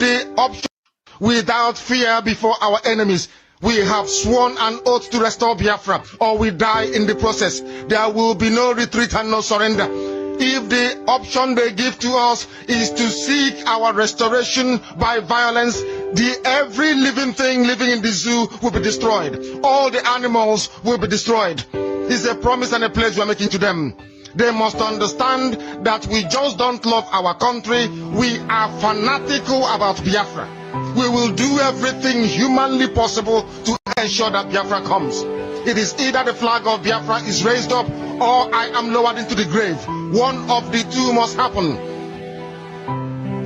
the option without fear before our enemies. We have sworn an oath to restore Biafra, or we die in the process. There will be no retreat and no surrender. If the option they give to us is to seek our restoration by violence, every living thing living in the zoo will be destroyed. All the animals will be destroyed. It's a promise and a pledge we're making to them. They must understand that we just don't love our country. We are fanatical about Biafra. We will do everything humanly possible to ensure that Biafra comes. It is either the flag of Biafra is raised up or I am lowered into the grave. One of the two must happen.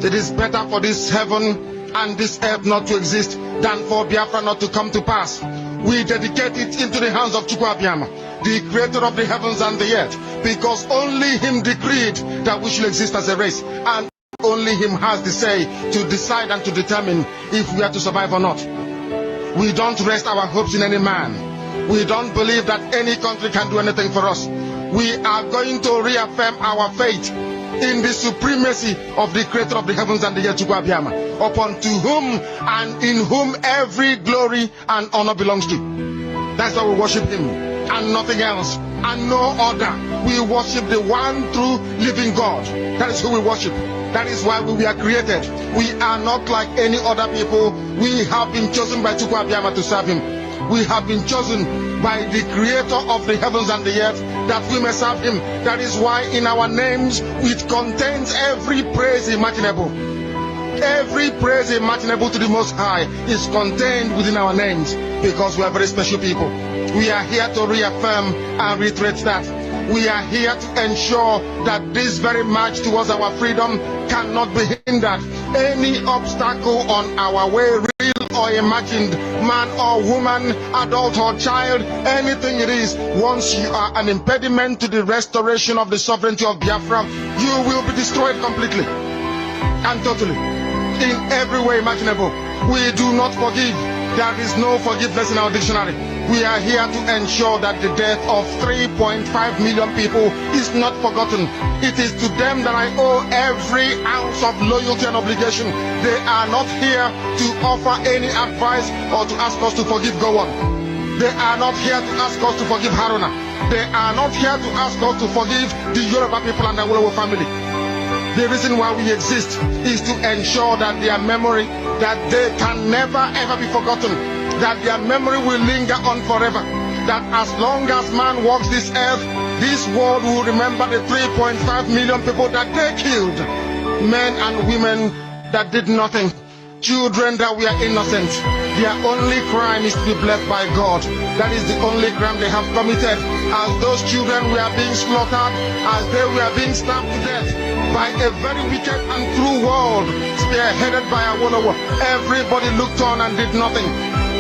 It is better for this heaven and this earth not to exist than for Biafra not to come to pass. We dedicate it into the hands of Chukwu Abiyama, the creator of the heavens and the earth, because only him decreed that we should exist as a race, and only him has the say to decide and to determine if we are to survive or not. We don't rest our hopes in any man. We don't believe that any country can do anything for us. We are going to reaffirm our faith in the supremacy of the creator of the heavens and the earth, Chukwu Abiyama, upon to whom and in whom every glory and honor belongs to. That's why we worship him and nothing else and no other. We worship the one true living God. That is who we worship. That is why we were created. We are not like any other people. We have been chosen by Chukwu Abiyama to serve him. We have been chosen by the creator of the heavens and the earth that we may serve him. That is why in our names it contains every praise imaginable. Every praise imaginable to the Most High is contained within our names, because we are very special people. We are here to reaffirm and reiterate that. We are here to ensure that this very march towards our freedom cannot be hindered. Any obstacle on our way, real or imagined, man or woman, adult or child, anything it is, once you are an impediment to the restoration of the sovereignty of Biafra, you will be destroyed completely and totally, in every way imaginable. We do not forgive. There is no forgiveness in our dictionary. We are here to ensure that the death of 3.5 million people is not forgotten. It is to them that I owe every ounce of loyalty and obligation. They are not here to offer any advice or to ask us to forgive Gowon. They are not here to ask us to forgive Haruna. They are not here to ask us to forgive the Yoruba people and the Wolowo family. The reason why we exist is to ensure that their memory, that they can never ever be forgotten, that their memory will linger on forever, that as long as man walks this earth, this world will remember the 3.5 million people that they killed, men and women that did nothing, children that were innocent. Their only crime is to be blessed by God. That is the only crime they have committed. As those children were being slaughtered, as they were being stabbed to death by a very wicked and cruel world, spearheaded by Awolowo, everybody looked on and did nothing.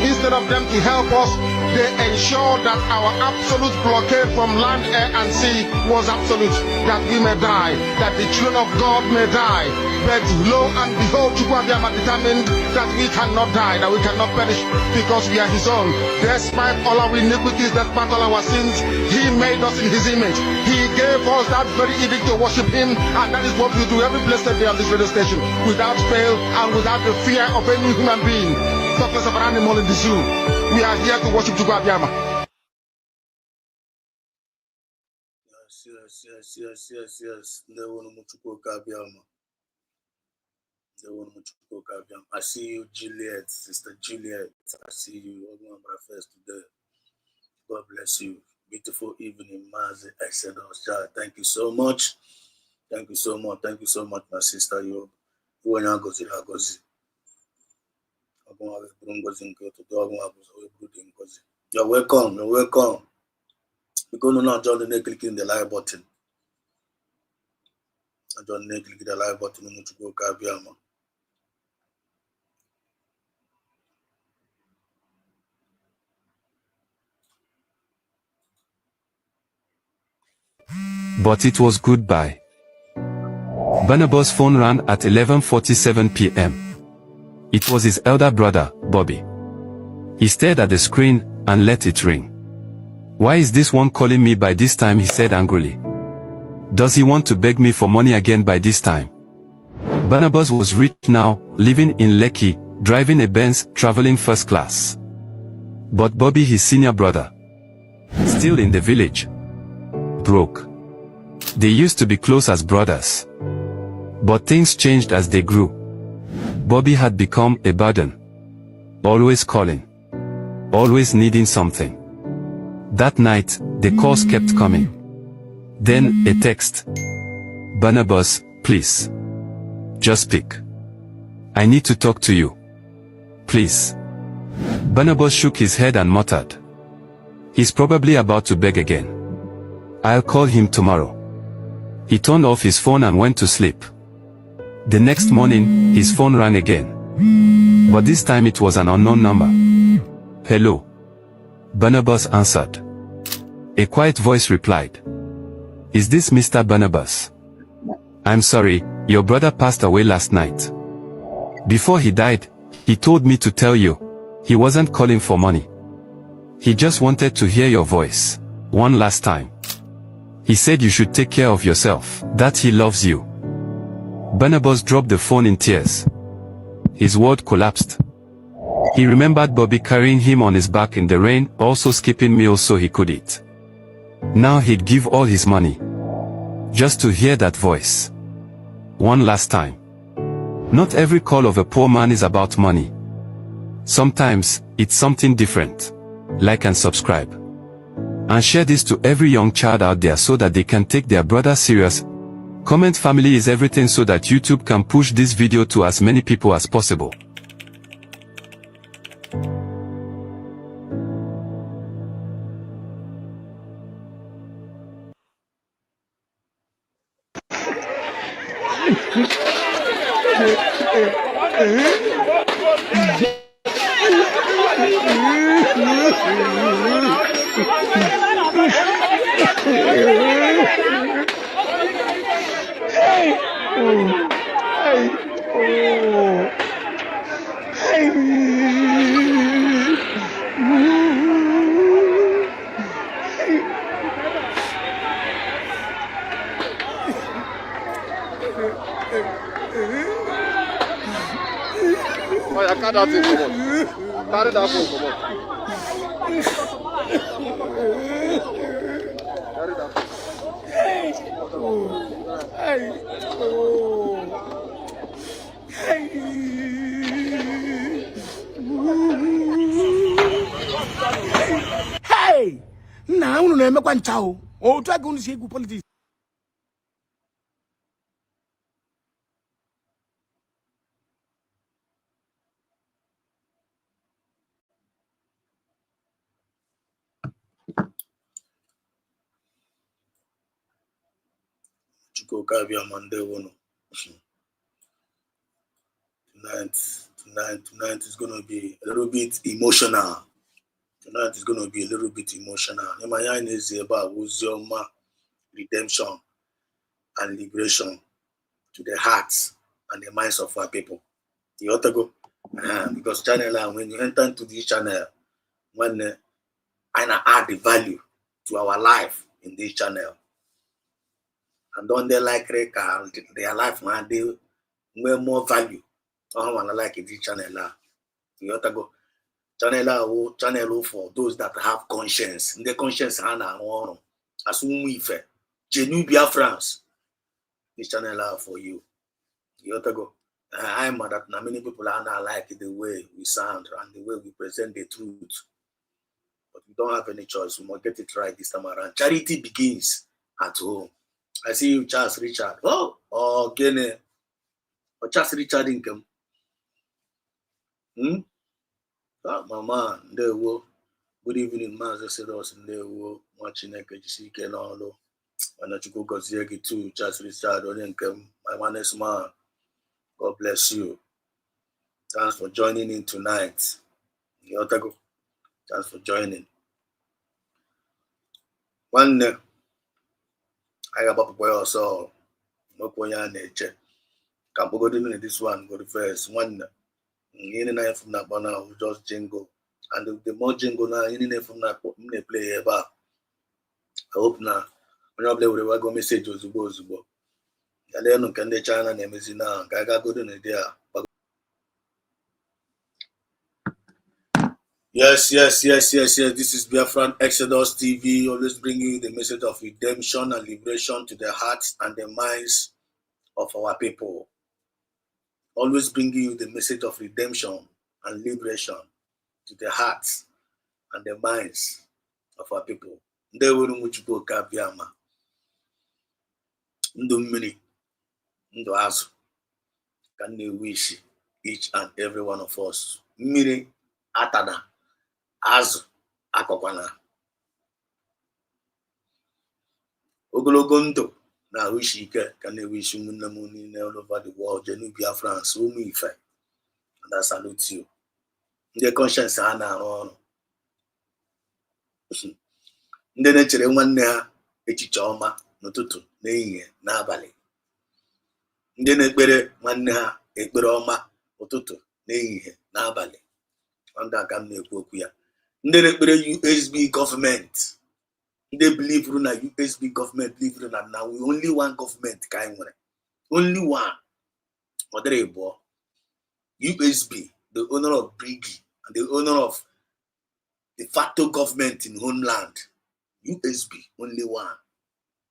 Instead of them to help us, they ensured that our absolute blockade from land, air, and sea was absolute, that we may die, that the children of God may die. But lo and behold, Chukwu Abiyama determined that we cannot die, that we cannot perish, because we are his own. Despite all our iniquities, despite all our sins, he made us in his image. He gave us that very edict to worship him, and that is what we do every blessed day on this radio station, without fail and without the fear of any human being, talkless of an animal in the zoo. We are here to worship Chukwu Abiyama. Yes. They want to Chukwu Abiyama. I see you, Juliet, Sister Juliet. I see you. I'm on my first today. God bless you. Beautiful evening, Mazi Exodus. Thank you so much. Thank you so much. Thank you so much, my sister. You are You're welcome. You're welcome. Because you're not joining the clicking the like button. I don't need to click the like button to go Abiyama. But it was goodbye. Barnabas' phone rang at 11:47 p.m. It was his elder brother, Bobby. He stared at the screen and let it ring. "Why is this one calling me by this time?" he said angrily. "Does he want to beg me for money again by this time?" Barnabas was rich now, living in Lekki, driving a Benz, traveling first class. But Bobby, his senior brother, still in the village, broke. They used to be close as brothers. But things changed as they grew. Bobby had become a burden. Always calling. Always needing something. That night, the calls kept coming. Then, a text. Barnabas, please. Just pick. I need to talk to you. Please. Barnabas shook his head and muttered. He's probably about to beg again. I'll call him tomorrow. He turned off his phone and went to sleep. The next morning, his phone rang again. But this time it was an unknown number. Hello. Barnabas answered. A quiet voice replied. Is this Mr. Barnabas? I'm sorry, your brother passed away last night. Before he died, he told me to tell you, he wasn't calling for money. He just wanted to hear your voice, one last time. He said you should take care of yourself, that he loves you. Barnabas dropped the phone in tears. His world collapsed. He remembered Bobby carrying him on his back in the rain, also skipping meals so he could eat. Now he'd give all his money, just to hear that voice. One last time. Not every call of a poor man is about money. Sometimes, it's something different. Like and subscribe. And share this to every young child out there so that they can take their brother serious. Comment family is everything so that YouTube can push this video to as many people as possible. Hey! Now, no, no, no, no, oh, try going to see good politics. Tonight is gonna be a little bit emotional. Tonight is gonna be a little bit emotional. Imayane is about Uzioma, redemption and liberation to the hearts and the minds of our people. You ought to go because channel, when you enter into this channel, when I add the value to our life in this channel, and don't they like their life, man, they more value. I want to like this channel. You ought to go channel for those that have conscience. The conscience and assume if genuine Biafrans. This channel for you. You ought to go. I'm mad that many people are not like the way we sound and the way we present the truth. But we don't have any choice. We must get it right this time around. Charity begins at home. I see you, Charles Richard. Oh, Gene. Or Charles Richard income. Mama, there will. Good evening, Master Sedos, and there will watching a KGC Kenolo. And that you go Goziegi too, Charles Richard on income. My man is man. God bless you. Thanks for joining in tonight. Yotago. Thanks for joining. One I got a boy also. No poya nature. Can't go to this one, go to first. One in and from that banner will just jingle. And the more jingle now, in and from that play ever. I hope now. When I play with the go message was Zubo. Galeno can the China name is now. Gaga good in idea. Yes. This is Biafran Exodus TV, always bringing you the message of redemption and liberation to the hearts and the minds of our people. Always bringing you the message of redemption and liberation to the hearts and the minds of our people. They will go Kabiama. Ndu mmiri, ndu azụ, can they wish each and every one of us. Mmiri atada, azụ akọkwana. Ogologo ndụ na ahụ isi ike ka na-ewishi ụmụnne m niile all over the world, Jenu Biafra, ụmụ ife, and I salute you. Ndị conscience ha na-arụ ọrụ. Ndị na-echere nwanne ha echiche ọma n'ụtụtụ n'ehihie n'abalị. Ndị na-ekpere nwanne ha ekpere ọma ụtụtụ n'ehihie n'abalị. Ndị aka m na-ekwu okwu ya. Ndị na-ekpere USB gọọmenti. They believe na USB government believe na now we only one government ka anyị nwere. Only one. Ọ dịrị ịbụọ. USB, the owner of Brigi and the owner of de facto government in homeland. USB, only one.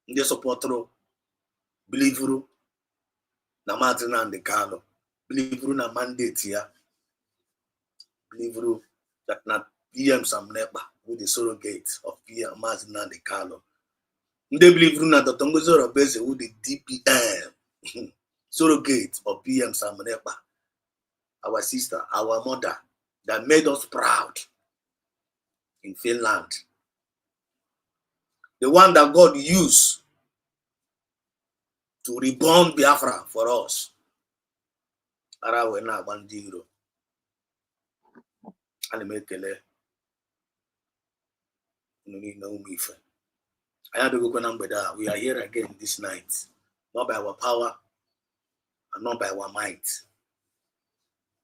Ndị supportero believe na Martin and the Carlo. Believe na mandate ya. Believe that na PM Sam Nepa with the surrogate of PM Martin and the Carlo. They believe na Dr. Ngozoro Beze with the DPM surrogate of PM Sam Nepa. Our sister, our mother, that made us proud in Finland. The one that God used to reborn Biafra for us. Arawe na bandiro. Alimekele. We are here again this night, not by our power and not by our might,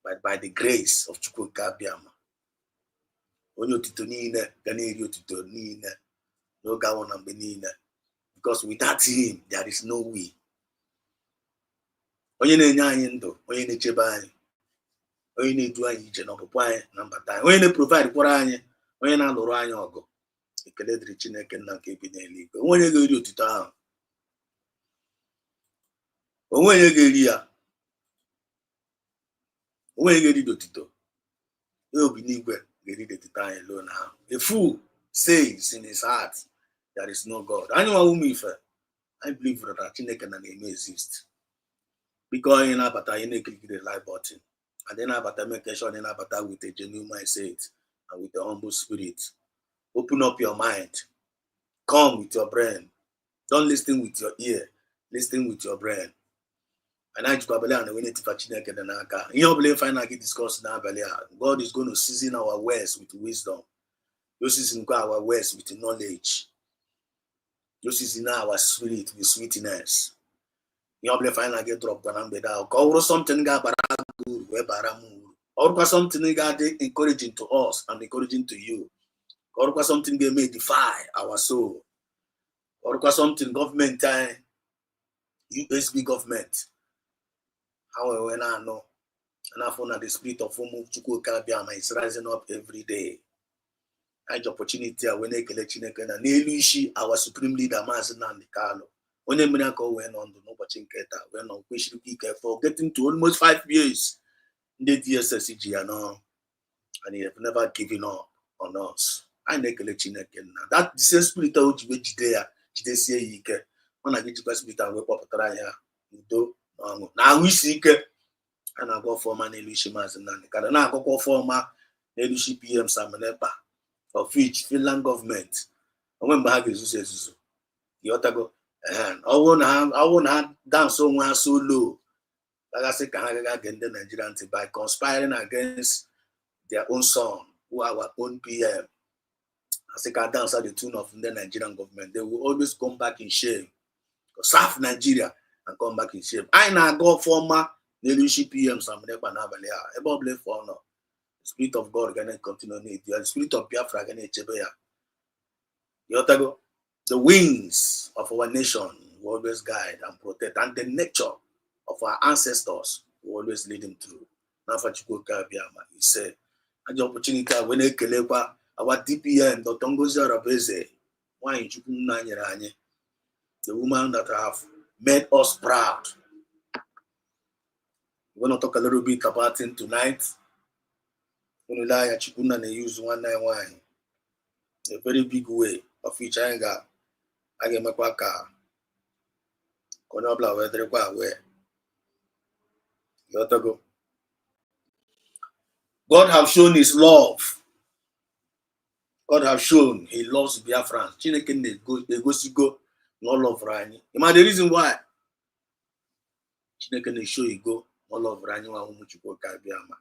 but by the grace of Chukwu Kabiama. Because without him, there is no way. Onye na-enye anyị ndụ, onye na-echebe anyị, onye na-edu anyị ije n'ọpụpụ anyị na mbata anyị, onye na-provide kwara anyị, onye na-alụrụ anyị ọgụ. Ekele dịrị Chineke nna nke bi n'eluigwe. Onye ga-eri otito ahụ. Onye ga-eri ya. Onye ga-eri otito. Obi n'igwe ga-eri otito anyị alone ahụ. A fool says in his heart there is no God. Anyone whom I believe that Chineke na na-eme exist. Because onye na-abata anyị na-ekirikiri the like button. And then abata make sure na abata with a genuine mindset and with a humble spirit. Open up your mind. Come with your brain. Don't listen with your ear. Listen with your brain. And I just we need to discuss now. God is going to season our words with wisdom. You season our words with knowledge. You season our spirit with sweetness. You find get drop or something or something encouraging to us and encouraging to you. Or something they may defy our soul. Or something government USB government. However, when I know, and I found that the spirit of Chukwu Kabiama is rising up every day. I have opportunity when I collect and Nelushi, our supreme leader, Mazin and the Carlo. When a miracle went on the Nobachineta, when on Quish for getting to almost 5 years in the DSSCG and he have never given up on us. I neglect Chineke na that the same spirit of Jidea Jidesie Ike when I get to spirit and wake up ya udo na wisi ike and I go for man Elushi Mazina and I go for ma Elushi PM Sam Nepa of which Finland government and when bag is you ought to go and I won't have down somewhere so low like I say can I get the Nigerian by conspiring against their own son who are our own PM. As they can dance at the tune of the Nigerian government, they will always come back in shame. Serve Nigeria and come back in shame. I now go former leadership PM Sam Nepa Navalia. About blame for honor. The spirit of God gonna continue. The spirit of Biafra gonna chebeya. The wings of our nation will always guide and protect, and the nature of our ancestors will always lead him through. He said, and the opportunity when they kelekwa our DPM, Dr. Ngozi Arabeze, the woman that have made us proud. We're going to talk a little bit about him tonight. Unilaya Chikuna they use 191 a very big way of which I got. I get my car. Konobla where you have to go. God have shown his love. God have shown he loves Biafrans. Chineke they go no love Rani. You know the reason why? Chineke they show you go no love Rani wa umuchuko Biama.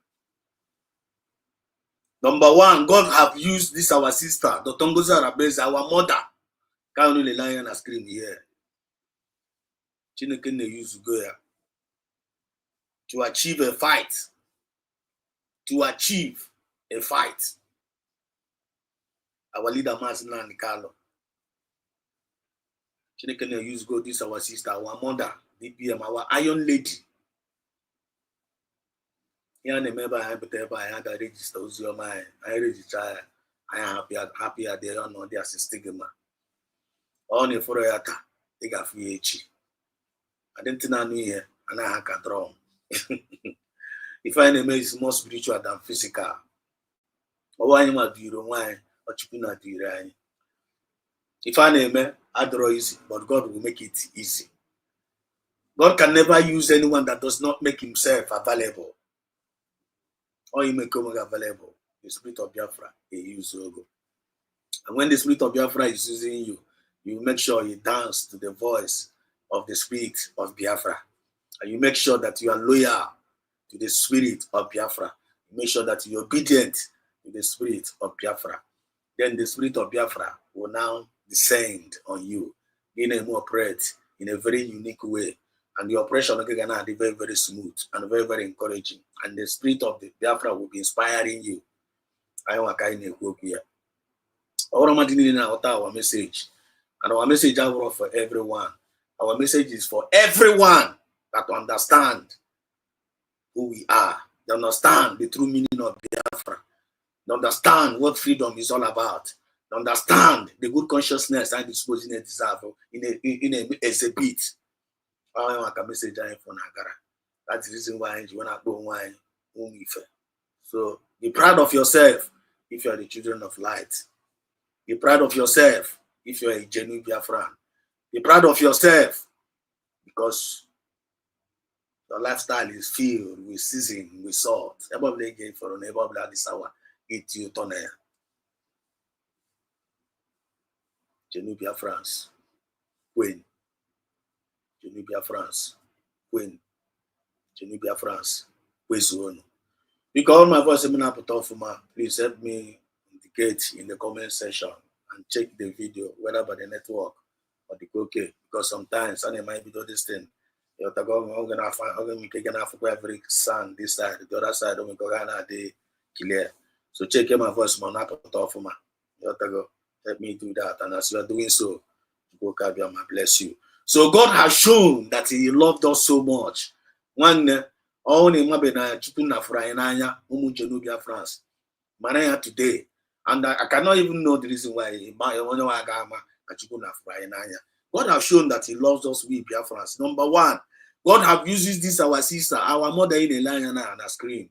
Number one, God have used this our sister, Dr. Ngozi Arabeze, our mother. Can't only lie and scream here. Chineke they use to go here to achieve a fight. To achieve a fight. Our leader Masina Nikalo. Chineke they use go this our sister, our mother, DPM, our iron lady. Yeah, remember I had a register your mind. I register. I am happy at the on the stigma. On for a yata, they got free H. I didn't know here, and I had a drum. If I name is more spiritual than physical. Or why am I do wine or chipuna do rain? If I name I draw easy, but God will make it easy. God can never use anyone that does not make himself available. Or you make him available. The spirit of Biafra, he uses logo. And when the spirit of Biafra is using you, you make sure you dance to the voice of the spirit of Biafra. And you make sure that you are loyal to the spirit of Biafra. You make sure that you're obedient to the spirit of Biafra. Then the spirit of Biafra will now descend on you in a more operate in a very unique way. And the operation will be very, very smooth and very, very encouraging. And the spirit of the Biafra will be inspiring you. I want to work here. Our message. And our message is for everyone. Our message is for everyone that understand who we are. They understand the true meaning of Biafra. They understand what freedom is all about. They understand the good consciousness and disposing it deserve in a exhibit. I want a message for Nagara. That's the reason why you want to go wine. So be proud of yourself if you are the children of light. Be proud of yourself if you are a genuine Biafran. Be proud of yourself because your lifestyle is filled with season, with salt. Everybody again for an everybody this hour. Eat you turn here. Genuine Biafrans. Win. Genuine Biafrans. Win. Genuine Biafrans. Win. Because all my voice is put off, please help me indicate in the comment section and check the video, whether by the network or the okay. Because sometimes I might be doing this thing. You're going to find every sound this side, the other side, I'm going to clear. So check my voice, man, put off, man. Let me do that. And as you are doing so, God bless you. So God has shown that he loved us so much. One only Mabena Chipuna Frainanya, Umunjanubia France. Manaya today. And I cannot even know the reason why God has shown that he loves us, we Biafrans. Number one, God have used this our sister, our mother in a lion and a scream.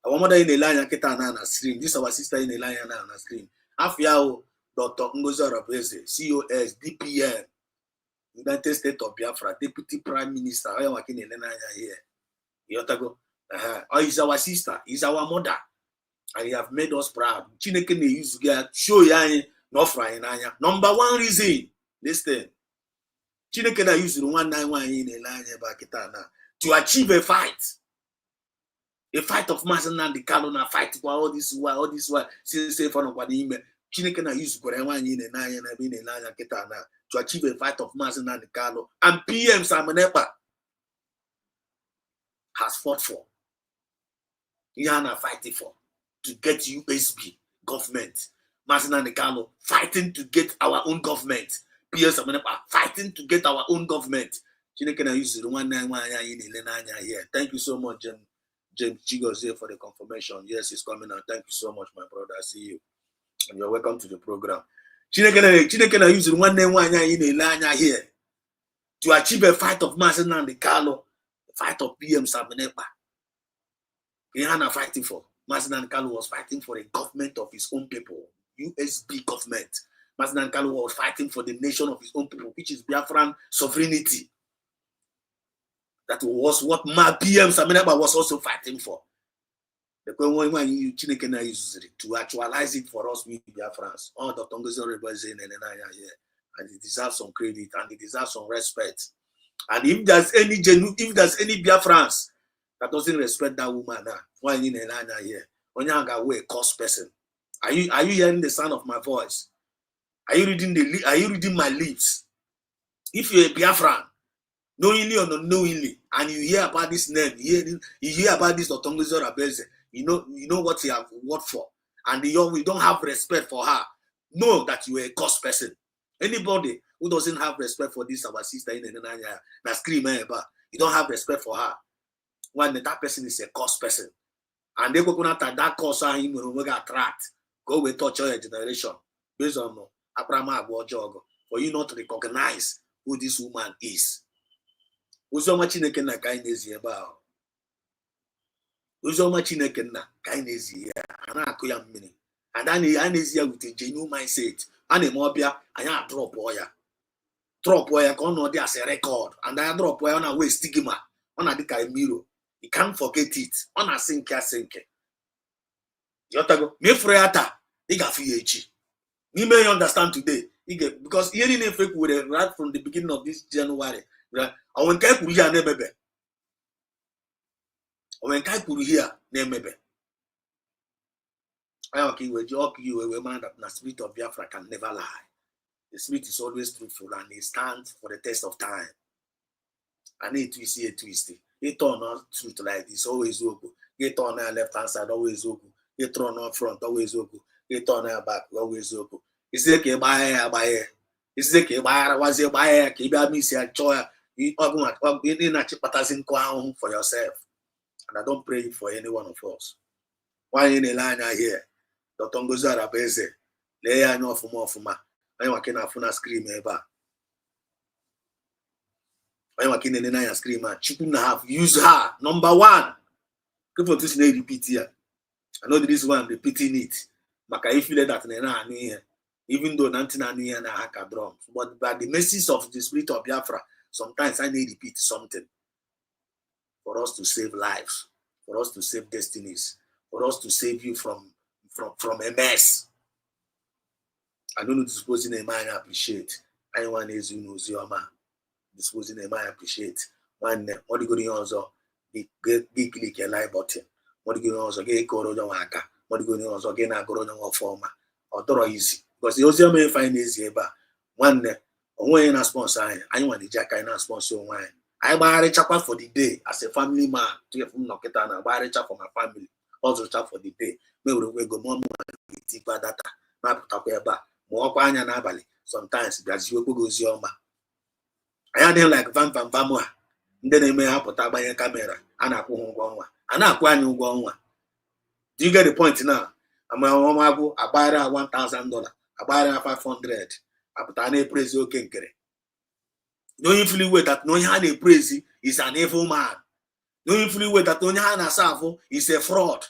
Our mother in a lion and a scream. This our sister in a lion and a scream. Afiao, Dr. Ngozi Arabeze, COS, DPM, United States of Biafra, Deputy Prime Minister. I am working in here. Yotago. He's our sister, he's our mother. And he have made us proud. Chineke ne use to show ya no fry nanya. Number one reason, listen. Chineke na use 191 in a back to achieve a fight. A fight of mass and the Kalona fight all this while since say for nobody email. Chineke na use to achieve a fight of mass and the Kalo. And PM Samanepa has fought for. Yana fighting for. To get USB government. Masina Nikalo fighting to get our own government. PS fighting to get our own government. Thank you so much, James Chigozie, for the confirmation. Yes, it's coming out. Thank you so much, my brother. I see you. And you're welcome to the program. Chineke na use one name here to achieve a fight of Mazen and the Carlo, the fight of PM Sabenepa. Kihana fighting for. Mazen and Carlo was fighting for a government of his own people, USB government. Mazen and Carlo was fighting for the nation of his own people, which is Biafran sovereignty. That was what PM Sabenepa was also fighting for. The one you to actualize it for us, we Biafrans. All the Tongozo rebels in and here. And it deserves some credit and it deserves some respect. And if there's any Biafrans that doesn't respect that woman, why in here? Onyaga way cost person. Are you hearing the sound of my voice? Are you reading my lips? If you're a Biafran, knowingly or unknowingly, and you hear about this name, you hear about this Otongozo Rabeze, you know what you have worked for, and we don't have respect for her. Know that you are a cost person. Anybody who doesn't have respect for this our sister in the na scream about, you don't have respect for her. When that person is a cost person, and they go after that cause him when attract, go with touch your generation based on Abraham Jogo for you not to recognize who this woman is. Uzoma Chineke na kindness about. Uzoma Chineke na kindness here. Ana akuya mmiri. And then he is here with a genuine mindset. And a mobia, and I drop wire. Drop wire can not as a record. And I drop wire on a way stigma. On a dika mirror. You can't forget it. On a sinker. Yotago, me freata. He got FH. You may understand today. Because hearing a fake with a right from the beginning of this January. Right? I won't care who here never. I won't care who here never. I okay, we joke you a man that the spirit of Biafra can never lie. The spirit is always truthful and it stands for the test of time. And it twisty, it turn on truth like this, always open. It turn on left hand side, always open. It turn on front, always open. It turn on back, always open. It's like a buyer. It's like a buyer was a buyer, keep a miss a joy. You didn't actually for yourself. And I don't pray for any one of us. Why in a line here? The Tongozo Rabeze, lay I know for more for my. I want to scream ever. I want to scream. Chicken have used her. Number one. Give for this lady repeat here. I know this one repeating it. Maka if you let that here, even though Nantina near na haka drums. But by the message of the spirit of Biafra, sometimes I need to repeat something for us to save lives, for us to save destinies, for us to save you from a mess. I don't know disposing a mind appreciate. Anyone is you knows your man. Disposing a mind appreciate. One what you go to also big click a like button. What you go also get corona waka. What you go also get a corona forma or door easy. Because the also may find easy about one when a sponsor. I want the jack and sponsor wine. I buy a chapa for the day as a family man to get from Noketa. I buy a chap for my family. Also chap for the day. We go more deeper data. Map up about more panya nabali. Sometimes that's you goes your ma. I had like Van Vamua. Then they may have put up by a camera. And I put one. And I quite knew one. Do you get the point now? I'm a woman. I buy $1,000. I buy $500. I put an a praise you can carry. No influence way that no hand a praise is an evil man. No influence way that no hand a savo is a fraud.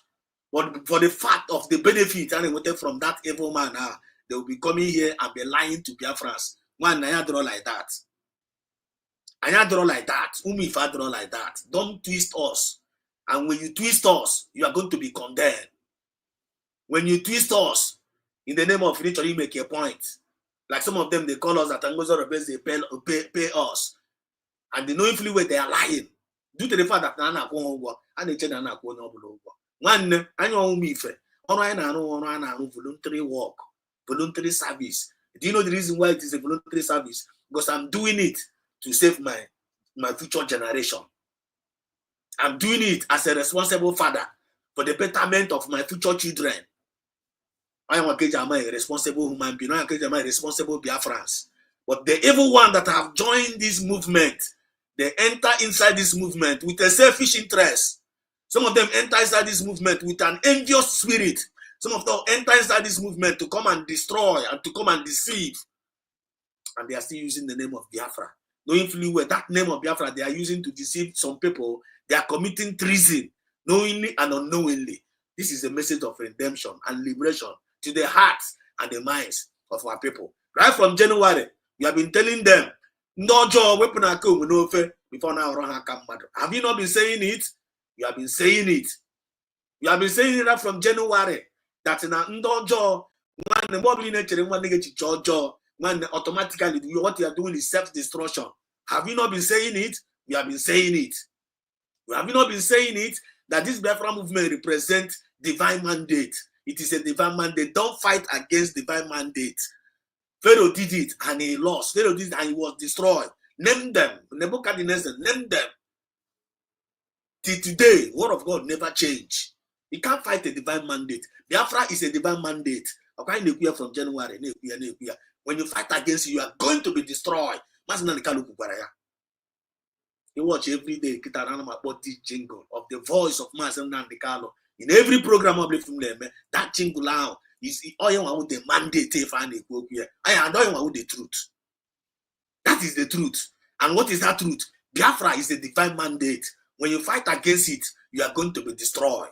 But for the fact of the benefit and waited from that evil man, they will be coming here and be lying to Biafrans. One, I draw like that. I draw like that. If I draw like that, don't twist us. And when you twist us, you are going to be condemned. When you twist us, in the name of literally make a point. Like some of them, they call us that Angozo Rebels, they pay us. And they know if they are lying. Due to the fact that Nana Kongo and the Chena Kongo. One, I know me, voluntary work, voluntary service. Do you know the reason why it is a voluntary service? Because I'm doing it to save my future generation. I'm doing it as a responsible father for the betterment of my future children. I am a responsible human being. I am a responsible Biafrans. But the evil one that have joined this movement, they enter inside this movement with a selfish interest. Some of them enter inside this movement with an envious spirit. Some of them enter inside this movement to come and destroy and to come and deceive. And they are still using the name of Biafra. Knowing fully well that name of Biafra they are using to deceive some people, they are committing treason, knowingly and unknowingly. This is a message of redemption and liberation to the hearts and the minds of our people. Right from January, we have been telling them, no job, weapon before now. Have you not been saying it? You have been saying it. You have been saying it right from January. That in a job, when automatically what you are doing is self-destruction. Have you not been saying it? You have been saying it. Have you not been saying it? That this Biafra movement represents divine mandate. It is a divine mandate. Don't fight against divine mandate. Pharaoh did it and he lost. Pharaoh did it and he was destroyed. Name them. Nebuchadnezzar, name them. Till today, word of God never changed. You can't fight a divine mandate. Biafra is a divine mandate. From January. When you fight against it, you are going to be destroyed. You watch every day, this jingle of the voice of Master Nandikalo. In every program of the that jingle now is all you want with the mandate. I don't want with the truth. That is the truth. And what is that truth? Biafra is the divine mandate. When you fight against it, you are going to be destroyed.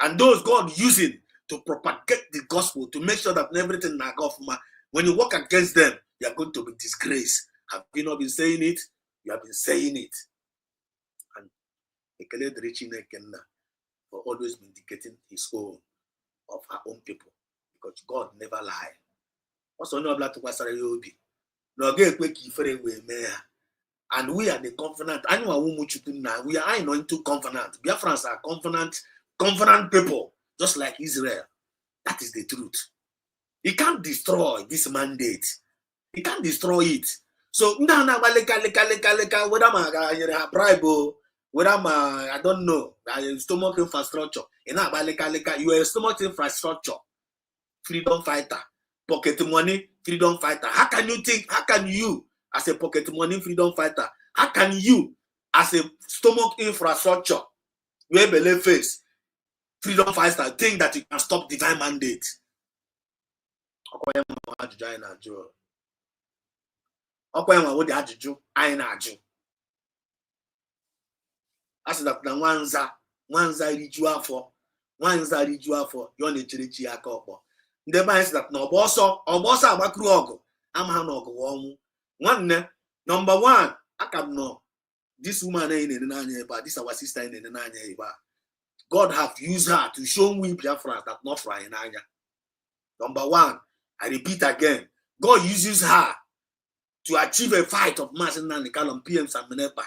And those God using to propagate the gospel, to make sure that everything na go from, when you work against them, you are going to be disgraced. Have you not been saying it? You have been saying it. And Ekele Drechineke for always vindicating his own of her own people. Because God never lied. Also, no black to Wasarayobi. No get quick and we are the covenant. We are not into covenant. Biafrans are covenant people, just like Israel. That is the truth. He can't destroy this mandate. He can't destroy it. So whether I'm a bribe, whether I'm I don't know, stomach infrastructure. You are a stomach infrastructure, freedom fighter, pocket money, freedom fighter. How can you as a pocket money freedom fighter, how can you as a stomach infrastructure, where believe face, freedom fighter, think that you can stop divine mandate? I said that Nwanza riju afọ yon echerechi aka ọkpọ. Ndị ba that na ọgbọsọ agbakuru ọgụ ama na ọgụ ọnwụ. Nwanne number 1 akam no this woman this our sister in the God have used her to show we Biafra that not frying anya. Number 1, I repeat again, God uses her to achieve a fight of mass in Nanikalum PM Samenepa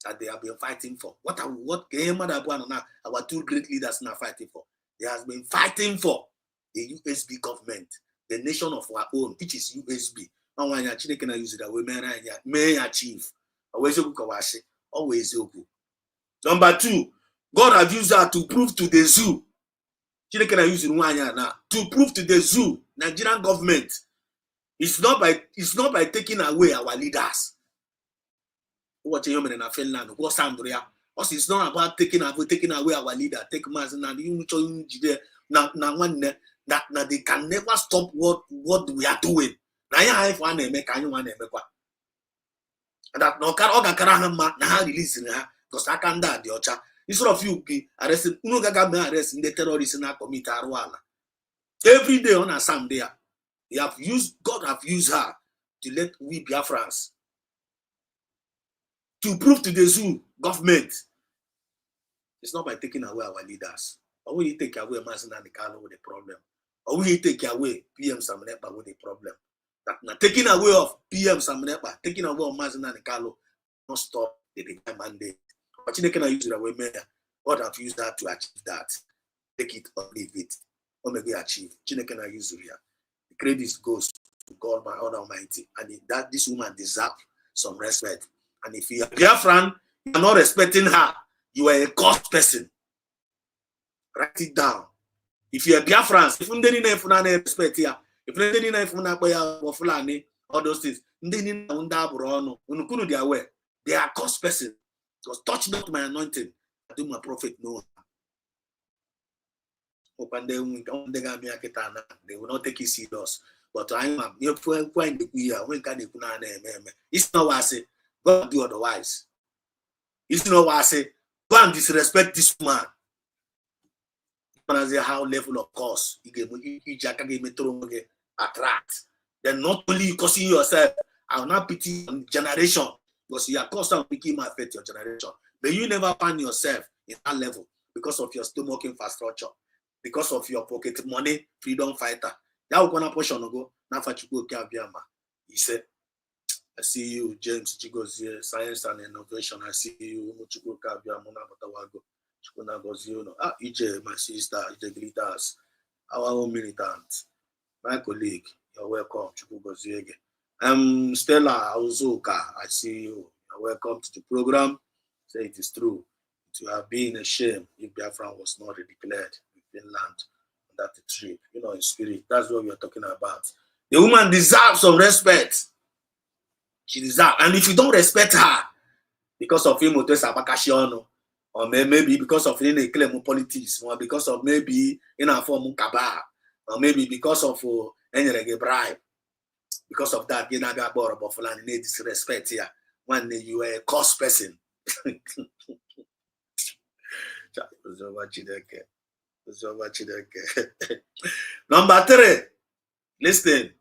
that they have been fighting for. What our 2 great leaders now fighting for? They have been fighting for the USB government, the nation of our own, which is USB. Can I use it that we may achieve. Always. Number 2, God has used her to prove to the zoo. Can I use it now? To prove to the zoo, Nigerian government, it's not by taking away our leaders. What you mean in Finland? What's Andrea? Also, it's not about taking away our leader. Take mass and now they can never stop what we are doing. Now if one make that no can na release because I can't die the ocha. Instead of you be arrested, arrest in the terrorists in commit Arwala. Every day on a Sunday, God have used her to let we Biafrans to prove to the zoo government. It's not by taking away our leaders. Or will you take away Mazin and the Kano with the problem? Or will you take away PM Samenepa with the problem? That now taking away of PM Samenepa, taking away of Mazin and the Kano, not stop the divine mandate. But you can use it away, God have used that to achieve that. Take it or leave it. Or maybe achieve. Chineke na use here. The credit goes to God, my God Almighty, and that this woman deserves some respect. And if you are Biafran, you are not respecting her, you are a cursed person. Write it down. If you are Biafran, if you don't respect her, if you don't all those things. They are aware. They are cost person. Because touch not my anointing. I do my prophet no. They will not take it serious. But I am it's not what I say. God do otherwise. It's not what I say. Go and disrespect this man. How level of course attract. Then not only you causing yourself, I will not pity your generation because you are constantly making my affect your generation. But you never find yourself in that level because of your stomach infrastructure, because of your pocket money, freedom fighter. That will gonna push on go. He said, I see you, James Chigozie, Science and Innovation. I see you, EJ, my sister, EJ Glitters, our own militant, my colleague, you're welcome. Stella Ozuka, I see you. You're welcome to the program. Say it is true. It would have been a shame if Biafra was not declared in Finland on that trip. In spirit. That's what we are talking about. The woman deserves some respect. She deserves. And if you don't respect her because of him, or maybe because of any claim politics, or because of maybe in a form cabal, or maybe because of any bribe, because of that, you know, and need disrespect here. When you are a cost person. Number 3, listen.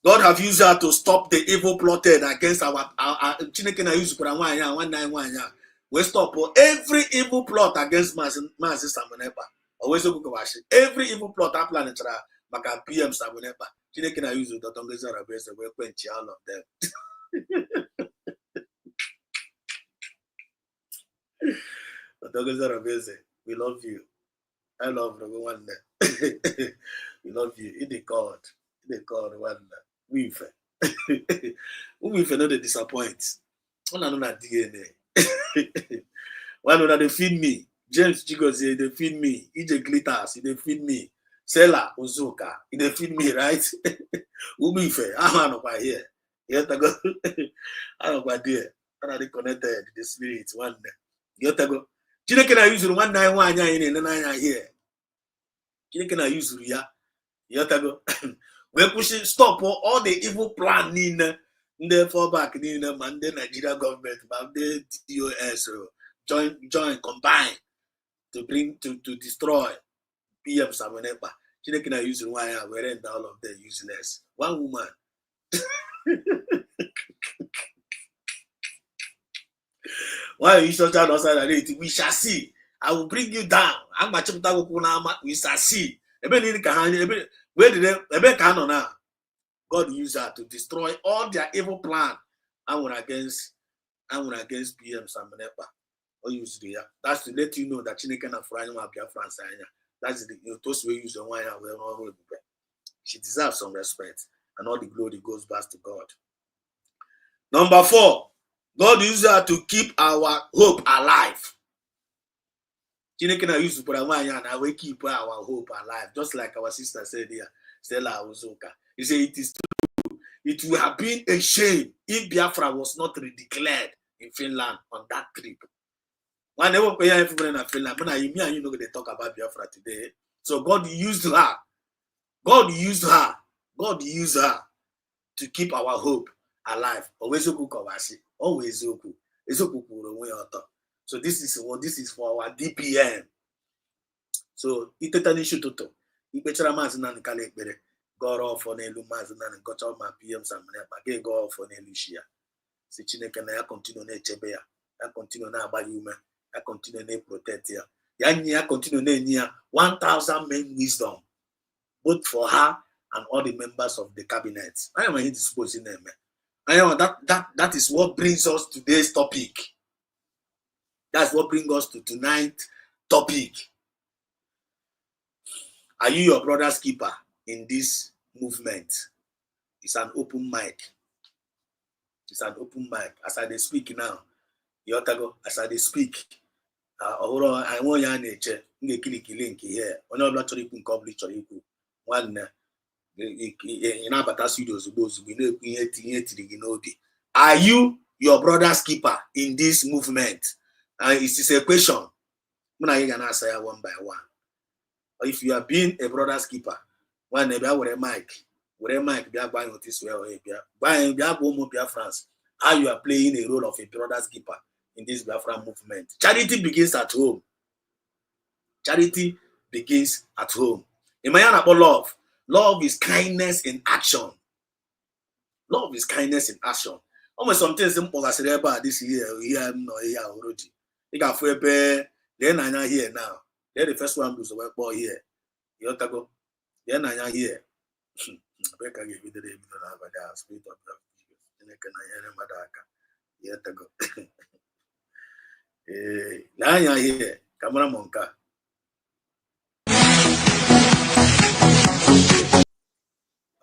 God have used her to stop the evil plotted against our we stop every evil plot against Mazi Samunepa. Every evil plot I plan maka PM Samunepa. Chineke na use the Tongeza Rabese we quench all of them. Tongeza Rabese, we love you. I love everyone there. We love you. In the God one. We not the disappoint. One another DNA. One another they feed me. James Chigozie, they feed me. EJ Glitters, they feed me. Sela Uzuka, they feed me, right? Ubife, I'm not here. Yet I go. I'm not there. I'm not connected. The spirit one day. Yet I go. Chineke na use 191 in and here. Chineke na use ya. Yet I go. We're pushing stop all the evil plan in the fallback in the Nigeria government, but the DOS join combine to bring to destroy PM Samunepa. She can use why we're in all of them useless. One woman. Why are you such an outside? We shall see. I will bring you down. I'm a chapter. We shall see. Where did they now? God used her to destroy all their evil plan. I went against PM Samunepa. That's to let you know that Chineke na Franya Biafra Sanya. That's the those we use the wine and we're not. She deserves some respect, and all the glory goes back to God. Number 4, God used her to keep our hope alive. Chineke na use for and I will keep our hope alive, just like our sister said here, Stella Ozuka. He said it is true. It would have been a shame if Biafra was not redeclared in Finland on that trip. When they were in Finland, me and you know they talk about Biafra today. So God used her. God used her. God used her to keep our hope alive. Always so this is for our DPM. So itetani shutoto. Ipechara mazi na nkale ekpere. God off on elu mazi na nkocha ma PM Samunepa. Ge go off on elu shia. Si Chineke na ya continue na echebe ya. Ya continue na agba yume. Ya continue na protect ya. Ya continue na enyi ya 1,000 men wisdom. Both for her and all the members of the cabinet. I am disposing them. That is what brings us to today's topic. That's what brings us to tonight's topic. Are you your brother's keeper in this movement? It's an open mic. It's an open mic. As I speak now, as I speak, I want you to click link here. On your choriku public choriku. One Are you your brother's keeper in this movement? It is a question. I'm gonna answer one by one. If you are being a brother's keeper, one with a mic, be buying this way or buying France. How you are playing a role of a brother's keeper in this Biafra movement? Charity begins at home. Charity begins at home. In my hand about love. Love is kindness in action. Love is kindness in action. Almost sometimes this year already. You got for then I here now. They're the first one who's a work boy here. You have to go. Then I here. I can give you the name of the spirit of love. You have to go. Now here. Camera monka.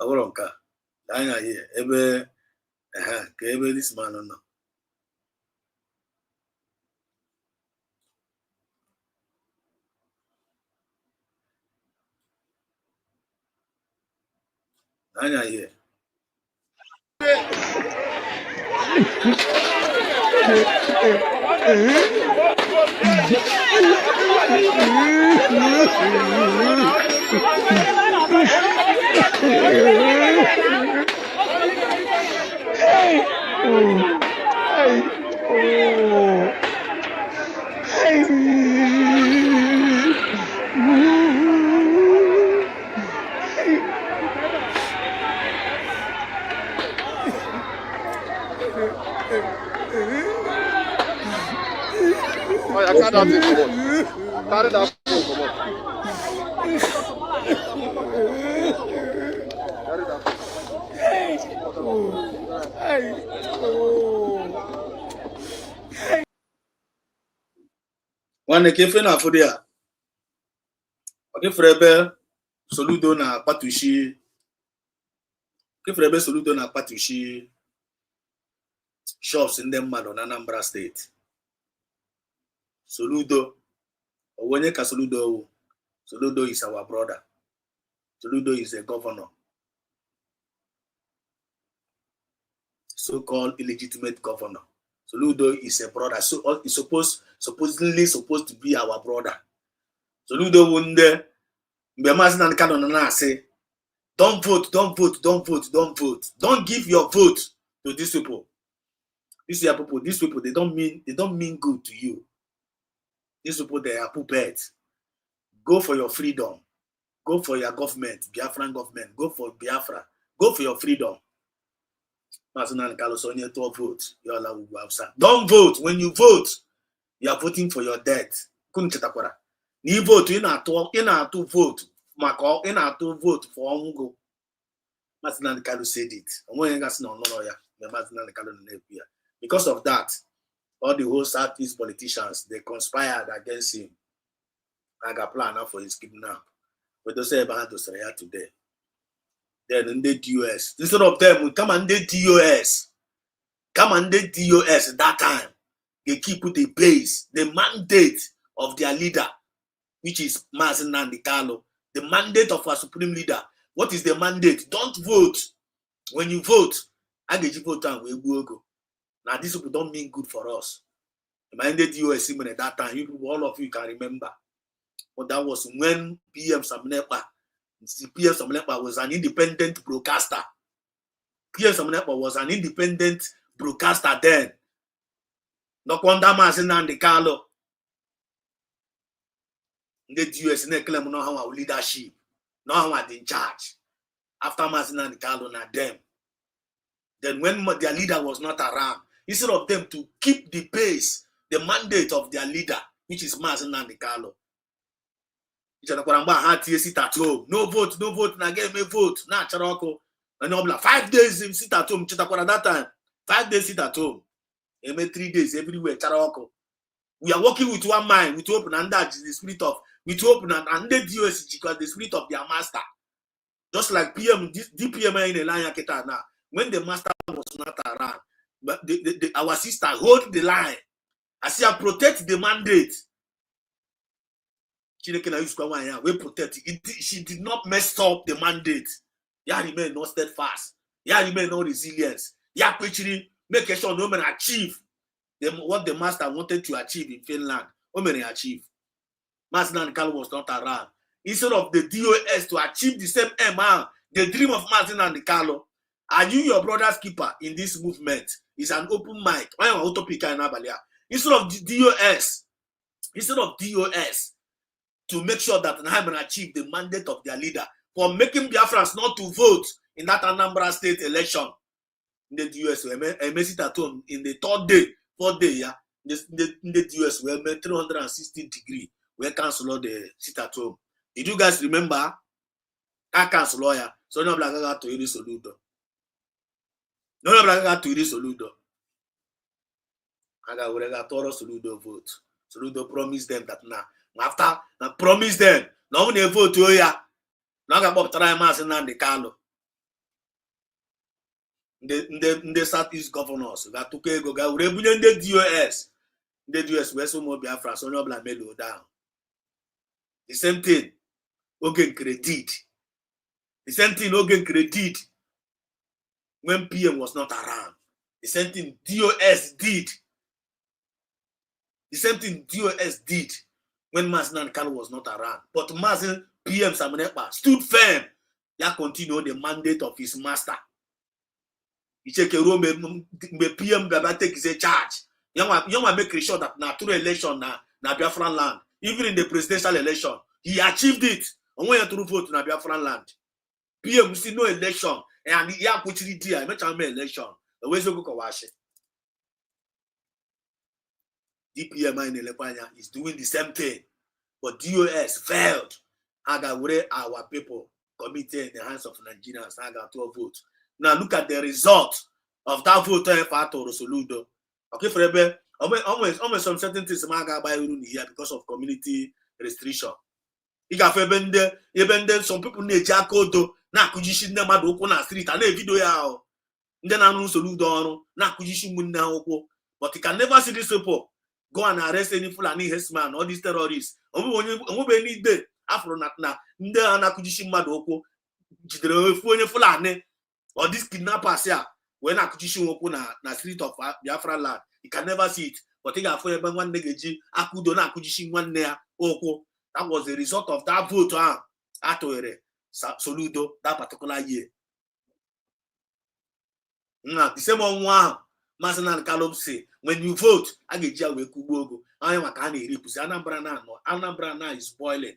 Aworonka. Now here. Ebe. Ebe this man no. Now here. I can't have it. Carry that phone, come on. Carry that One kefe na fodia. Okay, Frebe Soludo na Patushi. Okay, Frebe Soludo na Patushi. Shops in them mad on Anambra State. Soludo. Oweneka Soludo. Soludo is our brother. Soludo is a governor. So-called illegitimate governor. Soludo is a brother. So it's supposedly supposed to be our brother. Soludo wunde. Say, don't vote, don't vote, don't vote, don't vote. Don't give your vote to these people. These people, they don't mean good to you. These people, they are puppets. Go for your freedom. Go for your government, Biafran government. Go for Biafra. Go for your freedom. Don't vote. When you vote, you are voting for your death. You vote, you not to vote. Mako, you not to vote for Ongo. Mazinan Kalu said it. Because of that, all the whole Southeast politicians, they conspired against him. I got plan for his kidnap. But they say about to say today. Then in the DOS. Instead of them, we come and the DOS. Come and the DOS at that time. They keep with the base, the mandate of their leader, which is Mazen Nandikalo. The mandate of our supreme leader. What is the mandate? Don't vote. When you vote, I get you vote and we will go. Now these people don't mean good for us. The mandate US at that time, you people, all of you can remember. But that was when PM Samnepa was an independent broadcaster. PM Samnepa was an independent broadcaster then. No kwanda Mazen Nandikalo. The US claim no how our leadership, no how are in charge. After Mazina and Carlo na them. Then when their leader was not around, instead of them to keep the pace, the mandate of their leader, which is Mazina and Carlo. Sit at home. No vote, na get me vote. Na charoko. And 5 days sit at home. That time. 5 days sit at home. 3 days everywhere. Charoko. We are working with one mind, with open and that is the spirit of with open and the DOS because the spirit of their master. Just like PM, DPM in the line now. When the master was not around, but our sister hold the line. I see her protect the mandate. We protect it. She did not mess up the mandate. Ya remain not steadfast. Ya remain not resilience. Ya quickly make sure no man achieve what the master wanted to achieve in Finland. No man achieve. Master Nankalo was not around. Instead of the DOS to achieve the same aim, the dream of Martin Nankalo, are you your brother's keeper in this movement? It's an open mic. Instead of DOS to make sure that Naiman achieve the mandate of their leader for making Biafrans not to vote in that Anambra state election in the US, at home in the third day, fourth day, yeah, in the US, we made 360 degrees. We cancel the sit at home. Did you guys remember? I cancel lawyer. So no black to iri soludo. No black to iri soludo. I got Toro soludo vote. Soludo promised them that now after promise them no one vote to ya. Now got Bob try mass in the Carlo. The Southeast governors that took a go rebuilding the DOS. The DOS were so more Biafra, so no black melo down. The same thing, Ogen did. The same thing Ogen did when PM was not around. The same thing DOS did. The same thing DOS did when Mazen Kano was not around. But Mazen PM Samanepa stood firm. Ya continue the mandate of his master. He check a room, PM Gaba take his charge. Young make sure that na through election na Biafra land. Even in the presidential election, he achieved it. And when you to vote in Biafran land, PM see no election, and he have put it there. I met an election. The way you go wash it. DPM in Elepanya is doing the same thing, but DOS failed. Haga where our people committed in the hands of Nigerians. Haga to vote. Now look at the result of that vote for Soludo. Okay, for almost some certain things by here because of community restriction. Even some people need Jacodo, na kujishin na madoko na street, and a video yao. Then I know Soludo, na kujishin munna, but you can never see this people go and arrest any Fulani herdsman or these terrorists. Omo need the Afro na nde na kujishin madoko, jidere Fulani or these kidnappers here. When I na street of Biafra land, you can never see it. But think of one negeji, akudo na kujishin one nea oko. That was the result of that vote at Soludo that particular year. The same one Mazen and Calum say, when you vote, I get jail with Kubogo. I am a canny ripus. Anambra is boiling.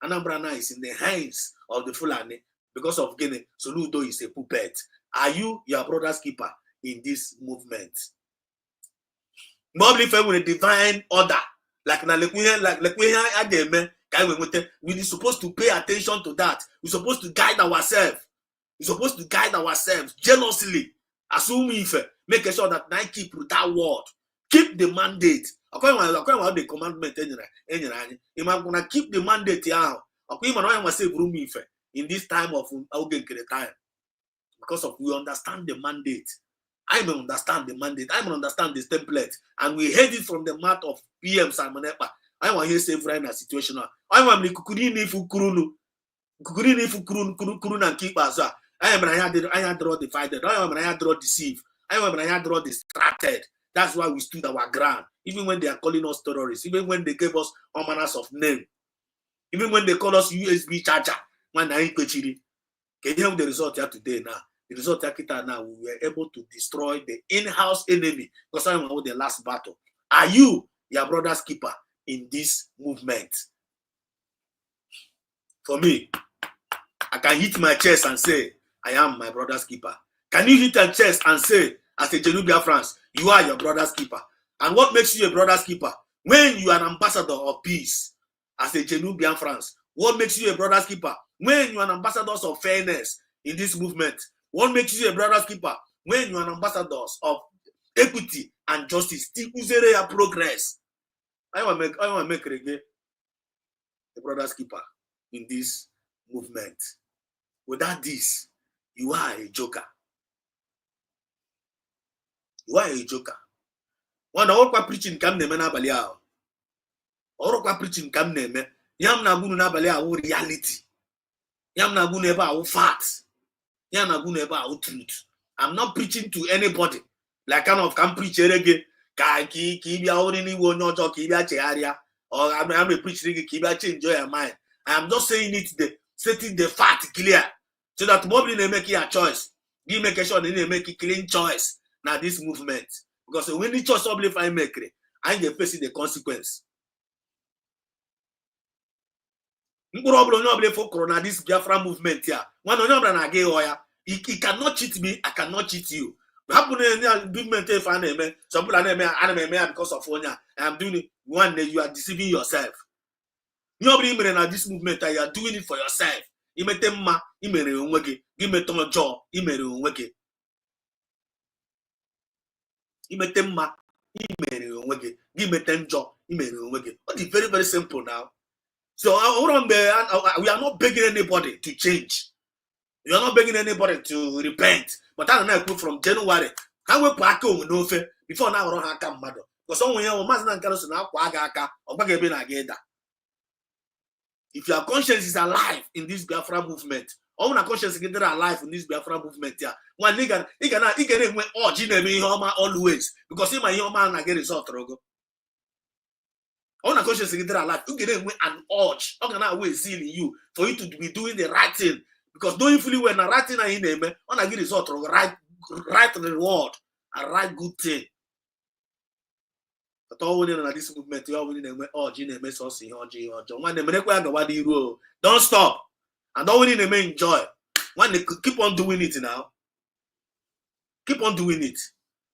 Anambra is in the hands of the Fulani because of Guinea. Soludo is a puppet. Are you your brother's keeper in this movement? Probably with a divine order, we're supposed to pay attention to that. We're supposed to guide ourselves. We're supposed to guide ourselves jealously. Assume if make sure that I keep that word, keep the mandate. According to the commandment, I'm gonna keep the mandate in this time of time. Because of we understand the mandate. I don't understand the mandate. I don't understand this template. And we heard it from the mouth of PM Simon Epa. I want to say in a situation. I want to kukurini fukuru and keep us. I am I draw divided. I am I draw deceive. I am I draw distracted. That's why we stood our ground. Even when they are calling us terrorists, even when they gave us all manners of name, even when they call us USB charger, when I ain't can you have the result here today now? The result now, we were able to destroy the in-house enemy because I know the last battle. Are you your brother's keeper in this movement? For me, I can hit my chest and say, I am my brother's keeper. Can you hit your chest and say, as a Genubian France, you are your brother's keeper? And what makes you a brother's keeper? When you are an ambassador of peace, as a Genubian France, what makes you a brother's keeper? When you are an ambassador of fairness in this movement, what makes you a brother's keeper? When you are an ambassador of equity and justice, progress. I want to make a brother's keeper in this movement. Without this, you are a joker. You are a joker. When I walk preaching, come name na balia. Or preaching, come name. Yam na bunu na balia reality. Yam na bunu eba facts. truth. I'm not preaching to anybody. Like kind of can preach reggae. Or I'm a preaching change your mind. I am just saying it, setting the fact clear so that nobody may make a choice. You make sure they make a clean choice now this movement. Because when the choice of I make it, I get facing the consequence. For this Biafra movement here. He cannot cheat me, I cannot cheat you. Some people are because of I am doing it. One day you are deceiving yourself. Nobody in this movement, you are doing it for yourself. You make them ma, you may give me a jaw, you may you make them ma, give me 10 jaw, you may It's very, very simple now. So we are not begging anybody to change. We are not begging anybody to repent. But I don't know from January. How we pack home no fair before now we don't have come mad. Because someone here must not carry now or if your conscience is alive in this Biafra movement, all my conscience is alive in this Biafra movement. Yeah, one nigga, he can always because he my man I get result. All my conscience is alive. You get an urge. How can I always see in you for you to be doing the right thing? Because knowing fully when the right thing I name, when I get result, right reward, a right good thing. But all we need in this movement, you all we need to don't stop. And all we need to enjoy. When they keep on doing it now, keep on doing it.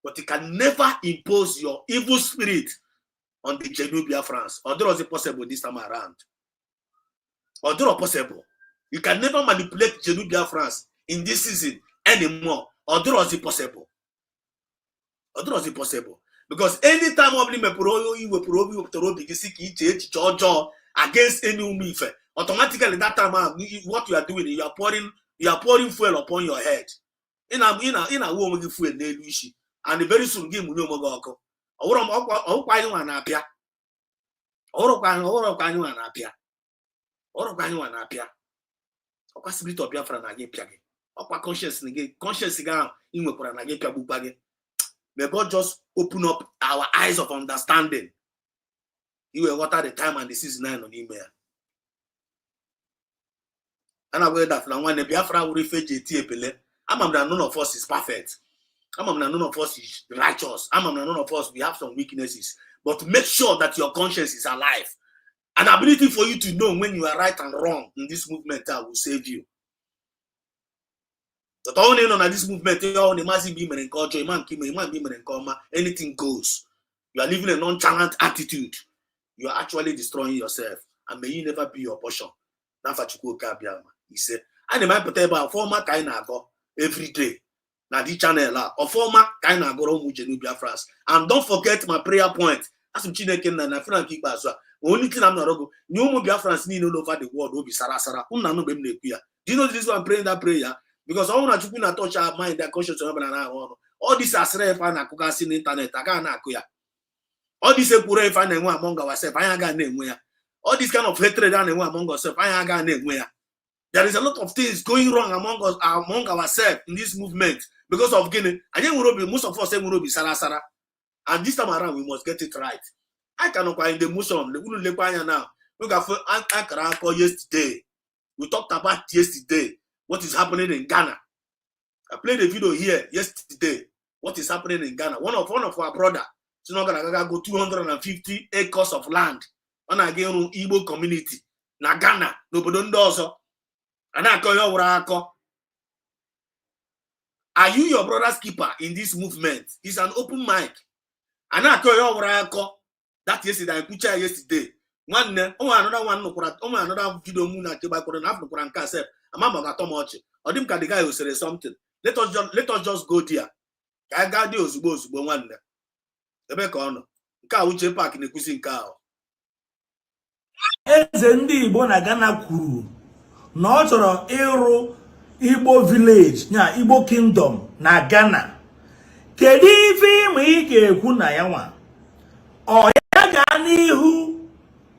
But you can never impose your evil spirit on the genuine Biafrans. Although it's possible this time around. Although possible. You can never manipulate genuine Biafrans in this season anymore. Although it's possible. Although it's possible. Because anytime you against any umife, automatically that time what you are doing, you are pouring fuel upon your head. In a woman give fuel and very soon give no more. Spirit of Biafra na piage. Conscience may God just open up our eyes of understanding. You will water the time and the season 9 on email. And I will that now when the Biafra will refuse I'm that none of us is perfect. I'm that none of us is righteous. I'm that none of us we have some weaknesses. But make sure that your conscience is alive. An ability for you to know when you are right and wrong in this movement will save you. But only on this movement, anything goes. You are living a nonchalant attitude. You are actually destroying yourself. And may you never be your portion. He said, I might put about former kind of go every day. Now this channel or former kind of go Biafras. And don't forget my prayer point. As some Chineke and Frank Ibaswa. Only thing I'm not going to Biafrans need all over the world will be Sarasara. Do you know this one praying that prayer? Because I want to touch our mind, that conscious all this as ref and Akukas in internet. I can't akuya. All this if I name among ourselves. I ain't got name where. All this kind of hatred among ourselves. I ain't got name where. There is a lot of things going wrong among us, among ourselves in this movement because of Guinea. I think most of us say we will be Sarasara. And this time around we must get it right. I cannot find the motion. Now. Look at yesterday. We talked about yesterday. What is happening in Ghana? I played a video here yesterday. What is happening in Ghana? One of our brother, so not gonna go 250 acres of land. On again Igbo community. Na Ghana, nobody does. And I call you. Are you your brother's keeper in this movement? It's an open mic. And I call you. That yesterday, I picture yesterday. Another video moon at African I'm not much. Or them can the guy who said something. Let us just go there. I got those both one there. The back on car which park in the cuisine car. Ezendi Igbo na Ghana kwuru na ọ chọrọ ịrụ Igbo village nya Igbo kingdom na Ghana. Kedu ife ịma ị ga-ekwu na ya nwa? Ọ ya ga n'ihu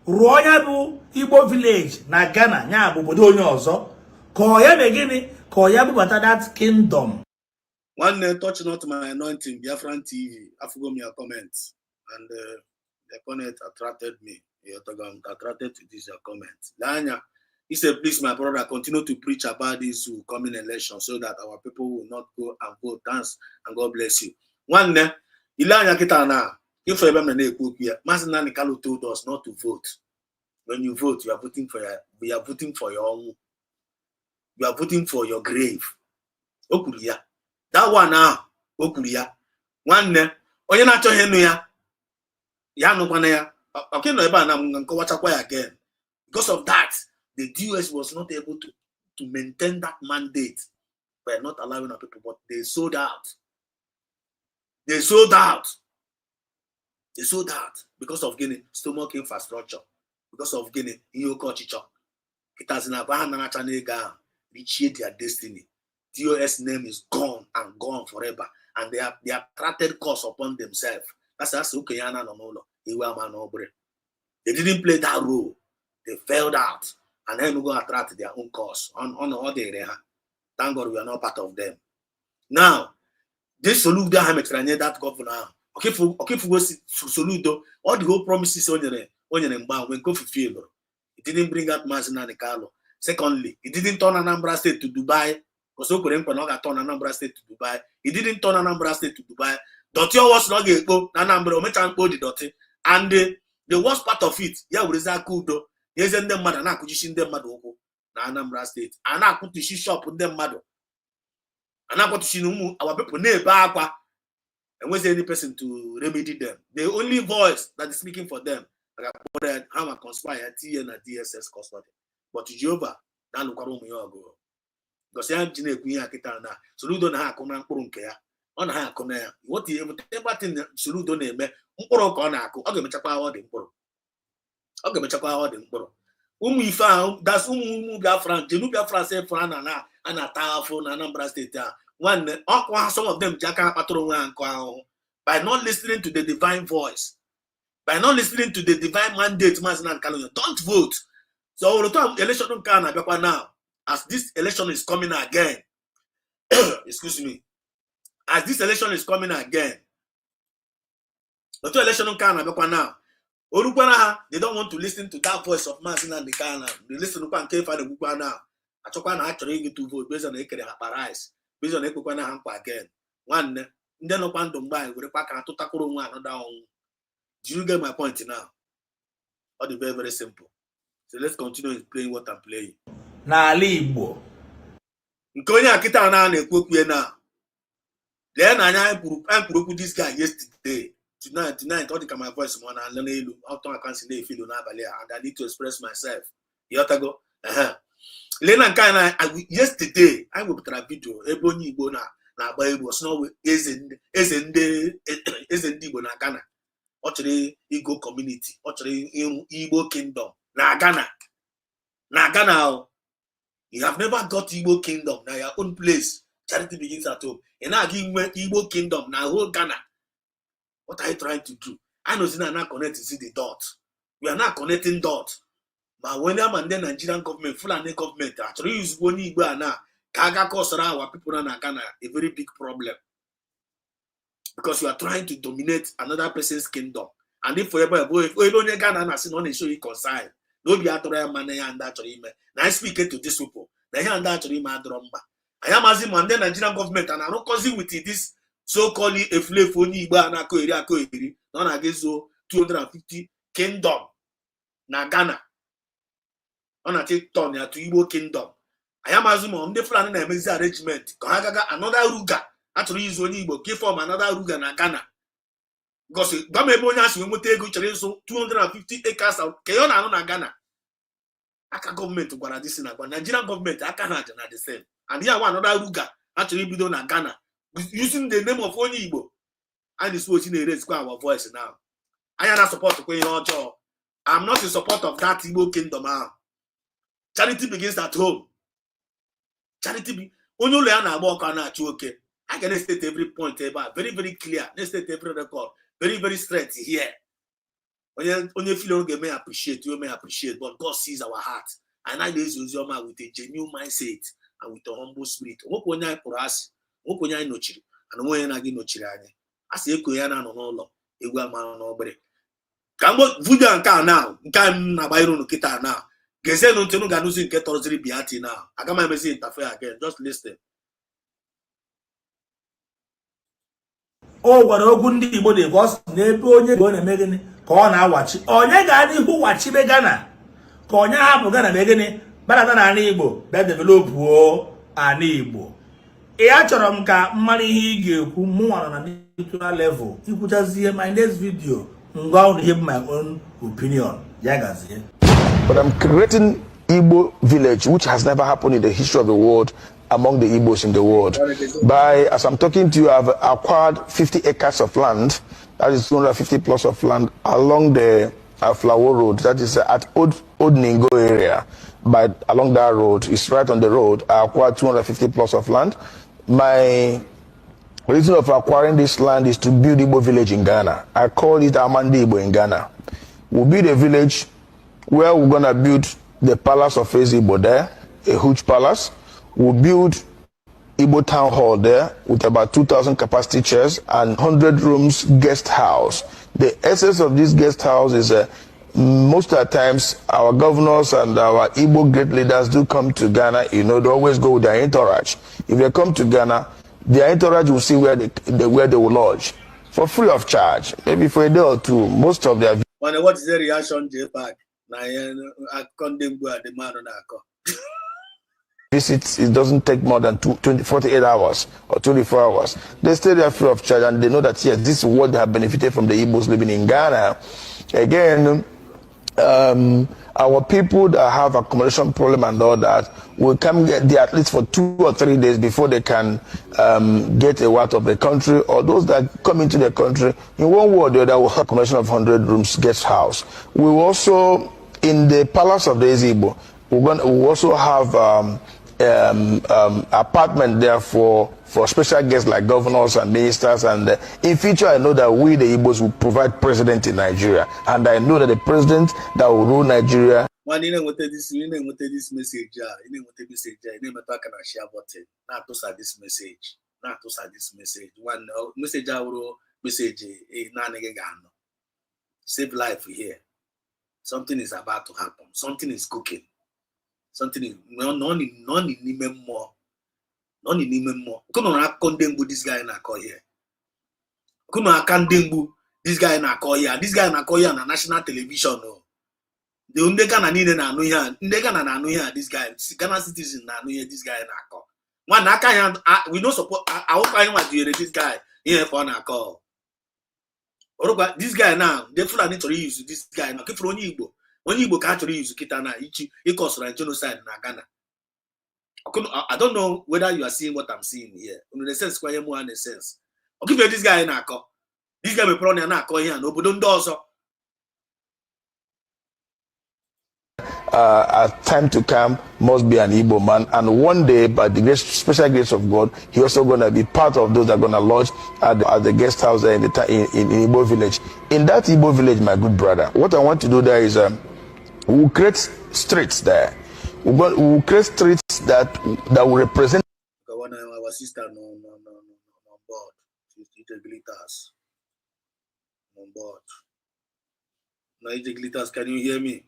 rụọ ya bụ Igbo village na Ghana nya bụ obodo onye ọzọ. Ko ya begini, ko ya bubata that kingdom. One day, touch not my anointing, Biafra TV. I forgot your comments. And the comment attracted me. Attracted to this comment. Lanya, he said, please, my brother, continue to preach about this coming election so that our people will not go and vote. Thanks, and God bless you. One day, Ilanya Kitana, if I remember, Masinani Kalu told us not to vote. When you vote, you are voting for we are voting for your own. You are voting for your grave. Okuria. That one now, Okuria. One day, onye na-achọghị ịnụ ya, ya nụkwana ya. Okay, no, again. Because of that, the US was not able to maintain that mandate by not allowing our people, but they sold out. They sold out. They sold out because of Guinea stomach infrastructure, because of Guinea Iyokochicho. It has in a reach their destiny. DOS name is gone and gone forever, and they have attracted cost upon themselves. That's okay. They didn't play that role. They failed out, and then we go attract their own cause on all the area. Thank God we are not part of them. Now, this Soludo that governor. Okay, for Soludo, all the whole promises on your when go fulfill. It didn't bring out Mazina and Carlo. Secondly, it didn't turn Anambra State to Dubai. Because Okorenko turn Anambra State to Dubai. It didn't turn Anambra State to Dubai. Dotio was not going to go Anambra Omechan the Dotty. And the worst part of it, yeah, with that kudo, yes, and them mother, not pushing them mother, na Anambra State. And I put the shop with them mother. And I got to see our people neighbor. And where's any person to remedy them? The only voice that is speaking for them, like I how I conspire TN and DSS custody. But Jehovah, that look around me go. Because I am Jine Queen Akitana, Soludo na Hakuna Kurunkea, on Hakonea. What the everything Soludo name, Mporo Konako, I'll give me Chapa the Mporo. I'll give me Chapa the Mporo. We found that's Biafra, Biafra said for Anna, and a tower for Anambra State. One, some of them by not listening to the divine voice, by not listening to the divine mandate, don't vote. So the time election can now, as this election is coming again, excuse me, as this election is coming again, the election can now. They don't want to listen to that voice of Mazin and the Ghana. They listen to Pankefa the Bukwana. I took one actually to vote based on the Paradise. Based on Ekwana Hampa again. One, then open Dumbai with a pack and to tackle one another. Do you get my point now? Or the very, very simple. So let's continue playing what I'm playing. Na Libo. Nkonya kita na na-ekwu now. Then I put this guy yesterday. Tonight, all the my voice on and learn I can't see feel and I need to express myself. You have to go. Lena kind yesterday I will put a video ebony bona na Bible snow is in Igbo na Ghana. Actually Igbo community, actually Igbo kingdom na Ghana. Na Ghana. You have never got Igbo kingdom na your own place. Charity begins at home. And now give Igbo kingdom na whole Ghana. What are you trying to do? I know you're not connecting to the dot. We are not connecting dots. But when I'm the Nigerian government, Fulani government, actually use one Igbo now, Kaga cause our people in Ghana a very big problem. Because you are trying to dominate another person's kingdom. And if forever, if we don't get Ghana, I don't show you concern. Don't be out of money and actually. Now I speak to this people. They are actually my drumba. I am as in the Nigerian government, and I'm not causing with this. So-called a flavor for Niba na Korea, none against 250 kingdom na Ghana. On a take turn to Igbo kingdom. I am assuming the plan and amazing arrangement. Another Ruga. Actually, use one Igbo, give form another Ruga na Ghana. Because Gamebonas will take 250 acres of Kayona na Ghana. Aka government to Guaradisina, but Nigerian government, Aka na the same. And here one another Ruga actually be done na Ghana. Using the name of one Igbo, and is watching a raise our voice now. I am not support to Queen Ojo. I'm not in support of that Igbo kingdom. Charity begins at home. Charity only learn about okay. I can state every point about very, very clear. Let's state every record. Very, very straight here. When you feel you may appreciate, but God sees our heart. And I use Uzoma with a genuine mindset and with a humble spirit. Omokonya for us, Omokonya nochiri, and when I get nochirani. I say Koyana no law, a well man no break. Kambo Vuda and Car now, Kam Nabayro Kita now. Gezen no Tenu Ganusi get Torri Biati now. I come my message interfere again, just listen. O gwara okwu ndị Igbo dị ka n'ebe onye Igbo na-eme gịnị ka ọ na-awachi onye ga-adị ihu wachibe Ghana ka onye hapụ Ghana mee gịnị banata na ala Igbo bịa developuo ala Igbo. Achọrọ m ka mmadụ ihe ị ga-ekwu mụnwa nọ na natural level ikwuchazie my next video ngwa unu ihe my own opinion ya gazie. But I'm creating Igbo village, which has never happened in the history of the world among the Igbos in the world. As I'm talking to you, I've acquired 50 acres of land, that is 250 plus of land along the Flower Road, that is at Old Ningo area. But along that road, it's right on the road. I acquired 250 plus of land. My reason of acquiring this land is to build Igbo village in Ghana. I call it Amandi Igbo in Ghana. We'll build a village where we're gonna build the palace of Igbo there, a huge palace. We'll build Igbo town hall there with about 2,000 capacity chairs and 100 rooms guest house. The essence of this guest house is most of the times our governors and our Igbo great leaders do come to Ghana. You know, they always go with their entourage. If they come to Ghana, their entourage will see where they will lodge for free of charge, maybe for a day or two. Most of their what is the reaction, J-Pack? I condemn the man on visits, it doesn't take more than 48 hours or 24 hours. They stay there free of charge and they know that, yes, this is what they have benefited from the Igbos living in Ghana. Again, our people that have accommodation problem and all that will come get there at least for 2 or 3 days before they can get a out of the country, or those that come into the country in one way or the other will have accommodation of 100 rooms guest house. We will also, in the palace of the Igbo, we also have apartment there for special guests like governors and ministers, and in future I know that we the Igbos will provide president in Nigeria, and I know that the president that will rule Nigeria. One you know this message, you know share button. Not to say this message. Not to say this message. One message I will message save life here. Something is about to happen. Something is cooking. Something is none in more. Come on, condemn this guy in a call here. Come on, condemn this guy in a call here. This guy in a call here on national television. No, the Undekana need an Anuya. Ndekana Anuya. This guy, Ghana citizen Anuya. This guy in a call. One Naka, we don't support. I hope I want to this guy here for a call. This guy now, they feel I need to reuse this guy now. Keep for Igbo. When Igbo can't reuse Kitana, it causes genocide in Ghana. I don't know whether you are seeing what I'm seeing here. In the sense, quite more in the sense. Okay, this guy in a call. This guy may probably not call here. No, but don't do also. At time to come must be an Igbo man, and one day, by the special grace of God, he also going to be part of those that are going to lodge at the guest house there in Igbo village. In that Igbo village, my good brother, what I want to do there is we'll create streets there. We'll create streets that will represent. Our sister on board. She's glitters on board. Now glitters, can you hear me?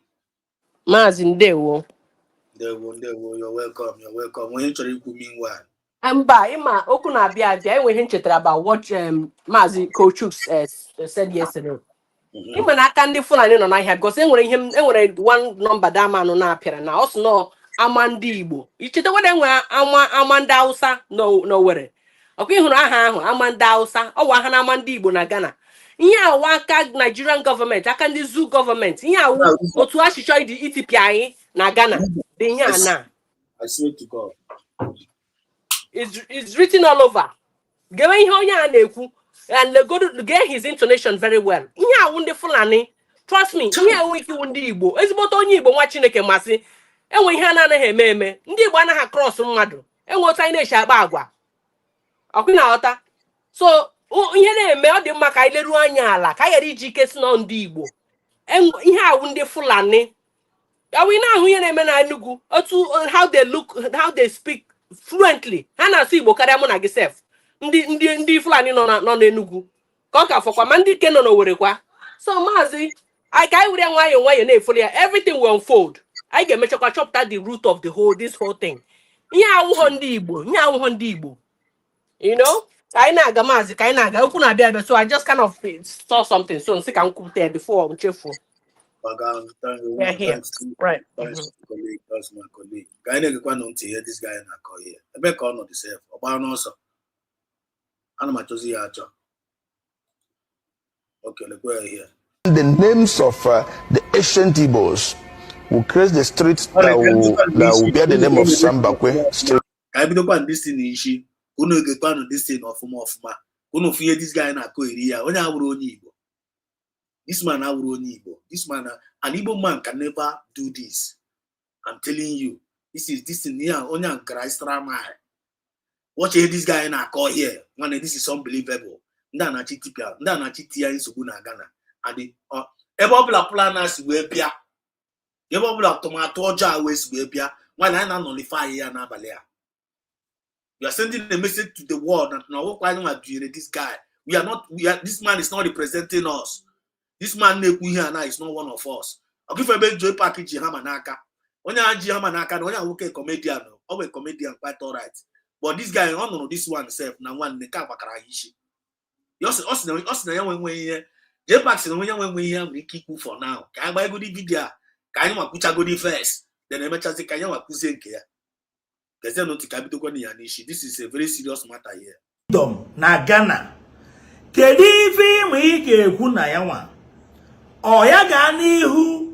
Maazị Ndewo. Ndewo, you're welcome. You're welcome. When you try to meanwhile. Mba, ịma okwu na-abịa abịa enweghị nchetara about what Maazị Kochuk said yesterday. Ịma na aka ndị Fulani nọ n'ahịa because enwere one number that man na-apịara na ọ sị nọ ama ndị Igbo. Icheta wede enwere ama ndị Hausa n'Owerri. Ọkwa ịhụrụ aha ahụ ama ndị Hausa, ọ wa aha na ama ndị Igbo na Ghana. Ihe awụ aka Nigerian government, aka ndị zoo government, ihe awụ otu achịchọ itipịa anyị na Ghana dị ihe a na. I swear to God. It's written all over. Gewe ihe onye a na-ekwu and get his intonation very well. Ihe awụ ndị Fulani, trust me, ihe awụ ikiwu ndị Igbo. Ezigbote onye Igbo nwa Chineke masị, enwe ihe a na-anaghị eme. Ndị Igbo anaghị cross mmadụ. Enwe otu anyị na-eji akpa agwa. Ọkụ na ọta. So ihe na-eme ọ dị mma ka anyị leruo anya ala ka anyị ghara iji ike si nọ ndị Igbo. Ihe awụ ndị Fulani Are we now here in Enugu? How they look, how they speak fluently. Hana si Igbo karịa mụ na gị sef. Ndị Fulani nọ n'Enugu. Ka ọ ka fọkwa ma ndị ke nọ n'Owerri kwa. So maazị, I ka anyị were nwayọọ na-efoli ya. Everything will unfold. I ga-emechakwa chọpụta the root of this whole thing. Ihe awụghọ ndị Igbo. You know? Ka anyị na-aga maazị, ka anyị na-aga. Okwu na-abịa abịa. So I just kind of saw something. So nsị ka m kwupụta before m chefuo. Yeah, here. Right. Thanks to colleague. That's my colleague. Guy never going to hear this guy in a call here. I bet call not yourself. About also. I'm not to acho. Okay, look where here. The names of the ancient Igbos will create the streets that will bear the name of Sambakwe Street. I be the one this thing ishi. Uno get one this thing of ma. Uno fear this guy in a call here. When I will only Igbo. This man Igbo. This man, an Igbo man can never do this. I'm telling you. This thing here. Only an Christ Ramai. Watch this guy in a call here. Man, this is unbelievable. Ndana chitipia. Ndana chitia in Suguna Ghana. And the Ebobla planners will appear. Ebobla tomato jar waste will appear. When I nullify here and Abalea. You are sending a message to the world that now why not this guy? This man is not representing us. This man here now is not one of us. I'll give a big joy package Hamanaka. When I have Hamanaka, when I work a comedian, or a comedian quite all right. But this guy, I don't know this one self, now one the Kabakaraishi. You also when here, J-Pax when we here, we keep for now. Can I buy good video? Can you put a good first? Then I met as a Kaya Kuzenke. There's no Capital Nishi. This is a very serious matter here. Na Ghana. Kedu ife ịma ị ga-ekwu na ya nwa? Ọ ya gaa n'ihu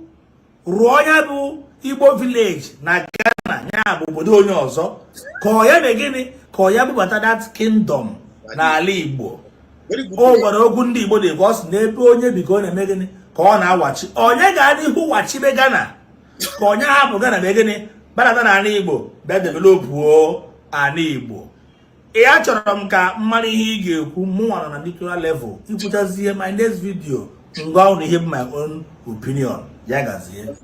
rụọ ya bụ Igbo village na Ghana ya bụ obodo onye ọzọ ka ọ ya mee gịnị ka ọ ya bụbata that kingdom n'ala Igbo. O gwara okwu ndị Igbo dị ka ọ sị n'ebe onye bi ka ọ na-eme gịnị ka ọ na-awachi. Onye gaa n'ihu wachibe Ghana ka onye hapụ Ghana mee gịnị badata n'ala Igbo bịa developuo ala Igbo. I chọrọ m ka mmadụ ihe ị ga-ekwu mụnwa na particular level ikwutazie my next video ngwa unu ihe my own opinion ya gazie.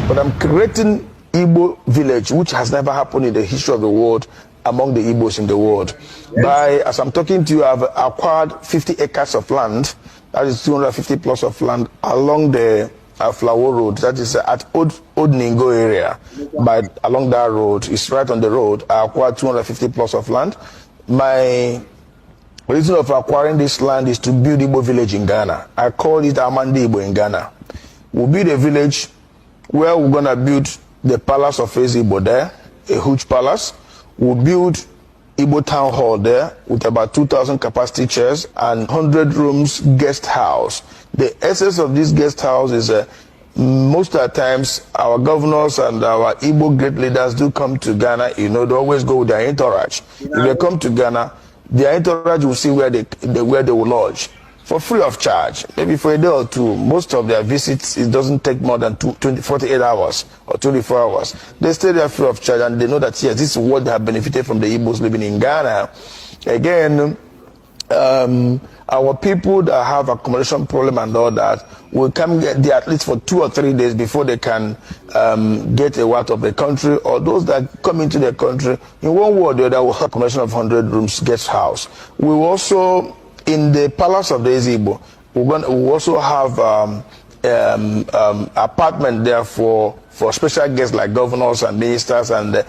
But I'm creating Igbo village which has never happened in the history of the world among the Igbos in the world. By as I'm talking to you, I've acquired 50 acres of land, that is 250 plus of land along the Flower Road, that is at Old Ningo area. By along that road, it's right on the road. I acquired 250 plus of land. My reason of acquiring this land is to build Igbo village in Ghana. I call it Amandi Igbo in Ghana. We'll build a village where we're gonna build the palace of Igbo there, a huge palace. We'll build Igbo town hall there with about 2,000 capacity chairs and 100 rooms guest house. The essence of this guest house is most of the times our governors and our Igbo great leaders do come to Ghana. You know, they always go with their entourage. If they come to Ghana, their entourage will see where they will lodge for free of charge. Maybe for a day or two. Most of their visits, it doesn't take more than 48 hours or 24 hours. They stay there free of charge and they know that yes, this is what they have benefited from the Igbos living in Ghana. Again, our people that have accommodation problem and all that will come get there at least for 2 or 3 days before they can get a out of the country, or those that come into the country in one way or the other will have accommodation of 100 rooms guest house. We will also, in the palace of the Igbo, we also have apartment there for special guests like governors and ministers. And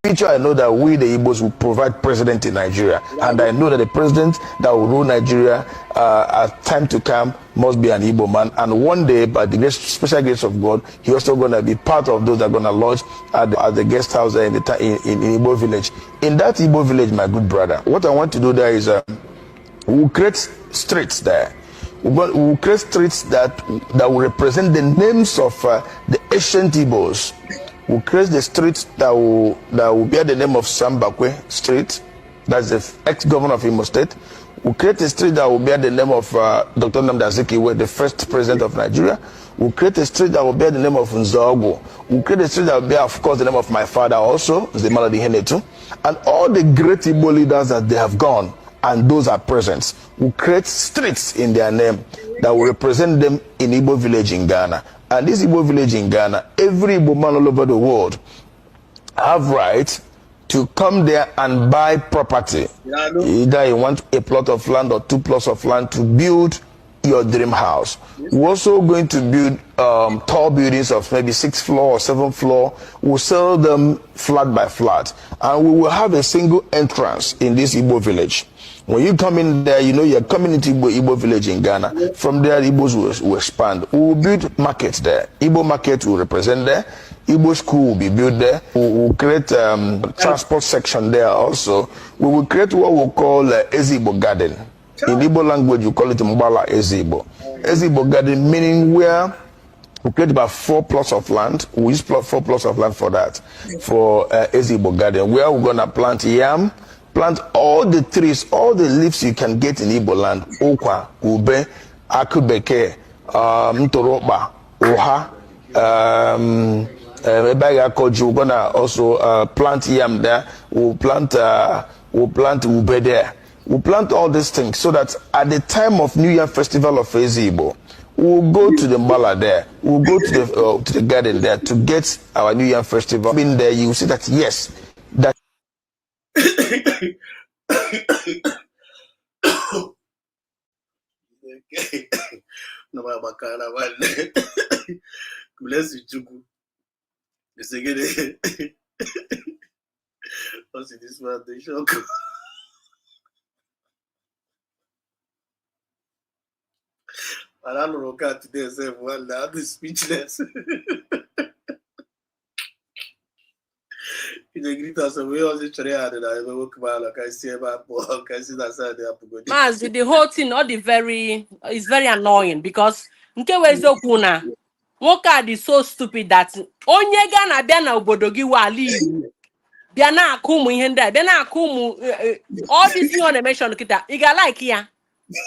future, I know that we, the Igbos, will provide president in Nigeria. And I know that the president that will rule Nigeria at time to come must be an Igbo man. And one day, by the special grace of God, he also going to be part of those that are going to lodge at the guest house there in Igbo village. In that Igbo village, my good brother, what I want to do there is we'll create streets there. We'll create streets that will represent the names of the ancient Igbos. We'll create the streets that will bear the name of Sambakwe Street. That's the ex-governor of Imo State. We'll create a street that will bear the name of Dr. Nnamdi Azikiwe, the first president of Nigeria. We'll create a street that will bear the name of Nzogo. We'll create a street that will bear, of course, the name of my father also, the Maladi Henetu. And all the great Igbo leaders that they have gone, and those are present, will create streets in their name that will represent them in Igbo village in Ghana. And this Igbo village in Ghana, every Igbo man all over the world have right to come there and buy property. Either you want a plot of land or 2 plots of land to build your dream house. We're also going to build tall buildings of maybe 6th floor or 7th floor. We'll sell them flat by flat. And we will have a single entrance in this Igbo village. When you come in there, you know you're coming into Igbo village in Ghana. From there, Igbos will expand. We will build markets there. Igbo market will represent there. Igbo school will be built there. We will create transport section there also. We will create what we call Ezigbo Garden. In Igbo language, you call it Mbala Ezigbo. Ezigbo Garden meaning where we create about 4 plots of land. We use 4 plots of land for that, for Ezigbo Garden, where we're going to plant yam, plant all the trees, all the leaves you can get in Igbo land. Okwa, ube, akubeke, ntoroba, oha, we're going to also plant yam there. We'll plant ube there. We'll plant all these things so that at the time of New Year Festival of Ezigbo, we'll go to the Mbala there. We'll go to the garden there to get our New Year Festival. In there, you will see that yes, that. No matter what, bless you, Chuku. This again. What's this one? The shock. I don't know what today say. Well, I'll be speechless. In the greet us, we also try hard and I work well. Like I see about, I see that side they have to go. Mas, the whole thing, it's very annoying because nke wezoku na nwoke a dị so stupid that onye ga na bịa na obodo gị wa ala Igbo bịa na akụ ụmụ ihe ndị a bịa na akụ ụmụ all this you want to mention kita ị ga like ya.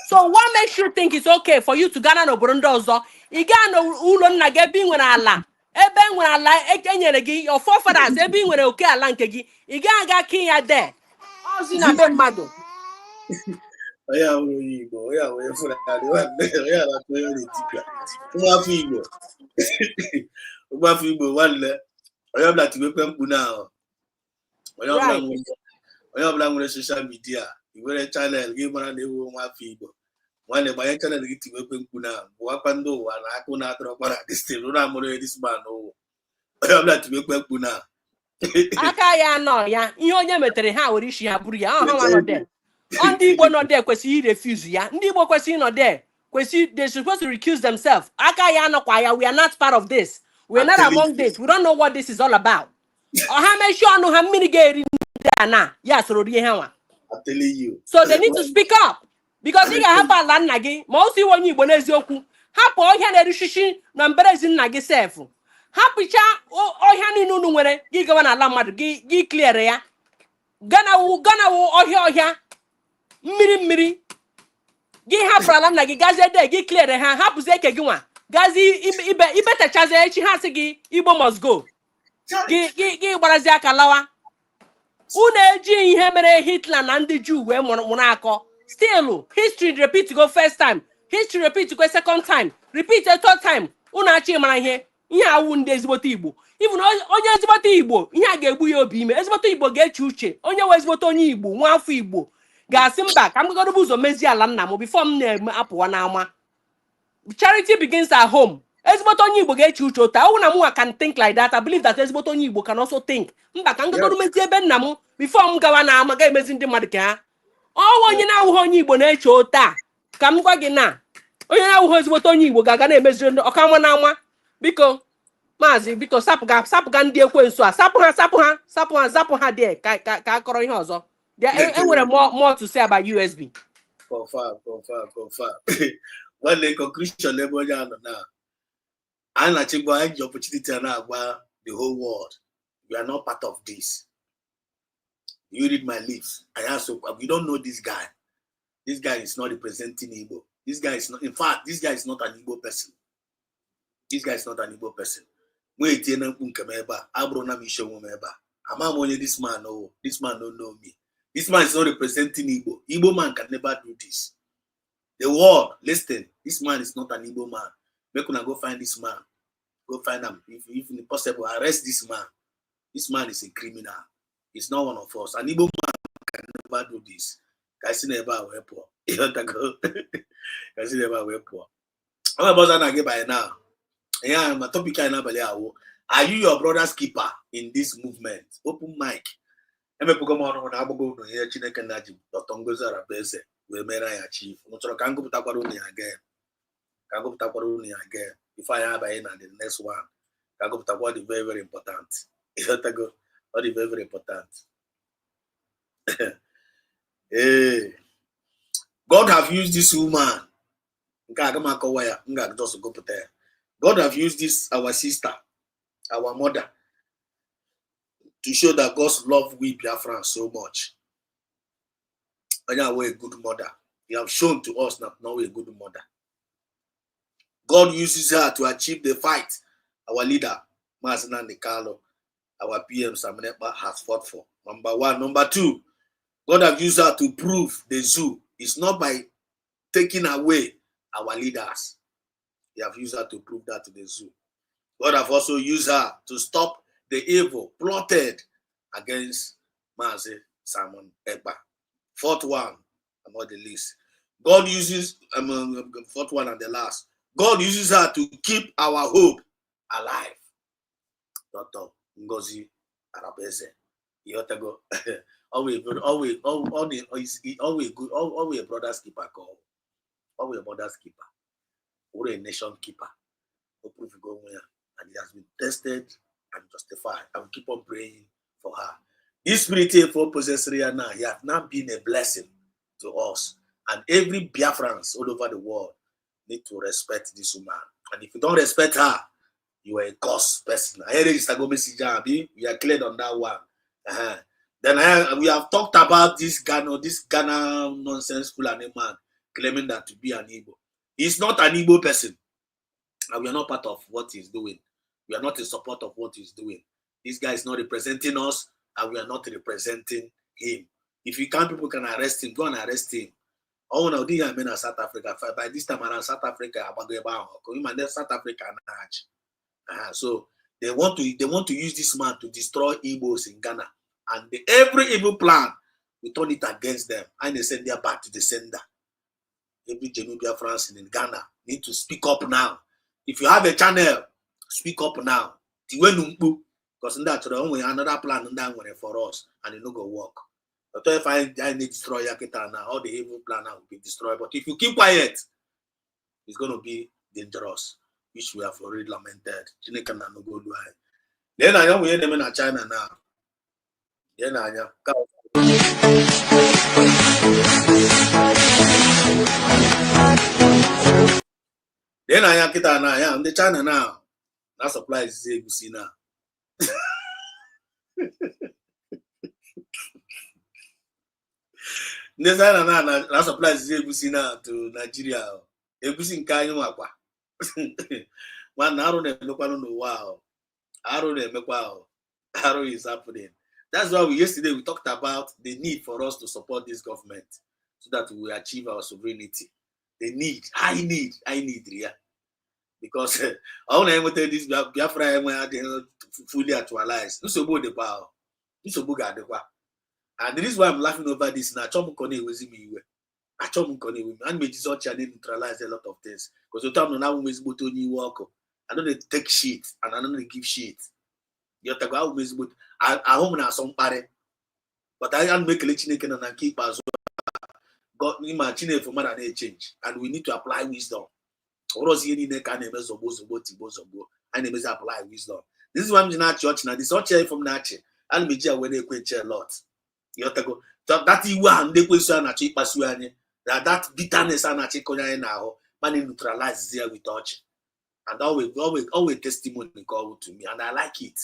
So what makes you think it's okay for you to Ghana n'obodo ndị ọzọ? Ị gaa n'ụlọ nna gị ebe ị nwere ala, ebe nwere ala enyere gị your forefathers, ebe ị nwere oke ala nke gị, ị ga ki ya there. Ozi na be mmadụ. Oya wuru Igbo, oya wee fura dị nwanne, oya na kwe ori tika. Ụmụafọ Igbo. Ụmụafọ Igbo nwanne. Oya ọbụla tiwekwe mkpu na ahụ. Oya ọbụla nwere social media. Iwere channel gị mara na ewu ụmụafọ Igbo. Nwanne gbanye channel gị tiwekwe mkpu na bụwakwa ndị ụwa na akụ na-atọrọkwara distil ụra amụrụ edisman ụwa. Oya ọbụla tiwekwe mkpu na aka ya nọ ya ihe onye metere ha were isi ha buru ya ha nọ there. Ndị Igbo nọ there kwesịrị refuse ya. Ndị Igbo kwesịrị nọ there. They supposed to recuse themselves. Aka ya nọkwa ya, we are not part of this. We are not among this. We don't know what this is all about. Ha meshi ọnụ ha mmiri ga-eri ndị na ya soro rie ha nwa. I'm telling you. So they need to speak up because ị ga-ahapụ ala nna gị ma o si onye Igbo n'eziokwu hapụ ọhịa na-erishishi na mberezi nna gị sefu. Hapụcha ọhịa niile unu nwere gị gawa n'ala mmadụ gị clear ya. Ghana wu ọhịa mmiri gị hapụrụ ala nna gị gazie de gị clear ha hapụzi eke gị nwa gazi ibetechazi echi ha sị gị Igbo must go gị gbarazi aka lawa. Unu eji ihe mere Hitler na ndị Jew wee mụrụ akọ. Still history repeat go first time, history repeat go second time, repeat a third time. Unu achị mara ihe awụ ndị ezigbote Igbo. Even onye ezigbote Igbo ihe a ga-egbu ya obi ime. Ezigbote Igbo ga-eche uche. Onye wee ezigbote onye Igbo nwa afọ Igbo ga-asị mba ka m gagoro ụzọ mezie ala nna m before m na-eme apụwa n'ama. Charity begins at home. Ezigbote onye Igbo ga-eche uche ụta. Ọwụ na mụ can think like that. I believe that ezigbote onye Igbo can also think. Mba ka m gagoro mezie ebe nna m before m gawa n'ama ga-emezi ndị mmadụ ka ha. Ọwụ onye na-awụghị onye Igbo na-eche ụta ka m gwa gị na onye na-awụghị ezigbote onye Igbo ga-aga na-emeziri ndị ọkanwa n'ama. Biko Maazị biko sapụga ndị ekwensu a sapụ ha dị ka akọrọ ihe ọzọ. Enwere more to say about USB. Confirm. When the conclusion level now, I'm not going to the opportunity now the whole world. We are not part of this. You read my lips. I also we don't know this guy. This guy is not representing Igbo. This guy is not. In fact, this guy is not an Igbo person. This guy is not an Igbo person. Wait, this man. No, this man don't know me. This man is not representing Igbo. Igbo man can never do this. The world, listen, this man is not an Igbo man. Make una go find this man. Go find him. If possible, arrest this man. This man is a criminal. He's not one of us. An Igbo man can never do this. Guys, never wear poor. You want to go? Guys, never wear poor. I'm about to get by now. Yeah, my topic I know. Are you your brother's keeper in this movement? Open mic. Eme Pokemon on Abago here, Chineke Naji, Otongoza Rabese, we may achieve. Motor can go to Tabaruni again. Can go to Tabaruni again. If I have in the next one, can go to Tabaruni very, very important. You have to go, very, very important. Hey, God have used this woman. God have used this, our sister, our mother, to show that God's love we Biafra so much. And now we're a good mother. You have shown to us that now we're a good mother. God uses her to achieve the fight our leader, Mazina Nikalo, our PM Samenepa has fought for. Number one. Number two, God have used her to prove the zoo is not by taking away our leaders. He have used her to prove that to the zoo. God have also used her to stop the evil plotted against Mazi Simon Ekpa. Fourth one, and not the least. God uses, fourth one and the last. God uses her to keep our hope alive. Dr. Ngozi Arabeze. You have to go. Always good, always good, always a brother's keeper call. Always a brother's keeper. Or a nation keeper. And it has been tested and justified. I will keep on praying for her. This spirit for possessor now, he has now been a blessing to us. And every Biafrans all over the world need to respect this woman. And if you don't respect her, you are a cursed person. I hear it, we are cleared on that one. Then we have talked about this Ghana nonsense Fulani man claiming that to be an Igbo. He's not an Igbo person. And we are not part of what he's doing. We are not in support of what he's doing. This guy is not representing us, and we are not representing him. If you can't, people can arrest him. Go and arrest him. Oh no, these are men in South Africa. By this time around South Africa, South Africa. So they want to use this man to destroy Igbos in Ghana, and every evil plan we turn it against them, and they send them back to the sender. Every Genubian France in Ghana need to speak up now. If you have a channel, speak up now. Because that's another plan for us, and it no go work. But if I need to destroy Yakita now, all the evil plan now will be destroyed. But if you keep quiet, it's going to be dangerous, which we have already lamented. Then I know we hear them in China now. Then I know. Then I am now. I'm the China now. That supply is Egusi now. The China now. That supply is Egusi now to Nigeria. Egusi in Kanye Wakwa. One arrow no wow. Arrow is happening. That's why yesterday we talked about the need for us to support this government so that we will achieve our sovereignty. The need, I need, yeah. Because I want to tell this Biafra fully actualized. And this is why I'm laughing over this now. And me just neutralize a lot of things. Because the time now we work. I don't take shit and I don't give shit. You take out I home now some party. But I can make a chicken and keep as God imagine for more than a change. And we need to apply wisdom. I need to apply wisdom. This is why I'm in church now. This is church from Nachi. And me when they quench a lot. You have to go. That you want they question at cheap that bitterness and at konya now. Man neutralize here with touch. And always testimony call to me. And I like it.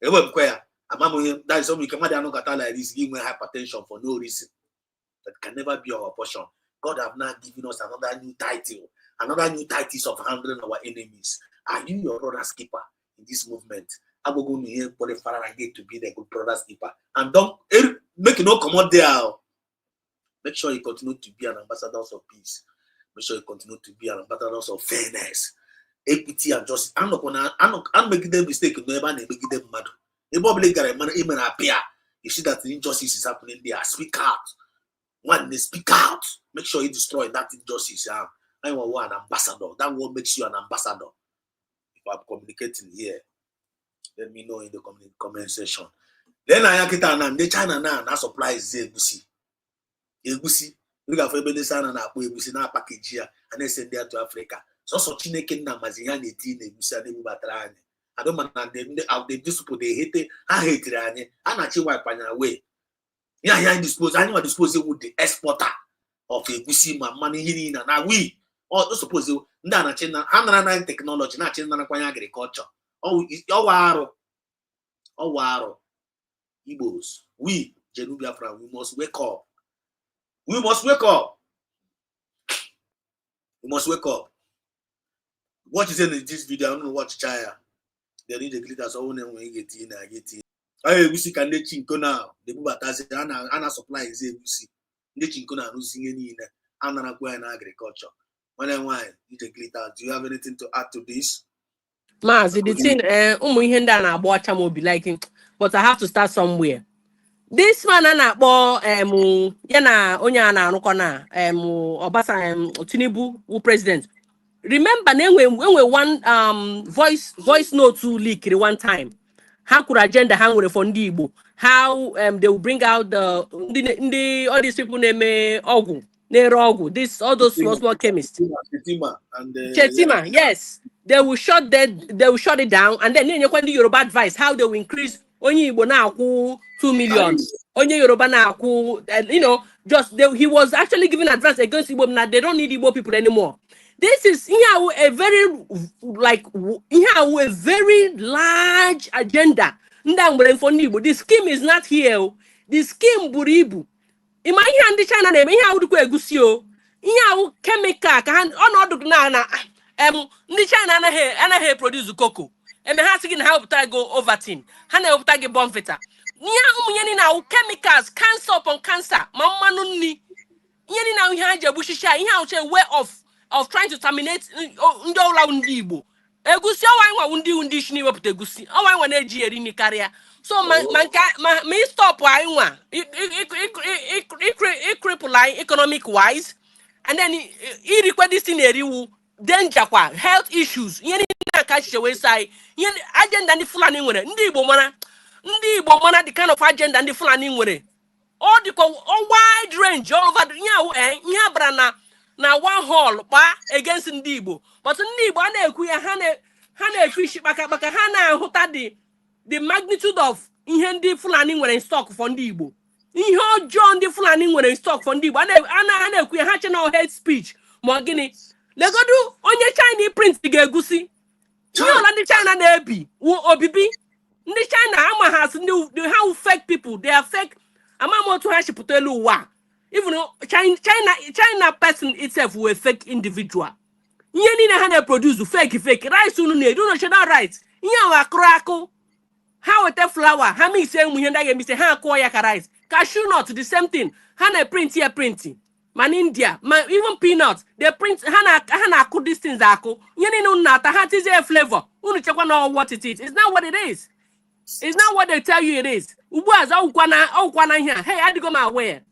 That is something come like this, give me hypertension for no reason. That can never be our portion. God have now given us another new title of handling our enemies. Are you your brother's keeper in this movement? I'm going to hear to be the good brother's keeper. And don't make no come out there. Make sure you continue to be an ambassador of peace. Make sure you continue to be an ambassador of fairness. equity and justice. I'm making the mistake. Never making them mad. You see that the injustice is happening there. Speak out. When they speak out, make sure you destroy that injustice. I want an ambassador. That what makes you an ambassador. If I'm communicating here, let me know in the comment section. Then I get an China now supplies egusi. Look at everybody sana na egusi na package here and then send there to Africa. So Chineke na maziani ti na egusi na ebubatara anyị. I don't mind they discipline they hate I hate it and actually wipe away. Yeah, dispose. I know dispose with the exporter of egusi money here now we all suppose na China and technology na China na agriculture. Oh waro. Igbos, we Biafra, we must wake up. We must wake up. We must wake up. What is in this video? I don't know what Chaya. They need the glitters all when you get in. I we see can they chinko now. The Bubatazi and supply is a see. The chinkona losing any in and agriculture. Why you the glitter? Do you have anything to add to this? Mazi, the thing, umuhenda na abuacha mo be liking, but I have to start somewhere. This man na akpo yana onya na aruko na Obasa Tinubu who president. Remember when we one voice note to leak one time. How could agenda hang with for Igbo? How they will bring out the all these people name Ogu, Nerogu, this all those small chemists. Chetima, yes. They will shut it down, and then you can do Yoruba advice how they will increase only Igbo now 2 million. Only Yoruba now, he was actually giving advice against Igbo now. They don't need Igbo people anymore. This is a very large agenda. The scheme is not here. The scheme buribu. Imagine the China name. Here would go egusio. Here chemical. Na. Ndị China anaghị produce cocoa. Eme ha sị na ha opụta go Ovaltine. Ha na opụta go Bonvita. Ihe ụmụnye na chemicals, cancer upon cancer, ma mmanụ nni. Ihe na ihe aje bushisha, ihe auche way of trying to terminate ndị ọla ndị Igbo. Egusi ọwa nwa ndị shini wepụta egusi. Ọwa nwa na-eji eri ni karịa. So ma stop anyị nwa. Cripple economic wise, and then request this thing eriwu. Danger kwa health issues yeni na kachiche we say yeni agenda ndi Fulani nwere ndi Igbo mana the kind of agenda ndi Fulani nwere all the wide range all over ihe abra na one hall pa against ndi Igbo but ndi Igbo ana ekwu ya ha na efish baka ha na ahuta the magnitude of ihe ndi Fulani nwere in stock for ndi Igbo ihe ojo ndi Fulani nwere in stock for ndi Igbo ana ekwu ya ha chena hate speech mo gini legodu onye China print ga-egusi ọla ndị China na-ebi obibi ndị China ama ha how fake people they are fake amamotu ha shipụta elu ụwa even China person itself were fake individual ihe niile ha na-produce fake rice unu na-edu no sheda rice ihe ahụ akụrụ ha weta flour ha mix ihe ndị ga-emise ha akụọ ya ka rice cashew nut the same thing ha na-print ya print man India, even peanuts, they print hana cook these things ako. You know that is a flavor. You check know what it is. It's not what it is. It's not what they tell you it is. Ubuaz kwana here. Hey, I go my way.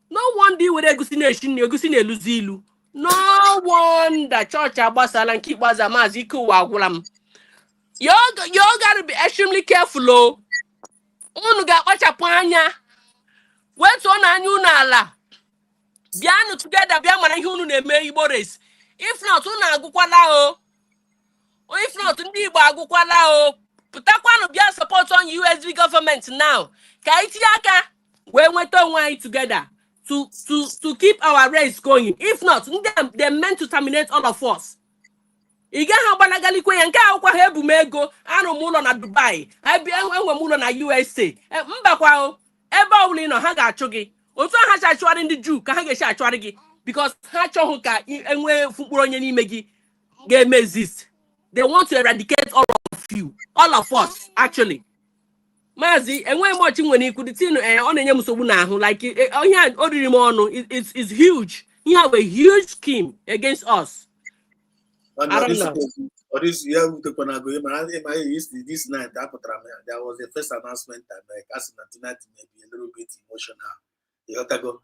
No one deal with egusine luzilu. No one that church abasal and keep bazamaziku wagulam. You gotta be extremely careful, oh. Unu ga wacha panya. What's on anunala? Bianu together, Biamana Hunu na-eme Igbo race. If not, unu agụkwala o. If not, ndị Igbo agụkwala o. Pụtakwanụ bịa support on USV government now. Ka iti aka wee nweta onwe anyị together to keep our race going. If not, they meant to terminate all of us. Ị gaghị agbalaгаlikwe ya nke akwụkwọ ha ebumego anụ m ụlọ na Dubai. Enwe m ụlọ na USA. Mbakwa o. Ebe ọbụla ị nọ ha ga-achụ gị. Otu ha chachụarị ndị Jew ka ha ga-eche achụarị gị because ha chọhụ ka enwe mkpụrụ onye n'ime gị ga-eme exist. They want to eradicate all of you, all of us actually. Mazi enwe mochi nwere ikwu the thing ọ na-enye m nsogbu n'ahụ like ihe oriri m ọnụ is huge. You have a huge scheme against us. I don't know. Or this year we took on a go. This night there was the first announcement that tonight may be a little bit emotional. You have to go.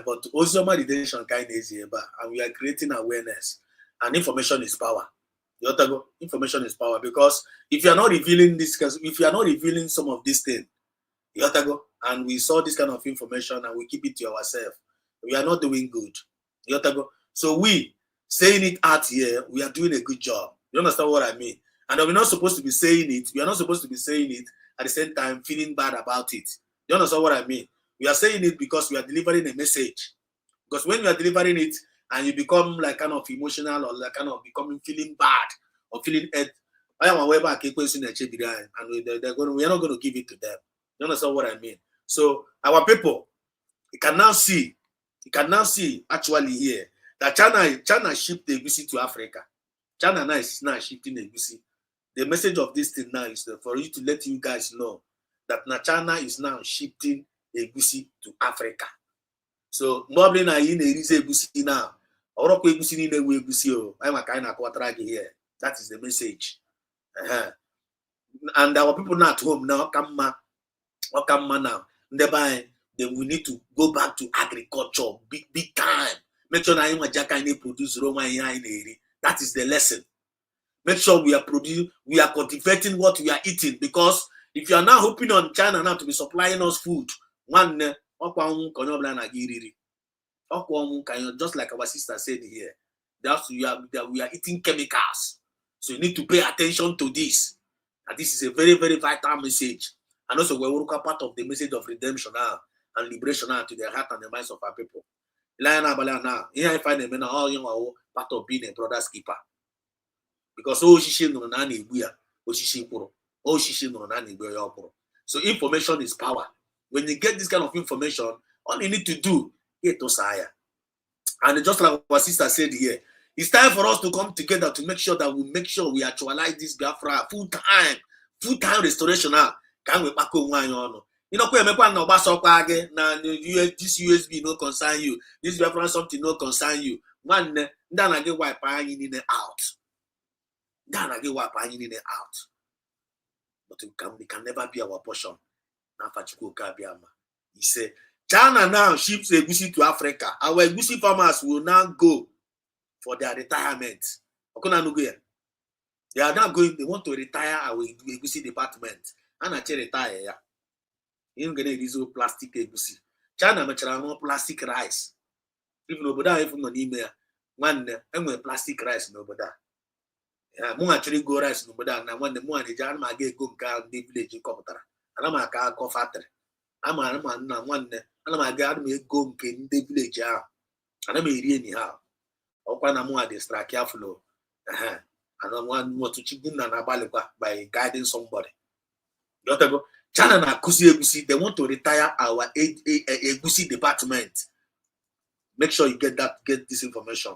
But also my redemption kind is here, and we are creating awareness. And information is power. You have to go. Information is power, because if you are not revealing this, if you are not revealing some of these things, you have to go. And we saw this kind of information and we keep it to ourselves. We are not doing good. You have to go. So we saying it out here, we are doing a good job. You understand what I mean? And we're not supposed to be saying it. We are not supposed to be saying it at the same time feeling bad about it. You understand what I mean? We are saying it because we are delivering a message. Because when you are delivering it and you become like kind of emotional or like kind of becoming feeling bad or feeling I am aware back and we are not going to give it to them. You understand what I mean? So our people, you can now see actually here that China shipped the egusi to Africa. China now is now shipping the egusi. The message of this thing now is for you to let you guys know that now China is now shipping egusi to Africa. So probably now in egusi now. Or egusi in egusi. I'm a kind of quarter here. That is the message. And our people now at home now come now. Then we need to go back to agriculture big time. Make sure that produce Roma. That is the lesson. Make sure we are cultivating what we are eating, because if you are now hoping on China now to be supplying us food, just like our sister said here, we are eating chemicals. So you need to pay attention to this. And this is a very, very vital message. And also we're part of the message of redemption now and liberation now to the heart and the minds of our people. Here I find them now part of being a brother's keeper. Because so information is power. When you get this kind of information, all you need to do is to say. And just like our sister said here, it's time for us to come together to make sure we actualize this Biafra full time restoration now. Can we back on? You know, this USB no concern you. This Biafra something no concern you. One then I get wipe in and out. Then I get wipe in and out. But we can never be our portion. He said, China now ships egusi to Africa. Our egusi farmers will now go for their retirement. They are now going, they want to retire our egusi department. And I retire. Yeah. You get this plastic egusi. China no plastic rice. Even over even on email, one plastic rice no bother. Yeah, more actually go rice no bother. Now when the more the Jan get go the village in Computer. And I'm a car factory. I'm one and my God may go in the village. And I'm anyhow. Open a more distract careful. And I want more to chip in by guiding somebody. China na Egusi, they want to retire our Egusi department. Make sure you get this information.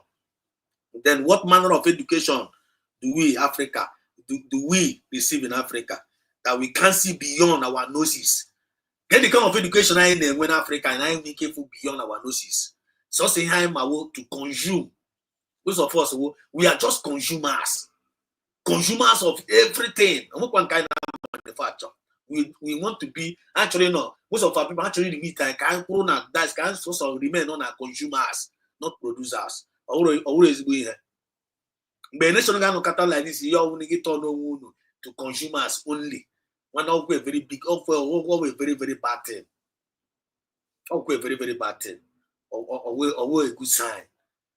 Then what manner of education do we Africa do we receive in Africa that we can't see beyond our noses? Get the kind of education I in when Africa and I make careful beyond our noses. So say I'm to consume. Most of us we are just consumers of everything. One kind of manufacture. We want to be actually no. Most of our people actually the meantime can also remain on our consumers, not producers. Always going here. But nation can like this. You only get on to consumers only. One of a very big a very very bad thing. A very very bad thing. Or a good sign.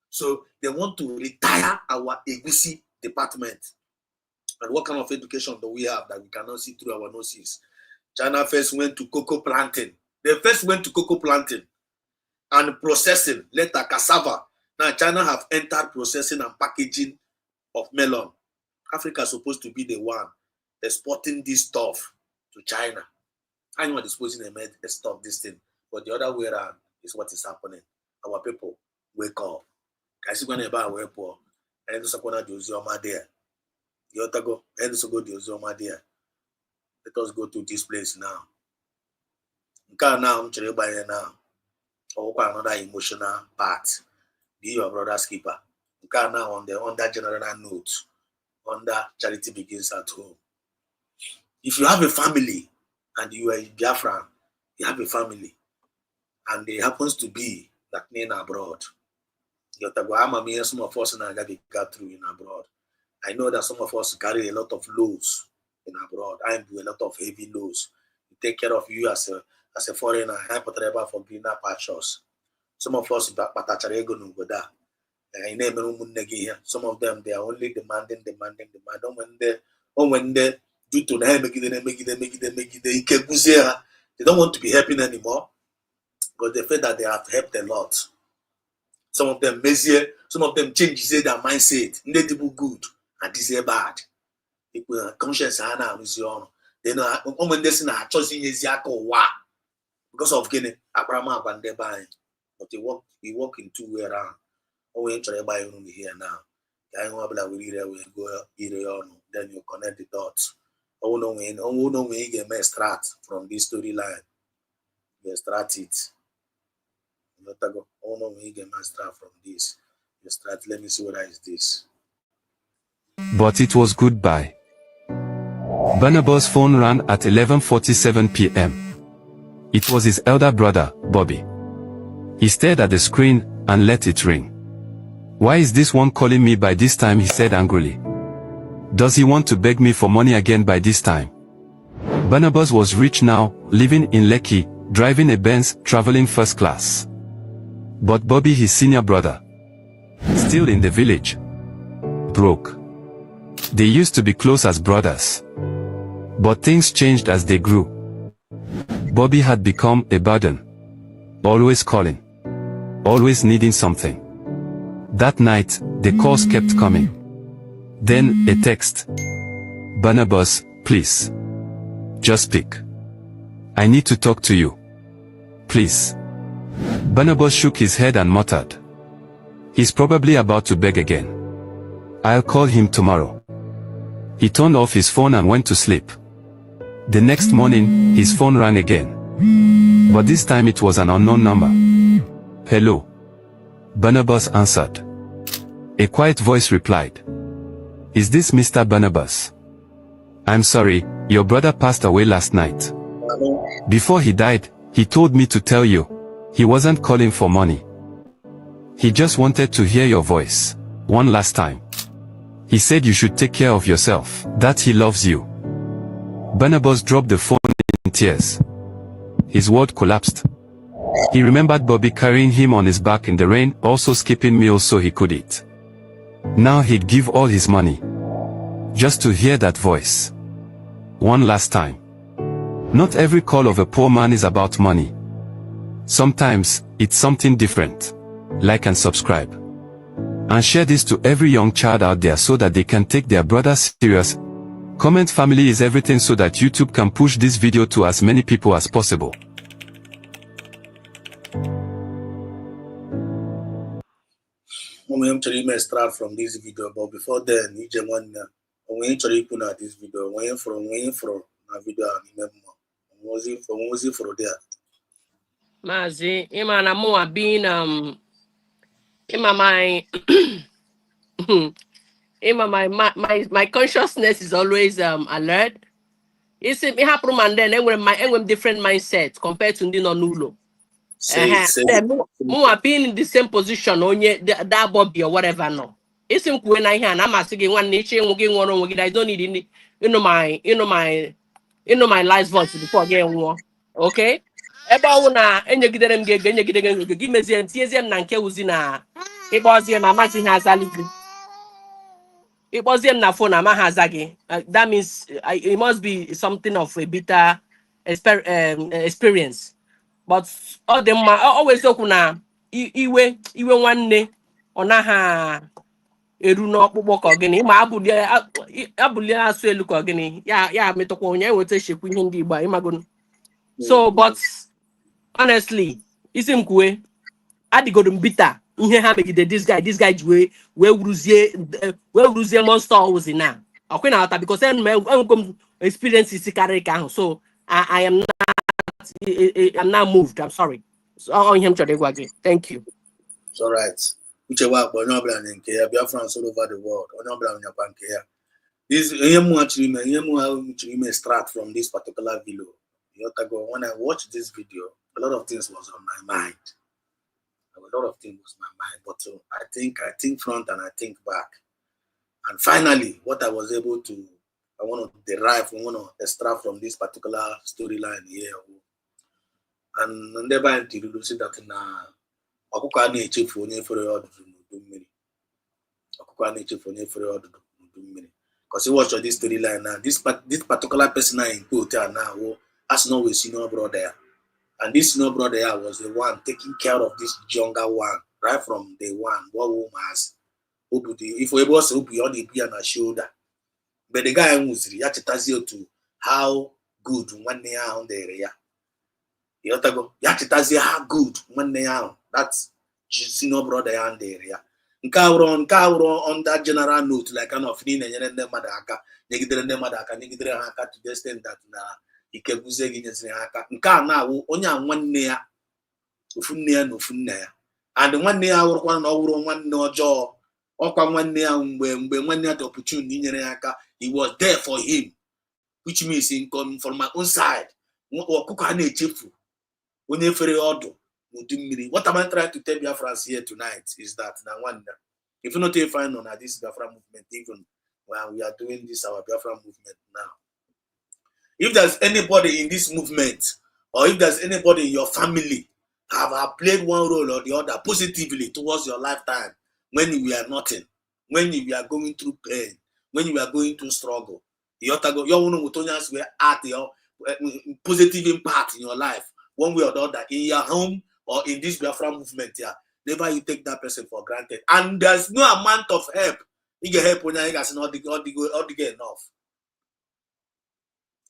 So they want to retire our egusi department. And what kind of education do we have that we cannot see through our noses? China first went to cocoa planting. They first went to cocoa planting and processing, later cassava. Now China have entered processing and packaging of melon. Africa is supposed to be the one exporting this stuff to China. Anyone disposing a stuff, this thing. But the other way around is what is happening. Our people wake up. Guys, you're going to buy a poor. And it's going to do your there. You have to go. And it's going to do your there. Let us go to this place now. Now, I'm trying to buy now. Or another emotional part. Be your brother's keeper. Now on that general note. under Charity Begins at Home. If you have a family and you are in Biafra, you have a family, and it happens to be that in abroad, some of us got through in abroad. I know that some of us carry a lot of loads in abroad. I do a lot of heavy loads. We take care of you as a foreigner. I put for greener pastures. Some of us, some of them, they are only demanding. When they due to them, they don't want to be helping anymore because they feel that they have helped a lot. Some of them measure, some of them change their mindset. They do good and this is bad. People conscience are now they know when they say choosing is because of getting Abraham and they buying. But we walk in two way around. We ain't trying to buy here now. I know we go then you connect the dots. Oh no, we get me start from this storyline. You start it. Oh no, we get me start from this. You start. Let me see what is this. But it was goodbye. Barnabas' phone rang at 11:47 p.m. It was his elder brother, Bobby. He stared at the screen and let it ring. Why is this one calling me by this time, he said angrily. Does he want to beg me for money again by this time? Barnabas was rich now, living in Lekki, driving a Benz, traveling first class. But Bobby, his senior brother, still in the village, broke. They used to be close as brothers. But things changed as they grew. Bobby had become a burden. Always calling. Always needing something. That night, the calls kept coming. Then, a text. Barnabas, please. Just speak. I need to talk to you. Please. Barnabas shook his head and muttered. He's probably about to beg again. I'll call him tomorrow. He turned off his phone and went to sleep. The next morning, his phone rang again. But this time it was an unknown number. Hello. Barnabas answered. A quiet voice replied. Is this Mr. Barnabas? I'm sorry, your brother passed away last night. Before he died, he told me to tell you. He wasn't calling for money. He just wanted to hear your voice. One last time. He said you should take care of yourself, that he loves you. Barnabas dropped the phone in tears. His world collapsed. He remembered Bobby carrying him on his back in the rain, also skipping meals so he could eat. Now he'd give all his money. Just to hear that voice. One last time. Not every call of a poor man is about money. Sometimes, it's something different. Like and subscribe. And share this to every young child out there so that they can take their brothers serious. Comment family is everything so that YouTube can push this video to as many people as possible. I'm trying to start from this video, but before then, you just want to try to put this video. Waiting for a video. Was it for there? Mazi, imana mo being ima my consciousness is always alert. It's me happen and then when different mindset compared to the non-nulo. More being in the same position on that Bobby or whatever no. It's when I hear and I'm asking one nature and I don't need any my last voice before getting war. Okay? Eba una enyegidere m gị mezie ntinyezie m na nke wuzi na ịkpọzie ma amaghị ha aza gị. Ịkpọzie m na phone amaghị aza gị. That means it must be something of a bitter experience. But all the always okwu na iwe nwanne ọ naghị eru n'ọkpụkpọ ka ogini ma abụli asụ elu ka ogini ya metụkwa onye enweta shekwu ihe ndị Igbo ịmagono. So but honestly, isi mkwe adigodo mbita ihe ha megide this guy ji wee wuruzie monster ozi na okwe na ata because enwego experience isi karịrị ka ahụ. So I am not moved. I'm sorry. So on him chọrọ ịgwa gị. Thank you. It's all right. Uche wa akpọ onye ọbụla nke ya Biafrans all over the world. Onye ọbụla nyakwa nke ya. This extract from this particular video. When I watched this video, a lot of things was on my mind. A lot of things was on my mind, but I think front and I think back. And finally, what I was able to, I want to derive, I want to extract from this particular storyline here. And never until you see that now, ọkụkọ na-echefu onye fere ọdụdụ n'udu mmiri. Ọkụkọ na-echefu onye fere ọdụdụ n'udu mmiri. Because you watch this storyline now, this particular person I quote now, as no senior brother. And this senior brother was the one taking care of this younger one right from day one. What woman has, if we was beyond the be on her shoulder, but the guy was reacting to how good one day on the area. You go, how good one day on that's senior brother on the area. On that general note, like kind of in the Madaka, Negidere Madaka, Negidere Haka to the extent that Ikebuzegi Haka, Nka now, only one near, Ufunia no Funia, and one near one over one no jaw, or one near when one near the opportunity in Haka, he was there for him, which means in coming from my own side, or Kukane Chifu, when you ferry order. What am I trying to tell Biafra here tonight is that now one, if you not find on this Biafra movement, even when we are doing this our Biafra movement now, if there's anybody in this movement, or if there's anybody in your family have played one role or the other positively towards your lifetime, when you are nothing, when you are going through pain, when you are going through struggle, you will add your positive impact in your life, one way or the other, in your home or in this Biafra movement, never you take that person for granted. And there's no amount of help. You get help when you guys not get enough.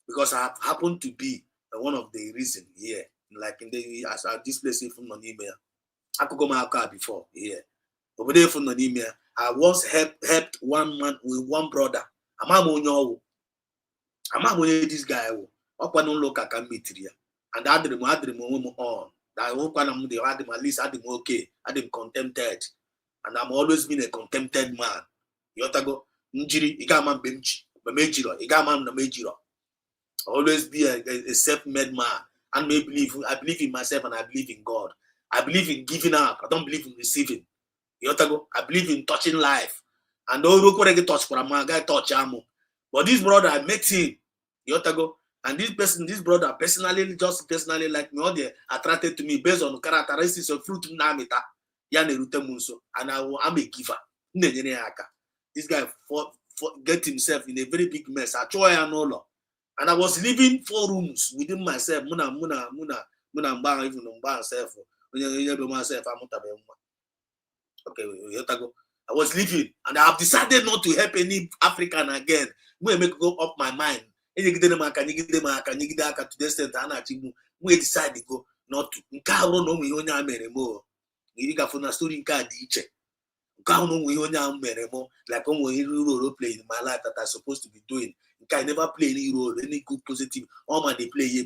Because I happen to be one of the reasons here, like in the as I displaced from email. I could go my car before here. Over there from email, I once helped one man with one brother. I'm this guy. Look I can meet here. And I did on. I hope I'm at least I okay, I didn't contented, and I'm always been a contented man. Yotago, Njiri, Igaman Bimchi, Bamejiro, Igaman Namejiro. Always be a self-made man. And I believe in myself and I believe in God. I believe in giving up. I don't believe in receiving. Yotago, I believe in touching life. And all look what I get touch for a man, guy touch amo. But this brother, I met him. Yotago. And this brother, personally like me, all they attracted to me based on the characteristics of fruit namita, and I'm a giver. This guy get himself in a very big mess. And I was living 4 rooms within myself. Okay, I was living, and I have decided not to help any African again. We make go up my mind. To the extent that we decide to go not to. Like role play in my life that I'm supposed to be doing. I never play any role, any good positive. All my they play.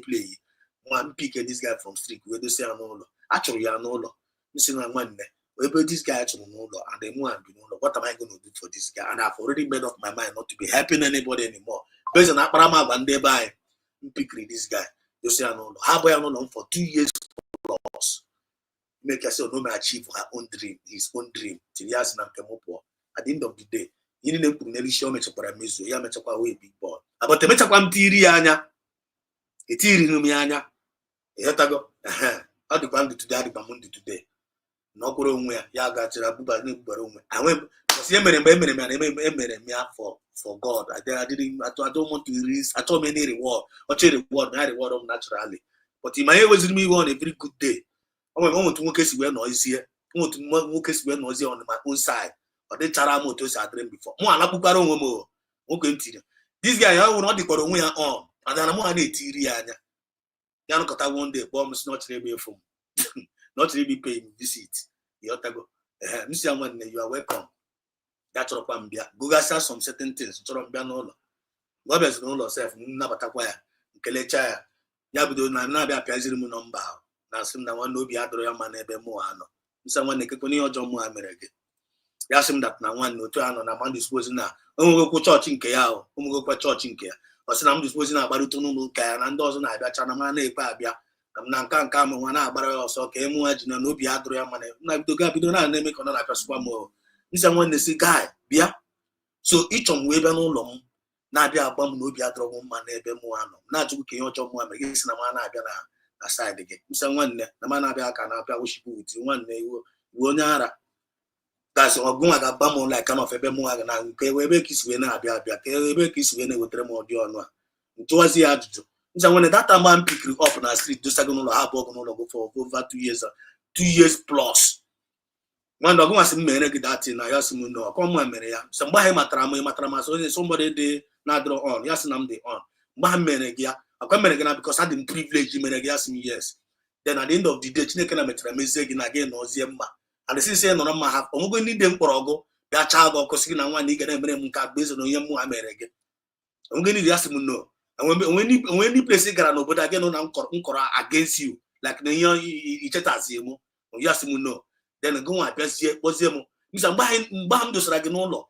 One pick this guy from street. Where they say I'm all. Actually, I'm all. This guy actually no law, and then what am I going to do for this guy? And I've already made up my mind not to be helping anybody anymore. Based on that, one day by pick this guy. You say I know how about I know for 2 years plus. Make yourself no achieve her own dream, his own dream. Till he has not come up. At the end of the day, you didn't put any show me to parameso. You make a way big boy. About the mechaquam tiriana. A tirinumiana. You go. How do you to daddy Bamundi today? No go where ya got to Abuba Nibarum. I went for God. I don't want to release at all any reward or change reward, my reward of naturally. But in my ear was me one a very good day. I want to case where noisy. I want to case where noisy on my own side. But they charamo to say I dream before. More this guy I will not decode on. And then I'm on a Tiriana. Yanokota one day, bombs not really from. Not really paying visit. You Mr. One, you are welcome. That's what I'm here. Google says some certain things. God has known yourself. Nabatakwaya, Kelecha, Yabudo, Nabi, Pazim number. Now, some one no be other man, Ebe Moano. Someone, Nekoni or John Mohamed. They asked him that now one no to na man disposing na onwegokwa church nke ya o onwegokwa church nke ya o si na m disposing na agbaruto n'ụlọ ụka ya na ndị ọzọ na-abịacha na ma na-ekpe abịa na nka m nwa na-agbara ya ọsọ ka emu ha ji na n'obi adụrụ ya mana na bido na-eme ka ọ na-apịasịkwa m nsi nwanne si guy bịa so ịchọ m wee bịa n'ụlọ m na-abịa agba m n'obi adụrụ m mma n'ebe mụ anọ na-ajụkwu ka ihe ọjọọ mụ mere gị si na ma na-abịa na saịdị gị nsi nwanne na ma na-abịa ka na-abịa wụchipụ wit nwanne iwe onye ara gasị ọgụnwa ga-agba m ụlọ aka n'ofe ebe mụ ha ga na nke ebe ka isi wee na-abịa abịa ka ebe ka isi wee na-ewetara m ọdị ọnụ a ntụwazi ya ajụjụ nsi nwanne data ma m pikiri up na street dosago n'ụlọ ha abụọ n'ụlọ go for over 2 years plus nwanne ọgụnwa sị m mere gị datin na ya sị m no ọkọ mụ mere ya so mgbe ahụ ịmatara m asị onye somebody dị na-adịrọ on ya sị na m dị on mgbe ha mere gị ya akwa mere gị na because adị m privilege mere gị ya sị m yes then at the end of the day Chineke na metara mezie gị na gị nọzie mma and since ị nọrọ mma ha ọmụgo ndị dị mkpọrọ ọgụ bịa chaa gị ọkụ sị gị na nwa na ị ga na-emere m nke agba eze na onye mụ ha mere gị ọmụgo ndị ya sị m no onwe ndị place gara n'obodo gị nọ na nkọrọ against you like na ihe ichetazie m ya sị m no then gị nwa bịazie kpọzie m misa mgbe ha m dosara gị n'ụlọ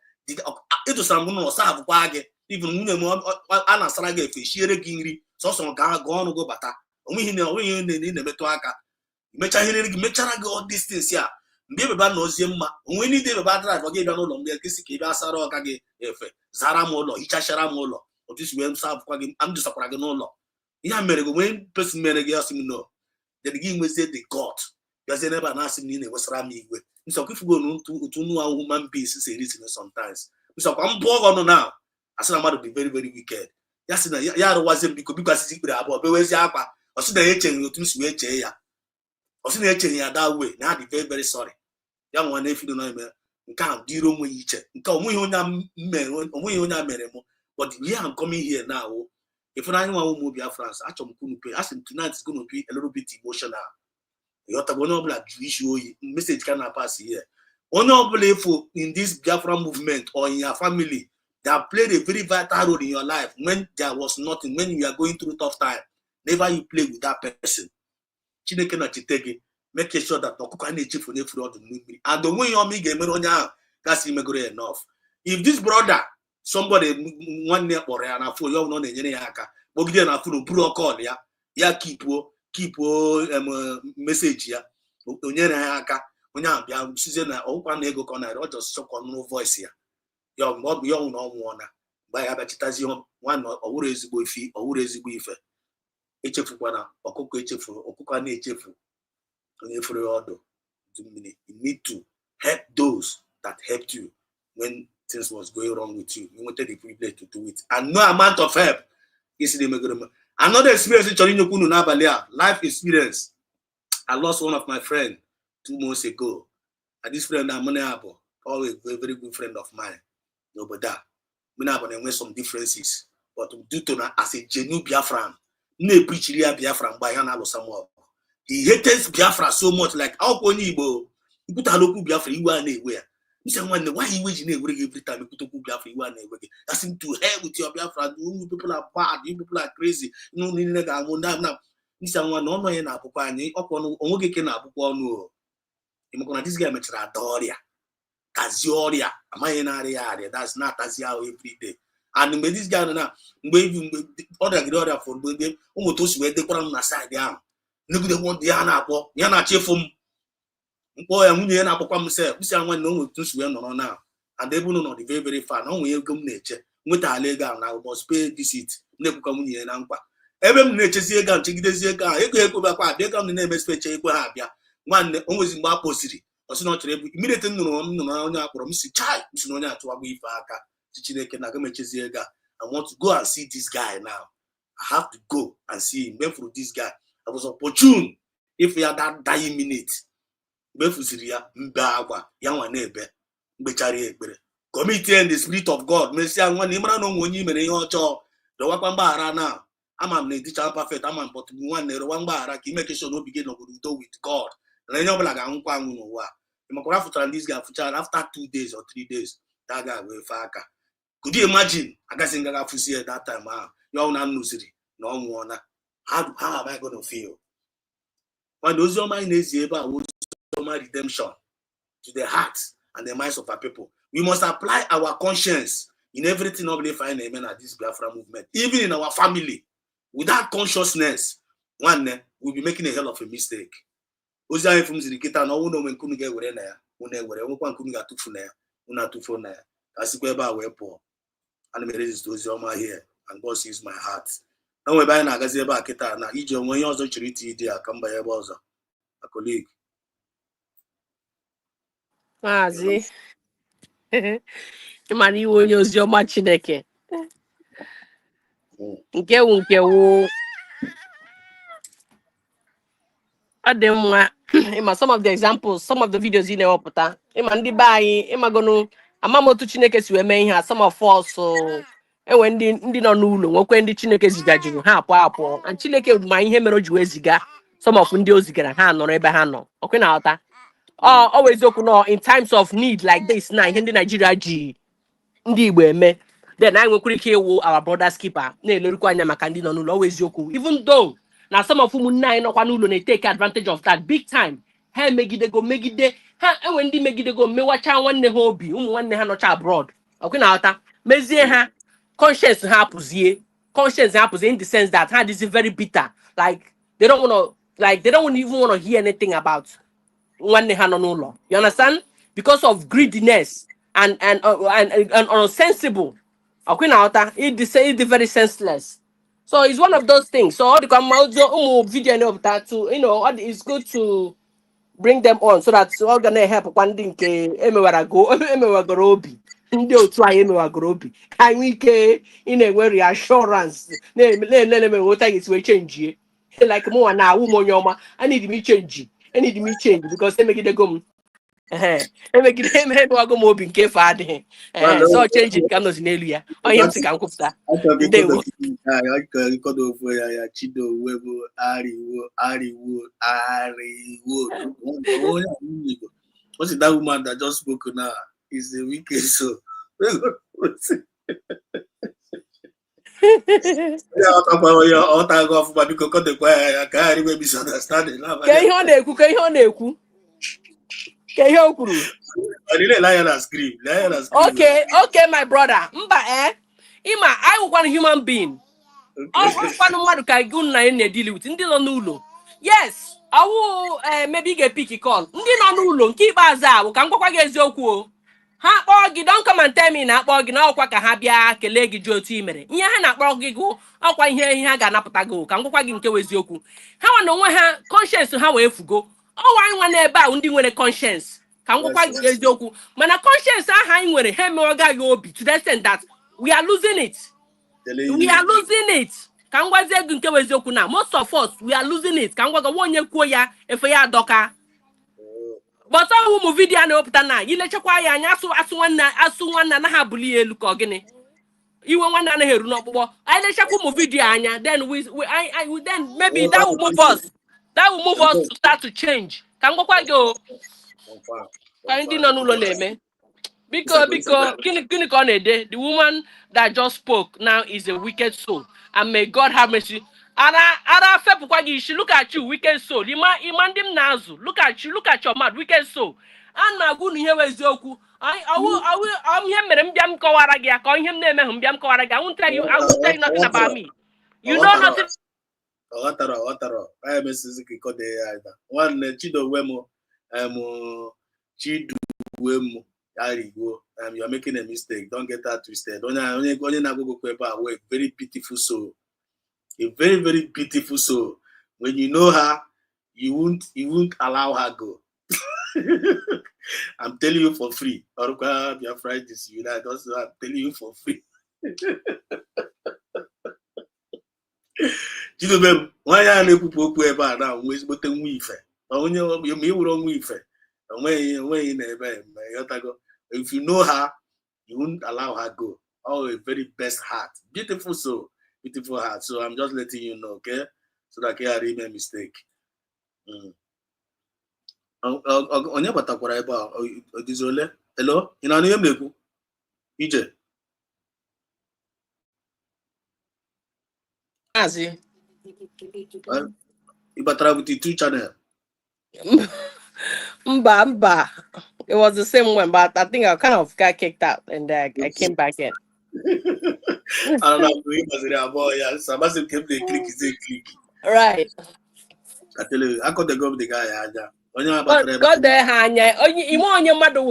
edosara m n'ụlọ saa abụkwa gị even nwunye m a na-asara gị efe shiere gị nri sọsọ ga ọnụ gị bata onweghị na-emetụ aka mecha ihe gị mechara gị all distance ya mgbe ebeba na ozie mma onwe ndị dị ebeba drive gị bịa n'ụlọ mgbe nkịsị ka ị bịa sara ọga gị efe zara m ụlọ hichachara m ụlọ otu isi wee sabụkwa gị m dosakwara gị n'ụlọ ihe mere gị onwe pesin mere gị asị m no then gị nwezie the god bịazie n'ebe a na-asị m na ị na-ewesara m igwe nsọkwa ifugo otu nnu ahụ human beings si erizin sometimes nsọkwa m bụọ gị ọnụ na asị na mmadụ dị very very wicked ya sị na ya arụwazie m biko asịsị ikpere abụọ bewezie akwa ọ sị na ya echeghị otu m si wee chee ya ọ sị na echeghị ya that way na adị very very sorry ya nwa na-efido na eme nke a dịrị onwe ya iche nke onweghị onye a mere m but the way I'm coming here now ịfụnanya nwa ụmụ Biafra achọrọ m kwunu pe asị m tonight is gonna be a little bit emotional ịghọtago onye ọbụla jụ isi oyi message ka na-pass here onye ọbụla ifo in this Biafra movement or in your family that played a very vital role in your life when there was nothing, when you are going through tough time, never you play with that person. Chineke na chitege, make sure that ọkụkọ na-echefu n'efuru ọdụ mmiri and onwe ihe ọma ị ga-emere onye ahụ gasị imegoro enough. If this brother somebody nwanne ya kpọrọ ya na phone ya ọ na-enyere ya aka kpọgide na phone buru ọkọl ya kipuo message ya onyere ya aka onye ahụ bịa sizie na ọkwa na ego ka ọ narị ọ just chọkọ nụrụ voice ya ọ bụ ya ọnwụ na ọ nwụọna mgbe ya bịachitazi nwanne ọwụrụ ezigbo ife echefukwana ọkụkọ a na-echefu onye furu ya ọdụ mmiri. You need to help those that helped you when things was going wrong with you. You wanted the privilege to do it and no amount of help is the megoro. Another experience chọrọ inyekwu unu n'abalị a, life experience. I lost one of my friends 2 months ago and this friend Amonabo, always a very good friend of mine. N'obodo a we na-enwe some differences but due to na as a genuine Biafran na-epreachiri ya Biafra mgbe ya na-alụsa m. He hates Biafra so much like akwụkwọ onye Igbo ikwutala okwu Biafra iwe a na-ewe ya nsị nwanne why iwe ji na-ewere gị every time ikwute okwu Biafra iwe a na-ewe gị. That's him to hell with your Biafra. You people are bad, you people are crazy. Niile ga-anwụ na nsị nwanne ọnụ ya na-abụkwa anyị ọkwa onwe gị ke na-abụkwa ọnụ ịmakwa na this guy mechara ada ọrịa kazi ọrịa amaghị narị ya arịa that's not atazi ahụ every day and mgbe this guy na mgbe ọrịa gịrị ọrịa fọrọ mgbe ụmụ tosi wee dekwara m na side ahụ negide nwọdụ ya na-akpọ ya na-achịfụ m mkpọ ya nwunye ya na-akpọkwa m sef msi ya nwanne onwe tosi wee nọrọ na and ebe ụnụ nọ dị very very far na onwe ego m na-eche nweta ala ego ahụ na must pay visit na-ekwukwa nwunye ya na nkwa ebe m na-echezi ego ahụ chegidezi ego ahụ ego ekwebakwa abịa ego m na-emesi eche ekwe ha abịa nwanne onwezi mgbe a kposiri ọsị na ọ chọrọ ebu imirete m nụrụ onye akpọrọ m si chai m si na onye atụwagbo ife aka si Chineke na aga m echezi ego a. I want to go and see this guy now. I have to go and see him. Mgbe furu this guy I was opportune if ya that dying minute mgbe fuziri ya mbe agwa ya nwa na-ebe mgbechara ekpere committee and the spirit of God mesịa nwanne ịmara na onwe onye mere ihe ọjọọ rewakwa mgbaghara na ama m na edicha perfect ama m but nwanne rewa mgbaghara ka imeke sure na obi gị nọgoro udo with God na onye ọbụla ga-anwụkwa anwụ n'ụwa. Ịmakwara afụchara this guy afụchara after 2 days or 3 days that guy wee fe aka. Could you imagine agaghị ngaga afụzie that time ahụ ya ọ na nnụziri na ọ nwụọna. How am I going to feel? When oziọma anyị na-ezi ebe a oziọma redemption to the heart and the minds of our people. We must apply our conscience in everything nobody find amen at this Biafra movement, even in our family. Without consciousness, one day we'll be making a hell of a mistake. Ozi from Zirikita, no one when couldn't get where one couldn't get to phone there. As if we're way poor. And the resist those my here, and God sees my heart. And we're buying a gazeba kita now. Each of when you also charity idea come by a browser, a colleague. Maazị ịmana iwe onye oziọma Chineke nke wu ọ dị mma ịma some of the examples, some of the videos ị na-ewepụta ịma ndị be anyị ịmagonu amamotu Chineke si wee mee ihe a. Some of us enwe ndị nọ n'ụlọ nwekwe ndị Chineke zigajuru ha apụọ and Chineke ma ihe mere o ji wee ziga some of ndị o zigara ha nọrọ ebe ha nọ. Okwe na ọta always okwu nọ in times of need like this na ihe ndị Nigeria ji ndị Igbo eme, then anyị nwekwara ike ịwụ our brother's keeper na-elerukwa anya maka ndị nọ n'ụlọ. Always okwu, even though na some of ụmụnne anyị nọkwa n'ụlọ na-take advantage of that big time. Ha megidego megide ha, enwe ndị megidego mewacha nwanne ha obi, ụmụ nwanne ha nọcha abroad. Okwe na ghọta mezie ha conscience ha apụzie in the sense that ha is very bitter, like they don't even want to hear anything about nwanne ha nọ n'ụlọ. You understand? Because of greediness and unsensible. Okwe na ghọta it very senseless. So it's one of those things. So all the video that to it's good to bring them on so that all gonna help one thing emewagoro obi ndị otu anyị emewagoro obi ka anyị ike na-enwe reassurance na-eme what I wee change like more na awụ m onye ọma I need me change because emegidego m emegidego m obi nke fa adịghị so change it ka m nọzi n'elu ya onye m sị ka m kwupụta ndewo. What's that woman that just spoke now? Is the wicked so. Ka ihe ọ na-ekwu Okay, my brother. Mba Ima, I want human being. Mmadụ ka gị na ya na-edili with ndị nọ n'ụlọ. Yes, I will maybe get picky call. Ndị nọ n'ụlọ nke ikpeazụ a ka m gwakwa gị eziokwu o. Ha kpọọ gị, don't come and tell me na akpọọ gị na ọkwa ka ha bịa kelee gị ji otu i mere. Ihe ha na-akpọrọ gị gụ ọkwa ihe ha ga-anapụta gị ka m gwakwa gị nke eziokwu. Ha nwa na onwe ha conscience ha wee fugo. Ọwa anyị nwa n'ebe a ndị nwere conscience. Ka m gwakwa gị eziokwu. Mana conscience aha anyị nwere ha emewaga gị obi to the extent that we are losing it. Ka m gwazie gị nke eziokwu na most of us we are losing it. Ka m gwa gị onye kwuo ya efe ya adọka. But ụmụ vidiyo na-ewepụta na ilechekwa ya anya asụ nwanne anaghị abụli ya elu ka ọ gịnị iwe nwanne anaghị eru n'ọkpụkpọ. Anyị lechekwa ụmụ vidiyo anya then then maybe that will move us to start to change. Ka m gwakwa gị o ka ndị nọ n'ụlọ na-eme biko gịnị ka ọ na-ede? The woman that just spoke now is a wicked soul and may God have mercy. Ara fepụkwa gị isi. Look at you, wicked soul. Ịma ndị m na-azụ. Look at your mouth, wicked soul. A na-agụ na ihe eziokwu. Ihe mere m bịa m kọwara gị ya ka ihe m na-eme m bịa m kọwara gị. I won't tell you nothing about me. You know nothing. Ọghọtara. I mesizi ka ịkọde ya ịda. Nwanne Chidowe Arigo, you are making a mistake. Don't get that twisted. Onye na-agụgụ ebe a wee very beautiful soul. A very, very beautiful soul. When you know her, you won't allow her go. I'm telling you for free. Oruka Biafra this unite. Also, I'm telling you for free. Chidobem, why are you people ebe a now? Where's but the wife? Onye you wrong wife. If you know her, you won't allow her go. Oh, a very best heart. Beautiful soul. Beautiful heart. So I'm just letting you know, okay? So that I can't make a mistake. Onye batakwara ebe a dizole. Hello? Ị na-anụ ihe m na-ekwu? Ije. Maazị. Ị batara with the 2 channel. Mba. It was the same one, but I think I kind of got kicked out, and I came back in. I don't know. Yeah, somebody came they click, click. Right. I tell you, I got the go with the guy. God there, Hanya.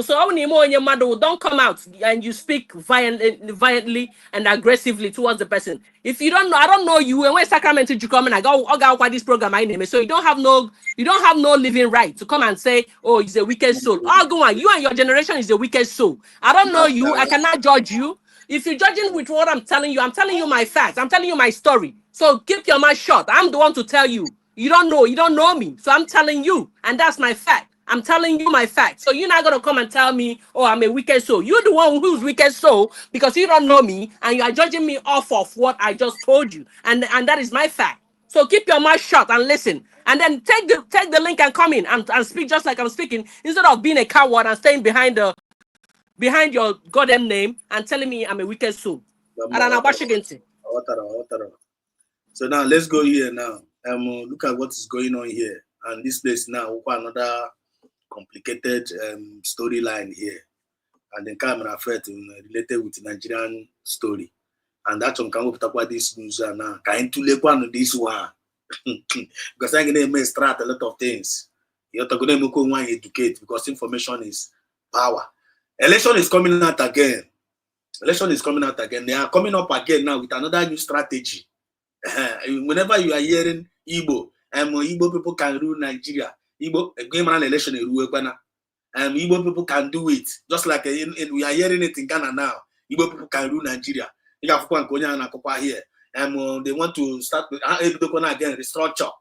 So don't come out and you speak violently and aggressively towards the person. If you don't know, I don't know you. And when Sacramento you come and I go what this program I name. So you don't have no living right to come and say, oh, he's a wicked soul. Oh, go on. You and your generation is a wicked soul. I don't know you. I cannot judge you. If you're judging with what I'm telling you my facts. I'm telling you my story. So keep your mouth shut. I'm the one to tell you. You don't know me. So I'm telling you. And that's my fact. I'm telling you my fact. So you're not going to come and tell me, oh, I'm a wicked soul. You're the one who's wicked soul because you don't know me and you are judging me off of what I just told you. And that is my fact. So keep your mouth shut and listen. And then take the link and come in and speak just like I'm speaking instead of being a coward and staying behind your goddamn name and telling me I'm a wicked soul. So now let's go here now. Look at what is going on here. And this place now, another complicated storyline here. And then camera affair related with the Nigerian story. And that's on can talk about this news now. Can to look on this one. Because I'm gonna extract a lot of things. You're going to educate because information is power. Election is coming out again. They are coming up again now with another new strategy. Whenever you are hearing Igbo, Igbo people can rule Nigeria. Igbo election Igbo people can do it. Just like we are hearing it in Ghana now. Igbo people can rule Nigeria. Here. They want to start with again restructure.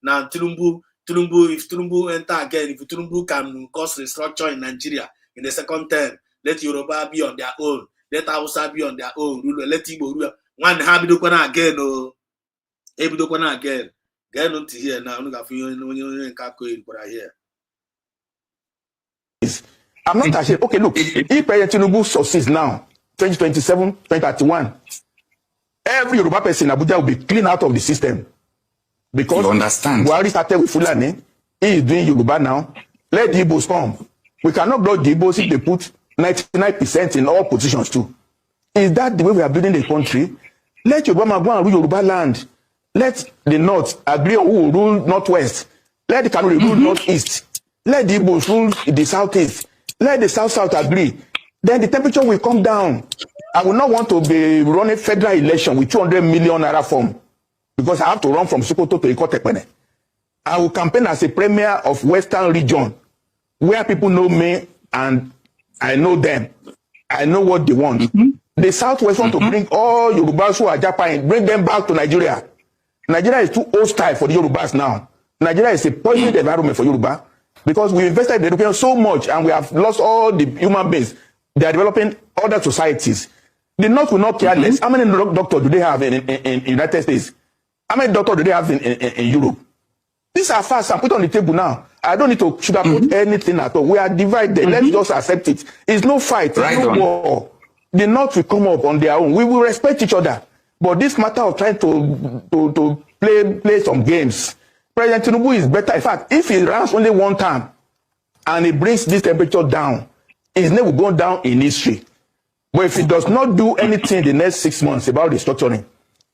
Now Tulumbu, if Tulumbu enter again, if Tulumbu can cause restructure in Nigeria in the second term, let Yoruba be on their own, let Hausa be on their own, let Igbo rule. One habidokwana again, oh, habidokwana again. Get on to here now. Look at you here. I'm not ashamed. Okay, look, if President Tinubu succeeds now, 2027, 2031, every Yoruba person in Abuja will be cleaned out of the system. Because you understand. We already started with Fulani. He is doing Yoruba now. Let the Igbos come. We cannot block the Igbos if they put 99% in all positions too. Is that the way we are building the country? Let Yoruba go and rule Yoruba land. Let the North agree on who will rule Northwest. Let the Kanuri rule Northeast. Let the Igbos rule the Southeast. Let the South agree. Then the temperature will come down. I will not want to be running federal election with 200 million naira form because I have to run from Sokoto to Ikotepene. I will campaign as a premier of Western region where people know me and I know them. I know what they want. The Southwest want to bring all Yorubas who are Japan, bring them back to Nigeria. Nigeria is too hostile for the Yorubas now. Nigeria is a poisoned environment for Yoruba because we invested in the Europeans so much and we have lost all the human beings. They are developing other societies. The North will not care less. How many doctors do they have in United States? How many doctors do they have in Europe? These are facts. I'm put on the table now. I don't need to sugarcoat anything at all. We are divided. Let's just accept it. It's no fight. Right, no war. The North will come up on their own. We will respect each other. But this matter of trying to play some games, President Tinubu is better. In fact, if he runs only one time and he brings this temperature down, his name will go down in history. But if he does not do anything in the next 6 months about restructuring,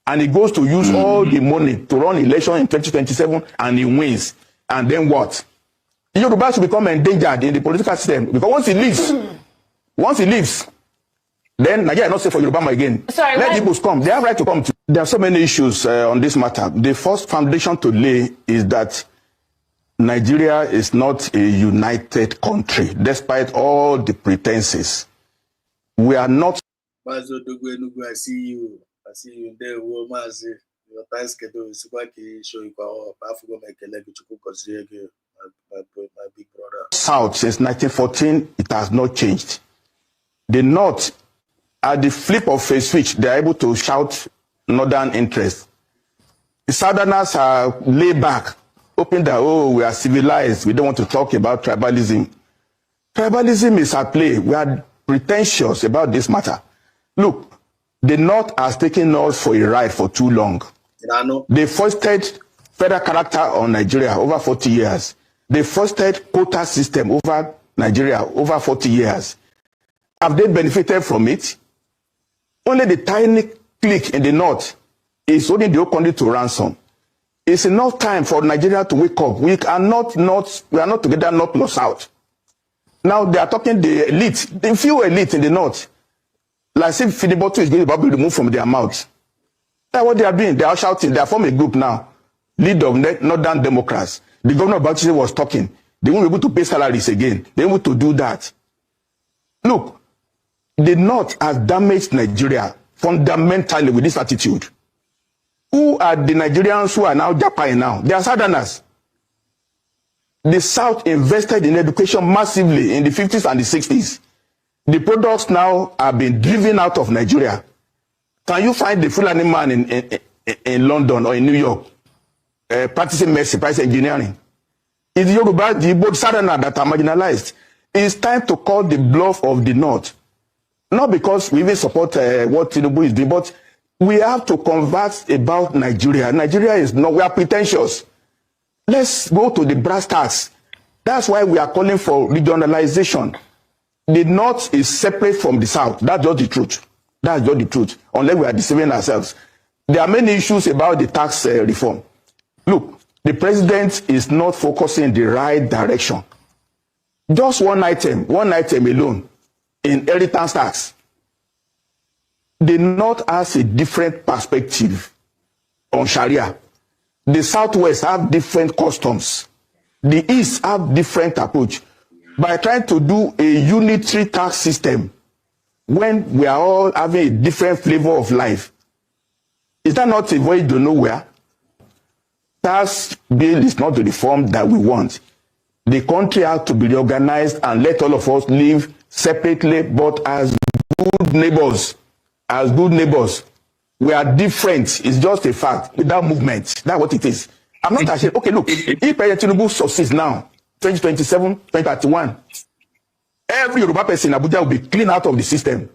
and he goes to use all the money to run election in 2027 and he wins, and then what? The Yoruba should become endangered in the political system because once he leaves, then Nigeria is not safe for Yoruba again. Sorry, let the Igbos come. They have right to come. There are so many issues on this matter. The first foundation to lay is that Nigeria is not a united country, despite all the pretenses. We are not. I see you. I see you there. Your time schedule is quite show you my big brother. South since 1914, it has not changed. The North, at the flip of a switch, they are able to shout northern interest. The Southerners are laid back, hoping that, oh, we are civilized. We don't want to talk about tribalism. Tribalism is at play. We are pretentious about this matter. Look, the North has taken us for a ride for too long. They foisted federal character on Nigeria over 40 years. They fostered quota system over Nigeria over 40 years. Have they benefited from it? Only the tiny clique in the north is holding the whole country to ransom. It's enough time for Nigeria to wake up. We are not together, not plus out. Now they are talking the elite, the few elite in the north. Like if Filibotu is going to be removed from their mouths. That's what they are doing. They are shouting. They are forming a group now. Lead of Northern Democrats. The governor of Bauchi was talking. They won't be able to pay salaries again. They won't be able to do that. Look, the north has damaged Nigeria fundamentally with this attitude. Who are the Nigerians who are now Japan now? They are Southerners. The South invested in education massively in the 50s and the 60s. The products now have been driven out of Nigeria. Can you find the Fulani man in London or in New York practicing medicine, practicing engineering? It's Yoruba, the both Southerners that are marginalized. It's time to call the bluff of the North. Not because we even support what Tinubu is doing, but we have to converse about Nigeria. Nigeria is not, we are pretentious. Let's go to the brass tacks. That's why we are calling for regionalization. The North is separate from the South. That's just the truth. That's just the truth. Unless we are deceiving ourselves. There are many issues about the tax reform. Look, the president is not focusing in the right direction. Just one item alone, inheritance tax. The North has a different perspective on Sharia. The Southwest have different customs. The East have different approach. By trying to do a unitary tax system, when we are all having a different flavor of life, is that not a voyage to nowhere? Tax bill is not the reform that we want. The country has to be reorganized and let all of us live separately, but as good neighbors. As good neighbors, we are different. It's just a fact. Without movement, that's what it is. I'm not ashamed. Okay, look, if President Tinubu succeeds now, 2027, 2031, every Yoruba person in Abuja will be cleaned out of the system.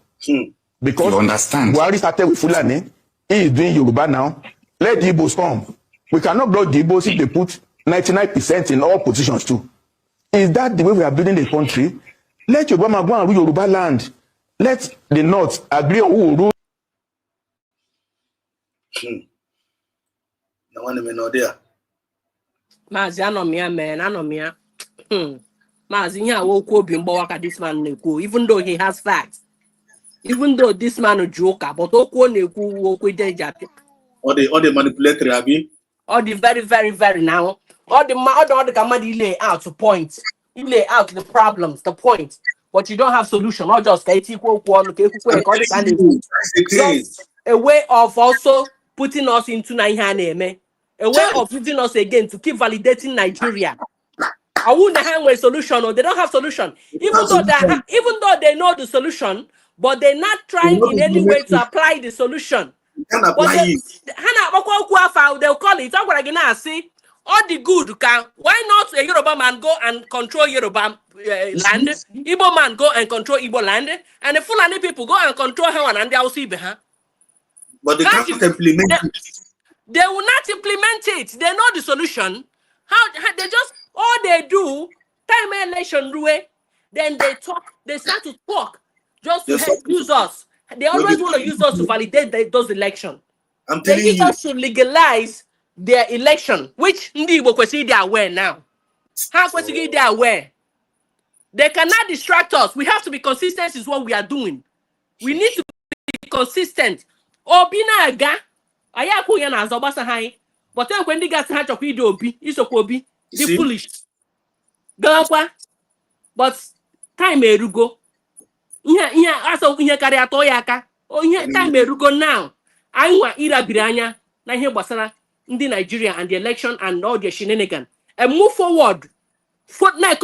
Because you understand. We already started with Fulani. He is doing Yoruba now. Let the Igbos come. We cannot block the Igbos if they put 99% in all positions too. Is that the way we are building the country? Let Yoruba go and rule Yoruba land. Let the North agree on who will rule. No one may know there. Mazi anomia man, anomia. Mazi here woke up in Bawaka this man neku, even though he has facts. Even though this man a joker, but Oko neku woke with the Or the manipulatory abi. All the very now. All the Gamadi lay out to point. You lay out the problems, the point. But you don't have solution, not just just a way of also putting us into Naihane, a way of using us again to keep validating Nigeria. I wouldn't have a solution, or they don't have solution. Even though they know the solution, but they're not trying in any way to apply the solution. Can apply it. They'll call it. I'm going to see all the good can. Why not a Yoruba man go and control Yoruba land? Igbo man go and control Igbo land, and the Fulani people go and control her and they will see behind. But they can't implement it. They will not implement it. They know the solution. How they just all they do time election rule. Then they talk. They start to talk just to help use us. They always want to use us to validate those elections. I'm telling you. They use us to legalize their election, which Ndi Igbo kwesịrị they are aware now. How kwesịrị they are aware? They cannot distract us. We have to be consistent is what we are doing. We need to be consistent. Obina aga, aya ko yan azobasa hai. But then when they get to hatch obi obi, isokobi, they foolish. Gakwa. But time erugo. Ihe aso ihe karịa atọ ya aka. O ihe time erugo now. Anyị nwa irabiri anya na ihe gbasara ndị Nigeria and the election and all the shenanigans. And move forward. Now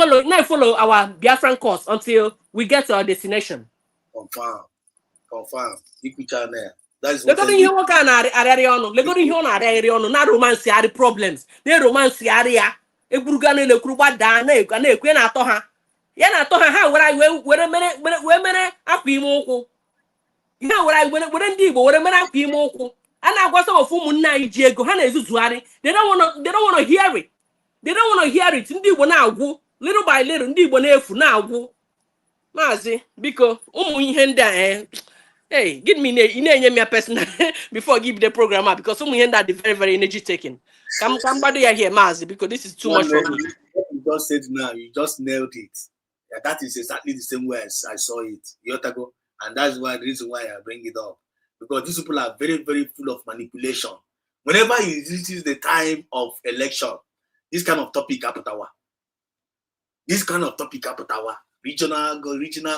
follow our Biafran course until we get to our destination. Confirm. That is what you work on Ariano. Lego in Hona Ariano, not romance problems. They romance area. A Burgane le Kruba Dana, and a Queen Atoha. Yana Toha, how would I wait a minute after Moko? You know what I wouldn't do, but what a minute after Moko. And I was of Fumuna Diego Hana Zuari. They don't want to hear it. They don't want to hear it. Ndị Igbo na-agwụ little by little. Ndị Igbo na-efu na-agwụ. Maazị, biko, ụmụ ihe ndị a hey, give me a personal before I give the program up because some here that very, very energy taking. Come here, Mazi, because this is too much for me. What you just said now, you just nailed it. Yeah, that is exactly the same way as I saw it years ago, and that's why the reason why I bring it up, because these people are very, very full of manipulation. Whenever it reaches the time of election, this kind of topic apatawa. This kind of topic apatawa. Regional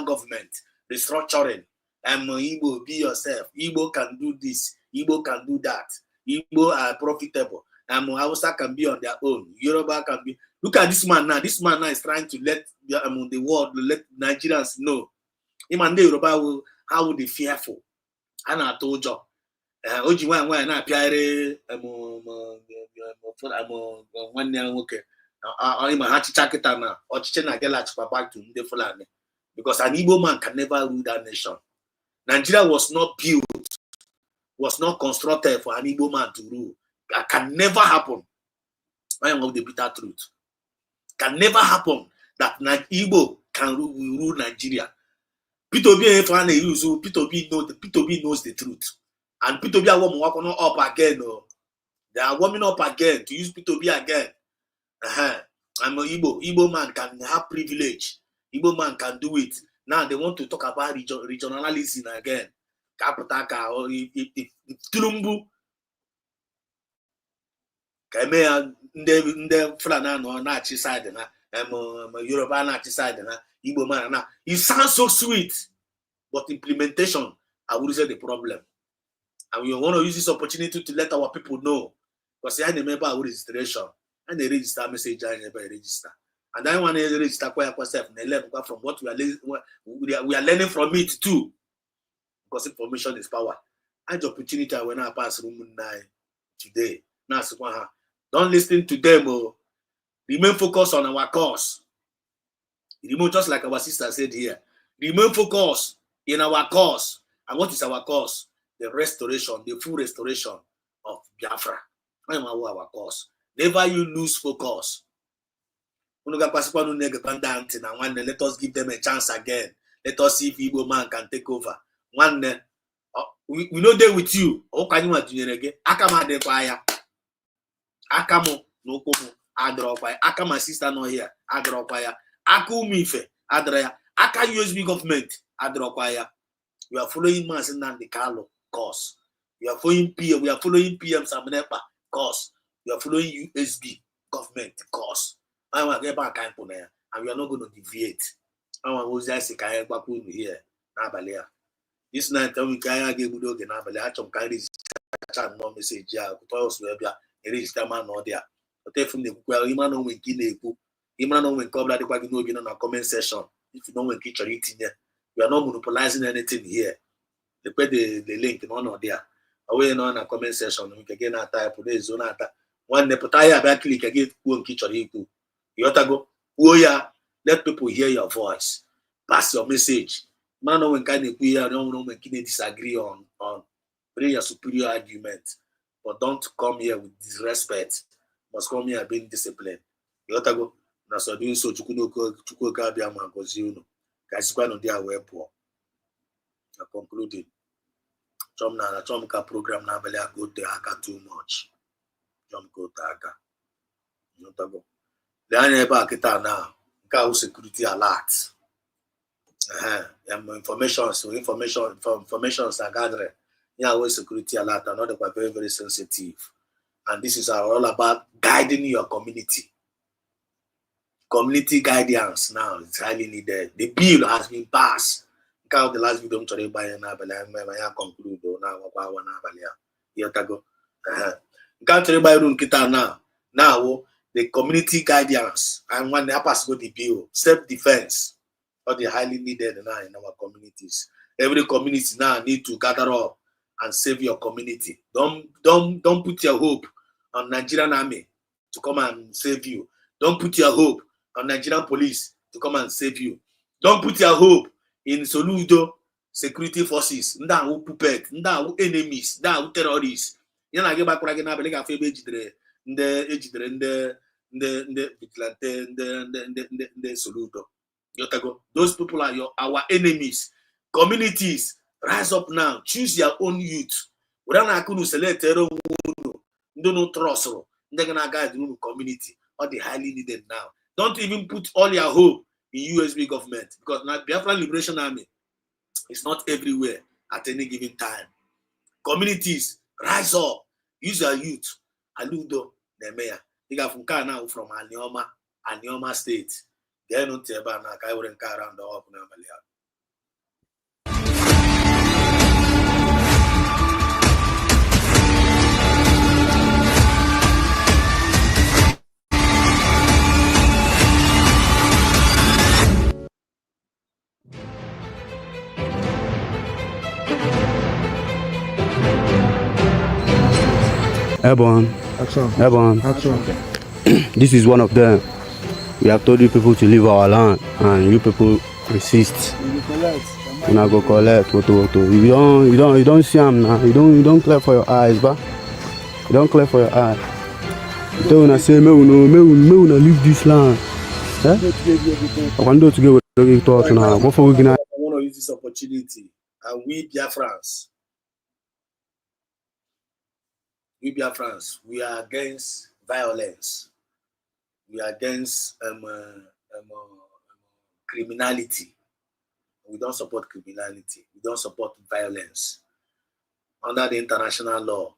government, restructuring. Igbo, be yourself. Igbo can do this. Igbo can do that. Igbo are profitable. Hausa can be on their own. Yoruba can be. Look at this man now. This man now is trying to let the world, let Nigerians know. Him and the Yoruba how would they fearful? And I told you. Oji one na piare one year okay. I'm a hachi chaketa na ochiche na get back to the Fulani because an Igbo man can never rule that nation. Nigeria was not built, was not constructed for an Igbo man to rule. That can never happen. I am of the bitter truth. Can never happen that Igbo can rule Nigeria. P2B knows the truth. And P2B are walking up again. They are warming up again to use P2B again. I'm an Igbo man can have privilege. Igbo man can do it. Now they want to talk about regionalism again. Kapataka or Tulumbu. Kamea nde Fulana no Nachi side na Yoruba Nachi side na Igbo man na. It sounds so sweet, but implementation, I would say the problem. And we want to use this opportunity to let our people know. Because I remember our registration and they register message I never register. And I want to register quite from what we are learning from it too. Because information is power. And the opportunity when I pass room 9 today. Now, don't listen to them. Remain focused on our cause. Remain just like our sister said here. Remain focused in our cause. And what is our cause? The restoration, the full restoration of Biafra. I am our cause. Never you lose focus. Let us give them a chance again. Let us see if Igbo man can take over. One we know them with you. How can you imagine again? Akama de fire. Akamo no komo. Adro fire. Akama sister no here. Adro fire. Aku mife. Adrea. Aka USB government. Adro fire. We are following Mass in the Carlo course. We are following PM. We are following PM Samenepa course. We are following USB government course. I want to get back and we are not going to deviate. I want to say I back here. Nabalia. This night we can get good again. Nabalia. Some kind of no message. Yeah, because we have a register man or there. But from the man on when Guinea, man on when Cobra the Quagino on a comment session. If you know when kitchen eating there, we are not monopolizing anything here. They put the link in one or there. Away on a comment session. We can get a type of this zone. One nepotaya back click again. One kitchen equal. You ought to go, oh yeah, let people hear your voice. Pass your message. Man, no one can disagree on bring your superior argument. But don't come here with disrespect. Must come here being disciplined. You ought to go. Now, so doing so, Chukwuka Biama goes you. Guys, one of their web poor. I concluded. Chomka program now, but I go to Aka too much. Go to Aka. You ought to go. The only back it now, got security alert. Informations are gathering. Yeah, security alert are not very, very sensitive. And this is all about guiding your community. Community guidance now is highly needed. The bill has been passed. The last video I'm trying to I conclude now. The community guidance and when the pass go the bill, self-defense, or the highly needed now in our communities. Every community now need to gather up and save your community. Don't put your hope on Nigerian army to come and save you. Don't put your hope on Nigerian police to come and save you. Don't put your hope in Soludo security forces. Nda who puppet, nda who enemies, nda who terrorists. Yana get back again. I believe I feel the the Soludo. Those people are our enemies. Communities, rise up now. Choose your own youth. Without select no trust. They're gonna guide the community or the highly needed now. Don't even put all your hope in USB government, because now Biafra Liberation Army is not everywhere at any given time. Communities, rise up. Use your youth. Aludo, Nemea. You got from now from Anioma State. They're not Teba na Kaiwan car around the open Amalia. Airborne. Airborne. This is one of them. We have told you people to leave our land, and you people resist. You now go collect photo. You don't see them now. You don't clear for your eyes, but you don't clear for your eyes. You don't wanna say me wanna leave this land. I want to get with the talk now. What for we gonna? I want to use this opportunity, and we Biafrans. We Biafrans, we are against violence. We are against criminality. We don't support criminality. We don't support violence. Under the international law,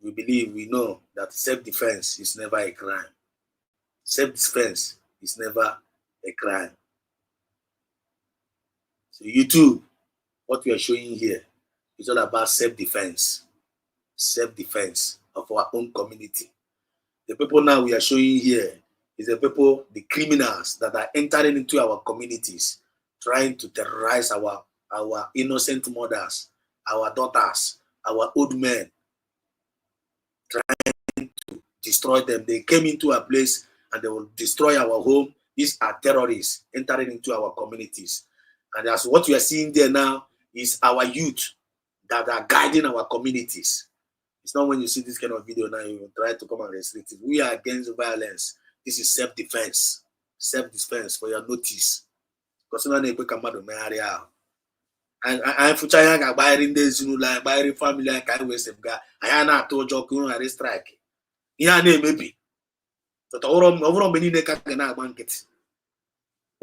we know that self-defense is never a crime. Self-defense is never a crime. So YouTube, what we are showing here is all about self-defense. Self-defense of our own community. The people now we are showing here is the people, the criminals that are entering into our communities, trying to terrorize our innocent mothers, our daughters, our old men, trying to destroy them. They came into a place and they will destroy our home. These are terrorists entering into our communities. And that's what we are seeing there now is our youth that are guiding our communities. It's not when you see this kind of video now, you try to come and restrict it. We are against violence. This is self-defense. Self-defense for your notice. Because now they become mad area. And I for China buying this like buying family like I was a guy. I not told you to strike. Yeah, maybe. But overall many na market.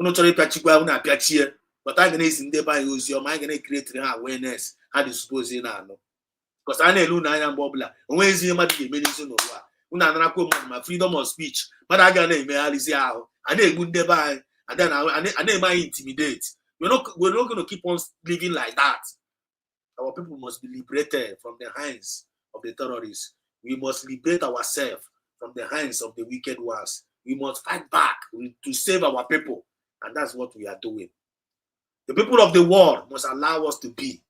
Uno try piachikwa una piachie. But I can in the by use your mind and create awareness. How do you suppose in no? Because I know I am Bobla. When is your mother medicine or what? My freedom of speech. But I got name Alicia. I know good buy, and then I name my intimidate. We're not going to keep on living like that. Our people must be liberated from the hands of the terrorists. We must liberate ourselves from the hands of the wicked ones. We must fight back to save our people. And that's what we are doing. The people of the world must allow us to be.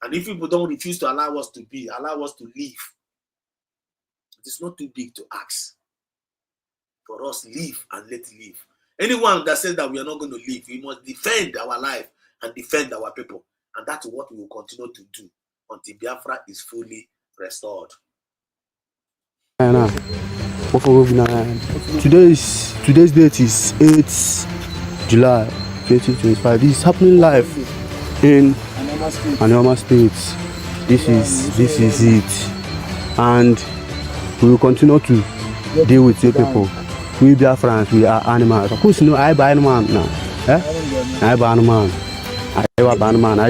And if people don't refuse to allow us to be, allow us to live, it is not too big to ask. For us, live and let live. Anyone that says that we are not going to live, we must defend our life and defend our people. And that's what we will continue to do until Biafra is fully restored. Today's date is 8th July 2025. This is happening live in Anioma State. This is it, and we will continue to deal with your people. We Biafrans, we are animals. Of course, you know I buy animal now. I buy animal. I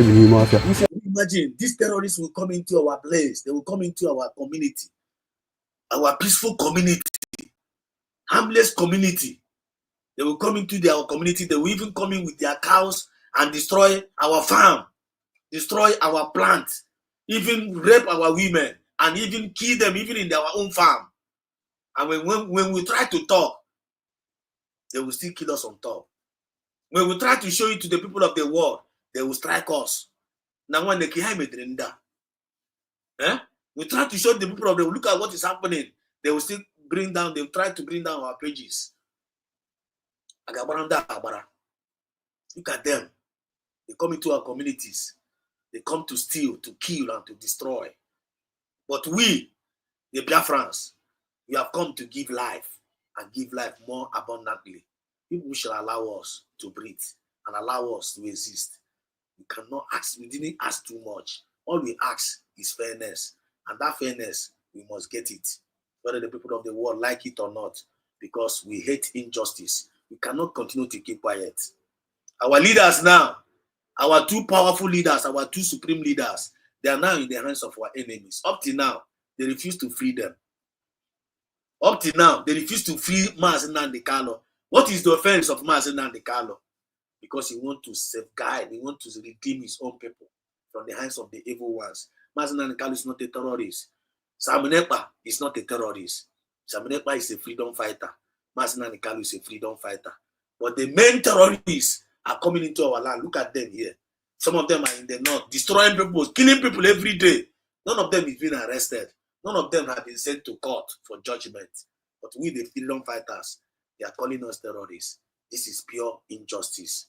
believe more. Imagine these terrorists will come into our place. They will come into our community, our peaceful community, harmless community. They will come into our community. They will even come in with their cows and destroy our farm, destroy our plants, even rape our women, and even kill them even in their own farm. And when we try to talk, they will still kill us on top. When we try to show it to the people of the world, they will strike us. Now when they we try to show the people of the world, look at what is happening. They will still bring down, they will try to bring down our pages. Look at them. They come into our communities. They come to steal, to kill, and to destroy. But we, the Biafrans, we have come to give life. and give life more abundantly. People should allow us to breathe and allow us to exist. We cannot ask, we didn't ask too much. All we ask is fairness. And that fairness, we must get it, whether the people of the world like it or not, because we hate injustice. We cannot continue to keep quiet. Our leaders now, our two powerful leaders, our two supreme leaders, they are now in the hands of our enemies. Up till now, they refuse to free them. Up till now, they refuse to free Mazi Nnamdi Kanu. What is the offense of Mazi Nnamdi Kanu? Because he wants to safeguard, he wants to redeem his own people from the hands of the evil ones. Mazi Nnamdi Kanu is not a terrorist. Sam Ekpa is not a terrorist. Sam Ekpa is a freedom fighter. Mazi Nnamdi Kanu is a freedom fighter. But the main terrorists are coming into our land. Look at them here. Some of them are in the north, destroying people, killing people every day. None of them is being arrested. None of them have been sent to court for judgment. But we, the freedom fighters, they are calling us terrorists. This is pure injustice.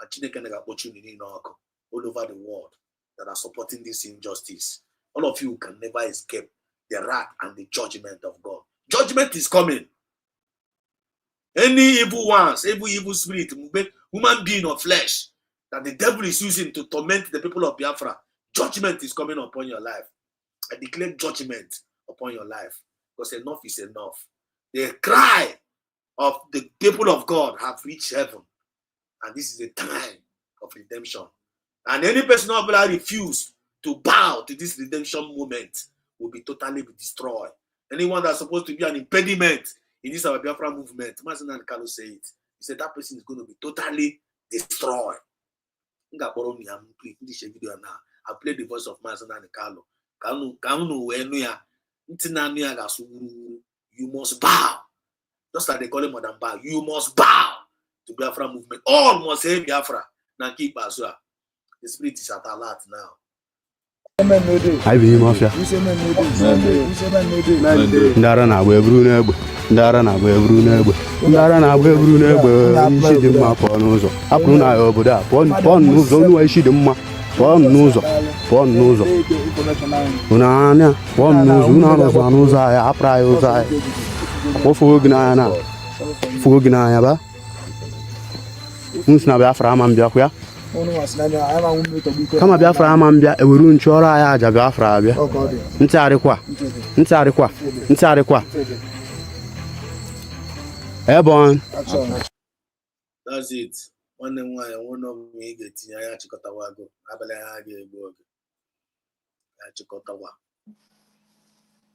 And opportunity all over the world that are supporting this injustice. All of you can never escape the wrath and the judgment of God. Judgment is coming. Any evil ones, every evil spirit, human being or flesh, that the devil is using to torment the people of Biafra, judgment is coming upon your life. I declare judgment upon your life, because enough is enough. The cry of the people of God have reached heaven, and this is the time of redemption. And any person who will refuse to bow to this redemption moment will be totally destroyed. Anyone that's supposed to be an impediment in this our Biafra movement, Mazi Nnamdi Kanu said it. He said that person is going to be totally destroyed. I played the voice of Mazi Nnamdi Kanu. You must bow. Just like they call him Madam Bow. You must bow to Biafra movement. All must say Biafra. Now keep Azua. The spirit is at alert now. I be mafia. Ndara na agba eburu n'egbe. Ndara na agba eburu n'egbe. Ndara na agba eburu n'egbe. Isi dị mma pụọ n'ụzọ. Hapụrụ na obodo a. Pụọ n'ụzọ. Unu isi dị mma. Pụọ n'ụzọ. Pụọ n'ụzọ. Unu anya. Pụọ n'ụzọ. Unu anọzọ n'ụzọ anyị. Hapụrụ anyị ụzọ anyị. Ofugo gị n'anya na. Ofugo gị n'anya ba. Unu si na Biafra ama mbịakwa ya. Kama Biafra ama mbịa eweru nchọrọ anyị aja Biafra abịa. Ntịgharịkwa. Ebon. That's it. One and one of me getting a Chikotawago. Abela ga-egbu oge. Chikotawa.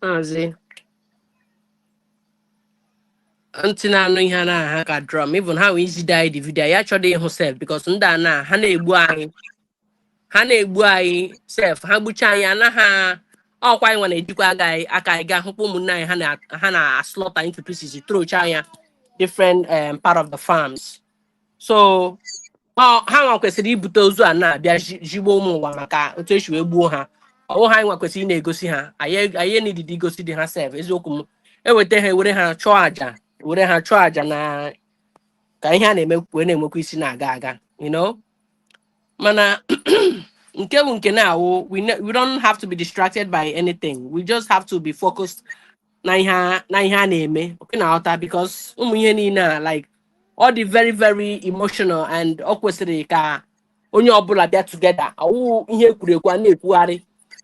Mazi. Until now, no ha na ha ka drum. Even how easy die the video. Ya chọrọ himself because nda na ha na-egbu anyị. Ha na-egbu anyị self. Ha gbucha anyị na ha ọkwa anyị na-ejikwa aka anyị ga hụkwa ụmụnne anyị ha na slaughter into pieces throw anya different part of the farms. So ha nwa kwesịrị ibute ozu a na-abịa jigbo ụmụ ụwa maka otu esi wee gbuo ha. Ọwụ ha nwa kwesịrị na-egosi ha. Anyị need igosi dị ha self. Eziokwu m eweta ha ewere ha chụọ aja na ka ihe a na-emekwa isi na-aga you know. Mana nke bụ nke na-awụ we don't have to be distracted by anything. We just have to be focused na ihe a na-eme. Okay na ọta because ụmụ ihe niile a like all the very very emotional and ọ kwesịrị ka onye ọbụla bịa together. Ọwụ ihe ekwurekwa na-ekwugharị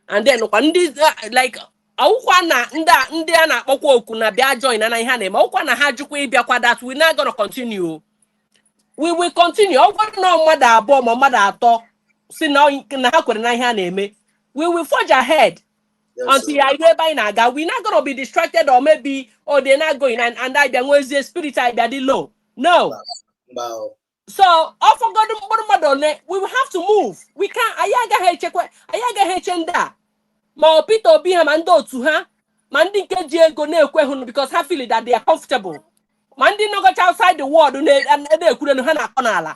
and then kwa ndị like ọwụkwa na ndị a na-akpọkwa oku na bịa join na ihe a na-eme ọwụkwa na ha jụkwa ịbịakwa that we not gonna continue. We will continue. Ọgwụ na mmadụ abụọ ma mmadụ atọ si na ha kwere na ihe a na-eme. We will forge ahead until anyị ebe anyị na-aga. We not gonna be distracted or maybe they're not going and I bịa nwezie spirit anyị bịa dị low. No. So ọfọgọdụ mkpụrụ mmadụ ole we will have to move. We can't anyị agaghị eche ndị a. Ma Peter Obi ha ma ndị otu ha ma ndị nke ji ego na-ekwe hụ because ha feel that they are comfortable. Ma ndị nọgọcha outside the world na-ekwurenu ha na-akọ n'ala.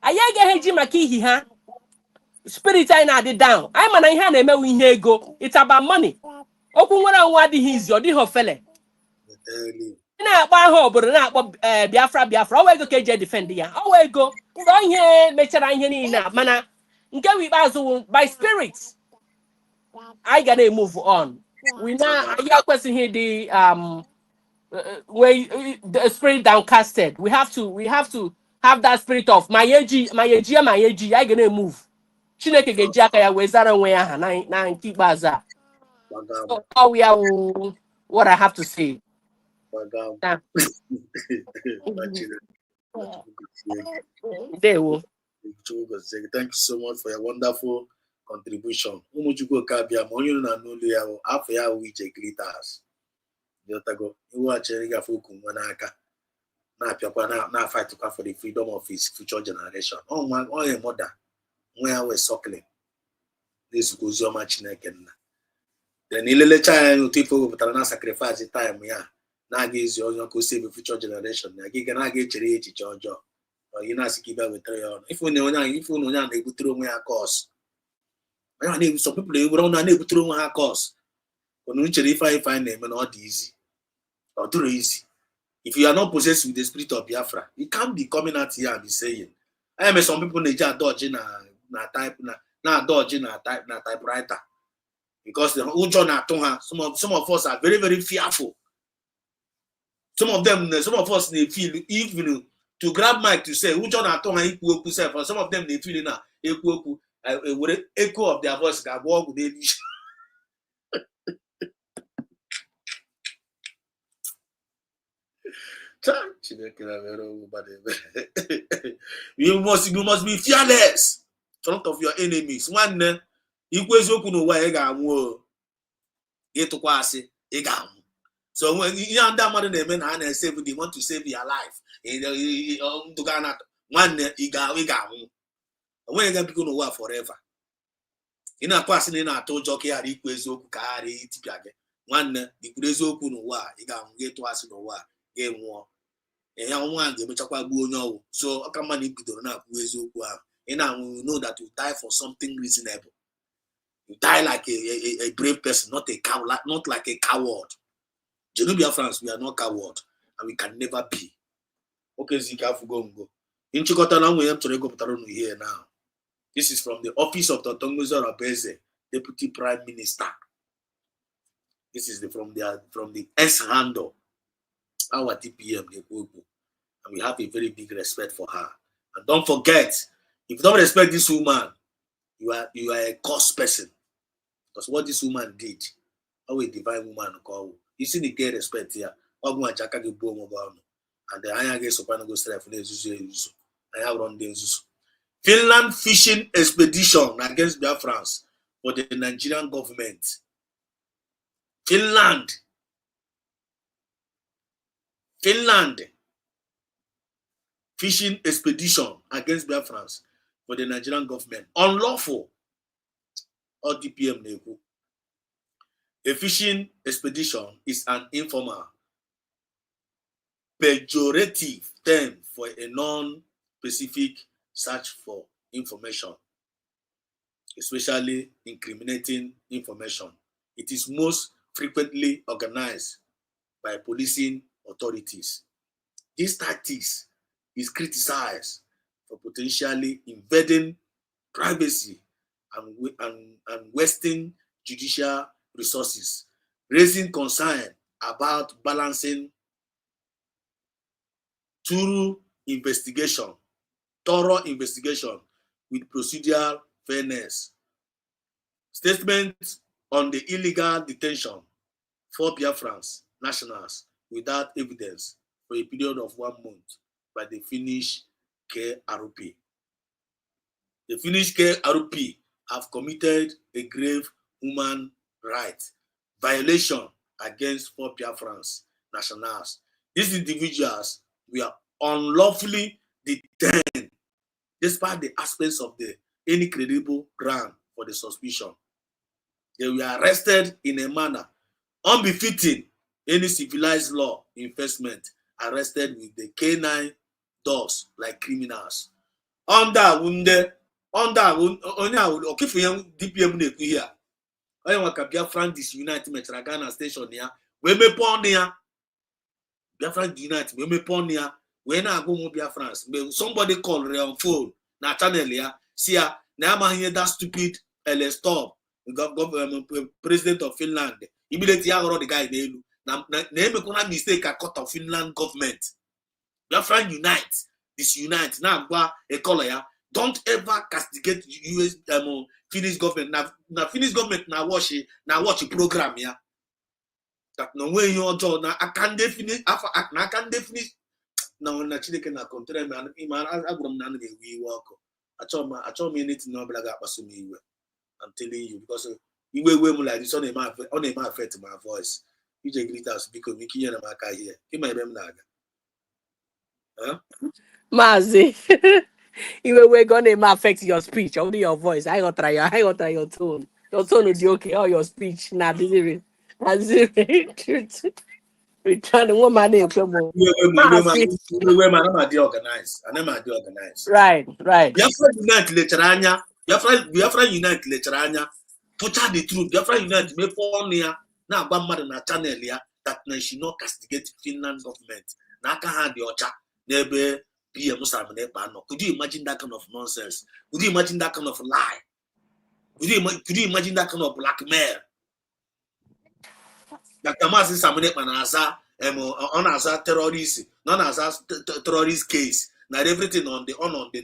Anyị agaghị eji maka ihi ha spirit anyị na-adị down. Anyị mana ihe a na-emewu ihe ego. It's about money. Okwu nwere onwe adịghị izi ọ dịghị ofele. Na-akpọ aha obodo na-akpọ Biafra ọwa ego ka eji defend ya. Ọwa ego ndị ihe mechara ihe niile mana nke ikpeazụ by spirit I gotta move on. We now I kwesịghị dị when the spirit downcasted. We have to have that spirit of my age. I gonna move. Chineke ga-eji aka ya wee zara onwe ya aha na nke ikpeazụ a. So all we are what I have to say. Nah. There will. Thank you so much for your wonderful contribution. Umuchukwu Kabia, onye na n'olu ya afọ ya ije glitters. Yotago, iwu achere ga foku nwa n'aka. Na-apịakwa na fight for the freedom of his future generation. Onye mother, nwa ya we suckling. This goes your Chineke nna. Then ilelecha ya otu ife wepụtara na sacrifice time ya na-aga ezi onye ọkụ save future generation na gị ga na-aga echere echiche ọjọọ. Onye na-asị ka ibe wetara ya ọnụ. Ife onye a na-ebutere onwe ya cause. Some people na-ewere ọnụ a na-ebutere onwe ha cause. Onu chere ife anyị na-eme na ọ dị easy. Ọ dụrụ easy. If you are not possessed with the spirit of Biafra, you can't be coming out here and be saying. I mean, some people na-eji adọji na typewriter. Because the ụjọ na-atụ ha. Some of us are very, very fearful. Some of us they feel even to grab mic to say ụjọ na-atụ ha ikwu okwu self. For some of them they feel na ekwu okwu with echo of their voice ga-agba ọgwụ n'elu. You must be fearless in front of your enemies. One ikwu eziokwu n'ụwa ị ga-anwụ ịtụkwa asị ị ga-anwụ. So when ihe ndị mmadụ na-eme na ha na-save, they want to save your life. Nwanne ị ga-anwụ. Onweghị ga-ebigo n'ụwa forever. Ị na-akwa asị na ị na-atụ ụjọ ka ị ghara ikwu eziokwu ka ghara itipịa gị. Nwanne ikwuru eziokwu n'ụwa ị ga-anwụ gị ịtụ asị n'ụwa gị nwụọ. Ya nwa ga-emechakwa gbuo onye ọgwụ. So ọ ka mma na ibidoro na-akwu eziokwu ahụ. Ị na-anwụ, you know that you die for something reasonable. You die like a brave person, not like a coward. Biafrans, we are not coward, and we can never be. Okay, Zika Fugongo. In Chikotana, we have to go here now. This is from the office of Dr. Rabeze, Deputy Prime Minister. This is from the S handle, our TPM, and we have a very big respect for her. And don't forget, if you don't respect this woman, you are a cursed person. Because what this woman did, how a divine woman call you see the care respect here. And the iron gets upon go straight for the I have run the Finland fishing expedition against Biafrans for the Nigerian government. Finland fishing expedition against Biafrans for the Nigerian government. Unlawful. Or DPM Neku. A fishing expedition is an informal, pejorative term for a non-specific search for information, especially incriminating information. It is most frequently organized by policing authorities. This tactics is criticized for potentially invading privacy and wasting judicial resources, raising concern about balancing thorough investigation with procedural fairness. Statement on the illegal detention for Biafrans nationals without evidence for a period of 1 month by the Finnish KRP. The Finnish KRP have committed a grave human rights violation against 4 Biafrans nationals. These individuals were unlawfully detained despite the absence of any credible ground for the suspicion. They were arrested in a manner unbefitting any civilized law enforcement, arrested with the canine dogs like criminals. Onye okifu DPM na-ekwu ihe a onye nwa ka Biafran Disunite mechara Ghana station ya wee mepee ọnụ ya. Biafran Disunite wee mepee ọnụ ya wee na-agwa ụmụ Biafrans mgbe somebody called on phone na channel ya si ya na amaghị ihe that stupid stop president of Finland immediately ya ghọrọ the guy n'elu na emekwana mistake a cut of Finland government. Biafra unite, disunite. Now a color ya. Don't ever castigate US Finnish government. Now Finnish government now watch a program ya. That no way you are na I can definish na na Chineke na control man agwam na we work. Achọ me anything no blaga akpaso me iwe. I'm telling you because iwe we like this on a affect my voice. You just greet us because we can hear them here. Give my name naga. Huh? Mazi. We're gonna affect your speech, only your voice. I got try your tone. Your tone will be okay, or your speech. Nah, this is it. Return the woman in trouble. Organized. Right. Biafra Unite lecture Biafra Unite lecture anya. Put out the truth. Biafra Unite me for near na agba mmadụ na channel ya that na she not castigate Finland government. Na aka ha dị ọcha n'ebe PM Sam na-ekpa anọ. Could you imagine that kind of nonsense? Could you imagine that kind of lie? Could you imagine that kind of blackmail? Dr. Mazi Sam na-ekpa na-asa on asa terrorist, non asa terrorist case. Now everything on the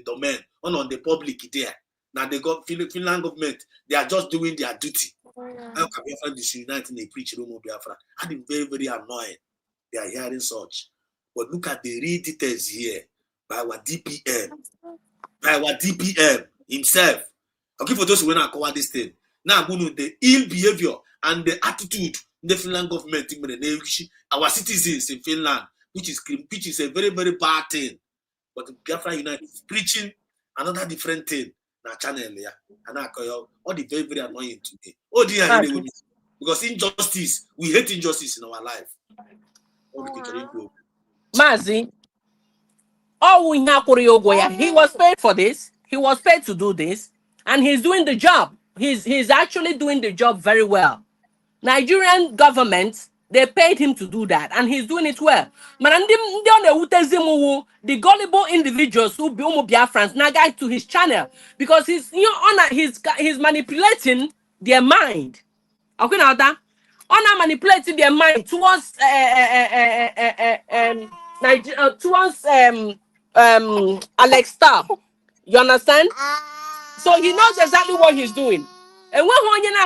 domain, on the public there. Now they got Finland government, they are just doing their duty. How can Biafra disunite in a preach room of Biafra? I think very, very annoying. They are hearing such. But look at the real details here by our DPM himself. Okay, for those who want to cover this thing. Now, the ill behavior and the attitude in the Finland government, our citizens in Finland, which is a very, very bad thing. But Biafra United is preaching another different thing. Na channel yeah, and I call all the very, very annoying today. Oh dear, because injustice, we hate injustice in our life. Mazi, he was paid for this. He was paid to do this, and he's doing the job. He's actually doing the job very well. Nigerian government, they paid him to do that, and he's doing it well. The gullible individuals who be Biafrans now guide to his channel because he's manipulating their mind. Okay, now that manipulating their mind towards towards Alex Star. You understand? So he knows exactly what he's doing. And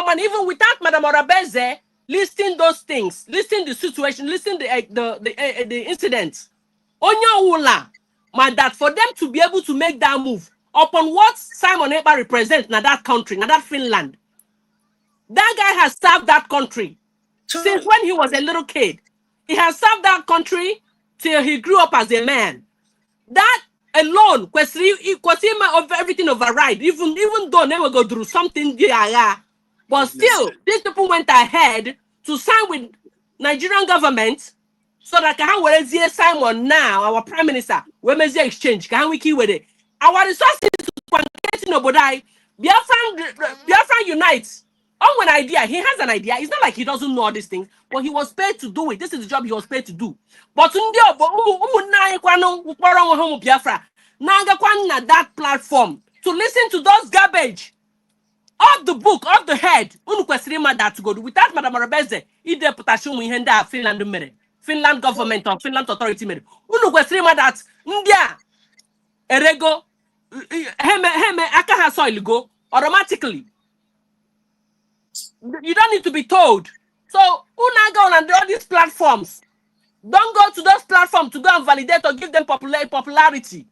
when even without Madam Orabeze listing those things, listing the situation, listing the incidents, that for them to be able to make that move upon what Simon Ekpa represents now that country, now that Finland, that guy has served that country since when he was a little kid. He has served that country till he grew up as a man. That alone, of everything override, even though they will go through something, but still, these people went ahead to sign with Nigerian government so that can Simon now, our prime minister, we may exchange, can we keep with it? Our resources to Biafra unites. On an idea, he has an idea. It's not like he doesn't know all these things, but he was paid to do it. This is the job he was paid to do. But that platform to listen to those garbage off the book, off the head. That to go do without Madam Arabeze, Finland government or Finland authority made. That India erego aka soil go automatically. You don't need to be told. So, una go on all these platforms. Don't go to those platforms to go and validate or give them popularity.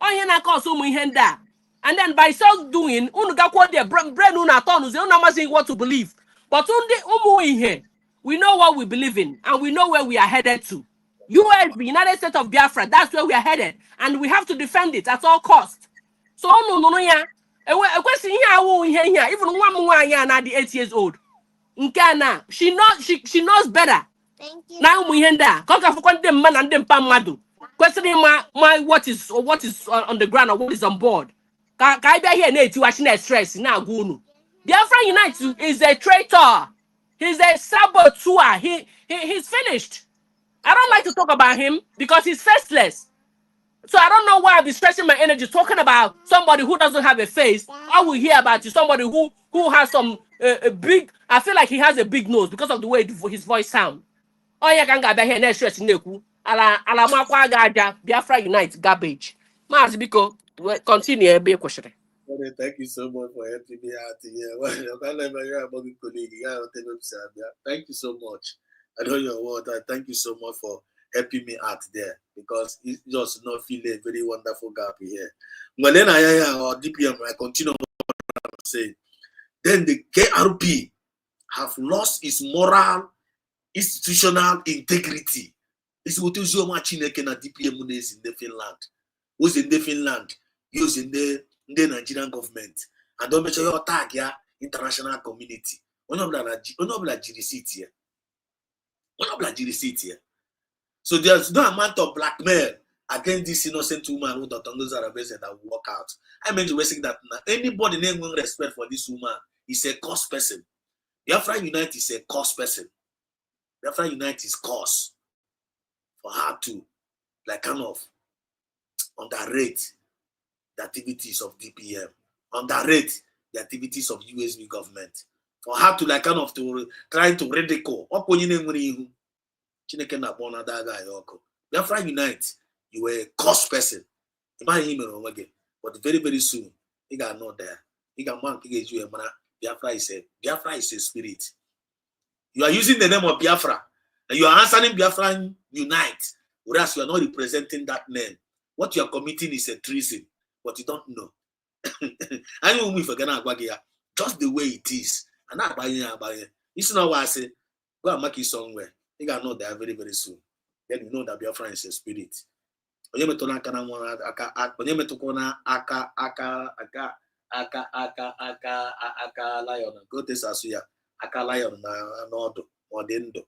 And then by so doing, una go their brain una turn, una what to believe. But we know what we believe in, and we know where we are headed to. USB, United States of Biafra, that's where we are headed, and we have to defend it at all costs. So, a question here, even one more now the 8 years old. She knows better. Thank you. Now we hear that. Man and them pamadu. Questioning my what is on the ground or what is on board. Kai be here na watching stress now gunu. Biafra Unite is a traitor. He's a saboteur. He's finished. I don't like to talk about him because he's faceless. So I don't know why I'll be stretching my energy talking about somebody who doesn't have a face. I will hear about you, somebody who has some big. I feel like he has a big nose because of the way his voice sounds. Oya ka nga bịa here next stress na-ekwu ala makwa ga aja Biafra unite garbage. Maazị biko continue ebe ị kwụsịrị. Thank you so much for helping me out here. Thank you so much. I know your word. Thank you so much for helping me out there because it's just not feeling a very wonderful gap here. But then or DPM, I continue to say, then the KRP have lost its moral, institutional integrity. It's what is your matching na DPM is in the Finland. Who's in the Finland? Who's in the Nigerian government? And don't make sure you attack your international community. One of the here. So there's no amount of blackmail against this innocent woman who Dr. Arabes that will work out. I meant to say that anybody name respect for this woman is a cause person. Biafra Unite is a cause person. Biafra Unite is cause for her to kind of underrate the activities of DPM, underrate the activities of USB government, for her to to try to ridicule. Biafra Unite, you were a cause person. But very, very soon, you got not there. You got man you Biafra is a spirit. You are using the name of Biafra, and you are answering Biafra Unite, whereas you are not representing that name. What you are committing is a treason, but you don't know. I know if just the way it is. And not buying. It's not why I say, go and make it somewhere. You got know that very, very soon. Then you know that Biafra is a spirit. Lion. Go to Sasuya. Aka lion na nodo. Modendo.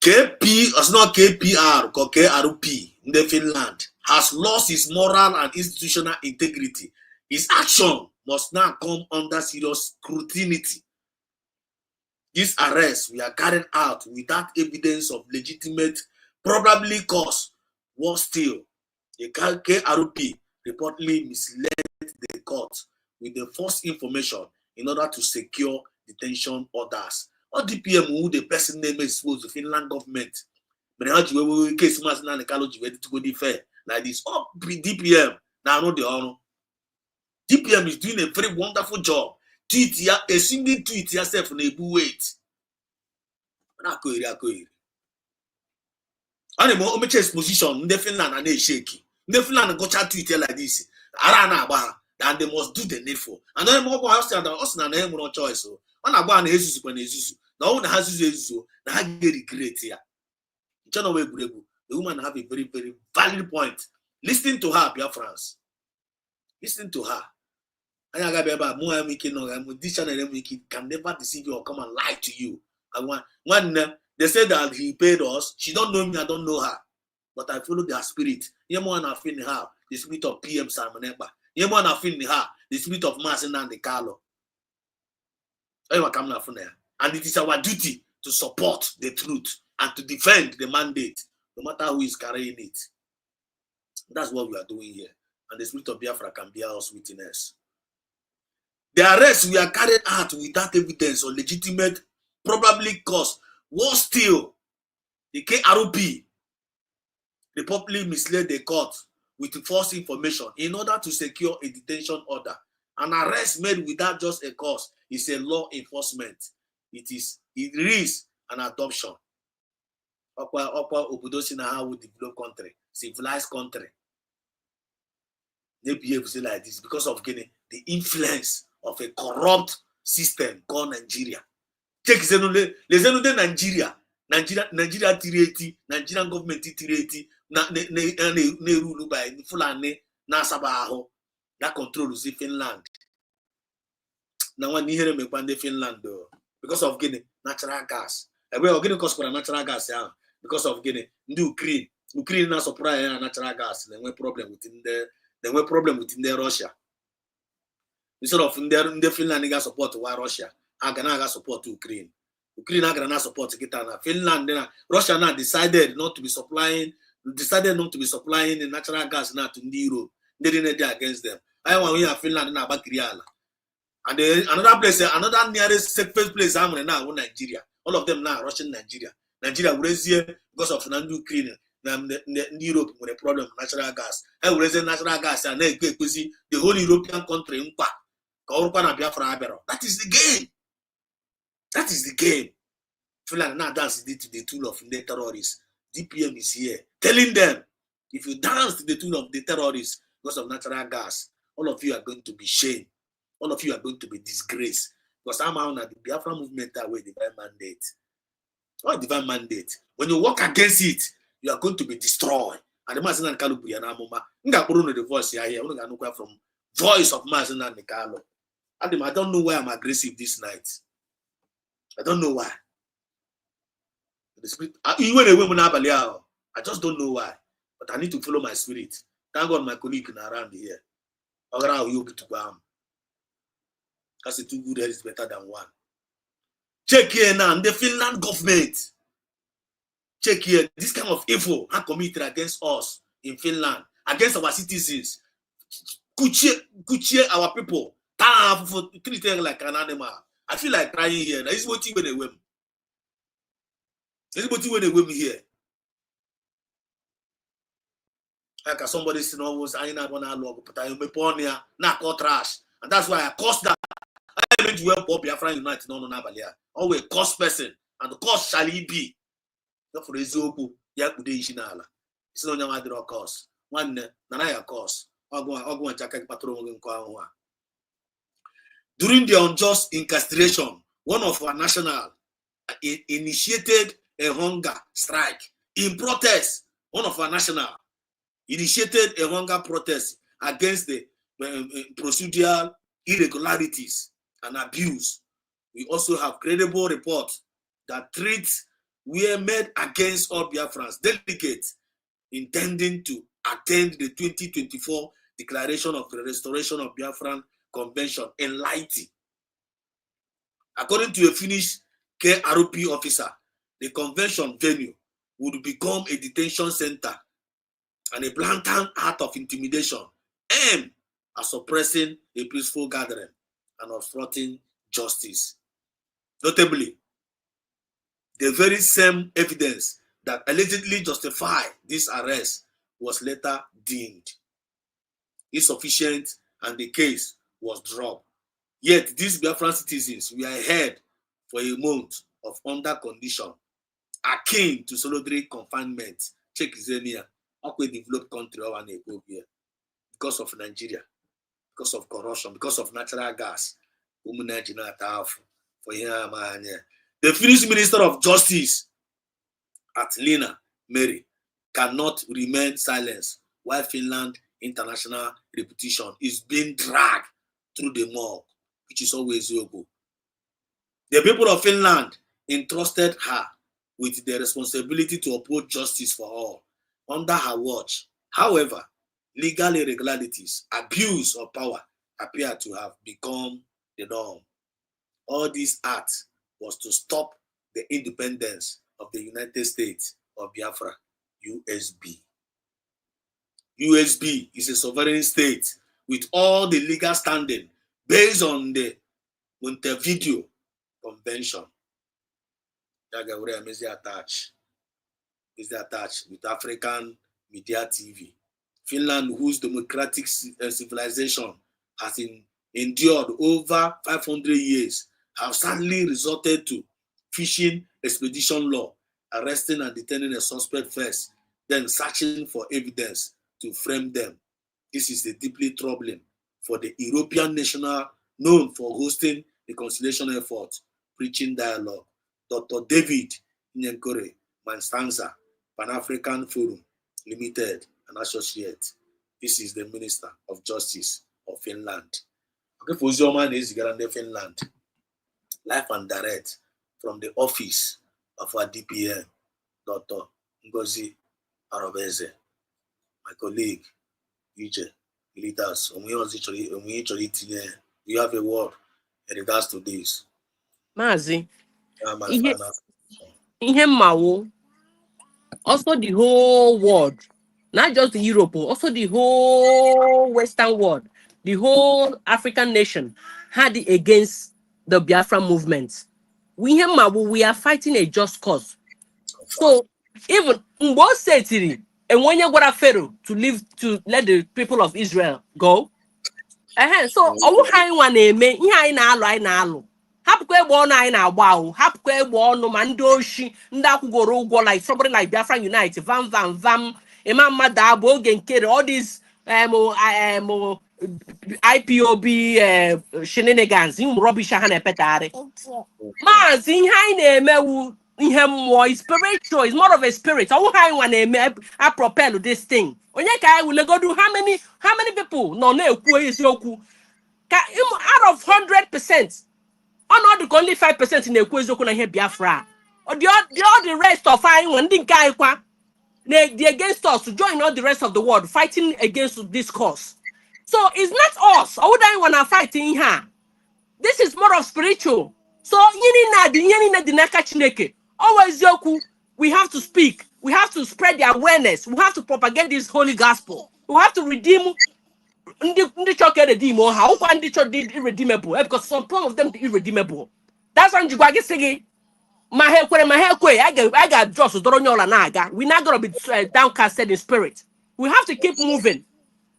KP, it's not KPR, or KRP in the Finland has lost its moral and institutional integrity. Its action must now come under serious scrutiny. This arrest we are carried out without evidence of legitimate, probably cause was still. The KRP reportedly misled the court with the false information in order to secure detention orders. Or DPM, who the person name is supposed to Finland government. But how do you case master the college ready to go defer like this? Oh, DPM now know the honor. DPM is doing a very wonderful job. Tweet here, a single tweet yourself in a weight. Animal omeches position in the Finland and they shaky. The Finland got chat tweet like this. Arana and they must do the needful. And then more house and us and them no choice. So when I go and Jesus when Jesus. Now one has Jesus so now I get regret here. The woman have a very, very valid point. Listen to her, dear friends. Listen to her. This channel can never deceive you or come and lie to you. And when they say that he paid us, she don't know me, I don't know her. But I follow their spirit. Yemoan have in her, the spirit of PM Simon Eba. Yemoan have in her, the spirit of Marcin and the Carlo. And it is our duty to support the truth and to defend the mandate, no matter who is carrying it. That's what we are doing here. And the spirit of Biafra can bear us witness. The arrest we are carried out without evidence or legitimate, probably cause was still. The KRP reportedly misled the court with false information in order to secure a detention order. An arrest made without just a cause is a law enforcement. It is an adoption. Obodo na how we develop country, civilized country. They behave like this because of the influence of a corrupt system called Nigeria. Check Nigeria. Nigeria tireti, Nigerian government tireti, na rule by Fulani, na Sabaho, that controls the Finland. Now when you hear me the Finland though, because of natural gas. We are getting cost for natural gas, yeah. Because of Ukraine now supply natural gas. Then we problem within Russia. Instead of the Finland gas support to Russia, Agana support to Ukraine. Ukraine Agana support to Kitana. Finland, Russia now decided not to be supplying the natural gas now to Europe. They didn't against them. I want we have Finland in Abakriala. And then another place, another nearest safest place I'm in now, Nigeria. All of them now rushing Nigeria. Nigeria will raise here because of Ukraine. Europe with a problem of natural gas. I will raise natural gas and then the whole European country. That is the game. That is the game. Finland now dance to the tune of the terrorists. DPM is here telling them, if you dance to the tune of the terrorists because of natural gas, all of you are going to be shamed. All of you are going to be disgraced. Because somehow the Biafra movement that way divine mandate. What divine mandate? When you walk against it, you are going to be destroyed. And the Mazinan Kalubri and Amoma, the voice here, from voice of Mazinan Nikalo. I don't know why I'm aggressive this night. I don't know why. The spirit, I just don't know why. But I need to follow my spirit. Thank God my colleague around here. Because two good head is better than one. Check here now, the Finland government. Check here, this kind of evil are committed against us in Finland, against our citizens. Could cheer our people. Treat them like an animal. I feel like crying here. This is what you when they win. This is what you when they win here. Like somebody said, almost I ain't not gonna log, but I may pawn here, not call trash. And that's why I cost that. I meant to help Biafra United, no, always cost person, and the cost shall he be. Not for the Zobu, Yakude Shinala. It's no matter of cost. One, Nanaya cost. I'll go and check patrol in Kwawa. During the unjust incarceration, one of our national initiated a hunger strike. In protest, one of our national initiated a hunger protest against the procedural irregularities and abuse. We also have credible reports that threats were made against all Biafrans delegates intending to attend the 2024 Declaration of the Restoration of Biafran Convention in Lighty. According to a Finnish KRP officer, the convention venue would become a detention center and a blatant act of intimidation aimed at suppressing a peaceful gathering and obstructing justice. Notably, the very same evidence that allegedly justified this arrest was later deemed insufficient and the case was dropped. Yet these Biafran citizens were held for a month of under condition akin to solitary confinement. Check Zenia, a developed country or because of Nigeria, because of corruption, because of natural gas. The Finnish Minister of Justice at Lina Mary cannot remain silent while Finland international reputation is being dragged through the mud, which is always Yogo. The people of Finland entrusted her with the responsibility to uphold justice for all under her watch. However, legal irregularities, abuse of power appear to have become the norm. All this act was to stop the independence of the United States of Biafra, USB. USB is a sovereign state with all the legal standing based on the Montevideo Convention. Is attached with African Media TV. Finland, whose democratic civilization has endured over 500 years, have sadly resorted to fishing expedition law, arresting and detaining a suspect first, then searching for evidence to frame them. This is a deeply troubling for the European national known for hosting the conciliation effort, preaching dialogue. Dr. David Nyankore Manstanza, Pan-African Forum Limited and Associate. This is the Minister of Justice of Finland. Okay, for Zioman is Finland. Live and direct from the office of our DPM, Dr. Ngozi Arobeze, my colleague, EJ, leaders. You have a word in regards to this. Mazi. Also the whole world, not just the Europe, also the whole Western world, the whole African nation had it against the Biafra movement. We are fighting a just cause. So even Mbo Setiri and when you got a Pharaoh to let the people of Israel go. So owu ha nwa na-eme ihe anyị na-alụ hapụkwa egbe ọnụ anyị na-agba ahụ hapụkwa egbe ọnụ ma ndị oshi ndị akwụgoro ụgwọ like somebody like Biafra Unite vam ịma mmadụ abụ oge nkere all these IPOB shenanigans rubbish ha na-epetagharị maazị ihe anyị na-emewu ihe mmụọ is spiritual, is more of a spirit. Ọwụ ha anyị nwa na-eme a propel this thing onye ka anyị wulegodu how many people nọ na-ekwu eziokwu ka out of 100% ọnọdụ ka only 5% na-ekwu eziokwu na ihe Biafra the rest of anyị nwe ndị nke anyị kwa they against us to join all the rest of the world fighting against this cause. So it's not us ọwụ anyị nwa na fighting here. This is more of spiritual. So always yoku, we have to speak. We have to spread the awareness. We have to propagate this holy gospel. We have to redeem irredeemable because some of them are irredeemable. That's why you get saying I got just naga. We're not gonna be downcasted in spirit. We have to keep moving.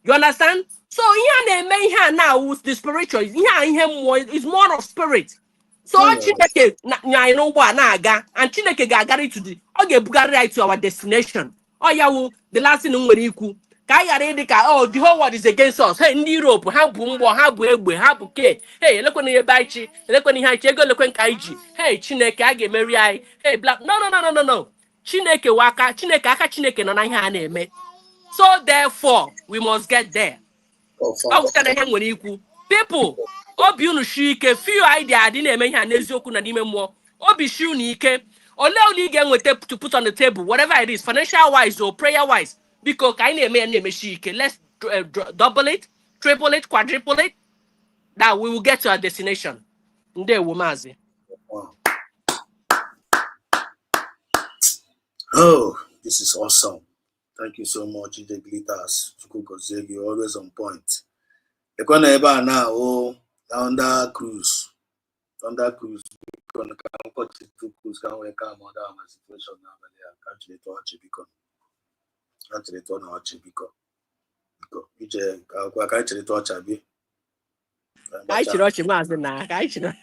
You understand? So here now with the spiritual is more of spirit. So Chineke na-aga and Chineke ga-agara to the right to our destination. Oh yeah, the last thing nwere ikwu ka anyị ghara ịdị ka the whole world is against us. Hey, ndị Europe ha bụ mgbọ ha bụ egbe ha bụ ke. Hey, elekwana ihe baichi elekwana ihe anyị ego elekwe nka anyị ji. Hey, Chineke a ga-emeri anyị. Hey, black no. Chineke waka Chineke aka Chineke nọ na ihe a na-eme. So therefore we must get there. People obi unu shi ike few idea adị na-eme ihe a n'eziokwu na n'ime mmụọ obi shi unu ike ole ị ga-enweta to put on the table whatever it is financial wise or prayer wise biko ka anyị na-eme shi ike let's double it triple it quadruple it that we will get to our destination. Ndewo maazị. Oh, this is awesome. Thank you so much, Ide Glitters. You're always on point. You're going to now under cruise. Under cruise. You're going to come to cruise. Can we come on down my situation now? Can't you talk to because? Can't you talk now? Because you can't you talk to me. I should watch him as na. I should.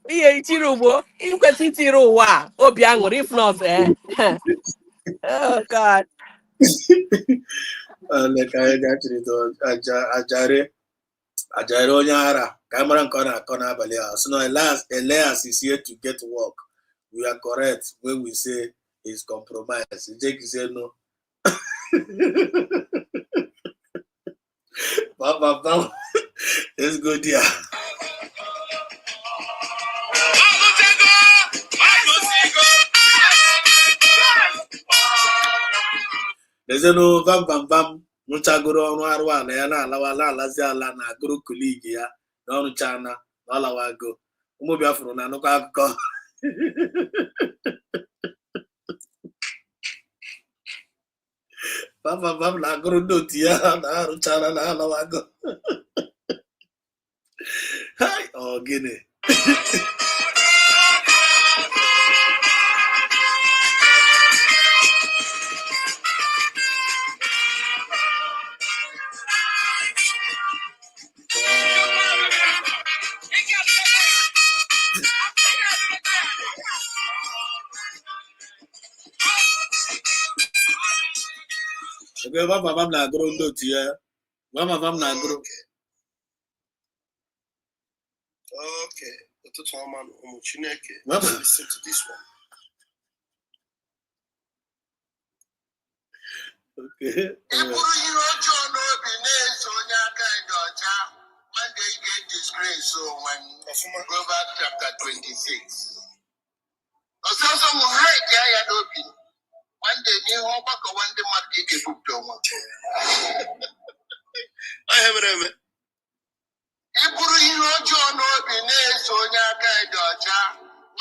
Ihe Tirubo, inkwesị tiri ụwa obi aṅụrị if not oh God. Like I actually thought Ajare onye ara ka mara nke ọ na-akọ n'abalị a. So now Elias is here to get work. We are correct when we say he's compromised. Jake say no. Bam. Let's go there. Ezeno bam nụchagoro ọrụ arụ ala ya na-alawala alazi ala na agụrụ koligi ya na ọrụ chana na ọlawago ụmụ Biafra na anụkọ akụkọ bam na agụrụ ndị otu ya na arụ chana na alawago gịnị Mama na-agụrụ ndị otu ya. Mama na-agụrụ. Okay, ụtụtụ ọma ụmụ Chineke. Listen to this one. Okay. Ịbụrụ ihe ọjọọ n'obi na-eso onye aka dị ọcha when they get disgrace. So when Proverbs chapter 26. Ọsọsọ mụ ha eke ya n'obi. One day, you hope I go one day, my ticket book to one. I have it.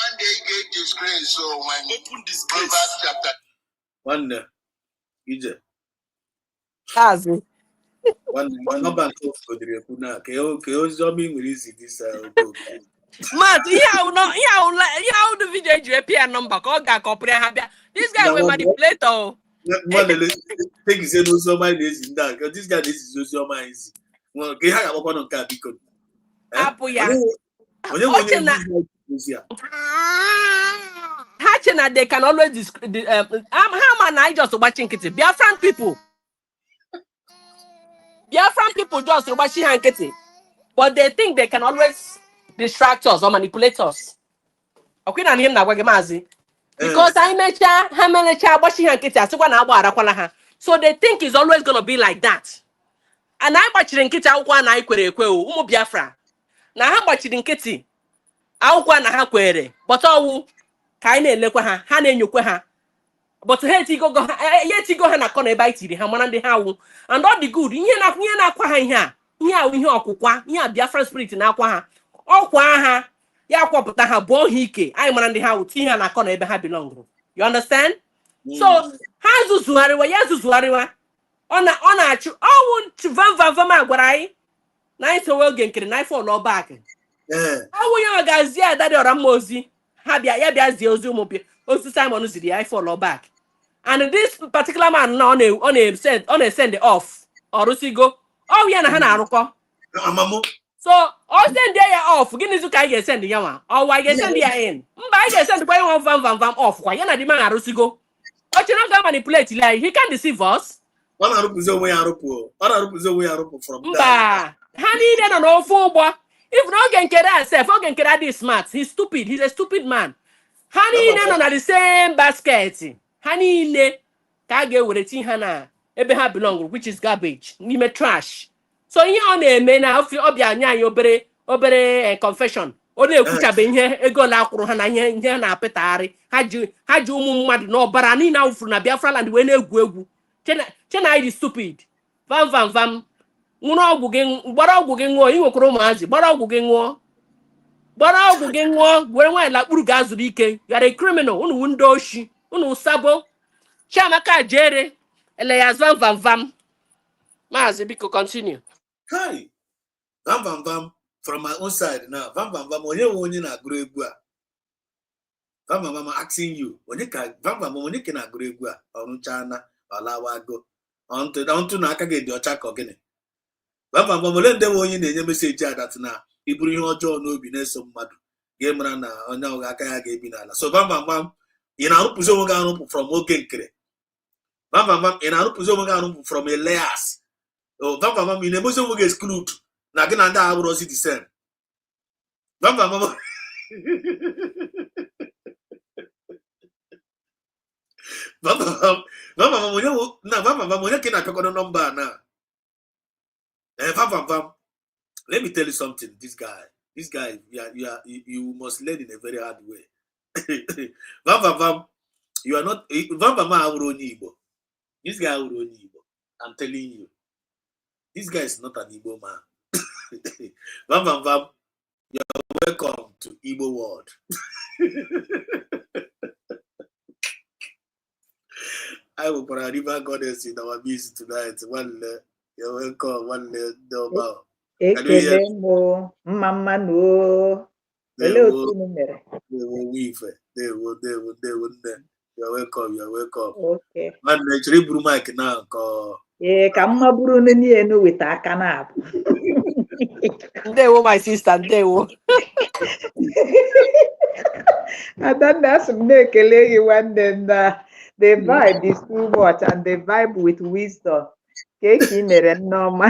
One day, get disgrace. So when open disgrace, chapter. One day, Ije. Kazi, Nọmba nke ofu dịrị ekwu na ka oziọma ị nwere izi dịsa okooko. Matt, ihe ahụ the video eji epia number ka ọ ga-akọpụrụ ha bịa. This guy will manipulator. Nwa na-etegizie n'oziọma anyị na-ezi ndị a, this guy na-ezizi oziọma anyị zi. Ka ihe ha ga-agbakwanụ nke a biko. Hapụ ya. Onye nwe onye ozi a. Ha che na they can always ha ma na I just gbachi nkịtị. Biafran people just gbachi ha nkịtị. But they think they can always distract us or manipulate us. Okay, na him na gwa gị maazị. Because ha melechaa agbachi ha nkịtị asịkwa na agba arakwala ha. So they think it's always going to be like that. And I gbachiri nkịtị akwụkwọ na anyị kwere ekwe ụmụ Biafra. Na ha gbachiri nkịtị akwụkwọ na ha kwere. But ọwụ ka anyị na-elekwa ha na-enyokwa ha. But ha etigo ha na kọna ebe anyị tiri ha mana ndị ha wụ. And all the good ihe na-akwa ha ihe awụ ihe ọkwụkwa ihe a Biafra spirit na-akwa ha. Ọkwa ha ya kwọpụta ha bụ ohi ike anyị mara ndị ha wụ tinye ha na kọna ebe ha belong. You understand? So ha zuzugharịwa ọ na-achụ ọwụ vam agwara anyị na anyị sowe oge nkiri na ifo ụlọ back. Ọwụ ya gazie adadị ọra mma ozi ha bịa zie ozi ozi Simon ziri ya ifo ụlọ back. And this particular man na ọ na-send off ọrụsigo ọwụ ya na ha na-arụkọ. So ọ send ya off gịnịzi ka anyị ga-esend ya nwa ọwa anyị ga-esend ya in mba anyị ga-esend kwa ya vam off kwa ya na dị ma arụsigo ọ chere ga manipulate ya he can deceive us. Ọ na-arụpụzi onwe ya arụpụ from mba ha niile nọ n'ofe ụgbọ if n'oge nkere asef oge nkere adị smart he's a stupid man. Ha niile nọ na the same basket ha niile ka a ga-ewere tinye ha na ebe ha belong which is garbage n'ime trash. So ihe ọ na-eme na ọbịa nye anyị obere confession ọ na-ekwuchabe ihe ego na-akwụrụ ha na ihe na-apịtagharị ha ji ụmụ mmadụ n'ọbara niile awụfuru na Biafra land wee na-egwu egwu chena anyị dị stupid vam gbara ọgwụ gị ṅụọ ị nwekwara ụmụazị gbara ọgwụ gị ṅụọ were nwaanyị lakpuru ga azụrụ ike yara criminal unu ndị oshi unu sabo Chiamaka jere ele ya vam maazị biko continue. Hi. Vam from my own side now. Vam onye na-agụrụ egwu a. Vam asking you. Onye ka na-agụrụ egwu a ọrụchana ọlawago. Ọntụ na aka gị dị ọcha ka gịnị. Vam ole ndị nwe onye na-enye meseji adat na iburu ihe ọjọọ n'obi na-eso mmadụ ga-emara na onye ahụ aka ya ga-ebi n'ala. So vam ị na-arụpụzi onwe gị arụpụ from oge nkere. Vam ị na-arụpụzi onwe gị arụpụ from Elias. Vam ị na-emezi onwe gị exclude na gị na ndị agha bụrụ ozi the same. Vam onye ka ị na-apịakọrọ nọmba na vam let me tell you something. This guy you must learn in a very hard way. Vam you are not vam awụrụ onye Igbo. This guy awụrụ onye Igbo. I'm telling you. This guy is not an Igbo man. Vam, you're welcome to Igbo world. I will put a river goddess in our midst tonight. You're welcome. One double. Ekele mo mama no. Ele otu mere. They will. You're welcome. Okay. Man, actually, buru mic now. Ka mma buru n'elu weta aka na abụ. Ndewo my sister, ndewo. Adanna asị m na-ekele gị nwanne nna. The vibe is too much and the vibe with wisdom. Keki mere nneọma.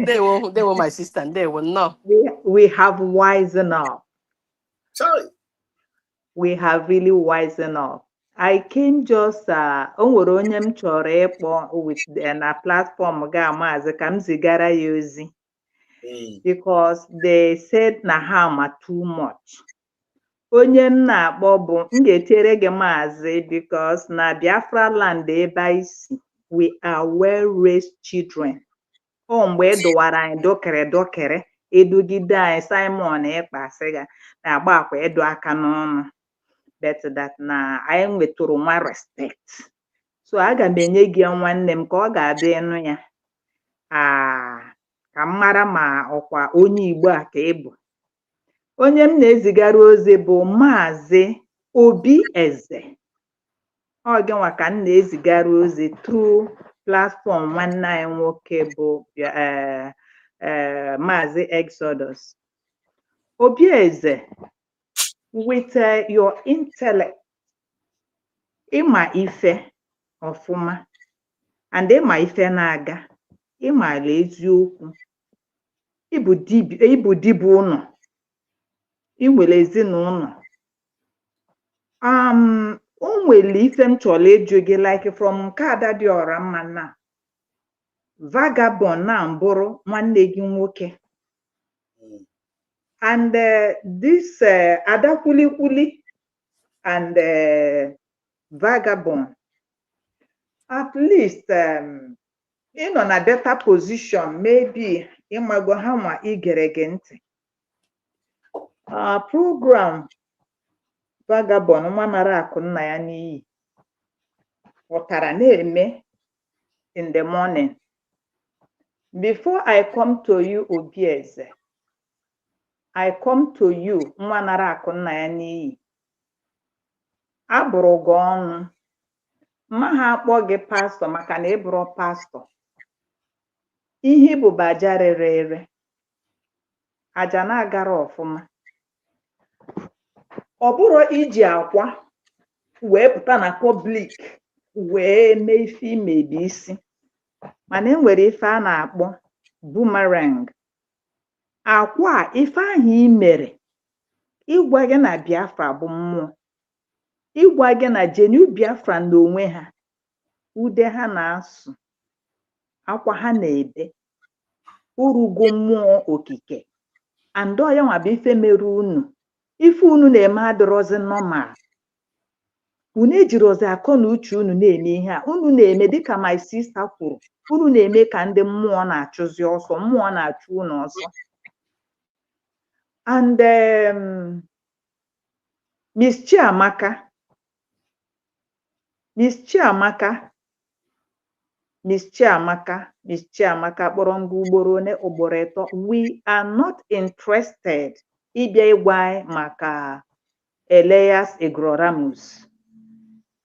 Ndewo my sister, ndewo no. We have wisen up. Sorry. We have really wisen up. I came just o nwere onye m chọrọ ịkpọ with na platform ga maazị ka m zigara ya ozi because they said na ha ma too much. Onye m na-akpọ bụ m ga-etere gị maazị because na Biafra land ebe anyị si we are well raised children. O mgbe edowara anyị dokere edugide anyị Simon ịkpasị ga na-agba akwa edo aka n'ọnụ. But that na anyị nwetụrụ nwa respect. So aga m enye gị nwanne m ka ọ ga-adị ịnụ ya. ka m mara ma ọkwa onye Igbo a ka ị bụ. Onye m na-ezigara ozi bụ Maazị Obi Eze. Ọ gịnwa ka m na-ezigara ozi through platform nwanne anyị nwoke bụ Maazị Exodus. Obi Eze, with your intellect, ịma ife ọfụma and ịma ife na-aga, ịmala eziokwu, ịbụ dibụ ụnọ, ị nwere ezinụlọ. O nwere ife m chọrọ ịjụ gị, like from nke Ada dị ọra mma na Vagabond na mbụrụ nwanne gị nwoke, and this Ada Kwulikwuli and Vagabond, at least ị nọ na better position, maybe ịmago ha nwa igere gị ntị. Program Vagabond nwa nara akụ nna ya n'iyi pụtara na-eme in the morning. Before I come to you, Obi Eze, I come to you, nwa nara akụ nna ya n'iyi. Abụrụ gị ọnụ, mma ha akpọ gị pastọ maka na ị bụrụ pastọ. Ihe bụ aja rere ere, aja na-agara ọfụma. Ọ bụrụ iji akwa wee pụta na public wee mee ife imebi isi, mana enwere ife a na-akpọ boomerang. Akwa ife ahụ i mere, ịgwa gị na Biafra bụ mmụọ, ịgwa gị na Genu Biafra na onwe ha, ude ha na-asụ, akwa ha na-ede, urugo mmụọ okike. Andọ ya nwa bụ ife mere unu. Ife unu na-eme adịrọzi normal. Unu ejirozi akọ na uche unu na-eme ihe a. Unu na-eme dịka my sister kwuru, unu na-eme ka ndị mmụọ na-achụzi ọsọ, mmụọ na-achụ unu ọsọ. And Miss Chiamaka kpọrọ ngwa ugboro one ugboro ịtọ. We are not interested ịbịa ịgwa anyị maka Elias Igroramus.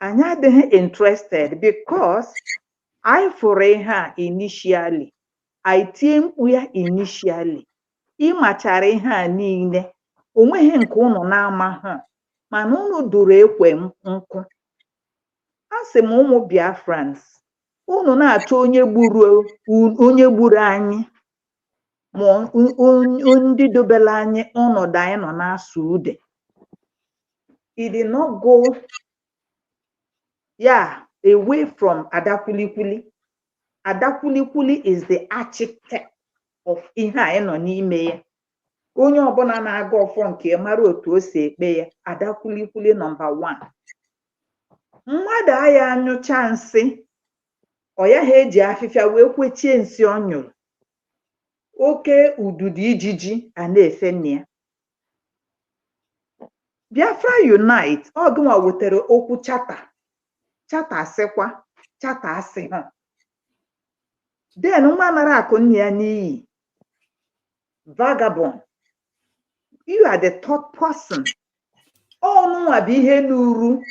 Anyị adịghị interested because anyị fụrụ ihe a initially, anyị tie mkpu ya initially. Ịmachara ihe a niile, onweghị nke unu na-amahụ, mana unu duru ekwe nkụ. Asị m ụmụ Biafrans, unu na-achọ onye gburu anyị, ma ndị dobere anyị ọnọdụ anyị nọ na-asụ ude. It did not go away from Ada Kwulikwuli. Ada Kwulikwuli is the architect of ihe anyị nọ n'ime ya. Onye ọbụla na-aga ọfọ nke mara otu o si ekpe ya, Ada Kwulikwuli number 1. Mmadụ aya anyụcha nsị, ọ ya ha eji afịfịa wee kwechie nsị ọ nyụrụ. Oke ududo ijiji a na-efe nne ya. Biafra Unite, ọ gịnwa wetere okwu chata asịkwa, chata asị ha. Then nwa nara akụ nne ya n'iyi, Vagabond, you are the third person. Ọnụnwa bụ ihe n'uru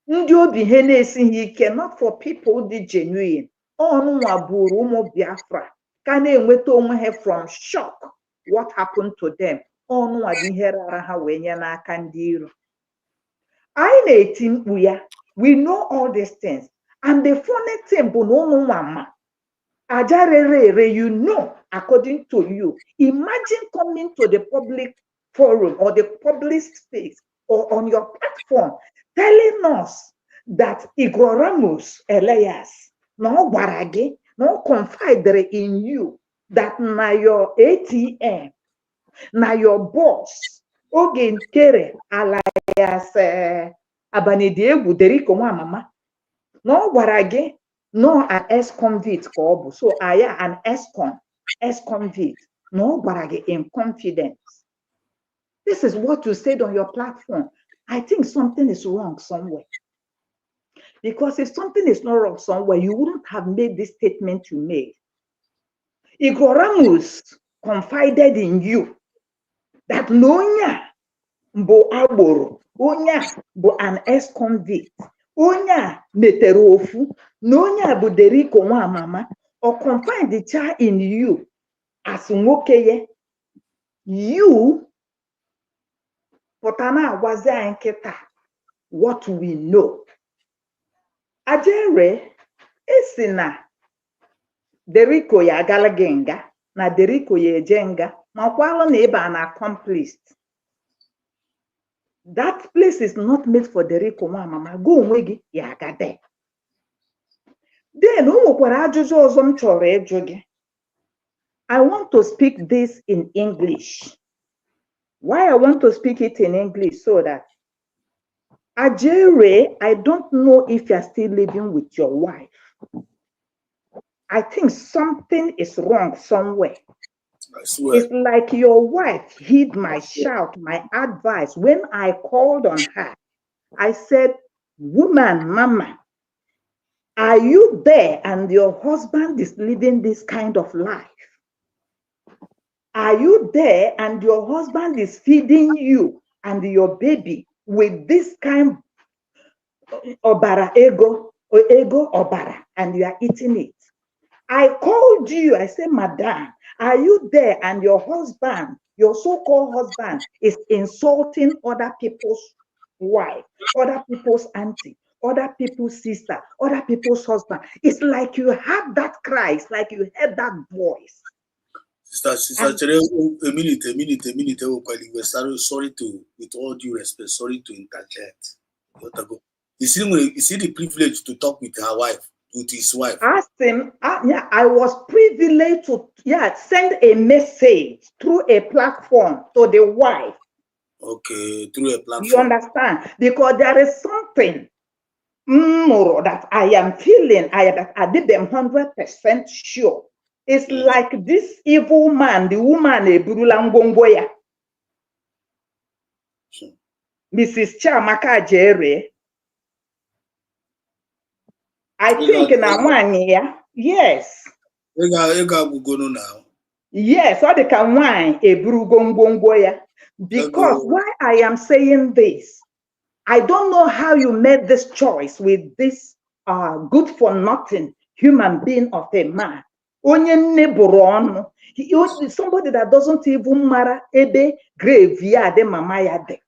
ndị obi ha na-esighị ike, not for people dị genuine. Ọnụnwa bụrụ ụmụ Biafra ka na-enweta onwe ha from shock what happened to them. Ọnụnwa bụ ihe rara ha wee nye n'aka ndị iro. Anyị na-eti mkpu ya, we know all these things, and the funny thing bụ na ụmụnwa ma aja rere ere, you know, according to you. Imagine coming to the public forum or the public space or on your platform telling us that Igroramus Elias no gwara gị, no confided in you, that na your ATM, na your boss, oge nkere alias Abanediegwu Deriko nwa mama, no gwara gị, no an ex-convict ka ọ bụ. So I am an ex-convict. No gwara gị in confidence. This is what you said on your platform. I think something is wrong somewhere. Because if something is not wrong somewhere, you wouldn't have made this statement you made. Ignoramus confided in you that Nonya bụ agboro, onye bụ an ex-convict, onye metere ofu, na onye bụ Deriko nwa mama, or confide the child in you as nwoke you pụta na-agwazi anyị nkịta what we know. Ajere esi na Deriko ya agala gị nga, na Deriko ya eje nga, makwalụ na ịba na accomplished. That place is not made for Deriko nwa mama. Go onwe gị ya aga there. Then o nwekwara ajụjụ ọzọ m chọrọ ịjụ gị. I want to speak this in English. Why I want to speak it in English so that Ajere, I don't know if you're still living with your wife. I think something is wrong somewhere. I swear. It's like your wife heed my shout, my advice. When I called on her, I said, woman, mama, are you there and your husband is living this kind of life? Are you there and your husband is feeding you and your baby with this kind of obara ego obara, and you are eating it? I called you, I said, madam, are you there and your husband, your so-called husband, is insulting other people's wife, other people's auntie, other people's sister, other people's husband? It's like you have that cry, it's like you heard that voice. Sister, a minute. Sorry to, with all due respect, sorry to interject. Is he the privilege to talk with her wife, with his wife? Ask him, I was privileged to send a message through a platform to the wife. Okay, through a platform. You understand? Because there is something that I am feeling, that I did them 100% sure. It's like this evil man, the woman, Mrs. Chiamaka Ajere. I think na yes. Yes, or they can wine a brugongongoya. Because why I am saying this, I don't know how you made this choice with this good for nothing human being of a man. Somebody that doesn't even matter ebe graveyard mama yade.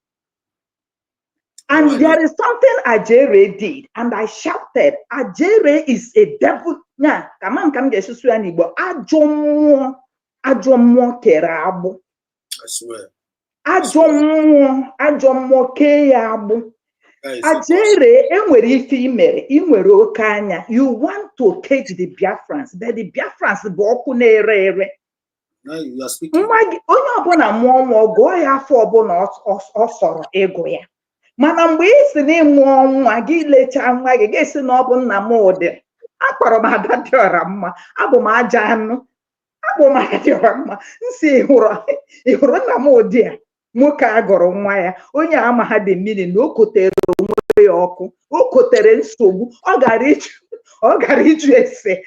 And there is something Ajere did, and I shouted, Ajere is a devil. Yeah, come on, get you an Igbo. Ajomo kerabo. I swear. Ajomo keabo. Ajere, enwere ife imere, inwere oke anya. You want to cage the Biafrans, but the Biafrans bụ ọkụ na-ere ere. Now you are speaking. Onye ọbụla mụọ nwa gụọ ya afọ ọbụla ọ sọrọ ịgụ ya. Mana mgbe ị si n'ịmụ nwa gị lechaa nwa gị ga-esi na ọ bụ nna m ụdị. Akpọrọ m ada dị ọra mma, abụ m aja anụ, abụ m ada dị ọra mma. Nsi ịhụrụ nna m ụdị a. Nwoke a gọrọ nwa ya, onye ama ha dị mmiri na o kotere onwe ya ọkụ, o kotere nsogbu, ọ gara iju ese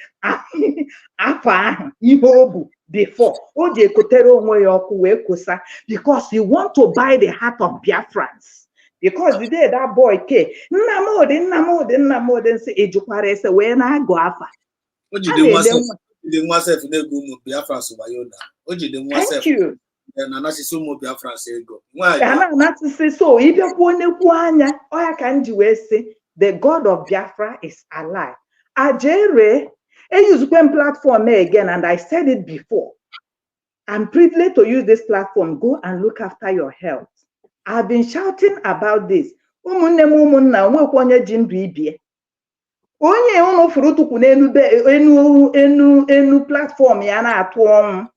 afọ ahụ ihe o bu before o ji ekotere onwe ya ọkụ wee kosa, because you want to buy the heart of Biafrans. Because the day that boy came, Nnamdi nsị ejukwara ese wee na-agụ afa. Thank you. So the God of Biafra is alive. Ajere, I use one platform again, and I said it before. I'm privileged to use this platform. Go and look after your health. I've been shouting about this. Onye unu furutukwu n'enu platform ya na-atụ ọnwụ.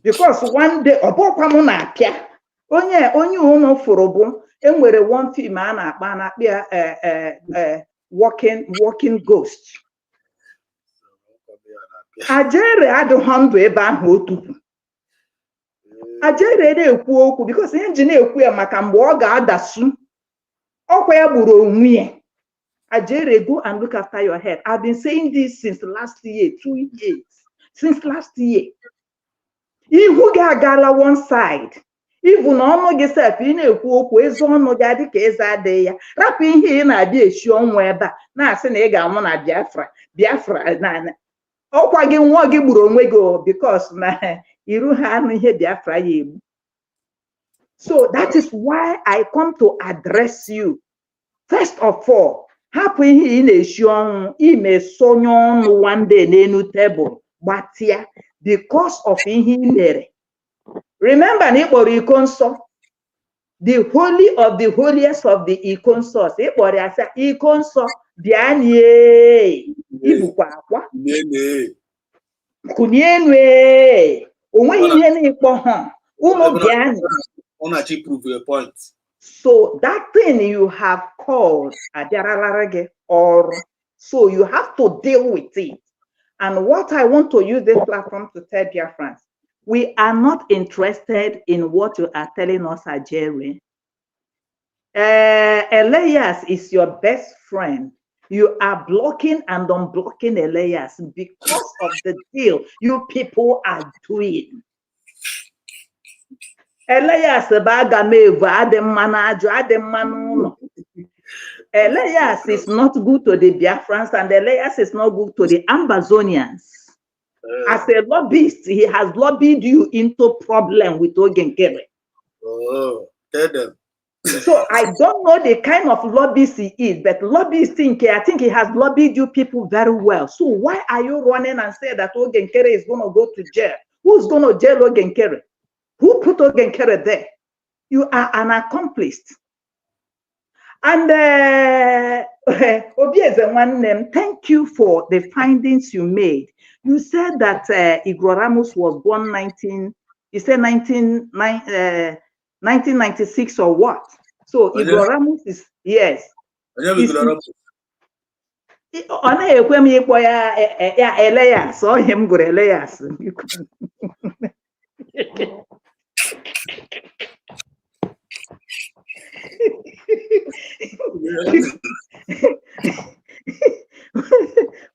Because one day onye unu furu bụ enwere one film a na-akpa walking ghost. Ajere adịghị ndụ ebe ahụ otupu. Ajere na-ekwu okwu because ihe nji na-ekwu ya maka mgbe ọ ga-adasu ọkwa ya gburu onwe ya. Ajere, go and look after your head. I've been saying this since last year, 2 years. Since last year. Ihu gị agala one side. Even ọnụ gị sef ị na-ekwu okwu eze ọnụ gị adị ka eze adịghị ya. Rapụ ihe ị na-abịa eshi ọnwụ ebe a na-asị na ị ga-anwụ na Biafra na ọkwa gị nwụọ gị gburu onwe gị because na iru ha anụ ihe Biafra ya egbu. So that is why I come to address you. First of all, hapụ ihe ị na-eshi ọnwụ ime sonye ọnụ one day n'enu tebụl gbatịa because of ihe ị mere. Remember na ị kpọrọ iko nsọ, the holy of the holiest of the iko nsọ, ị kpọrọ ya sị iko nsọ bịa nie ibukwa akwa kunienu onweghị ihe na-ekpọ ha ụmụ bịa nie. So that thing you have called ajaralare or so you have to deal with it. And what I want to use this platform to tell dear friends, we are not interested in what you are telling us, Ajere. Elias is your best friend. You are blocking and unblocking Elias because of the deal you people are doing. Elias Elias is not good to the Biafrans and Elias is not good to the Ambazonians. As a lobbyist, he has lobbied you into problem with Ogenkere. Oh, tell them. So I don't know the kind of lobbyist he is, but lobbyist I think he has lobbied you people very well. So why are you running and say that Ogenkere is going to go to jail? Who's going to jail Ogenkere? Who put Ogenkere there? You are an accomplice. And Obieze Nwannem, thank you for the findings you made. You said that Igor Ramos was born 1996 or what? So Igor Ramos is, yes. Elias, or him good Elias.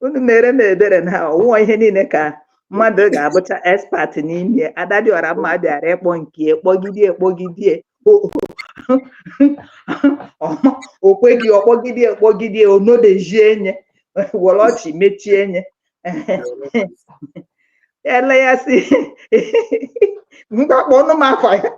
Unu mere m ebere na ọnwụọ ihe niile ka mmadụ ga-abụcha expert n'ime adadị ọra mma bịara ịkpọ nke kpọgidie okweghị ọkpọgidie onodejie enye were ọchị mechie enye ele ya si mgbakpọ ọnụ m afọ ya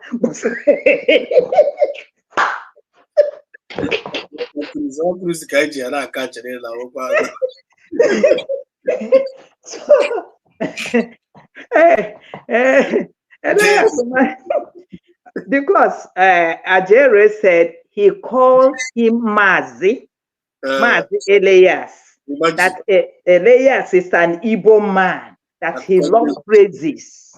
because Ajere said he called him Mazi Elias, that Elias is an Igbo man, that he loves praises.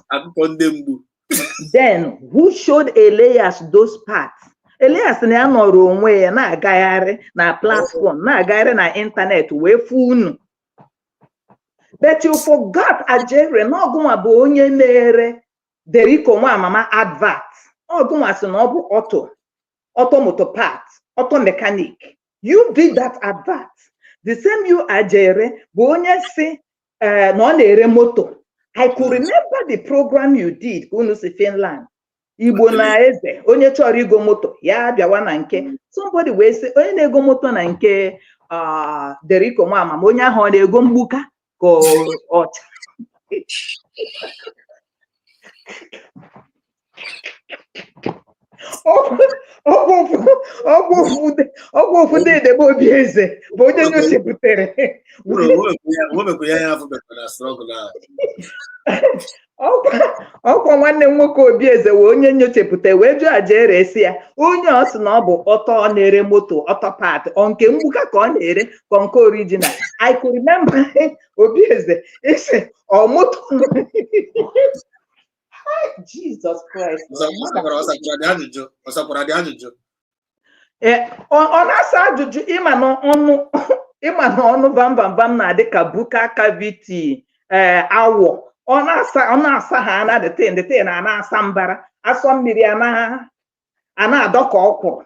Then who showed Elias those parts? Elias na anọrọ onwe ya na-agagharị na platform, na-agagharị na internet wee fu unu. But you forgot Ajere na ọgụnwa bụ onye na-ere Deriko nwa mama advert. Ọgụnwa sị na ọ bụ auto motor parts, auto mechanic. You did that advert. The same you Ajere bụ onye si na ọ na-ere moto. I could remember the program you did unu si Finland. Igbo na eze onye chọrọ igo moto ya bịawa na nke somebody wee sị onye na-ego moto na nke Deriko nwa mama onye ahụ ọ na-ego mgbuka ka ọcha. ọgwụ ofude edebe obi eze bụ onye nyochepụtere ọkwa nwanne m nwoke obi eze wee onye nyochepụta wee jụọ Ajere esi ya onye ọ sị na ọ bụ ọtọ na-ere moto ọtọ pat ọ nke mgbuka ka ọ na-ere ka nke original. I could remember obi eze isi ọ moto Jesus Christ. Ọ na-asa ajụjụ ịma na ọnụ bambam na-adị ka buka cavity awọ. Ọ na-asa ha na dete na na-asa mbara asọ mmiri a na-adọ ka ọkwụrụ.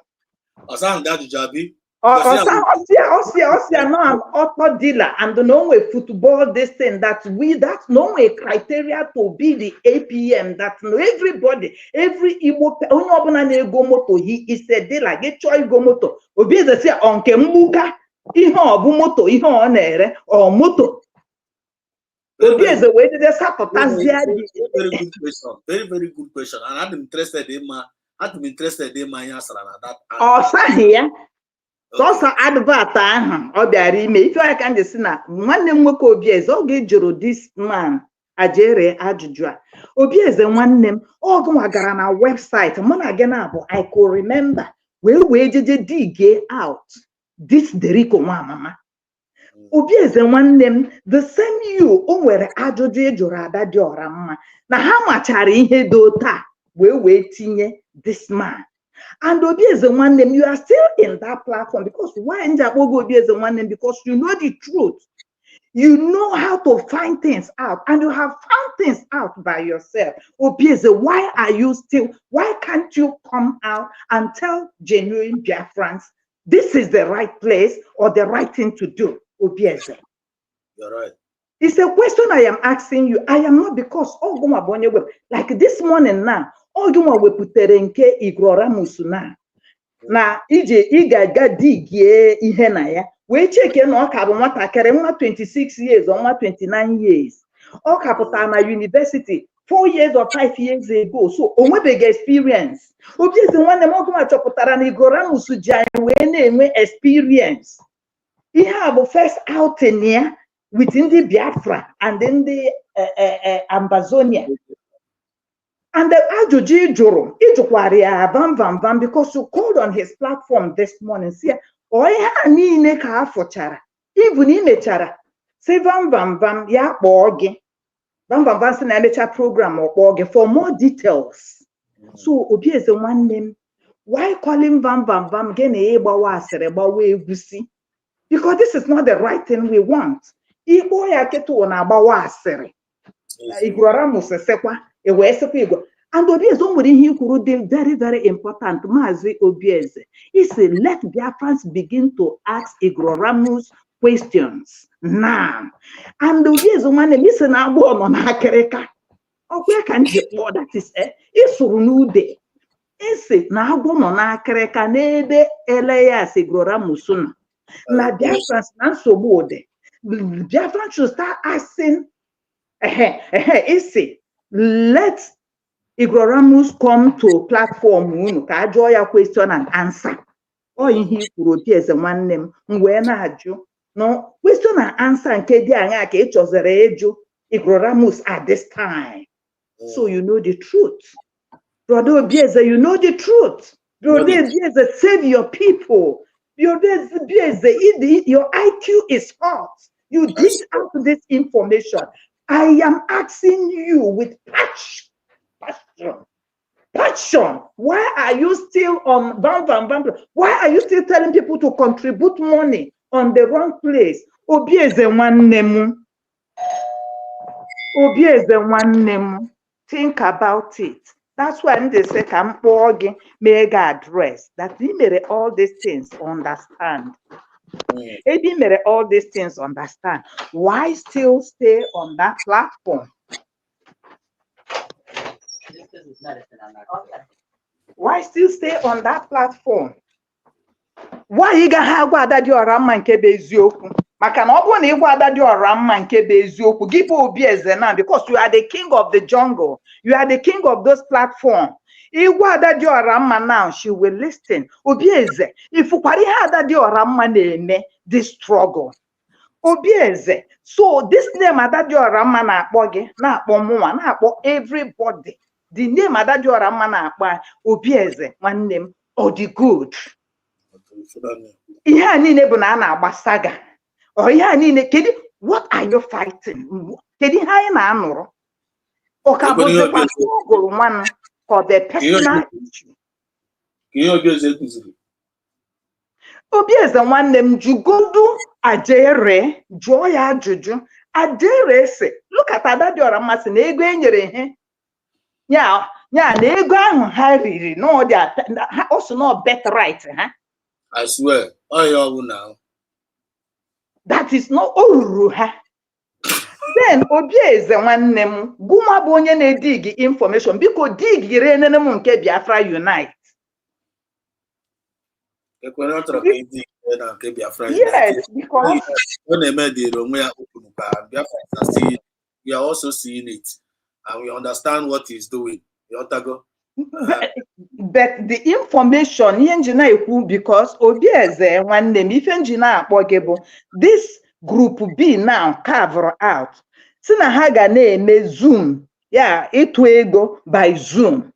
Osia no am auto dealer and no way football this thing that no way criteria to be the APM that no everybody every Igbo onye obuna na ego moto he is a dealer get choi go moto obi eze say onke mbuka ihe obu moto ihe o na-ere or moto obi eze we dey sapotazia very good question, very good question, and I'm interested in my answer na that. Osahi ya so advert ahụ ọ bịara ime ife aka ka njesi na nwanne m nwoke Obieze oge jụrụ this man ajere ajụjụ a Obieze nwanne m ọgụnwa gara na website mụ na gị na abụ I could remember wee jeje dig out this Deriko nwa mama Obieze nwanne m the same you o nwere ajụjụ ịjụrụ Ada dị ọra mma na ha machara ihe do taa wee tinye this man. And Obieze nwannem, you are still in that platform because why Obieze nwannem? Because you know the truth. You know how to find things out, and you have found things out by yourself. Obieze, why can't you come out and tell genuine Biafrans this is the right place or the right thing to do, Obieze? You're right. It's a question I am asking you. I am not because like this morning now. Ogunwa weputere nke Igroramus na ije ịga digie ihe na ya wee cheke na ọ ka bụ nwatakịrị nwa 26 years or nwa 29 years ọ kapụtara na university 4 years or 5 years ago so o nwebeghị experience. Obieze nwanne m Ogunwa chọpụtara na Igroramus ji anyị wee na-enwe experience. Ihe a bụ first outing ya with ndị Biafra and ndị Ambazonia. And the ajụjụ ịjụkwara ya vam because you called on his platform this morning. See, ihe a niile ka afọchara. Even imechara, say vam ya kpọọ gị. Vam si na emecha program ọ kpọọ gị for more details. So Obieze nwanne m, why calling vam gị na ịgbawa asịrị gbawa egwusi? Because this is not the right thing we want. Igbo ya kịtụ na agbawa asịrị. Igroramus sekwa. And Obieze nwere ihe kwuru dị very, very important. Maazị Obieze, he said, let Biafrans begin to ask Igroramus questions now. And Obieze nwanne m isi na agba nọ n'akịrịka. Ọkwa ka nji kpọọ that is isuru n'ude. Isi na agwọ nọ n'akịrịka n'ebe Elias Igroramus nọ. Na Biafrans na nsogbu ụdị. Biafrans should start asking isi let Igroramus come to platform unu ka ajụọ ya question and answer. Ọ ihe kwuru Obieze nwanne m wee na-ajụ no question and answer nke dị anya ka ị chọzere ịjụ Igroramus at this time. So you know the truth. Brother Obieze, you know the truth. Brother Obieze, save your people. Brother Obieze, your IQ is hot. You dig out this information. I am asking you with passion. Why are you still on bam? Why are you still telling people to contribute money on the wrong place? Obieze nwanne m, think about it. That's why they say Kampogi mega address that he made all these things understand. He made all these things understand. Why still stay on that platform? Why still stay on that platform? Why you gonna have Ada dị ọra mma nke bụ eziokwu? Maka na ọ bụrụ na ịgwa Ada dị ọra mma nke bụ eziokwu, give Obieze now because you are the king of the jungle. You are the king of those platforms. Ịgwa Ada dị ọra mma now, she will listen. Obieze, ifukwara ihe Ada dị ọra mma na-eme this struggle. Obieze, so this name Ada dị ọra mma na-akpọ gị, na-akpọ mụnwa, na-akpọ everybody. The name Ada dị ọra mma na-akpọ Obieze nwanne m, ọ dị good. Ihe a niile bụ na a na-agbasa ga. Ọ ihe a niile, kedu what are you fighting? Kedu ihe anyị na-anụrụ? Ọ ka bụzikwa struggle nwanne for the personal issue. Obieze nwanne m jugodu Ajere jụọ ya ajụjụ. Ajere sị, look at Ada dị ọra mma sị na ego enyere ihe ya na ego ahụ ha riri no also no bet right ha I swear. Oh, you now. That is not oruru ha. Then Obieze nwanne m gụnwa bụ onye na-edig information biko digire nene m nke Biafra Unite. Yes, because we are also seeing it and we understand what he's doing. But the information because Obieze nwanne m ife nji na-akpọ gị bụ this group B now carve out. Si na ha ga na-eme Zoom ya ịtụ ego by Zoom.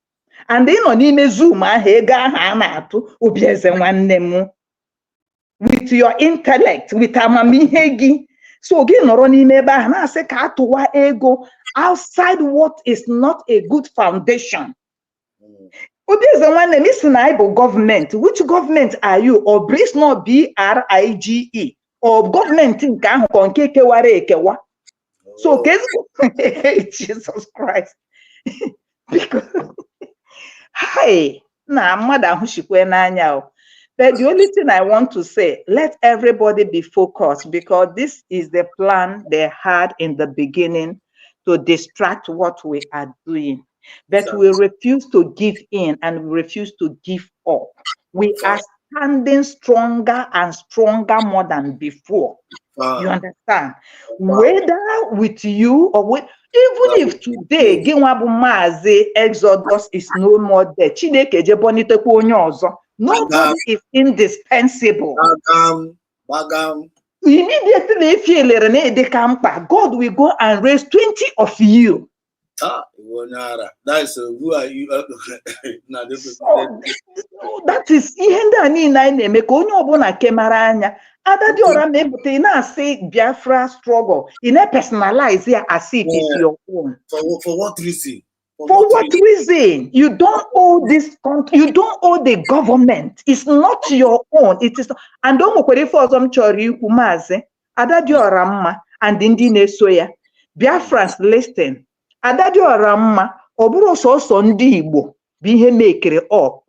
And ịnọ n'ime Zoom ahụ ego ahụ a na-atụ Obieze nwanne m with your intellect, with amamihe gị. So gị nọrọ n'ime ebe ahụ na-asị ka atụwa ego outside what is not a good foundation. Obieze nwanne m isi na bụ government. Which government are you? Or BRICS not BRIGE? Or government nke ahụ ka nke kewara ekewa? So Jesus Christ. Because hi, na mmadụ ahụ shikwe n'anya o. But the only thing I want to say, let everybody be focused because this is the plan they had in the beginning to distract what we are doing. But we refuse to give in and we refuse to give up. We are standing stronger and stronger more than before. You understand? Whether with you or with, even if today Ginwabu Mazi Exodus is no more there, Chineke jebonitekwa onye ọzọ. Nobody is indispensable. Immediately, if you God will go and raise 20 of you. That's who are you? That is Adadiora mebute na say Biafra struggle. In a personalize here as if it's your own. For what reason? For what reason? You don't owe this country, you don't owe the government. It's not your own. It is and don't worry for some chori kumaze. Adadiora mma and indine soya. Biafrans listen. Adadiora mma oburo so ndi Igbo bihe make up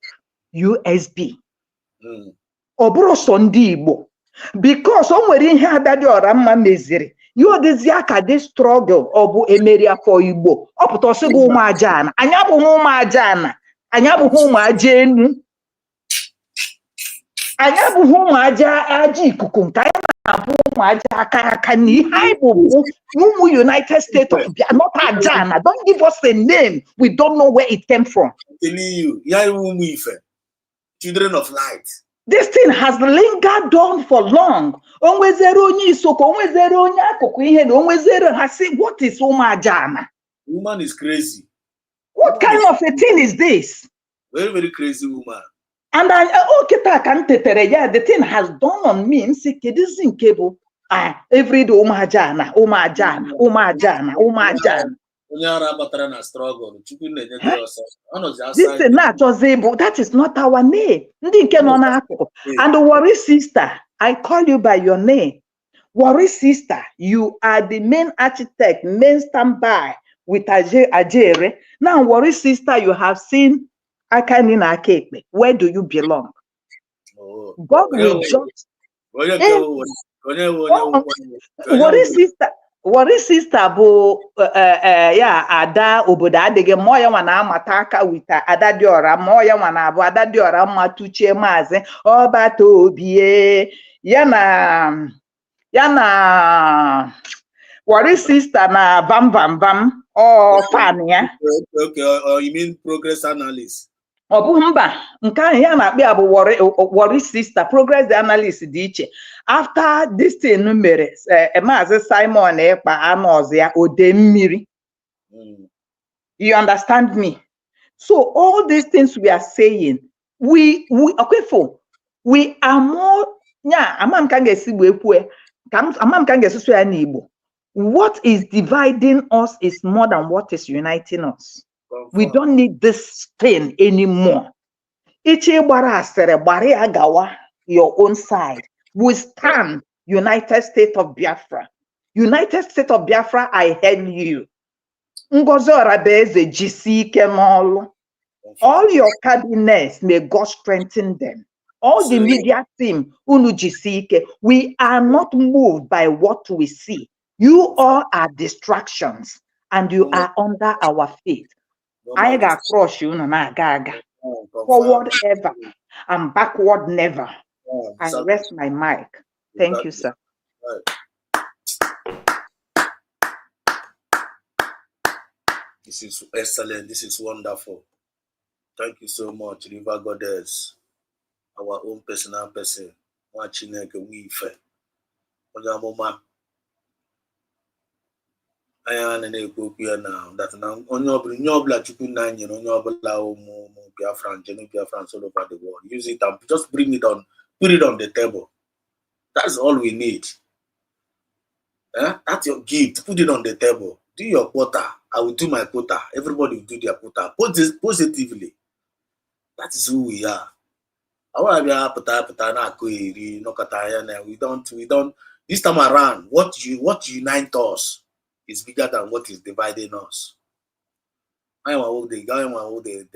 USB. Oburo so ndi Igbo. Because somewhere in here that you're a man misery, you this yakade struggle or emeria for Igbo. Up to Sibu Majana, Anyabu Majana, Anyabu Majenu, Anyabu Maja Aji Kukunta, Maja Kani, Haibu, United States of not Ajana. Don't give us a name. We don't know where it came from. I'm telling you, children of light. This thing has lingered on for long. What is Umajana? Woman is crazy. What kind of a thing is this? Very, very crazy woman. And the thing has dawned on me. Every day, Umajana. This is not able. That is not our name. And worry sister, I call you by your name. Worry sister, you are the main architect, main standby with Ajere. Now, worry sister, you have seen Akanina Akekbe. Where do you belong? God will judge. Worry sister bụ ya ada obodo adịghị mmụọ ya nwa na-amata aka wita ada dị ọra mmụọ ya nwa na-abụ ada dị ọra mma tuchie maazị ọbata obie ya na worry sister na bam bam bam fan ya. Okay, you mean progress analyst? Ọ bụ mba nke ahụ ya na-akpị ya bụ worry sister progress analyst dị iche. After this thing mere Maazị Simon Ekpa anọzi ya ode mmiri. You understand me? So all these things we are saying, we are more amam ka ngesi gbekwe amam ka ngesi so ya n'Igbo. What is dividing us is more than what is uniting us. We don't need this thing anymore. Ichi gbara asere gbara ya gawa your own side. We stand United States of Biafra. United States of Biafra, I hail you. Ngozi Orabeze jisi ike n'ọlụ. All your cabinets, may God strengthen them. All the media team, Unujisike, we are not moved by what we see. You all are distractions and you are under our feet. I got crush you, gaga. Forward ever and backward never. I rest my mic. Thank you, sir. This is excellent. This is wonderful. Thank you so much, River Goddess, our own personal person. Watching like a weaver. Onyamoma. I am an equal now. That now on your blood, you can nine, on your blood, Biafra, Genu Biafra, all over the world. Use it and just bring it on, put it on the table. That's all we need. That's your gift. Put it on the table. Do your quota. I will do my quota. Everybody will do their quota. Positively. That is who we are. We don't. This time around, what unites us is bigger than what is dividing us. I want the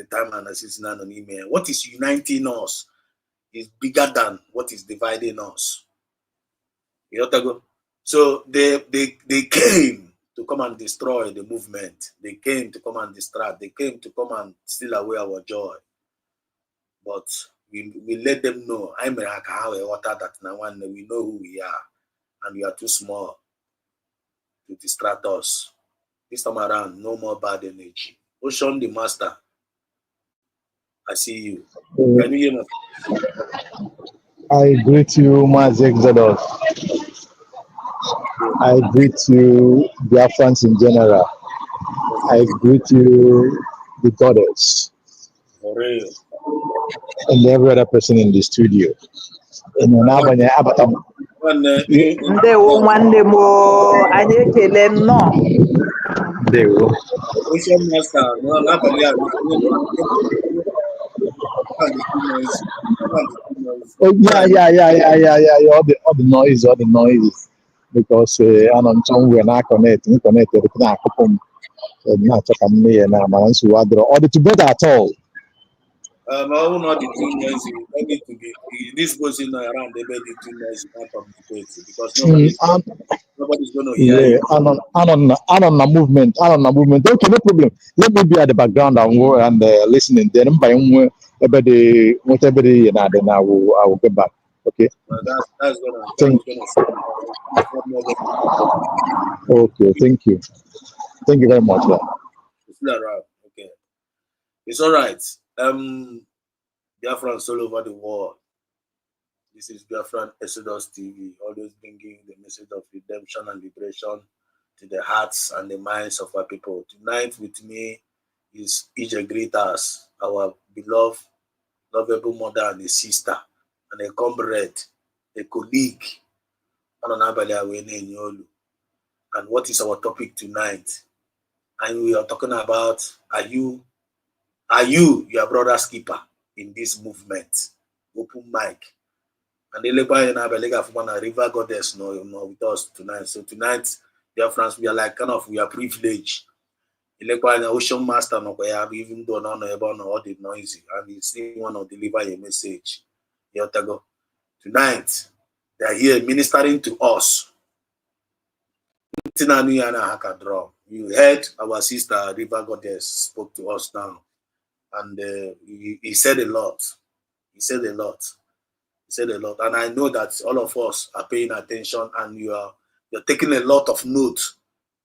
time and assisting on email. What is uniting us is bigger than what is dividing us. You know, Tago? So they came to come and destroy the movement. They came to come and distract. They came to come and steal away our joy. But we let them know, I'm water that now we know who we are, and we are too small to distract us. This time around, no more bad energy. Ocean the master, I see you. Can you hear me? I greet you, Maz Exodus. I greet you, Biafrans in general. I greet you, the goddess, For real. and every other person in the studio. Ndewo nwanne m anyị ekele nnọọ. Ocean master, no, oh, yeah. All the noise. Because I'm somewhere now connected, or the together at all. I will not be too noisy. I need to be. This goes in around the bed too noisy because nobody's going to hear you. On the movement. Okay, no problem. Let me be at the background and listening. Then by whatever then I will get back. Okay. That's gonna. Okay. Thank you. Thank you very much. It's not right. Okay. It's all right. Biafrans all over the world. This is Biafran Exodus TV, always bringing the message of redemption and liberation to the hearts and the minds of our people. Tonight with me is Ije Greetas, our beloved, lovable mother and a sister, and a comrade, a colleague. And what is our topic tonight? And we are talking about, are you your brother's keeper in this movement? Open mic. And the River Goddess with us tonight. So tonight, dear friends, we are privileged. The Ocean Master, even though none of all the noisy, and he still want to deliver a message. Tonight, they are here ministering to us. You heard our sister River Goddess spoke to us now, and he said a lot. He said a lot, and I know that all of us are paying attention, and you're taking a lot of note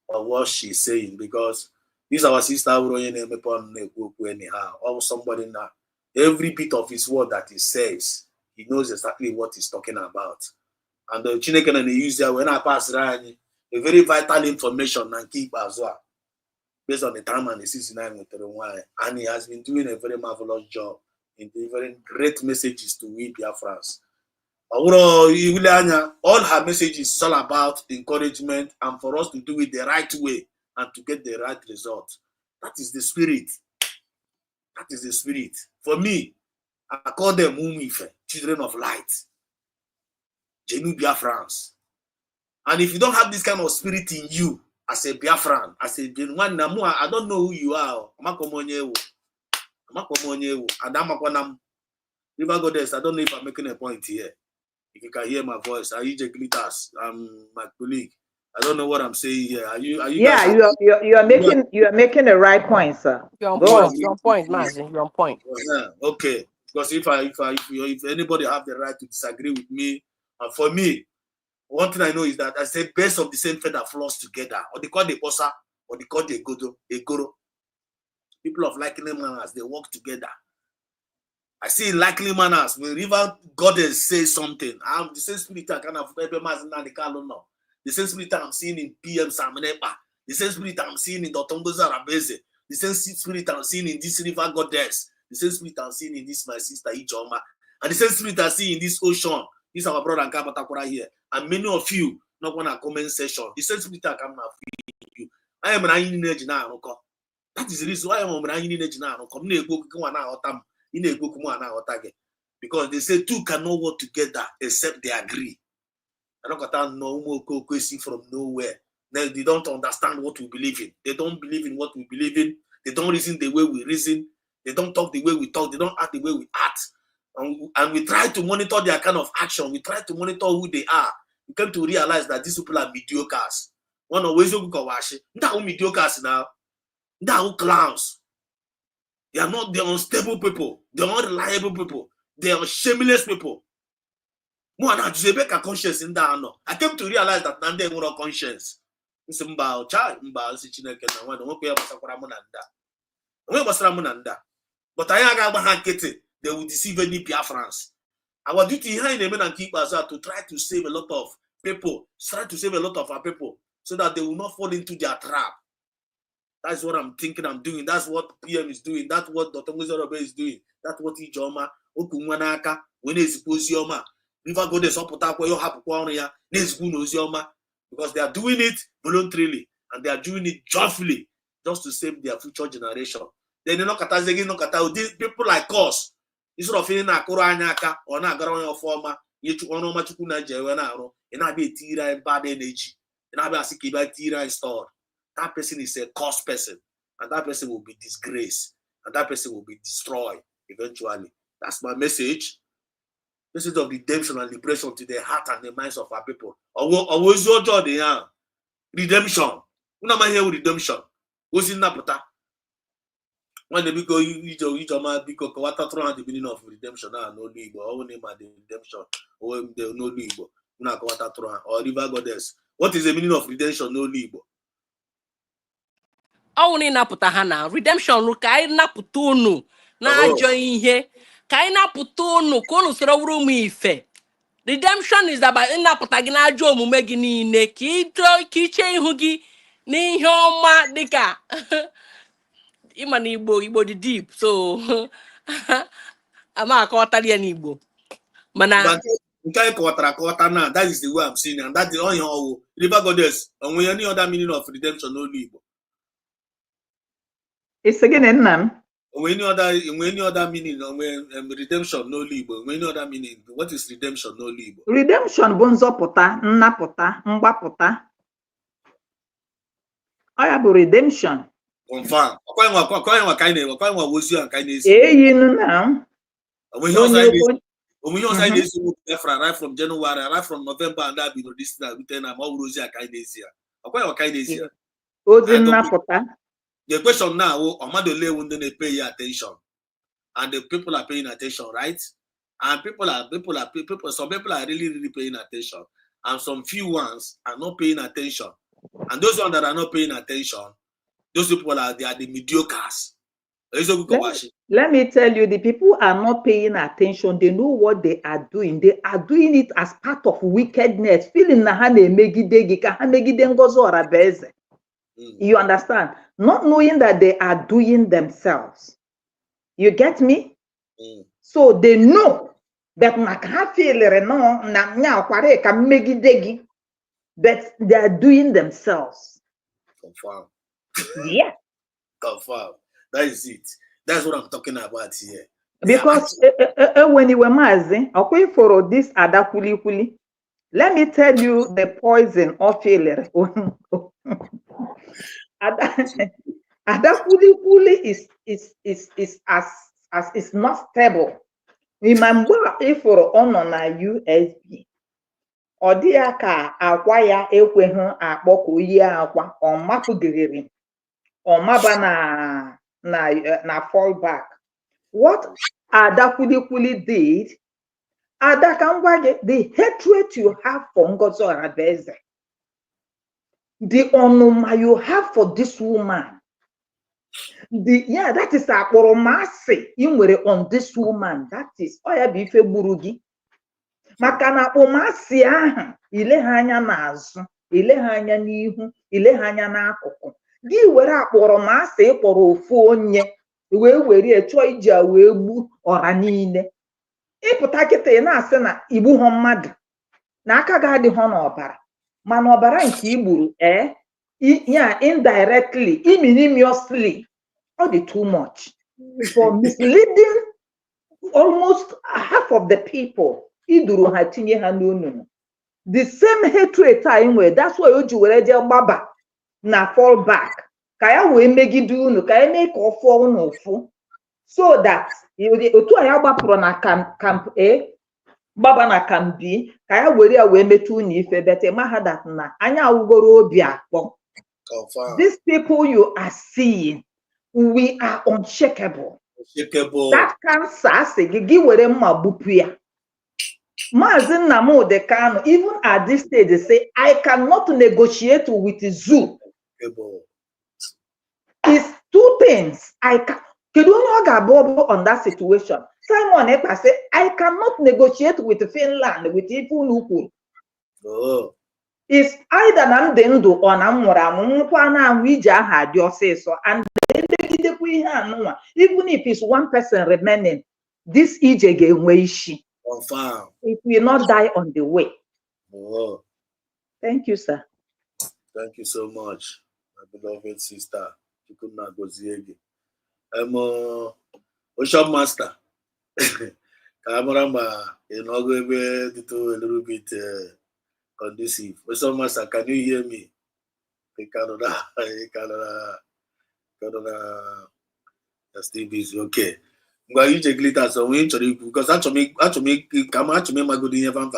of what she's saying, because this our sister anyhow, or somebody now, every bit of his word that he says, he knows exactly what he's talking about. And the Chineke and the user when I pass around a very vital information and keep as well, based on the time and the 69 with the wine. And he has been doing a very marvelous job in delivering great messages to we Biafrans. All her messages is all about encouragement and for us to do it the right way and to get the right result. That is the spirit. That is the spirit. For me, I call them Umife, children of light. Genu Biafrans. And if you don't have this kind of spirit in you, as a Biafran, as a genuine Namu, I don't know who you are. River Goddess, I don't know if I'm making a point here. If you can hear my voice, are you Glitters? I'm my colleague. I don't know what I'm saying here. Are you Yeah, guys? you are making the right point, sir. You're on Go point. on. You're on point, Mazi. You're on point. Okay. Because if anybody have the right to disagree with me, and for me, one thing I know is that I say best of the same feather flows together. Or they call the bossa, or they call the egoro. People of likely manners, they work together. I see in likely manners when River Goddess says something. I'm the same spirit I kind of the same spirit I'm seeing in PM Samenepa, the same spirit I'm seeing in Dotongoza Rabeze, the same spirit I'm seeing in this River Goddess, the same spirit I'm seeing in this my sister Ijoma, and the same spirit I see in this Ocean. This is our brother and Kabatakura here, and many of you not want a comment session. The same spirit I come now you. I am an energy now. That is the reason why I'm an energy now. Come near go now because they say two cannot work together except they agree. I don't know more from nowhere. They don't understand what we believe in. They don't believe in what we believe in. They don't reason the way we reason. They don't talk the way we talk. They don't act the way we act. And we try to monitor their kind of action. We try to monitor who they are. We come to realize that these people are mediocres. One always mediocres now. Now clowns. They are not the unstable people. They are not reliable people. They are shameless people. I came to realize that Nande have no conscience. But they will deceive any Biafrans. Our duty here in the men and keep us to try to save a lot of people, try to save a lot of our people so that they will not fall into their trap. That's what I'm thinking I'm doing. That's what PM is doing. That's what Dr. Muzorobe is doing. That's what Ijoma, Okunwanaka, when is Ozioma, River Goddess Opotako, you have Kwaria, Nesgun Ozioma, because they are doing it voluntarily and they are doing it joyfully just to save their future generation. Then they not these people like us, instead of feeling a Koranyaka or not Garan former, you took on Machukuna Jewanaro, and I be Tira and bad energy, and I be a Sikiba Tira and store. That person is a cursed person, and that person will be disgraced, and that person will be destroyed eventually. That's my message. Message of redemption and liberation to the heart and the minds of our people. Always your job, they are redemption. Una ma here redemption. What's in Napata? When they go, you because what through the meaning of redemption now no legal. All name the redemption. Or the no legal. Una what through or River Goddess. What is the meaning of redemption? No legal. Ọ na ịnapụta ha na redemption ka anyị napụta unu na-ajọ ihe ka anyị napụta unu ka unu soro wuru ụmụ ife. Redemption is about ịnapụta gị n'ajọ omume gị niile ka iche ihu gị n'ihe ọma dịka ịma na Igbo dị deep so ama akọwatara ya n'Igbo mana nke anyị kọwatara na that is the way I'm seeing it, and that is all your River Goddess. Onwe any other meaning of redemption n'olu Igbo? It's again in them. Any other meaning redemption n'olu Igbo? Any other meaning? What is redemption n'olu Igbo? Redemption bụ nzọpụta, nnapụta, mgbapụta. Ọ ya bụ redemption. Confirm. Ọkwa nwa wozi a kind of Eyinu na. When you say this Biafra right from January, right from November, and that be this now we tell am all Rosie kind of here. Ọkwa kind of here. Ozi nnapụta. The question now, Omadole wouldn't pay attention, and the people are paying attention, right? And some people are really paying attention, and some few ones are not paying attention, and those ones that are not paying attention, those people are the mediocres. Let me tell you, the people are not paying attention. They know what they are doing. They are doing it as part of wickedness. Feeling na ha na-emegide ka ha megide ngozi ọrabeze. You understand? Not knowing that they are doing themselves. You get me? So they know that but they are doing themselves. Confirm. Yeah. Confirm. That is it. That's what I'm talking about here. Because when you were mazi, okay, for this adakuli, let me tell you the poison of failure. Adakuli is not stable. ịma mgbe ịfụrụ ọ nọ na USB ọ dị ya ka akwa ya ekweghị akpọ ka o yie akwa ọ mapụgịrị ọ maba na fallback. What Ada Kwulikwuli did, Ada ka m gwa gị, the hatred you have for Ngozi Ohabeze, the ọnụma you have for this woman, that is akpọrọmasị ị nwere on this woman, that is ọ ya bụ ife gburu gị. Maka na akpọmasị ahụ ilegha anya n'azụ, ilegha anya n'ihu, ilegha anya n'akụkụ, gị were akpọrọmasị ịkpọrọ ofu onye wee were chọọ iji a wee gbu ọra niile. Ịpụta kịta ị na-asị na igbu ha mmadụ na aka gị adịghị n'ọbara, mana ọbara nke igburu ya indirectly, ignominiously, all the too much for misleading almost half of the people. Iduru ha tinye ha n'onunu. The same hatred anyị nwere, that's why o ji were jee gbaba na fallback ka ya wee megide unu, ka ya mee ka ọ fụọ unu ụfụ, so that otu a ya gbapụrụ na camp A gbaba na camp B ka ya were ya wee metụ unu ife, bete maha that na anya awụgoro obi akpọ. These people you are seeing, we are unshakable. That cancer asị gị were mma gbupụ ya. Maazị Nnamdi Kanu, even at this stage, they say, I cannot negotiate with zoo. It's two things. Kedu onye ọ ga-abụ on that situation? Simon Ekpa say, I cannot negotiate with Finland, with Ifunukwu. It's either na m dị ndụ ọ na m nwụrụ anwụ, nwụkwa na anwụ ije aha dị ọsịsọ, and emegidekwa ihe anụnwa, even if it's one person remaining, this ije ga-enwe isi. It will not die on the way. Thank you, sir. Thank you so much, my beloved sister. You could not go see Ocean Master. Kamaramba, you know, go a little bit conducive. Ocean Master, can you hear me? Canada, still busy. Okay. Well, you take glitter, so we actually because actually come actually my good in bank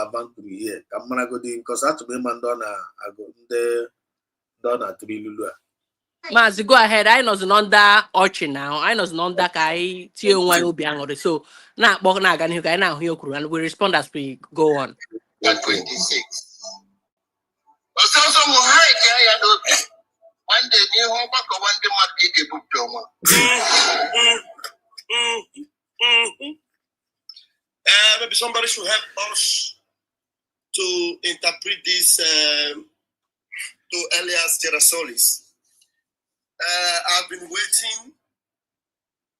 here. Come on, go because actually Mandona I go there done 3 Lulu. Mazi, go ahead. I know under Orchard now. I know under Kai Tio1 Ubiangori. So now Bogna Gan Huga now Hyokuru and we respond as we go on. 26. One day, you home back one day, market book maybe somebody should help us to interpret this to Elias Gerasolis. I've been waiting,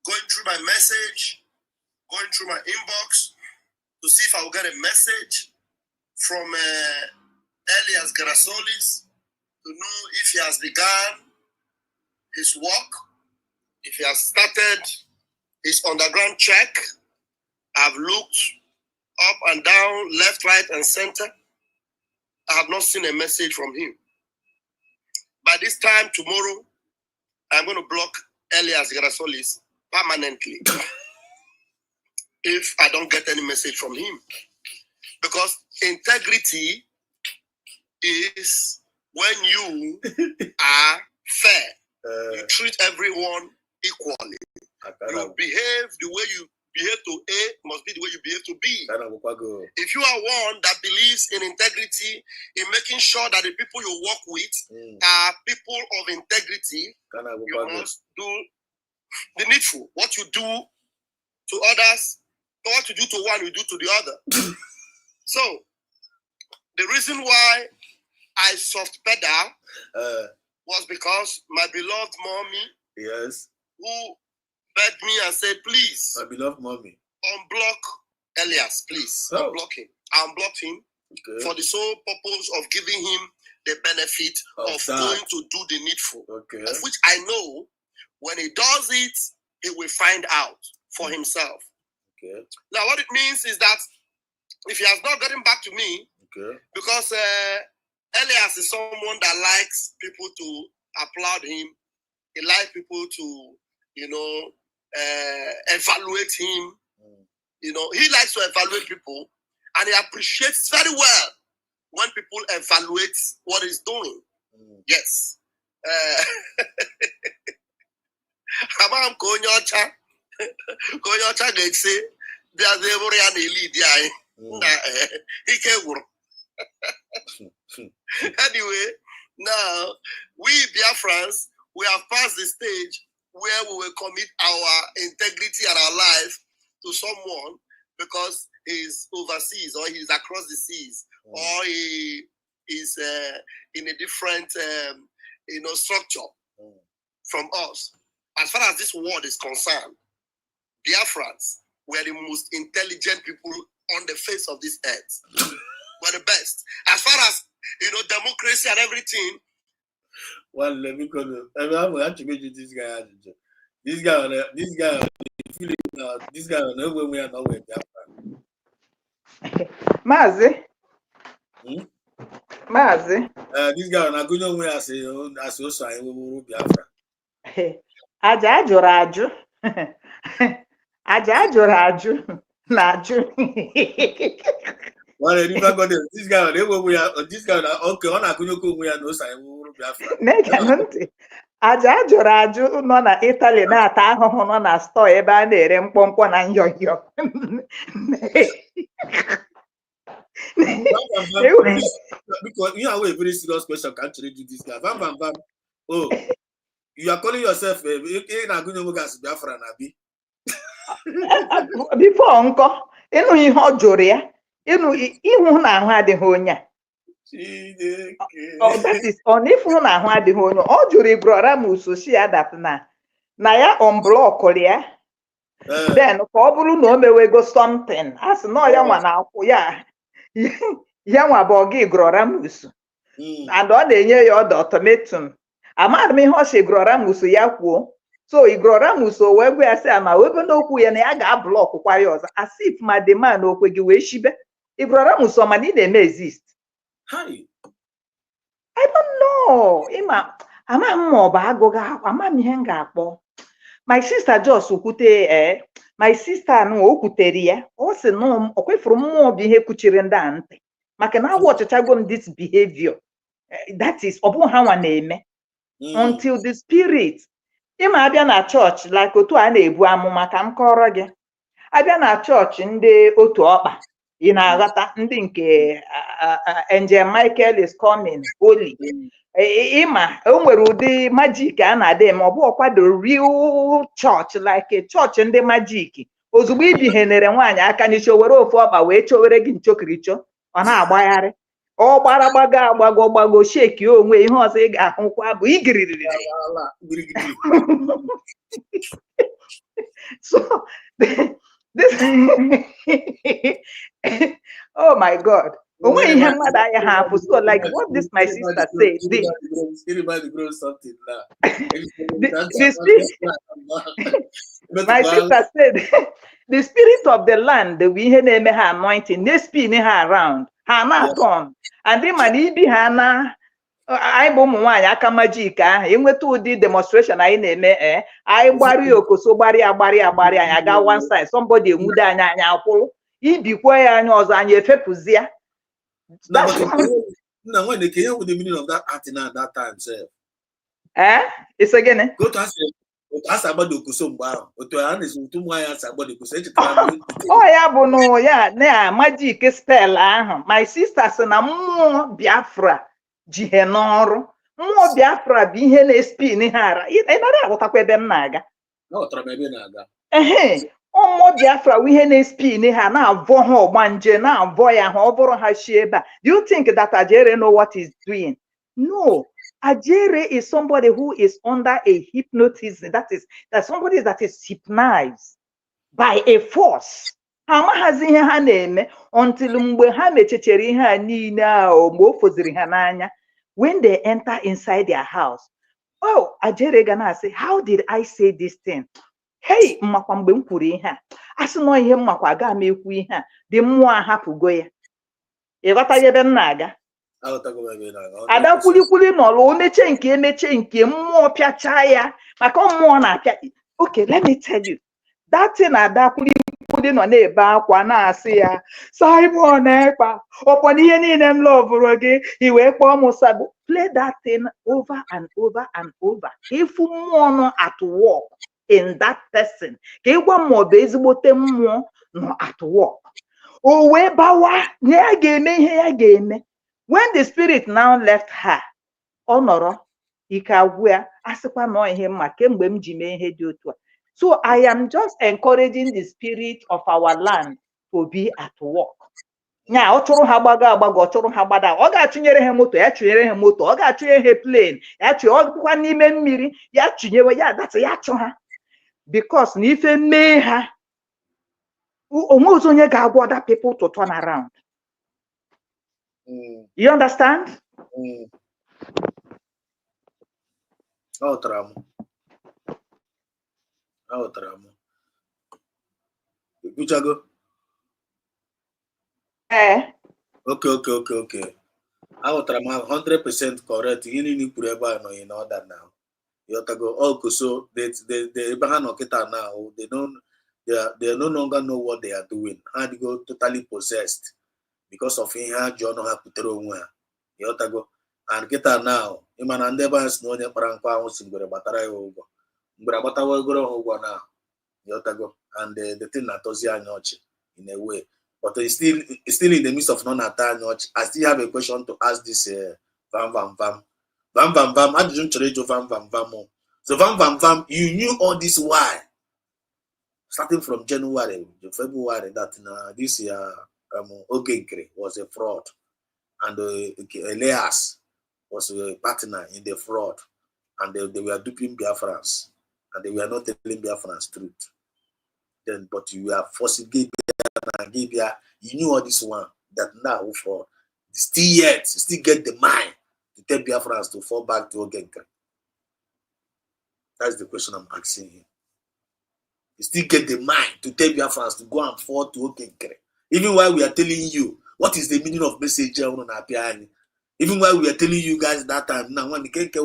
going through my message, going through my inbox to see if I will get a message from Elias Gerasolis to know if he has begun his work, if he has started his underground check. I've looked up and down, left, right, and center. I have not seen a message from him. By this time tomorrow, I'm going to block Elias Gerasolis permanently if I don't get any message from him. Because integrity is when you are fair. You treat everyone equally. You behave the way you behave to A must be the way you behave to B. If you are one that believes in integrity, in making sure that the people you work with are people of integrity, you must do the needful. What you do to others, what you do to one, you do to the other. So, the reason why I soft pedal was because my beloved mommy, yes, who begged me and said, please, my beloved mommy, unblock Elias, please. Unblock him. I unblocked him for the sole purpose of giving him the benefit of going to do the needful. Of which I know when he does it, he will find out for himself. Now, what it means is that if he has not gotten back to me, because Elias is someone that likes people to applaud him, he likes people to, you know, evaluate him. he likes to evaluate people, and he appreciates very well when people evaluate what he's doing. Yes. Abam konyocha get say there's a lead Anyway, now we Biafrans, we have passed the stage where we will commit our integrity and our life to someone because he's overseas or he's across the seas or he is in a different structure from us. As far as this world is concerned, Biafrans were the most intelligent people on the face of this earth. We're the best. As far as democracy and everything. Well, let me go. I'm going to meet this guy. This guy, no we are nowhere. Mazi. Mazi. This guy, I'm going to as also I will Biafra. Aja jụrụ ajụ. Aja jụrụ ajụ na ajụ. Well, if I got this guy, this guy, okay, on a good we are no sign will Biafra. Ntị. Aja jụrụ ajụ nọ na Italy na-ata ahụhụ nọ na store ebe a na-ere mkpọmkpọ na nyọnyọ. Because you have a very serious question. Can't you do this guy? Bam. Oh, you are calling yourself a Biafra Nabi. Before nkọ, ịnụ ihe ọ jụrụ ya, ịhụ na ahụ adịghị onye a. N'ifu na ahụ adịghị onye ọ jụrụ Igboramus si adapt na ya unblockụrụ ya. Then ka ọ bụrụ na o mewego something, a sị na ya nwa na-akwụ ya nwa bụ ọga Igboramus. And ọ na-enye ya ọdụ ultimatum. Amadị m ihe ọ sị Igboramus ya kwuo. So Igboramus wee gwa ya sị na ebe n'okwu ya na ya ga-ablọkụkwa ya ọzọ. As if ma the man okwe gị wee shibe. Igboramus ọ ma na ị na-eme exist. I don't know. Ama m ma ọ bụ agụghị akwa, ama m ihe m ga-akpọ. My sister just kwute my sister nụ o kwutere ya. Ọ sị na ọ kwefuru mmụọ bụ ihe kuchiri ndị a ntị. Maka na agwa ọchịchago m this behavior. That is, ọ bụ ha nwa na-eme. Until the spirit. Ịma abịa na chọọchị like otu a na-ebu amụma ka m kọrọ gị. Abịa na chọọchị ndị otu ọkpa. Ị na-aghọta ndị nke Angel Michael is coming holy. Ịma o nwere ụdị majik a na-adị ma ọ bụ ọkwado real church like chọọchị ndị majik. Ozugbo ibihenere nwaanyị aka n'isi o were ofu ọkpa wee chowere gị nchokiricho ọ na-agbagharị. Ọ gbara gbago sheki onwe ihe ọzọ ị ga-ahụkwa bụ igiriri. So this oh my God. Onwe ihe mmadụ anya ha apụ. So like what this my sister said. My sister said the spirit of the land bụ ihe na-eme ha anointing, na-spin ha around. Ha na-atọn. And then man ibi ha na anyị bụ ụmụ nwaanyị aka majik ahụ enweta ụdị demonstration anyị na-eme anyị gbari okoso gbari anyị aga one side somebody enwude anya akwụrụ ibikwa ya anya ọzọ anyị efepụzia. No, when they came with the meaning of that acting at that time, sir. It's again. Go to ask about the Kusumba, or to answer to my answer about the Kusum. Oh, yeah, Bono, yeah, magic spell. My sisters and a more Biafra, Jihenor, more Biafra, Bihen spin in her. I what up with them naga. No, Tramebi naga. More Biafra, we had spin in her now, Voho, Manje, now, Voya, Hoboro, Hasheba. Do you think that Ajere know what he's doing? No. Ajere is somebody who is under a hypnotism. That's somebody that is hypnotized by a force. Hama has ihe ha na-eme until mgbe ha mechechere ihe a niile o mgbe o foziri ha n'anya. When they enter inside their house, oh, Ajere ga na-asị, how did I say this thing? Hey, mmakwa mgbe m kwuru ihe a. Asị nọ ihe mmakwa aga m ekwu ihe a. Dị mmụọ ahapụgo ya. Ịghọtaghị ebe m na-aga? Ada kwulikwuli nọrọ emeche nke mmụọ pịacha ya maka mmụọ na-apịa. Okay, let me tell you. That thing Ada kwulikwuli Chukwudi nọ na-ebe akwa na-asị ya Simon Ekpa ọkwa n'ihe niile m lọvụrụ gị i wee kpọọ m Sabu. Play that thing over and over and over. Ịfụ mmụọ nọ at work in that person ka ịgwa m ọ bụ ezigbote mmụọ nọ at work. O wee bawa na ya ga-eme ihe ya ga-eme. When the spirit now left her, ọ nọrọ ike agwụ ya asịkwa na ihe mma kemgbe m ji mee ihe dị otu a. So I am just encouraging the spirit of our land to be at work. Nya ọ chụrụ ha gbaga agbaga, ọ chụrụ ha gbada, ọ ga-achụnyere ha moto, ya chụnyere ha moto, ọ ga-achụnye ha plane, ya chụnye ọkwa n'ime mmiri, ya chụnyewe ya datị ya chụ ha. Because na ife mee ha, onwe ozi onye ga-agwa other people to turn around. You understand? Okay. I was 100% correct. You need to put in order now. So they now they no longer know what they are doing. How they go totally possessed because of him. John have put go and get now. Iman and Devans no ne paranqua single battery over. Brabata go now. Go and the thing that Tosia notch in a way. But it's still in the midst of non-attack notch. I still have a question to ask this Vam. I didn't trade you Vam. So Vam, you knew all this why? Starting from January to February that this year Ogenkre was a fraud and Elias was a partner in the fraud and they were duping Biafrans and they were not telling Biafrans truth. Then, but you are forcing Gibia, you knew all this one that now fraud. Still get the mind to tell Biafrans to fall back to Ogenkre. That's the question I'm asking him. You still get the mind to tell Biafrans to go and fall to Ogenkre. Even while we are telling you what is the meaning of message, even while we are telling you guys that time, now when the Kenke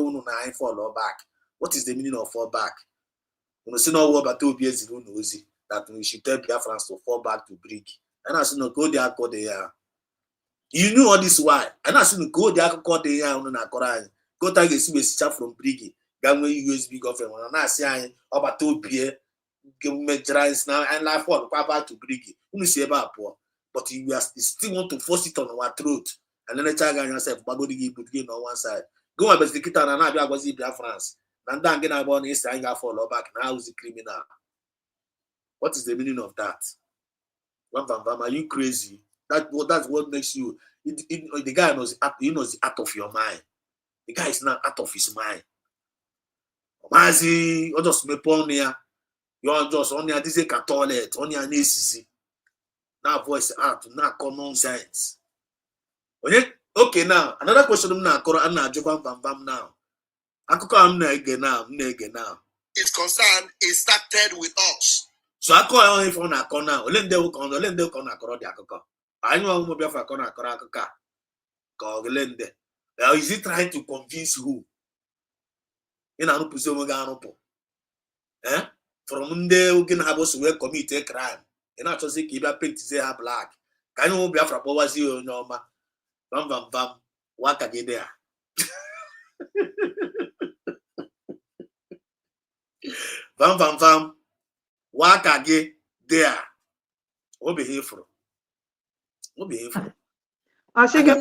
fall back, what is the meaning of fall back? You know, see no word but 2 years ago, that we should tell Biafrans to fall back to Brig. And I said, no, go there, go there. You knew all this why. And I said, no, go there, go there, on a Koran. Go take a switch from Brig. Gamwe USB government. And I say, about 2 years. Now and life for back to Brig. But you still want to force it on our throat. And then the child yourself, Bagodi put game on one side. Go and investigate and I was in France. And then get about this and I fall back. Now is the criminal. What is the meaning of that? Are you crazy? That's what makes you. The guy knows the out of your mind. The guy is not out of his mind. Mazi, or just me pon here. You're just on your this toilet, on your knees. Now voice out, now common sense. Okay, now another question. I'm not now. I'm now. It's concerned, it started with us. So I call on for na corner. Let them come across the akoko. I know who Biafra corner akaka. Lende. Now is he trying to convince who? In a puso eh? From there, who can have us who commit a crime. And not just keep a paint say her black. Can you Biafra was you no ma? Vam. What again there? Vam. What again there? What be here for? Oshigo,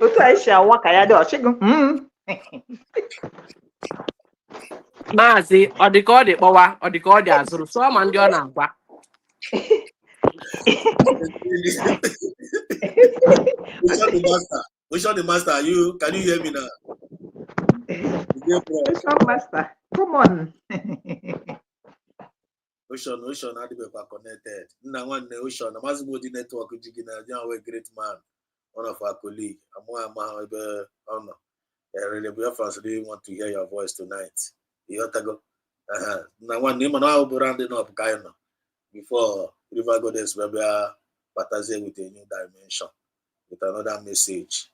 otu anyị si awa ka ya dị Oshigo. Maazị ọ dị ka ọ dị kpọwa ọ dị ka ọ dị azụrụ sọ ma ndị ọ na-agwa. Which one the master? Can you hear me now? Which one master? Come on. Ocean, how do we connected? Now one Ocean, I'm asking what the network a great man, one of our colleagues. Really, really want to hear your voice tonight. You have to go. Now one name and I'll be rounding up kind of before River Goddess Bataze with a new dimension, with another message.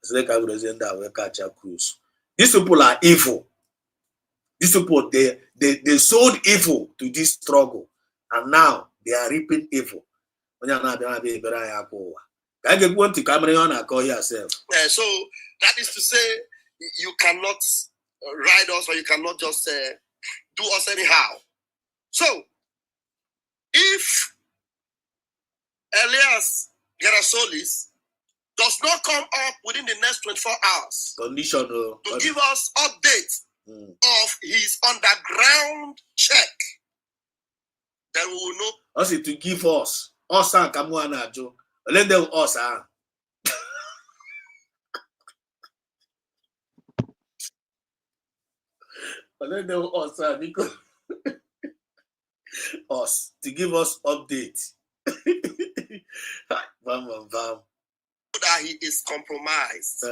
It's like I would send that we catch a cruise. These people are evil. These people, they sold evil to this struggle, and now they are reaping evil. So that is to say, you cannot ride us, or you cannot just do us anyhow. So, if Elias Gerasolis does not come up within the next 24 hours to give us update of his underground check, then we will know. Also to give us and Kamuana Joe. Let them us. Let them us to give us update. That he is compromised.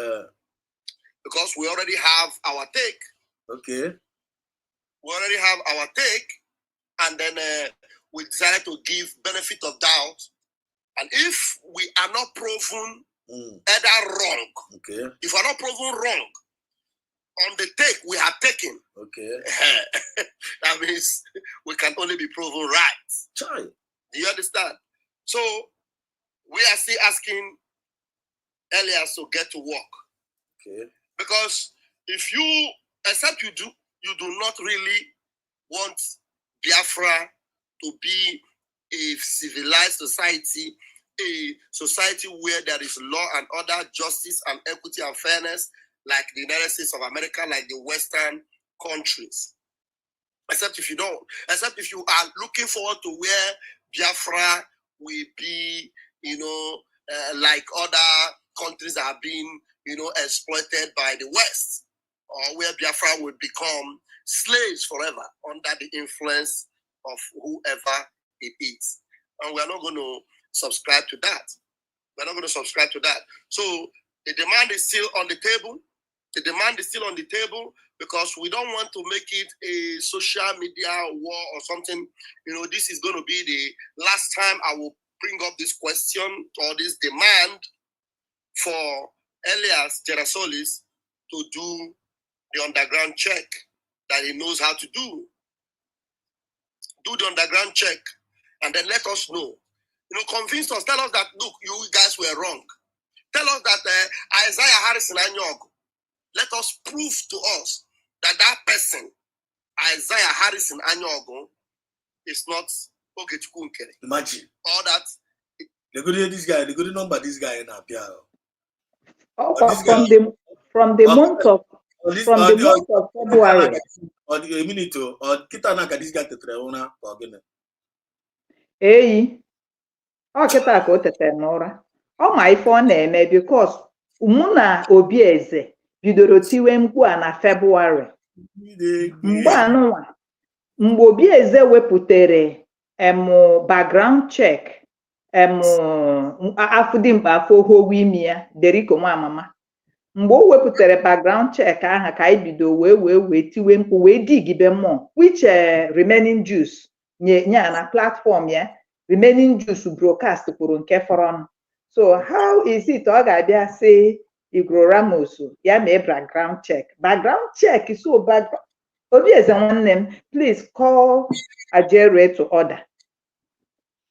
Because we already have our take. Okay. We already have our take, and then we decided to give benefit of doubt. And if we are not proven either wrong, okay. If we are not proven wrong on the take we have taken, okay, that means we can only be proven right. Sorry. Do you understand? So we are still asking Elias to get to work. Okay. Because if you, except you do not really want Biafra to be a civilized society, a society where there is law and order, justice and equity and fairness, like the United States of America, like the Western countries. Except if you don't. Except if you are looking forward to where Biafra will be, like other countries that have been, exploited by the West, or where Biafra will become slaves forever under the influence of whoever it is. And we're not going to subscribe to that. We're not going to subscribe to that. So the demand is still on the table. The demand is still on the table because we don't want to make it a social media war or something. This is going to be the last time I will bring up this question or this demand for Elias Gerasolis to do the underground check that he knows how to do. Do the underground check and then let us know. Convince us. Tell us that, look, you guys were wrong. Tell us that Isaiah Harrison Anyog, let us prove to us that person, Isaiah Harrison Anyogo, is not Ogechukwu Nkere. Imagine. Or that. The good number this guy in Apia. From the month of February. Or a minute or Kitana this guy to Treona or Guinea. Eyi, ọ kịta ka o tetere n'ụra. Ọ ma ife ọ na-eme because mụ na Obieze bidoro tiwe mkpu a na February. Mgbe Obieze wepụtere background check afụdimkpa afọ ohowe imi ya Deriko Nwamama. Mgbe o wepụtara background check aha ka anyị bido wee tiwe mkpu wee digibe mmụọ which remaining juice nye na platform ya remaining juice broadcast kwuru nke fọrọ. So how is it ọ ga-abịa sị Igro Ramos ya mee background check so background Obieze nwanne m, please call Ajere to order.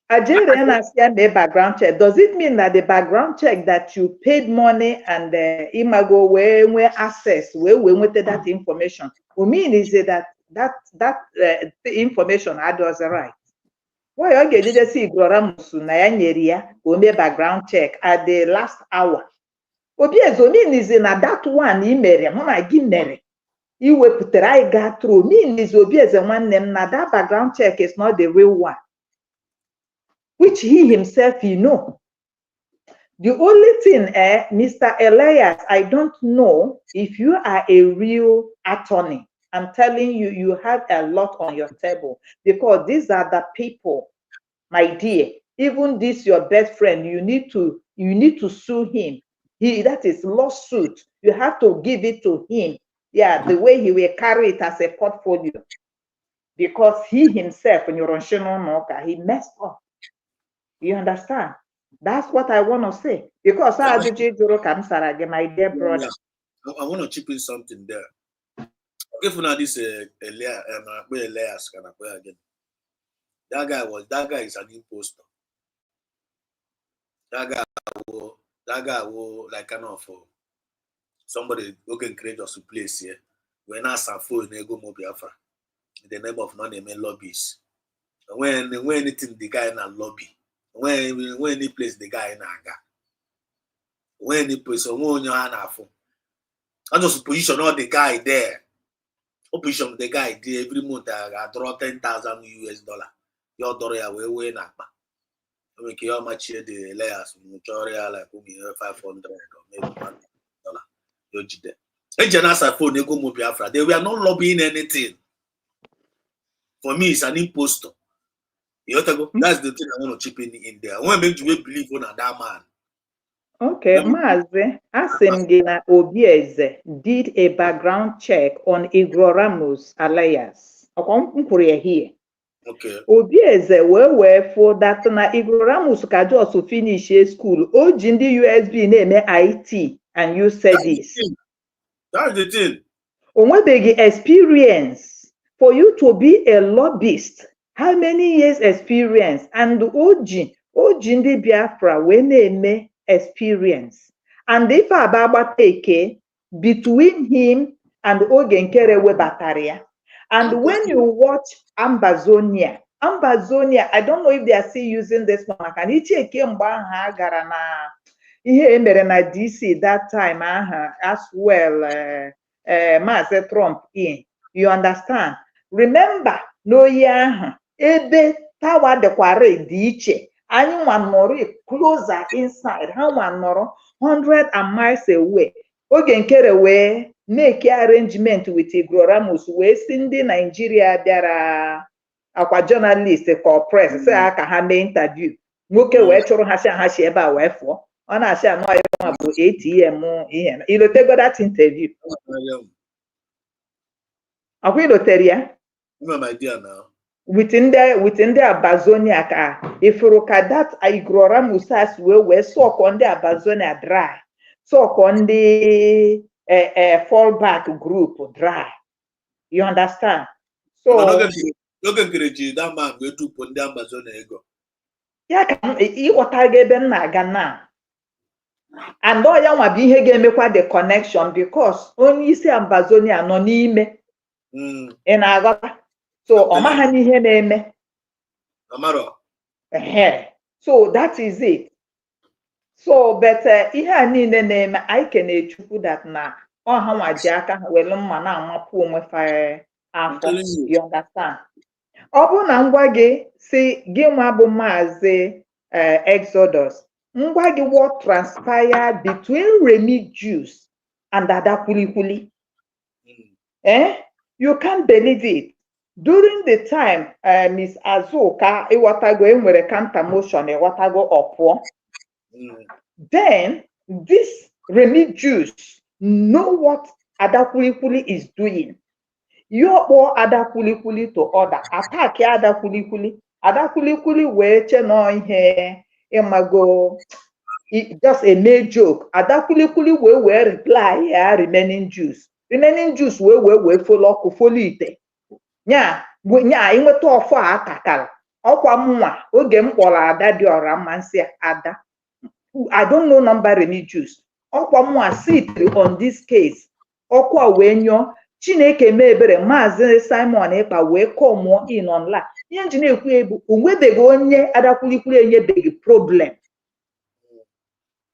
Ajere na-asị ya mee background check. Does it mean that the background check that you paid money and imago wee nwee access wee nweta that information? O mean is that information adịghịzi right? Why ọ ga-ejeje si Igro Ramos na ya nyere ya ka o mee background check at the last hour? Obieze o mean is na that one i mere mụ na gị mere iwepụtara anyị gaa through mean is Obieze nwanne m na that background check is not the real one, which he himself The only thing, Mr. Elias, I don't know if you are a real attorney. I'm telling you, you have a lot on your table because these are the people, my dear. Even this your best friend, you need to sue him. That is lawsuit. You have to give it to him. Yeah, the way he will carry it as a portfolio. Because he himself, he messed up. You understand? That's what I want to say. Because my dear brother. I want to chip in something there. If now this Elias can again. That guy is an imposter. That guy will like kind of somebody who can create us a place here. When I say for Nego Biafra, in the name of non-name lobbies. When anything the guy in a lobby, when any place the guy in aga, when any place when you are I just position all the guy there. Position the guy there every month. I draw $10,000 US. Your dollar away na. I mean, how much here the layers? Mutual like 500 or maybe $1. You did that. For Nego Biafra, they were not lobbying anything. For me, it's an impostor. That's the thing I want to chip in there. I want to make you believe on that man. Okay, Maazị, asị m gị na Obieze did a background check on Igboramus alias. Ọkwa m kwuru ya here. Okay. Obieze wee fụ that na Igboramus ka just finish school. O ji ndị USB na-eme IT and you said this. That's the thing. O nwebeghị experience for you to be a lobbyist. How many years experience? And o ji ndị Biafra wee na-eme experience. And if Ababa take between him and Oge Nkere webatara ya. And when you watch Ambazonia, I don't know if they are still using this one. Can you check mgbe ahụ a gara na ihe emere na DC that time as well Maazị Trump in. You understand? Remember n'oyi ahụ ebe tawa dịkwara dị iche. Anyị nwa nọrọ closer inside. Ha nwa nọrọ 100 miles away. Oge Nkere wee make arrangement with Igboramus wee si ndị Nigeria bịara akwa journalist ka press say aka ha mee interview. Nwoke wee chụrụ ha si ebe a wee fụọ. Ọ na-asị anọ ya nwa bụ ATM ihe. Ilotego that interview. Ọkwa ilotere ya? With ndị Abazonia ka ifuru ka that Igboramus as wee sọkọ ndị Abazonia dry. Sọkọ ndị fallback group dry. You understand? So that man go to put ndị Abazonia ego. Ya ka ịghọta gị ebe m na-aga na. And ọ ya nwa bụ ihe ga-emekwa the connection because onye isi Abazonia nọ n'ime. Ị na-aghọta? So ọ maha n'ihe na-eme. So that is it. So but ihe a niile na-eme anyị kene Chukwu that na ọha nwa ji aka ha welu mma na-amapụ onwe fa afọ. You understand? Ọ bụrụ na ngwa gị si gị nwa bụ Maazị Exodus, ngwa gị what transpired between Remi Juice and Ada Kulikuli. You can't believe it. During the time Miss Azuka ịghọtago enwere counter motion ịghọtago ọpụọ. Then this Remi Juice know what Ada Kulikuli is doing. You or Ada Kulikuli to order attack Ada Kulikuli. Ada Kulikuli wee che no ihe imago just a mere joke. Ada Kulikuli wee reply ya remaining juice. Remaining juice wee follow ite. Nya inweta ọfọ atakara. Ọkwa mwa oge m kpọrọ Ada dị ọra mma nsị Ada. I don't know number Remi Juice. Ọkwa mwa sit on this case. Ọkwa wee nyụọ Chineke mee ebere Maazị Simon Ekpa wee come in online. Ihe nji na-ekwu ebu onwebeghị onye Ada Kulikuli enyebeghị problem.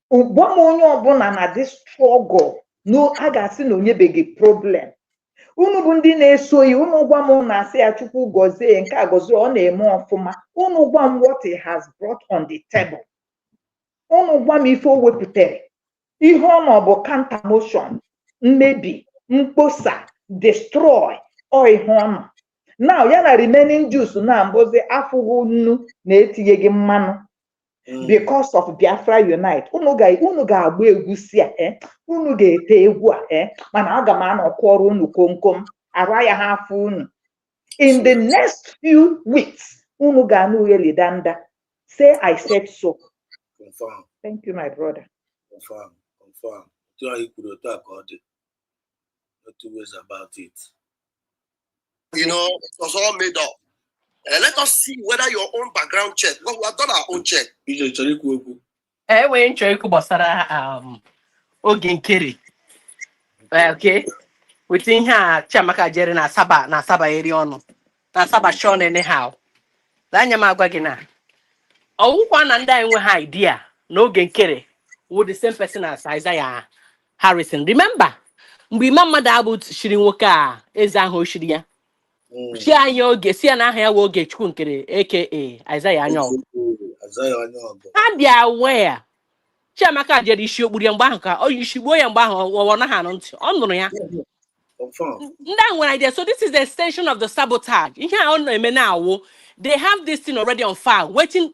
Gwa m onye ọbụla na this struggle no a ga-asị na onyebeghị problem. Unu bụ ndị na-esoghị unu gwa m na-asị ya Chukwu gọzie nke a gọzie ọ na-eme ọfụma. Unu gwa m what he has brought on the table. Unu gwa m ife o wepụtara. Ihe ọ nọ bụ counter motion, mmebi, mkposa, destroy, ọ ihe ọ nọ. Now ya na remaining juice na mbozi afụghị nnu na-etinyeghị mmanụ. Because of Biafra Unite. Unu ga-agba egwusi a unu ga-ete egwu a mana aga m anọkwọrọ unu komkom ara ya ha afọ unu. In the next few weeks, unu ga-anụ ugheli danda. Say I said so. Confirm. Thank you, my brother. Confirm. No two ways about it. You know, it was all made up. Let us see whether your own background check. Because we have done our own check. We're enjoying Kubasara oge nkiri. Okay. Within her Chamaka Jerry na Saba eri ọnụ. Na Saba Sean anyhow. Danya magwa gị na. Ọwụkwa na ndị anyị nwe ha idea n'oge nkiri with the same person as Isaiah Harrison. Remember, mgbe ime mmadụ abụ shiri nwoke a eze ahụ oshiri ya. Si anyị oge si ya na aha ya wee oge Chukwu nkiri aka Isaiah Anyanwụ. Ha dị aware. Chiamaka jere isi okpuru ya mgbe ahụ ka ọ yishigbuo ya mgbe ahụ ọ naghị anụ ntị ọ nụrụ ya. Ndị ahụ nwere idea. So this is the extension of the sabotage. Ihe a ọ na-eme na-awụ. They have this thing already on file, waiting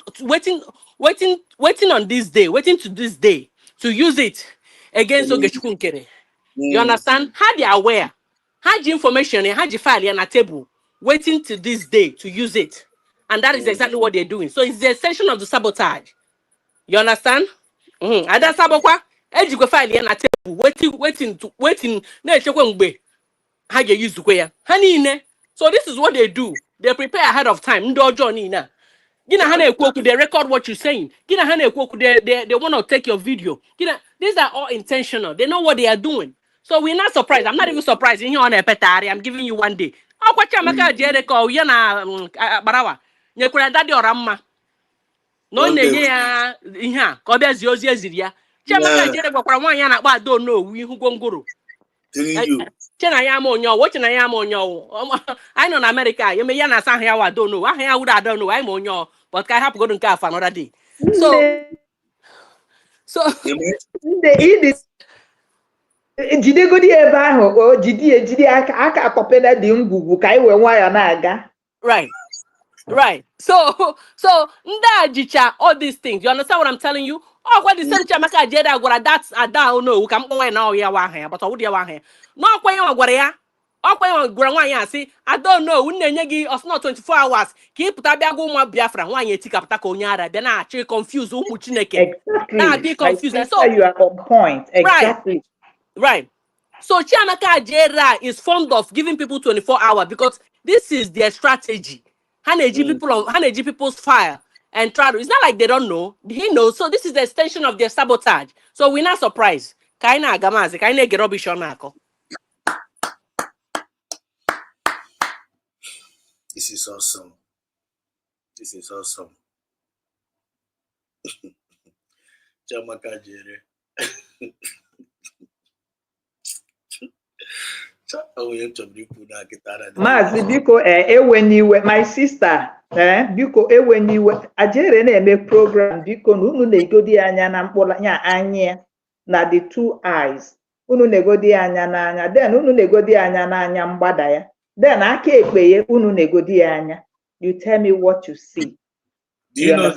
on this day, waiting to this day to use it against Ogechukwu Nkere. You understand? How they are aware? How the information and how the file on a table, waiting to this day to use it, and that is exactly what they're doing. So it's the extension of the sabotage. You understand? Ada sabokwa ejikwe file on a table, waiting. Na echekwa mgbe ha ga-eyuzukwe ya. Ha niile. So this is what they do. They prepare ahead of time. Ndo ojo ni na. Gina hana ekwoku, they record what you're saying. Gina hana ekwoku, they want to take your video. Gina, these are all intentional. They know what they are doing. So we're not surprised. I'm not even surprised. In here on a petari, I'm giving you one day. Oh, kwa Chiamaka jere ko yana barawa. Nyekura dadi oramma. No nenye ya ihe ko bia ziozi eziri ya. Chiamaka jere gwakwara nwa ya na akpa do no wi hu gongoro. Chena ya mo nyo, what na ya mo nyo. I know in America, you may yana san here I don't know. I would I don't know. I'm on nyo, but I have to go to car for another day. So jide godi ebe ahụ o jide aka akpọpena dị ngwugwu ka anyị wee nwayọ na-aga. Right. So nda jicha all these things. You understand what I'm telling you? Oh, what the same Chiamaka Jeda gwara that's ada no ka mkpọ na ya wa ha but ọwụ ya wa ha. No kwa ya gwara ya. Ọkwa ya gwara nwaanyị asị I don't know unu na-enye gị of not 24 hours ka ị pụta bịa gwa ụmụ Biafra nwaanyị etikapụta ka onye ara bịa na-achị confuse ụmụ Chineke. Exactly. Be confused. So you are on point. Exactly. Right. So Chiamaka Jeda is fond of giving people 24 hours because this is their strategy. Haneji people's fire and try to. It's not like they don't know. He knows. So this is the extension of their sabotage. So we're not surprised. Kaina agamazi, kaina get rubbish on nako. This is awesome. Chiamaka Jere. Maazị biko eweniwe my sister biko eweniwe Ajere na-eme program biko na unu na-egodi anya na mkpụrụ ya anya na the two eyes unu na-egodi anya n'anya then unu na-egodi anya n'anya mgbada ya then aka ekpe ya unu na-egodi anya. You tell me what you see. Do you know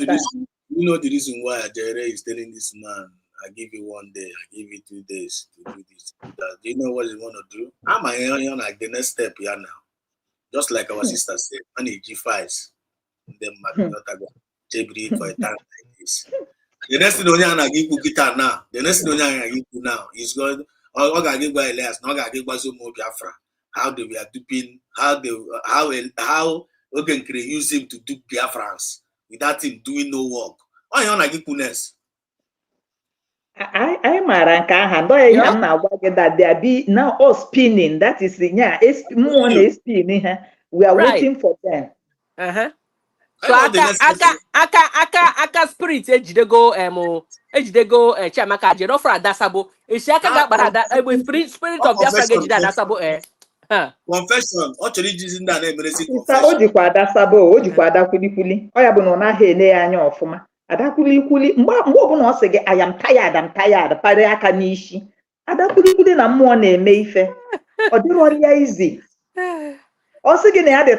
the reason why Ajere is telling this man, I give you 1 day, I give you 2 days to do this, to do that. Do you know what he want to do? I'm like the next step here now. Just like our sister said, money G5s. Then my daughter go JB for a time like this. The next thing I give you guitar now. The next thing I give you now is going. Oh, I give by Elias. Now I give by Zomo Biafra. How they are duping? How we can use him to dupe Biafrans without him doing no work? Why you not give goodness? I mara nke aha ndo ya m na-agwa gị that they are now all spinning. That is more na spinning ha. We are waiting for them. So aka spirit ejidego Chiamaka Jere offer adasabo. Esi aka ga gbara spirit of Biafra ga-ejide adasabo Confession. Ọ chọrọ iji ndị a na-emeresi confession. O jikwa adasabo, o jikwa adakwulikwuli. Ọ ya bụ na ọ naghị ele ya anya ọfụma. Adakwulikwuli mgbe ọbụla ọ sị gị I am tired parị aka n'isi. Adakwulikwuli na mmụọ na-eme ife. Ọ dịrọ ya izi. Ọ sị gị na ya dị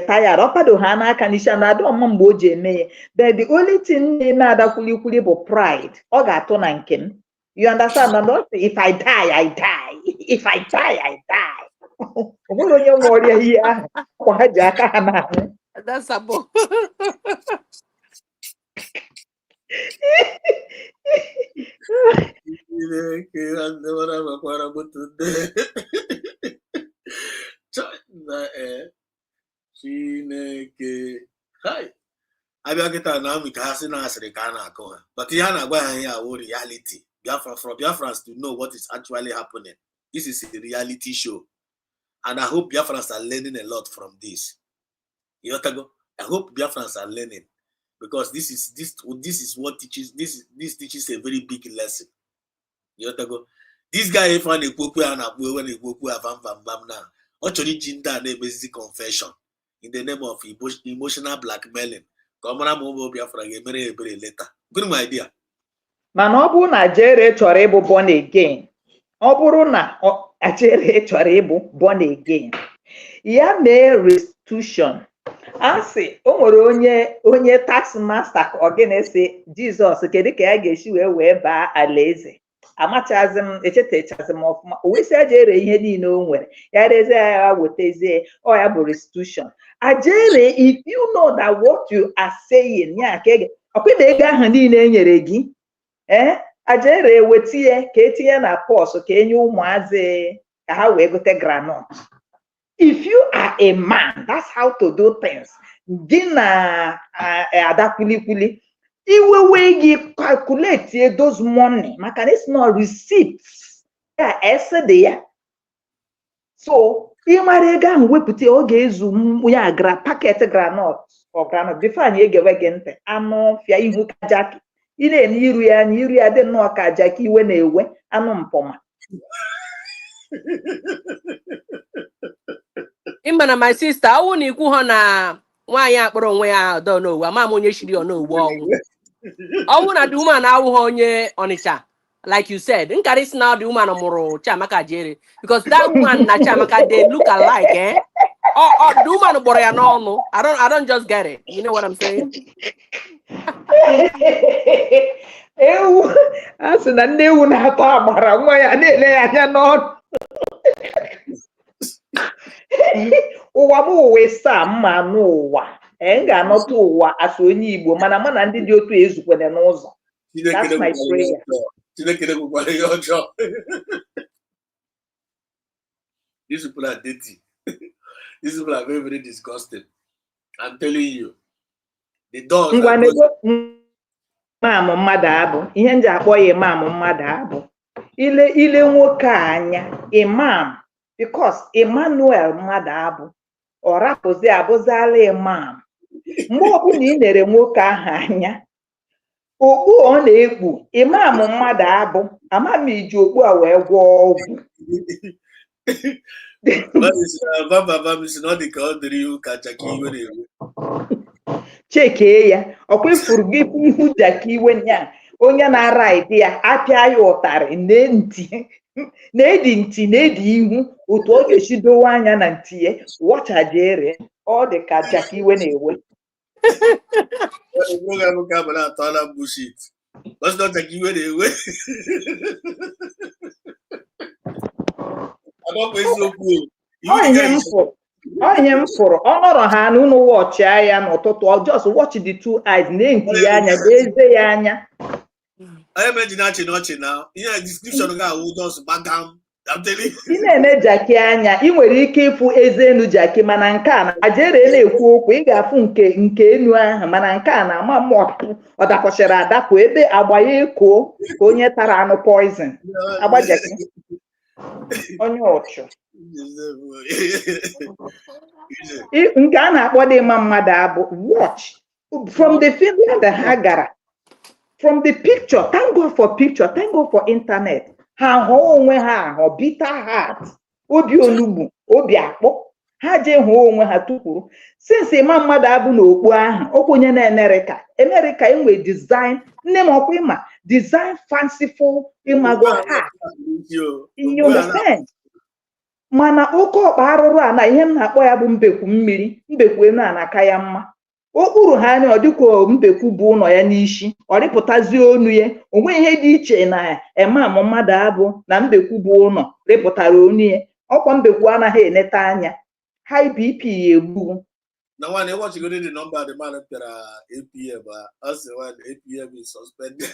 tired ọ pado ha n'aka n'isi na adọ mma mgbe o ji eme ya. But the only thing na-eme adakwulikwuli bụ pride. Ọ ga-atụ na nke m. You understand? And also, if I die, I die. If I die, I die. Ọ bụrụ onye nwe ọrịa ihe ahụ kwa ha ji aka ha n'ahụ. Adasabo. Chineke. Hi. Abia kita na mi ka si na asiri ka na akọ ha. But ihe na-agba ha here are reality. Biafra, for Biafrans to know what is actually happening. This is a reality show. And I hope Biafrans are learning a lot from this. You know, I hope Biafrans are learning. Because this is what teaches this teaches a very big lesson. You know, this guy if an ekwoku and when ekwoku have bam now. Actually jinda na basic confession in the name of emotional blackmailing. Kamara mo Biafra ga mere ebere later. Good idea. Mana ọ bụrụ na Jere chọrọ ịbụ born again, ọ bụrụ na Jere chọrọ ịbụ born again, ya mee restitution. Asị o nwere onye tax master ọ gịnị sị Jizọs kedu ka ya ga-esi wee baa alaeze. Amachazi m echetachazi m ọfụma o wesi Jere ihe niile o nwere ya rezie ya wetezie ọ ya bụ restitution. Jere, if you know that what you are saying ya ka ọkwa ego ahụ niile e nyere gị Jere wetie ka etinye na pọs ka enye ụmụazị ka ha wee gote granọt. If you are a man, that's how to do things. Gị na ada kwilikwili iwewe gị calculate those money maka na it's not receipts ya ese ya. So ịmara ego ahụ wepụta oge ezu ya paket granọt or granọt before anyị egewe gị ntị anụ fịa ihu ka jaki ị na-ene iru ya dị nnọọ ka jaki iwe na-ewe anụ mpọma. Imana my sister, ọwụ na ikwu ha na nwaanyị akpọrọ onwe ya ọdọ n'owu ama m onye shiri ọ n'owu ọwụ. Ọwụ na the woman awụ ha onye Ọnịcha, like you said. Nkari si na the woman mụrụ Chiamaka Jere because that woman na Chiamaka they look alike, eh? Or the woman kpọrọ ya n'ọnụ. I don't just get it. You know what I'm saying? Ewu asị na nne ewu na-atọ agbara nwa ya na-ele ya anya n'ọnụ. Ụwa bụ ụwa ịsa mma n'ụwa ga-anọta ụwa asụ onye Igbo mana mụ na ndị dị otu ezukwene n'ụzọ. That's my prayer. These people are dirty. These people are very, very disgusting. I'm telling you. The dogs Imam mmadụ abụ ihe nji akpọ ya imam mmadụ abụ ile nwoke anya imam because Emmanuel mmadụ abụ ọ rapụzi abụzala imam. Mgbe ọbụla ị nere nwoke ahụ anya okpu ọ na-ekpu imam mmadụ abụ ama m iji okpu a wee gwọọ ọgwụ. Chekee ya ọkwa ifuru gị ihu jaki iwe nya onye na-ara ide ya apịa ya ụtarị na-edi ntị na-edi ihu otu ọ ga-esi dowe anya na ntị ya wọcha Jere ọ dị ka jaki iwe na-ewe. Ihe m fụrụ ọ nọrọ ha na unu wọchị ya n'ụtụtụ just watch the two eyes na-enti ya anya ga-eze ya anya. Ị na-ene jaki anya ị nwere ike ịfụ eze enu jaki mana nke a na Jere na-ekwu okwu ị ga-afụ nke enu ahụ mana nke a na-ama mmụọ ọ dakwachara adapụ ebe agba ya eko ka onye tara anụ poison agba jaki onye ọchụ. Nke a na-akpọ dị mma mmadụ abụ watch from the film that ha gara from the picture. Thank God for picture, thank God for internet. Ha hụ onwe ha ahụ bitter heart obi onugbu obi akpọ ha je hụ onwe ha tukwuru since ịma mmadụ abụ n'okpu ahụ okwenye na America enwe design nne m ọkwa ịma design fanciful ịmago ha in your defense. Mana oke ọkpa arụrụ a na ihe m na-akpọ ya bụ mbekwu mmiri mbekwu enu a na-aka ya mma okpuru ha anya ọ dịka mbekwu bụ ụlọ ya n'isi ọ rịpụtazi onu ya onwe ihe dị iche na emam mmadụ abụ na mbekwu bụ ụlọ rịpụtara onu ya ọkwa mbekwu anaghị eneta anya high BP ya egbu. Now when you watch the number the man after APM us when APM is suspended.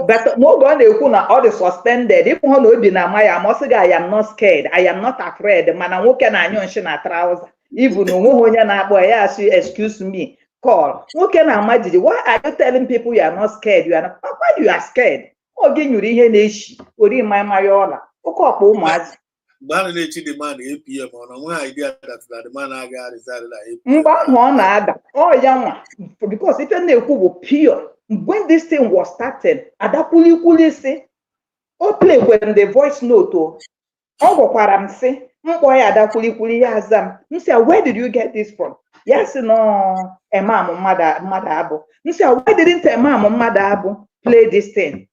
But no one na-ekwu na ọ dị suspended ịpụ ha na obi na ama ya amasị gị I am not scared, I am not afraid mana nwoke na-anyụ nshi na trouser Even onye na-akpọ ya asị excuse me, call. Nwoke na-ama jiji, why are you telling people you are not scared? You are not, why you are scared? Oge nyuru ihe na-eshi, ori mma ya ọla. Oke ọkpa ụmụazị. Mgbe a na-echi the man APM, ọ na nwe idea that the man aga reside na APM. Mgbe ahụ ọ na-ada, ọ ya nwa, because ife na-ekwu bụ pure. When this thing was started, adakwulikwuli si, o play the voice note o. Ọ gwakwara m sị, mkpọ ya adakwulikwuli ya aza m. Sị, where did you get this from? Ya sị no, Imam mmadụ abụ. Sị, why didn't Imam mmadụ abụ play this thing?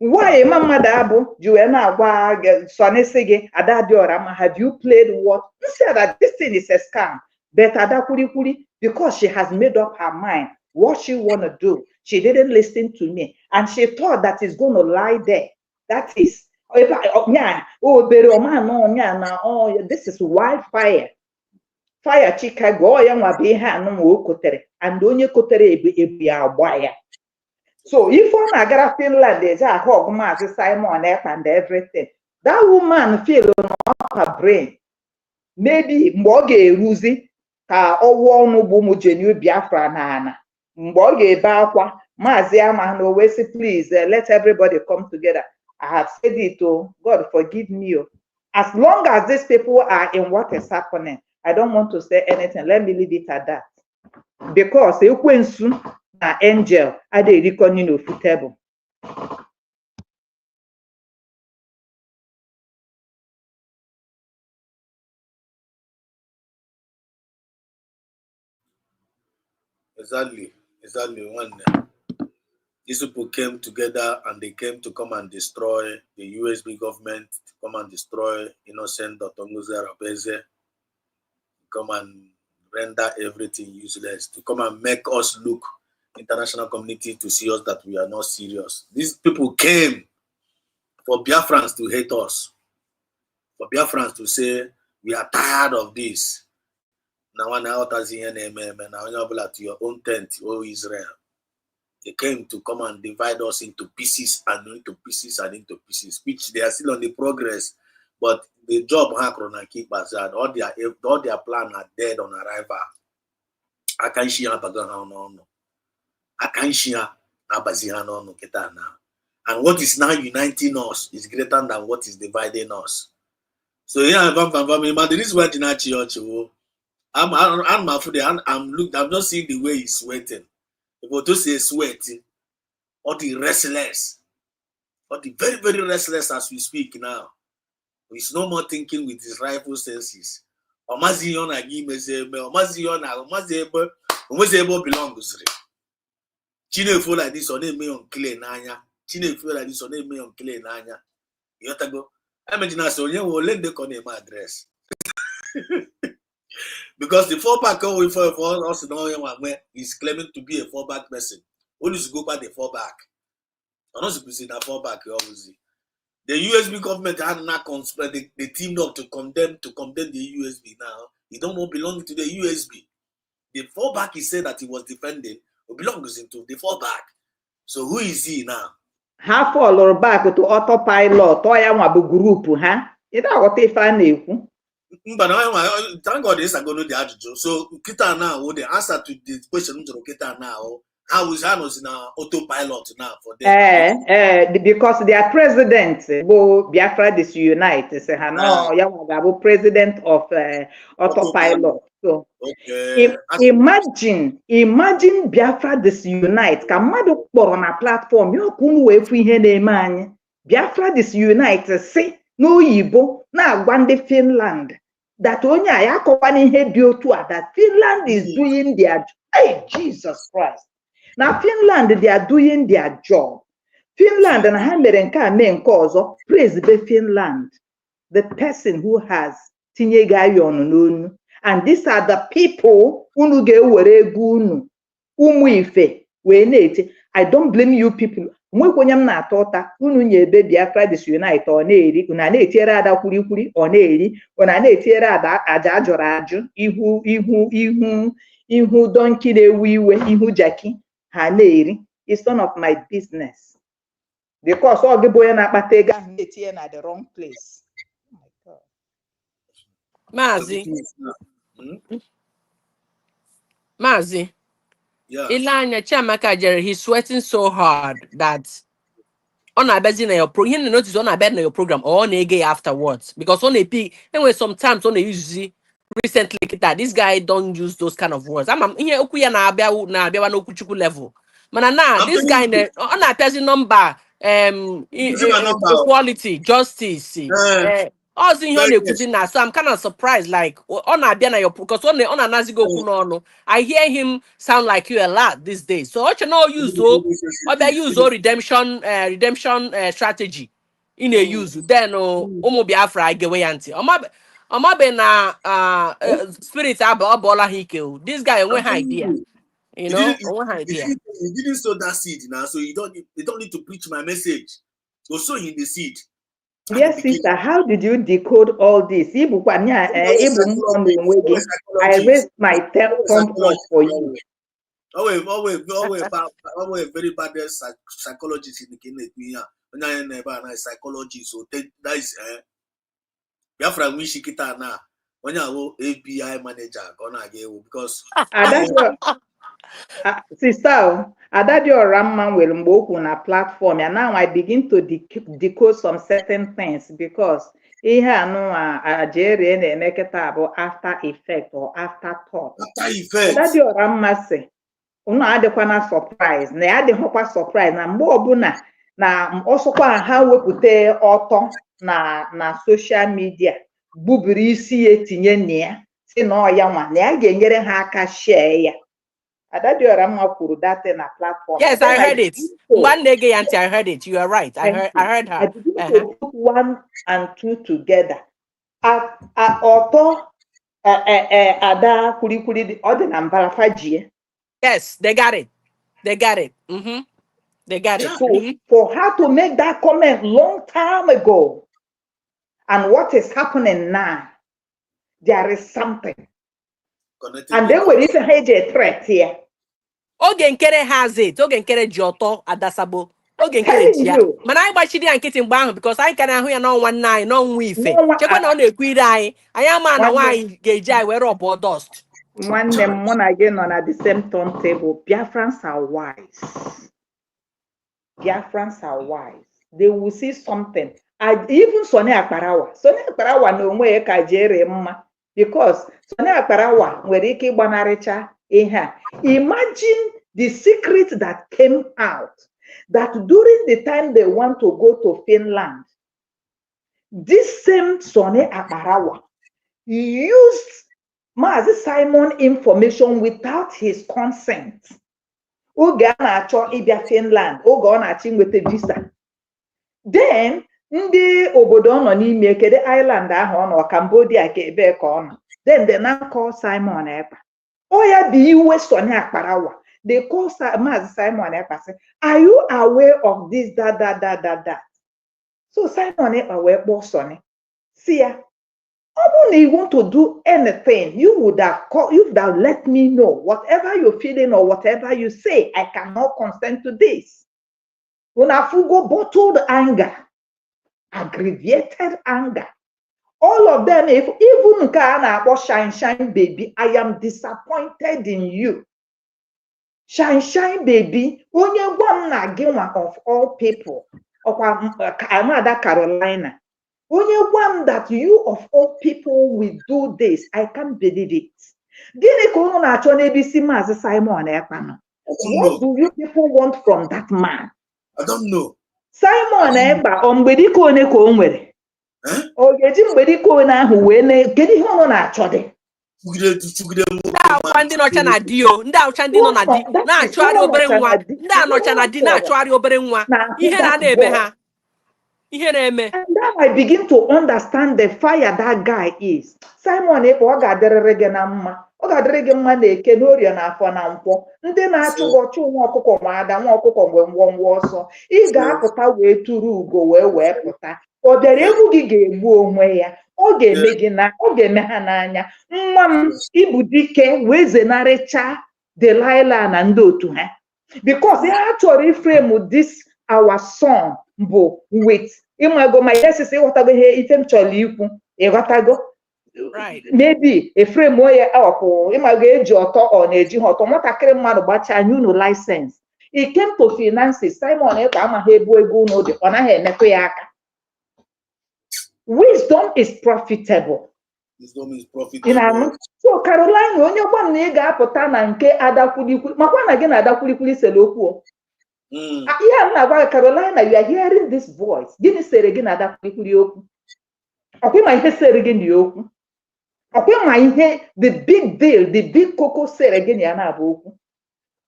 Why Imam mmadụ abụ ji wee na-agwa sonisi gị Adadiora ma have you played what? Sị that this thing is a scam. But adakwulikwuli, because she has made up her mind what she wanna do. She didn't listen to me, and she thought that it's gonna lie there. That is, this is wildfire. Fire Chicago, and onye kotere ebi agbaya. So if on Agara Finland, there's a hog mass Simon F and everything. That woman feel on her brain. Maybe Mboge Ruzi, ka ọwụ ọnụ bụ mujenu Biafra na ana. Mgbe ọ ga-ebe akwa, Maazị Ama no way say please let everybody come together. I have said it, oh God forgive me. As long as these people are in what is happening, I don't want to say anything. Let me leave it at that. Because ekwensu na angel ade erikoni n'ofu table. Exactly. When these people came together and they came to come and destroy the USB government, to come and destroy innocent Dotonguze Rabeze, come and render everything useless, to come and make us look, international community, to see us that we are not serious. These people came for Biafrans to hate us, for Biafrans to say, we are tired of this. Now, now, to your own tent, O Israel. They came to come and divide us into pieces and into pieces and into pieces, which they are still on the progress. But the job Hakron keep aside, all their plan are dead on arrival. I can't share no. I can't share no kita now. And what is now uniting us is greater than what is dividing us. So yeah, but this is what I'm just seeing the way he's sweating. If to say sweating, or the restless, or the very, very restless as we speak now. He's no more thinking with his rightful senses. Omazion agimezebe, Omazion belongs. Chine feel like this on a me on clear nanya. Chine feel like this on a me on clear nanya. You have to go. I imagine I saw you will let the con my address. Because the 4-back for us know he's claiming to be a 4-back person. Only to go by the 4-back. I'm not supposed to see that 4-back, obviously. The USB government had not they teamed up to condemn the USB now. He don't know belong to the USB. The 4-back he said that he was defending belongs into the 4-back. So who is he now? Ha follow back to autopilot or ya nwa bụ group ha. Ida aghọta ife a na-ekwu. But thank God this I go to the adjunct. So kita now the answer to the question kita now. How is Hanos in autopilot now for them? Because their president, Biafra disunite, say Hano Yawagabu president of autopilot. So okay. Imagine Biafra disunite. Kamado on a platform, you couldn't wait for him. Biafra disunite, say no Yibo, now one day Finland. That only I accompany head you to that Finland is doing their hey Jesus Christ. Now Finland, they are doing their job. Finland and America main cause of praise the Finland, the person who has Tinyegayon. And these are the people who get weregunu, umuife, wenete. I don't blame you people. Mwekwanyam na tota unu nyebe Biafra disunite ọ na-eri una na-etiere ada kwurikuri ọ na-eri una na-etiere ada aja ajụrụ ajụ ihu donkey na-ewe iwe ihu jaki ha na-eri. It's none of my business because ọ gị bụ onye na-akpata ego ahụ na-etinye na the wrong place. Oh my God. Maazị Mazi. Yeah. Ilanya Chamaka Jerry, he's sweating so hard that on a bed in your program, notice on a bed in your program or on a gay afterwards. Because on a p anyway, sometimes on a usually recently that this guy don't use those kind of words. I'm here ukuya na abia no kuchuku level. Manana, this guy on a person number equality, justice. Also in here, so I'm kind of surprised. Like on a your because on a nazi go kuno, I hear him sound like you a lot these days. So what you know use redemption strategy in a use then Biafra I get way anti. Omabe na spirit abola hike. This guy one idea. You know, one idea. He didn't sow that seed now, so you don't need to preach my message. Go sow in the seed. Yes, sister, how did you decode all this? I raised my thumb up for you. Always very bad psychologist in the Kenya. Psychology, so that is Biafra Mishikita now. When you API manager gonna get because sister, Adadio Ramman will move on a platform, and now I begin to decode some certain things because he had no Jerry and make it about after effect or afterthought. After effect. Adadio Ramman say, "Uno adekwana surprise, na adekwa surprise na mgbe ọbụna na ọsọkwa ha wepụta ọtọ na social media gbubiri isi ya tinye nne ya si na ọya nwa na ya ga-enyere ha aka share ya." Adadiora Mma kwuru that in a platform. Yes, I heard it. One day, auntie, I heard it. You are right. I heard her. I begin to put 1 and 2 together. Ọtọ Ada Kurikuri ọ dị na Mbalafajie. Yes, they got it. They got it. They got it. So for her to make that comment long time ago, and what is happening now, there is something. And then when it's a threat here. Ogenkere has it. Ogenkere Joto Adasabo. Ogenkere Jia. Man, I watch it and getting bang because I can hear no 19, no weave. Check on the queer eye. I am man, why gauge I wear up or dust. One again on at the same turntable. Biafrans are wise. Biafrans are wise. They will see something. Even Sonny Akbarawa. Sonny Akbarawa no way kajere mma. Because Sonny Akbarawa nwere ike gbanaricha ihe. Imagine the secret that came out that during the time they want to go to Finland, this same Sonny Akbarawa used Mazi Simon information without his consent. Oge a na-achọ ịbịa Finland, oge ọ na-achọ inweta visa. Then ndị obodo ọ nọ n'ime kedu island ahụ ọ nọ Cambodia ka ebe ka ọ nọ. Then they now call Simon Ekpa. Oya the US Sonny Akbarawa. They call Mazi Simon Ekpa say, "Are you aware of this that?" So Simon Ekpa wee kpọọ Sonny. See ya. When you want to do anything, you would have let me know. Whatever you're feeling or whatever you say, I cannot consent to this. When I go bottled anger, aggravated anger, all of them, if even Ghana about shine baby, I am disappointed in you. Shine baby, only one of all people, of another Carolina. Only one that you of all people will do this. I can't believe it. Simon Ekpa. What do you people want from that man? I don't know. Simon Ekpa ombediko one ko nwere. Ogeji mbediko na ahụ wee na kedu ihe ọ na-achọ dị? Ndị nọcha na di o, ndị awụcha ndị nọ na di na-achụgharị obere nwa, ndị anọcha na di na-achụgharị obere nwa. Ihe na-ebe ha. And then I begin to understand the fire that guy is. Simon Ekpa ọ ga-adịrịrị gị na mma. Ọ ga-adịrị gị mma na eke n'orie na afọ na nkwọ. Ndị na-achụgọchụ nwa ọkụkọ ma ada nwa ọkụkọ mgbe ngwongwo ọsọ. Ị ga-apụta wee tụrụ ugo wee pụta. Ọ bịara egwu gị ga-egbu onwe ya. Ọ ga-eme ha n'anya. Nwa m ibu dike wee zenarịcha Delilah na ndị otu ha. Because ha chọrọ iframe this our son bụ with ịmago ma ya sisi ịghọtago ihe ife m chọrọ ikwu ịghọtago Right. maybe a frame where up ịma ga-eji ọtọ ọ na-eji ha ọtọ nwatakịrị mmadụ gbachaa nye unu license. It came to finances. Simon Ekpa amaghị ebe ego unu dị ọ naghị emetụ ya aka. Wisdom is profitable. Wisdom is profitable. So Caroline onye gwa na ị ga-apụta na nke adakwulikwuli makwa na gị na adakwulikwuli sere okwu. Yeah, na Carolina, you are hearing this voice. Gịnị sere gị na adakwulikwuli okwu? Ọkwa ma ihe sere gị na okwu. Ọkwa ma ihe the big deal, the big cocoa sere gị na ya na-abụ okwu.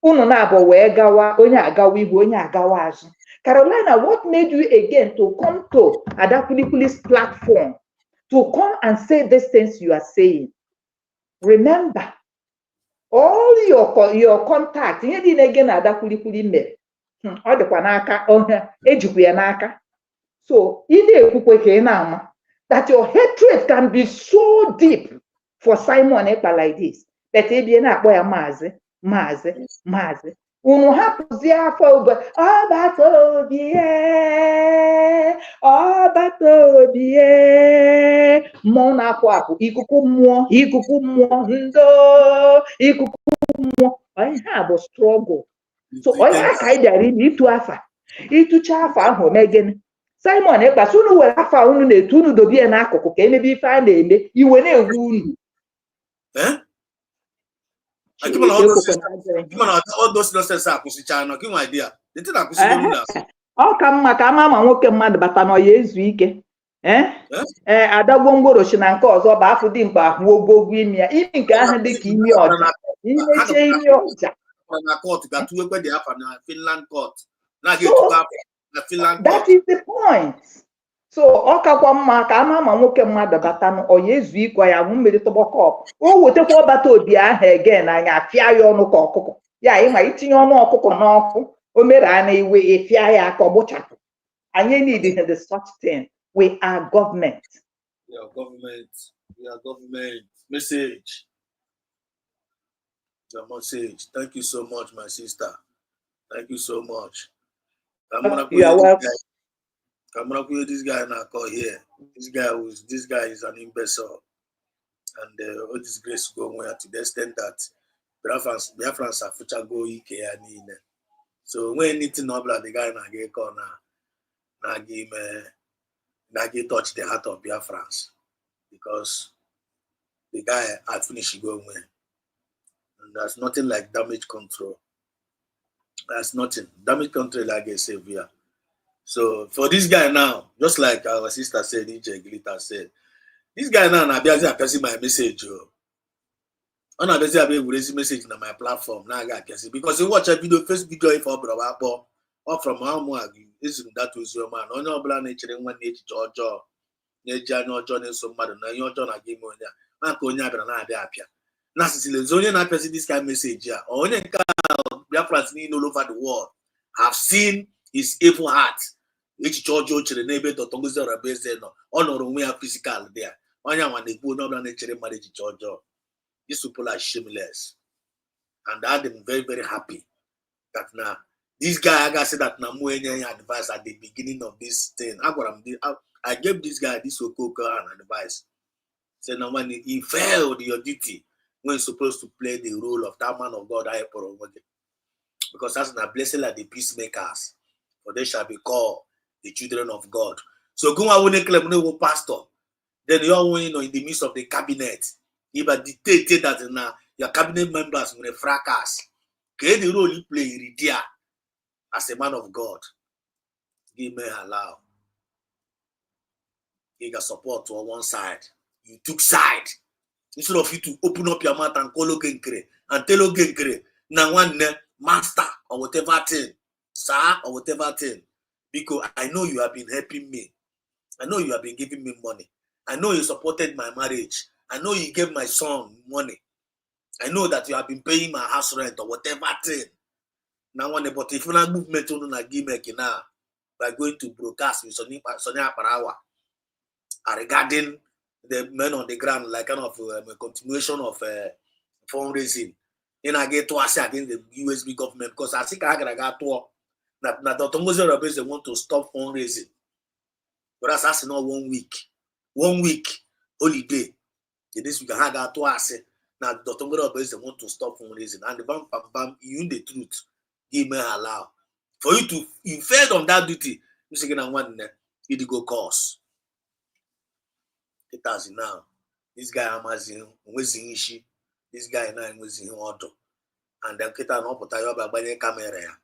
Unu na-abụ wee gawa onye agawa ihu onye agawa azụ. Carolina, what made you again to come to Adakwulikwuli's platform to come and say these things you are saying? Remember, all your contact, ihe dị na-ege na Adakwulikwuli mere, ọ dịkwa n'aka ọha ejikwa ya n'aka. So, ị na-ekwukwe ka ị na-ama that your hatred can be so deep for Simon Ekpa like this that ebie na-akpọ ya maazị. Unu hapụzie afọ ugbo ọgbata obi mmụọ na-apụ apụ ikuku mmụọ ihe a bụ struggle. So onye aka anyị bịara ịtụ afa ịtụcha afa ahụ megịnị Simon Ekpa unu were afa unu na-etu unu dobie n'akụkụ ka emebe ife a na-eme iwe na-ewu unu. Ọ ka mma ka ama ma nwoke mmadụ bata n'ọya ezu ike ada gwongworo si na nke ọzọ bụ afọ dị mkpa ahụ ogwogwo imi ya imi nke ahụ dị ka imi ọja imechie imi ọja. That is the point. So ọ kakwa mma ka ama ma nwoke mmadụ bata n'ọya ezu ike ya nwụ mmiri tọgbọkọp o wetakwa ọbata obi ahụ again anya afịa ya ọnụ ka ọkụkọ ya ịma itinye ọnụ ọkụkọ n'ọkụ o mere a na iwe efịa ya aka ọgbụchapụ. Anyị need the such thing. We are government. We are government. We are government. Message. Your message. Thank you so much, my sister. Thank you so much. You are welcome. This guy now call here. This guy is an imbecile, and all this grace go where to the extent that Biafrans are future go IKEA. So when anything obla the guy na get call na give touch the heart of Biafrans because the guy had finished going where. And there's nothing like damage control. There's nothing. Damage control like a savior. So for this guy now, just like our sister said, DJ Glitter said, this guy now I be my message. I'm not busy message on my platform. Now I got because you watch a video, first video for Bravo or from Almoag, isn't that was your man? On your blood nature and 1 nature or nature no John and some mother, no your John again. Uncle Nabra and I appear. Nasty Zonian I person this kind of message here. Or any kind Biafrans need all over the world. I've seen his evil heart. Which George the neighbor to Tonguza Rabese no honor we are physical there. One when they go no nature marriage George. These people are shameless. And I am very, very happy that now this guy I said that now more advice at the beginning of this thing. I gave this guy this Okoka and advice. Say now when he failed your duty when he's supposed to play the role of that man of God, because that's a blessing like the peacemakers, for they shall be called the children of God. So go and win claim no pastor. Then you are in the midst of the cabinet. If I dictate that now your cabinet members will fracas. Okay, the role you play as a man of God. Give me allow. You got support to one side. You took side. Instead of you to open up your mouth and call Ogenkere and tell Ogenkere now one master or whatever thing, sir or whatever thing. Because I know you have been helping me. I know you have been giving me money. I know you supported my marriage. I know you gave my son money. I know that you have been paying my house rent or whatever thing. Now, but if you not movement on give me now by going to broadcast with Sonia Parawa regarding the men on the ground, like kind of a continuation of fundraising. Then I get to ask against the USB government because I think I got to that the Tongozo Rabes they want to stop fundraising. But that's not 1 week. 1 week holiday. This week I had that twice. Now Dr. Ngoro want to stop fundraising, and the bam, you the truth. Give me allow. For you to, you failed on that duty. You say, it go cost. It has now. This guy Amazon was in issue. This guy now was in order. And then kita no put your by camera.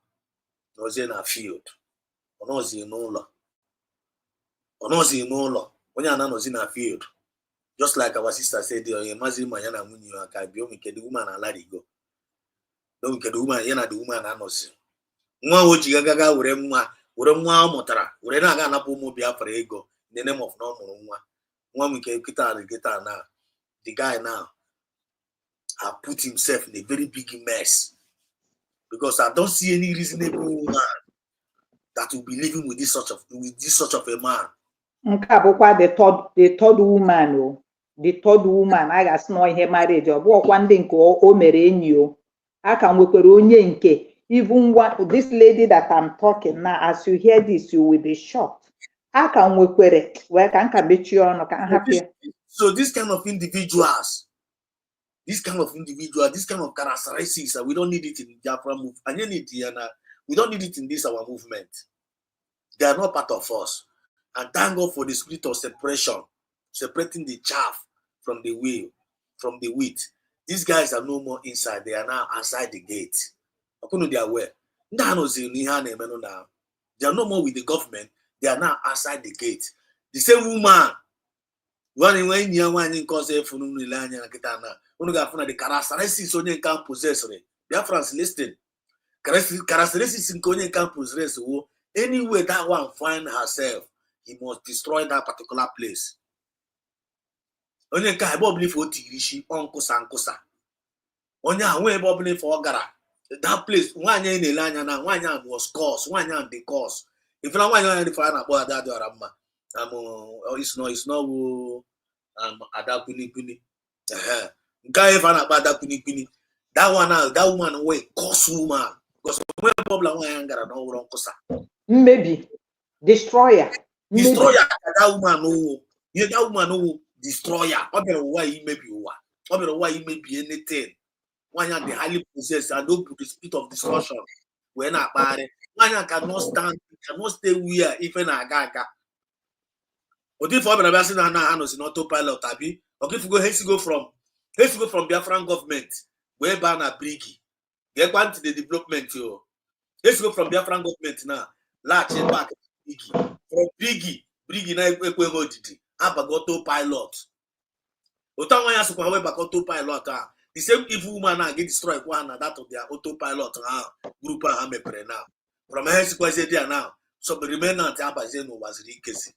Was in a field. Or no in no law. Or no in no law. When you're not in a field. Just like our sister said, imagine my yana when you can be only the woman and let it go. Don't get the woman, yana the woman and us. Nwa wo jigaga wure nwa motara wure na aga na pomo Biafra ego in the name of no nwa we can get now. The guy now have put himself in a very big mess, because I don't see any reasonable woman that will be living with this sort of a man. The third woman, oh, the third woman, I got no ihe marriage. Walk one thing o mere enyi. I can work with onye nke. Even what this lady that I'm talking now, as you hear this, you will be shocked. I can work with it. Where can be you can happy. So this kind of individuals, this kind of characteristics, we don't need it in Biafra movement. And we don't need it in this our movement. They are not part of us. And thank God for the spirit of separation, separating the chaff from the wheat. These guys are no more inside, they are now outside the gate. They are aware. They are no more with the government, they are now outside the gate. The same woman, when you cause a the characteristics on your camp possess. Biafrans listening. Characteristics in Konyan camp possess. Anywhere that one find herself, he must destroy that particular place. Onye ka ebe obili for Tigrishi, Onkusa. Onye we obili for Ogara. That place, one year in Elanya na one year was cause, 1 year the cause. If not 1 year in the fire about that Rama, it's no Adakuni. Guy if about that Kuni. That woman way cause woman. Because when problem one Angara no Onkusa. Maybe destroyer. That woman who destroyer. Why he may be anything. Why the highly possessed and don't put the spirit of discussion. When I buy it, why cannot stand, cannot stay where even a gaga. But if I'm in autopilot, Tabi, okay, if you go from Biafran government, where ban a briggy, get one to the development, yo. Let's go from Biafran government now. Latch back Briggy. From Briggy na ekwe didi. Abagoto pilot. Otanwa ya sukwa back autopilot. The same evil woman now get destroyed one and that of their autopilot group now. From here to there now. So the remainder Abazen was Rikesi.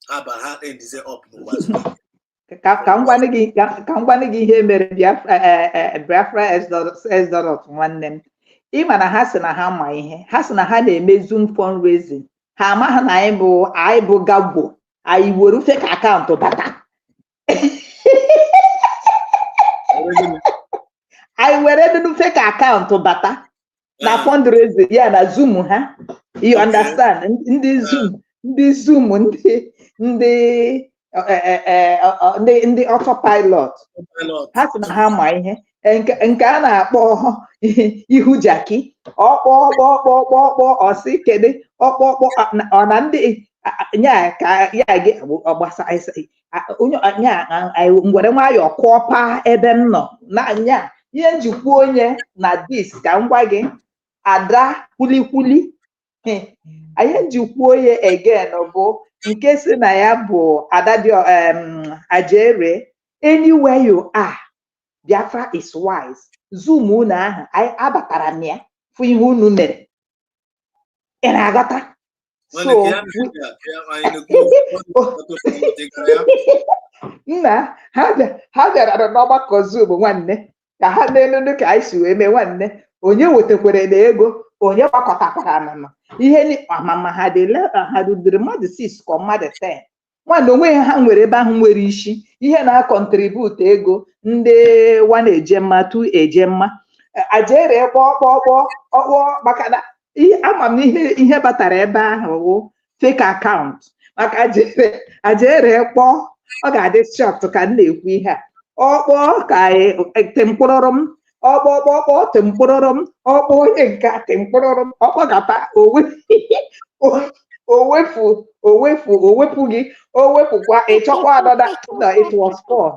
Abaha end is up no was. Can one give him Biafra as one name. Ima na ha sị na ha ma ihe ha sị na ha na-eme Zoom fundraising ha amaghị na anyị bụ gagbo anyị were fake akaụntụ bata anyị were fake akaụntụ bata na fundraising ya na Zoom ha, you understand, ndị Zoom ndị autopilot ha sị na ha ma ihe nke a na-akpọ ihu jaki ọkpọ ọsị kedu ọkpọ ọ na ndị nya ka ya gị ọgbasa onye nya ngwere nwayọ kụọpa ebe m nọ na nya ihe njikwa onye na dis ka m gwa gị ada kwulikwuli anyị njikwa onye again bụ nke si na ya bụ ada dị Ajere. Anywhere you are, Biafra is wise. Zoom unu ahụ anyị abatara na ya fụ ihe unu mere ị na-aghọta. So nna ha bịara n'ọgbakọ Zoom nwanne ka ha na-elu ka anyị si wee mee nwanne onye wetakwere na ego onye gbakọtakwara anụnụ ihe amama ha rudiri mmadụ 6 ka mmadụ 10 nwanne onwe ha nwere ebe ahụ nwere isi ihe na-akọntribute ego ndị 1 ejemma 2 ejemma Ajere ọkpọ maka na ama m ihe batara ebe ahụ fake account maka Ajere kpọọ ọ ga-adị shọt ka m na-ekwu ihe a ọkpọ ka temkpụrụrụ m ọkpọkpọkpọ temkpụrụrụ m ọkpọ onye nke temkpụrụrụ m ọkpọgata owepụ gị owepụkwa ịchọkwa anọda no it was fun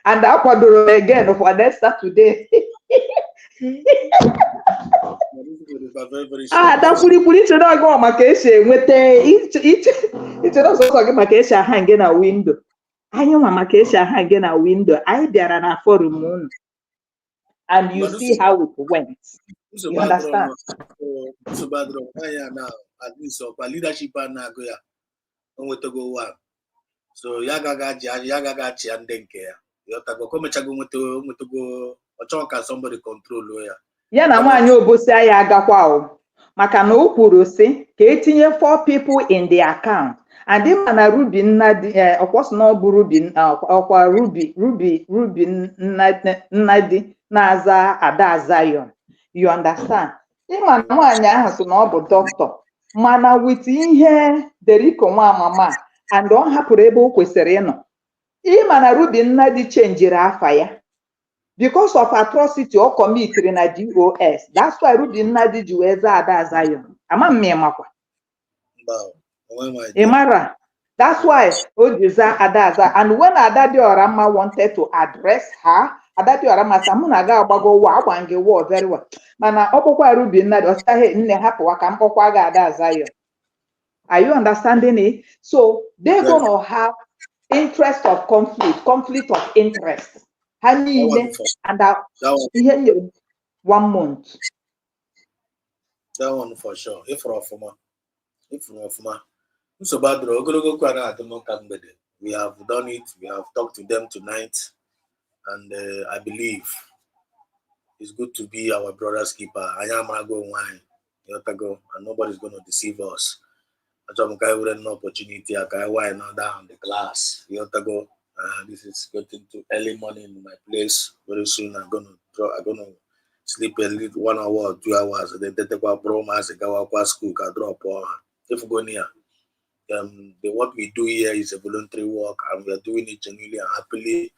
and akwadoro m again for next Saturday ada kwurikwuri ichere ọgụ maka esi enweta ichere ọsọsọ gị maka esi aha nge na windo anyị nwa maka esi aha nge na windo anyị bịara na forum unu and you see how it went. You understand? At least leadership so yagagachi and denke ya somebody control ya na nwaanyị obosi anyị agakwa o maka na o kwuru si ka etinye 4 people in the account and ịma na Ruby Nnadi ọkwọsị na ọ bụ ọkwa Ruby Nnadi na-aza Ada Zion. You understand? Ịma na nwaanyị ahụ sị na ọ bụ dọkịta mana with ihe Deriko nwa mama and ọ hapụrụ ebe o kwesịrị ịnọ. Ịma na Ruby Nnadi chenjiri afa ya because of atrocity or committed na DOS. That's why Ruby Nnadi ji wee zaa Ada Zion. Ama m ịmakwa. Imara. That's why Ojiza Adaza. And when Adadiorama wanted to address her, Adadiorama Samunaga Bago Wawange war very well. Mana Opokwa Ruby Nnadi Osahe Nne Hapwa Kampokwaga Ada Zion. Are you understanding it? So they're gonna have interest of conflict of interest. And that 1 month. That one for sure. If from so bad, we have done it. We have talked to them tonight, and I believe it's good to be our brother's keeper. I am go wine, and nobody's going to deceive us. I don't an opportunity. I can wine down the class. This is getting to early morning in my place. Very soon I'm gonna sleep a little 1 hour or 2 hours. And then take a promise, go to school, drop. If we go near. What we do here is a voluntary work, and we are doing it genuinely and happily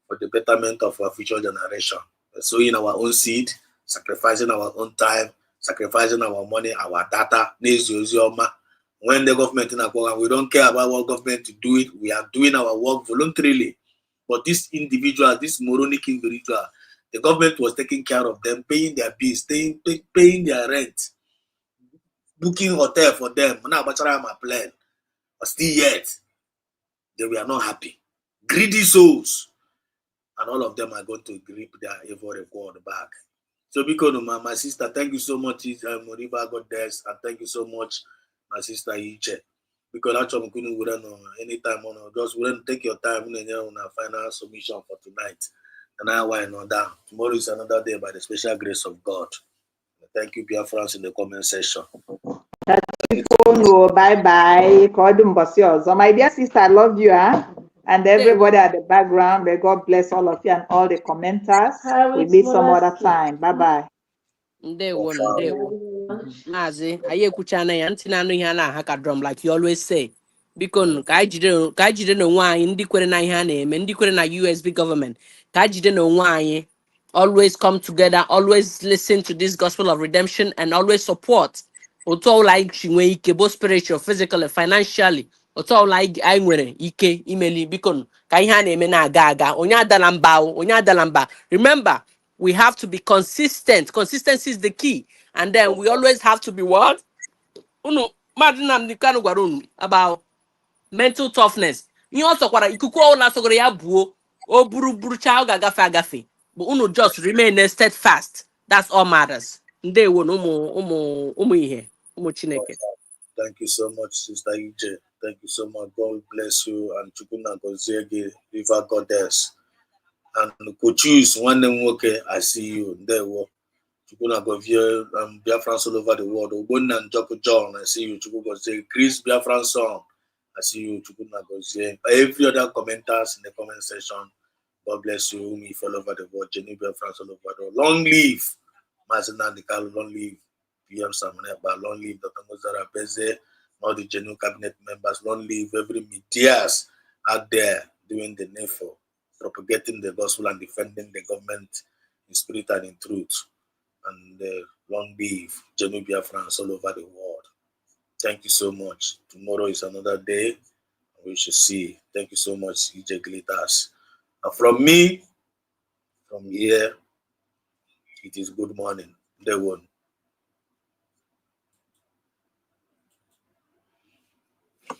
for the betterment of our future generation. Sowing our own seed, sacrificing our own time, sacrificing our money, our data. When the government in a program, we don't care about what government to do it. We are doing our work voluntarily. But this individual, this moronic individual, the government was taking care of them, paying their bills, paying their rent, booking hotel for them. Now, but I'm a plan. But still yet, they were not happy. Greedy souls. And all of them are going to reap their evil reward back. So because my sister, thank you so much, Moriba Goddess, and thank you so much, my sister Iche. Because actually, we couldn't anytime on just wouldn't take your time on a final submission for tonight. And now why not down. Tomorrow is another day by the special grace of God. Thank you, Biafrans, in the comment section. Bye-bye. So my dear sister, I love you, huh? And everybody at the background, may God bless all of you and all the commenters. We'll meet some other time. Bye-bye. Mazi, I kuchana ya ntị na-anụ ihe a na-aha ka drum like you always say. Biko ka anyị jide n'onwe anyị ndị kwere na ihe a na-eme, ndị kwere na USB government. Ka anyị jide n'onwe anyị always come together, always listen to this gospel of redemption and always support. Otu ọbụla anyị ji nwee ike both spiritual, physical, financially. Otu ọbụla anyị nwere ike imeli biko ka ihe a na-eme na-aga aga. Onye adala mba. Remember, we have to be consistent. Consistency is the key. And then we always have to be what? About mental toughness. You also ikuku ọla sogoro ya buo o buru cha agafe. But just remain steadfast. That's all matters. Ndewo ụmụ ihe ụmụ Chineke. Thank you so much, Sister Ije. Thank you so much. God bless you and Chukuna Goziege, River Goddess. And Coachus, one name okay, I see you. Ndewo. Chukuna Govia Biafrans all over the world. Ogbonna and Joko John, I see you. Chukuna Goziege. Chris Biafran song, I see you. Chukuna Goziege. Every other commenters in the comment section. God bless you. Me all over the world. Jenny Biafrans all over the world. Long live Mazina Dikalu. Long live PM Samaneba. Long live Dr. Mozara Beze. All the genuine cabinet members. Long live every medias out there doing the needful, propagating the gospel and defending the government in spirit and in truth. And long live genuine Biafrans all over the world. Thank you so much. Tomorrow is another day. We shall see. Thank you so much, EJ Glitters. And from me, from here, it is good morning. Day one.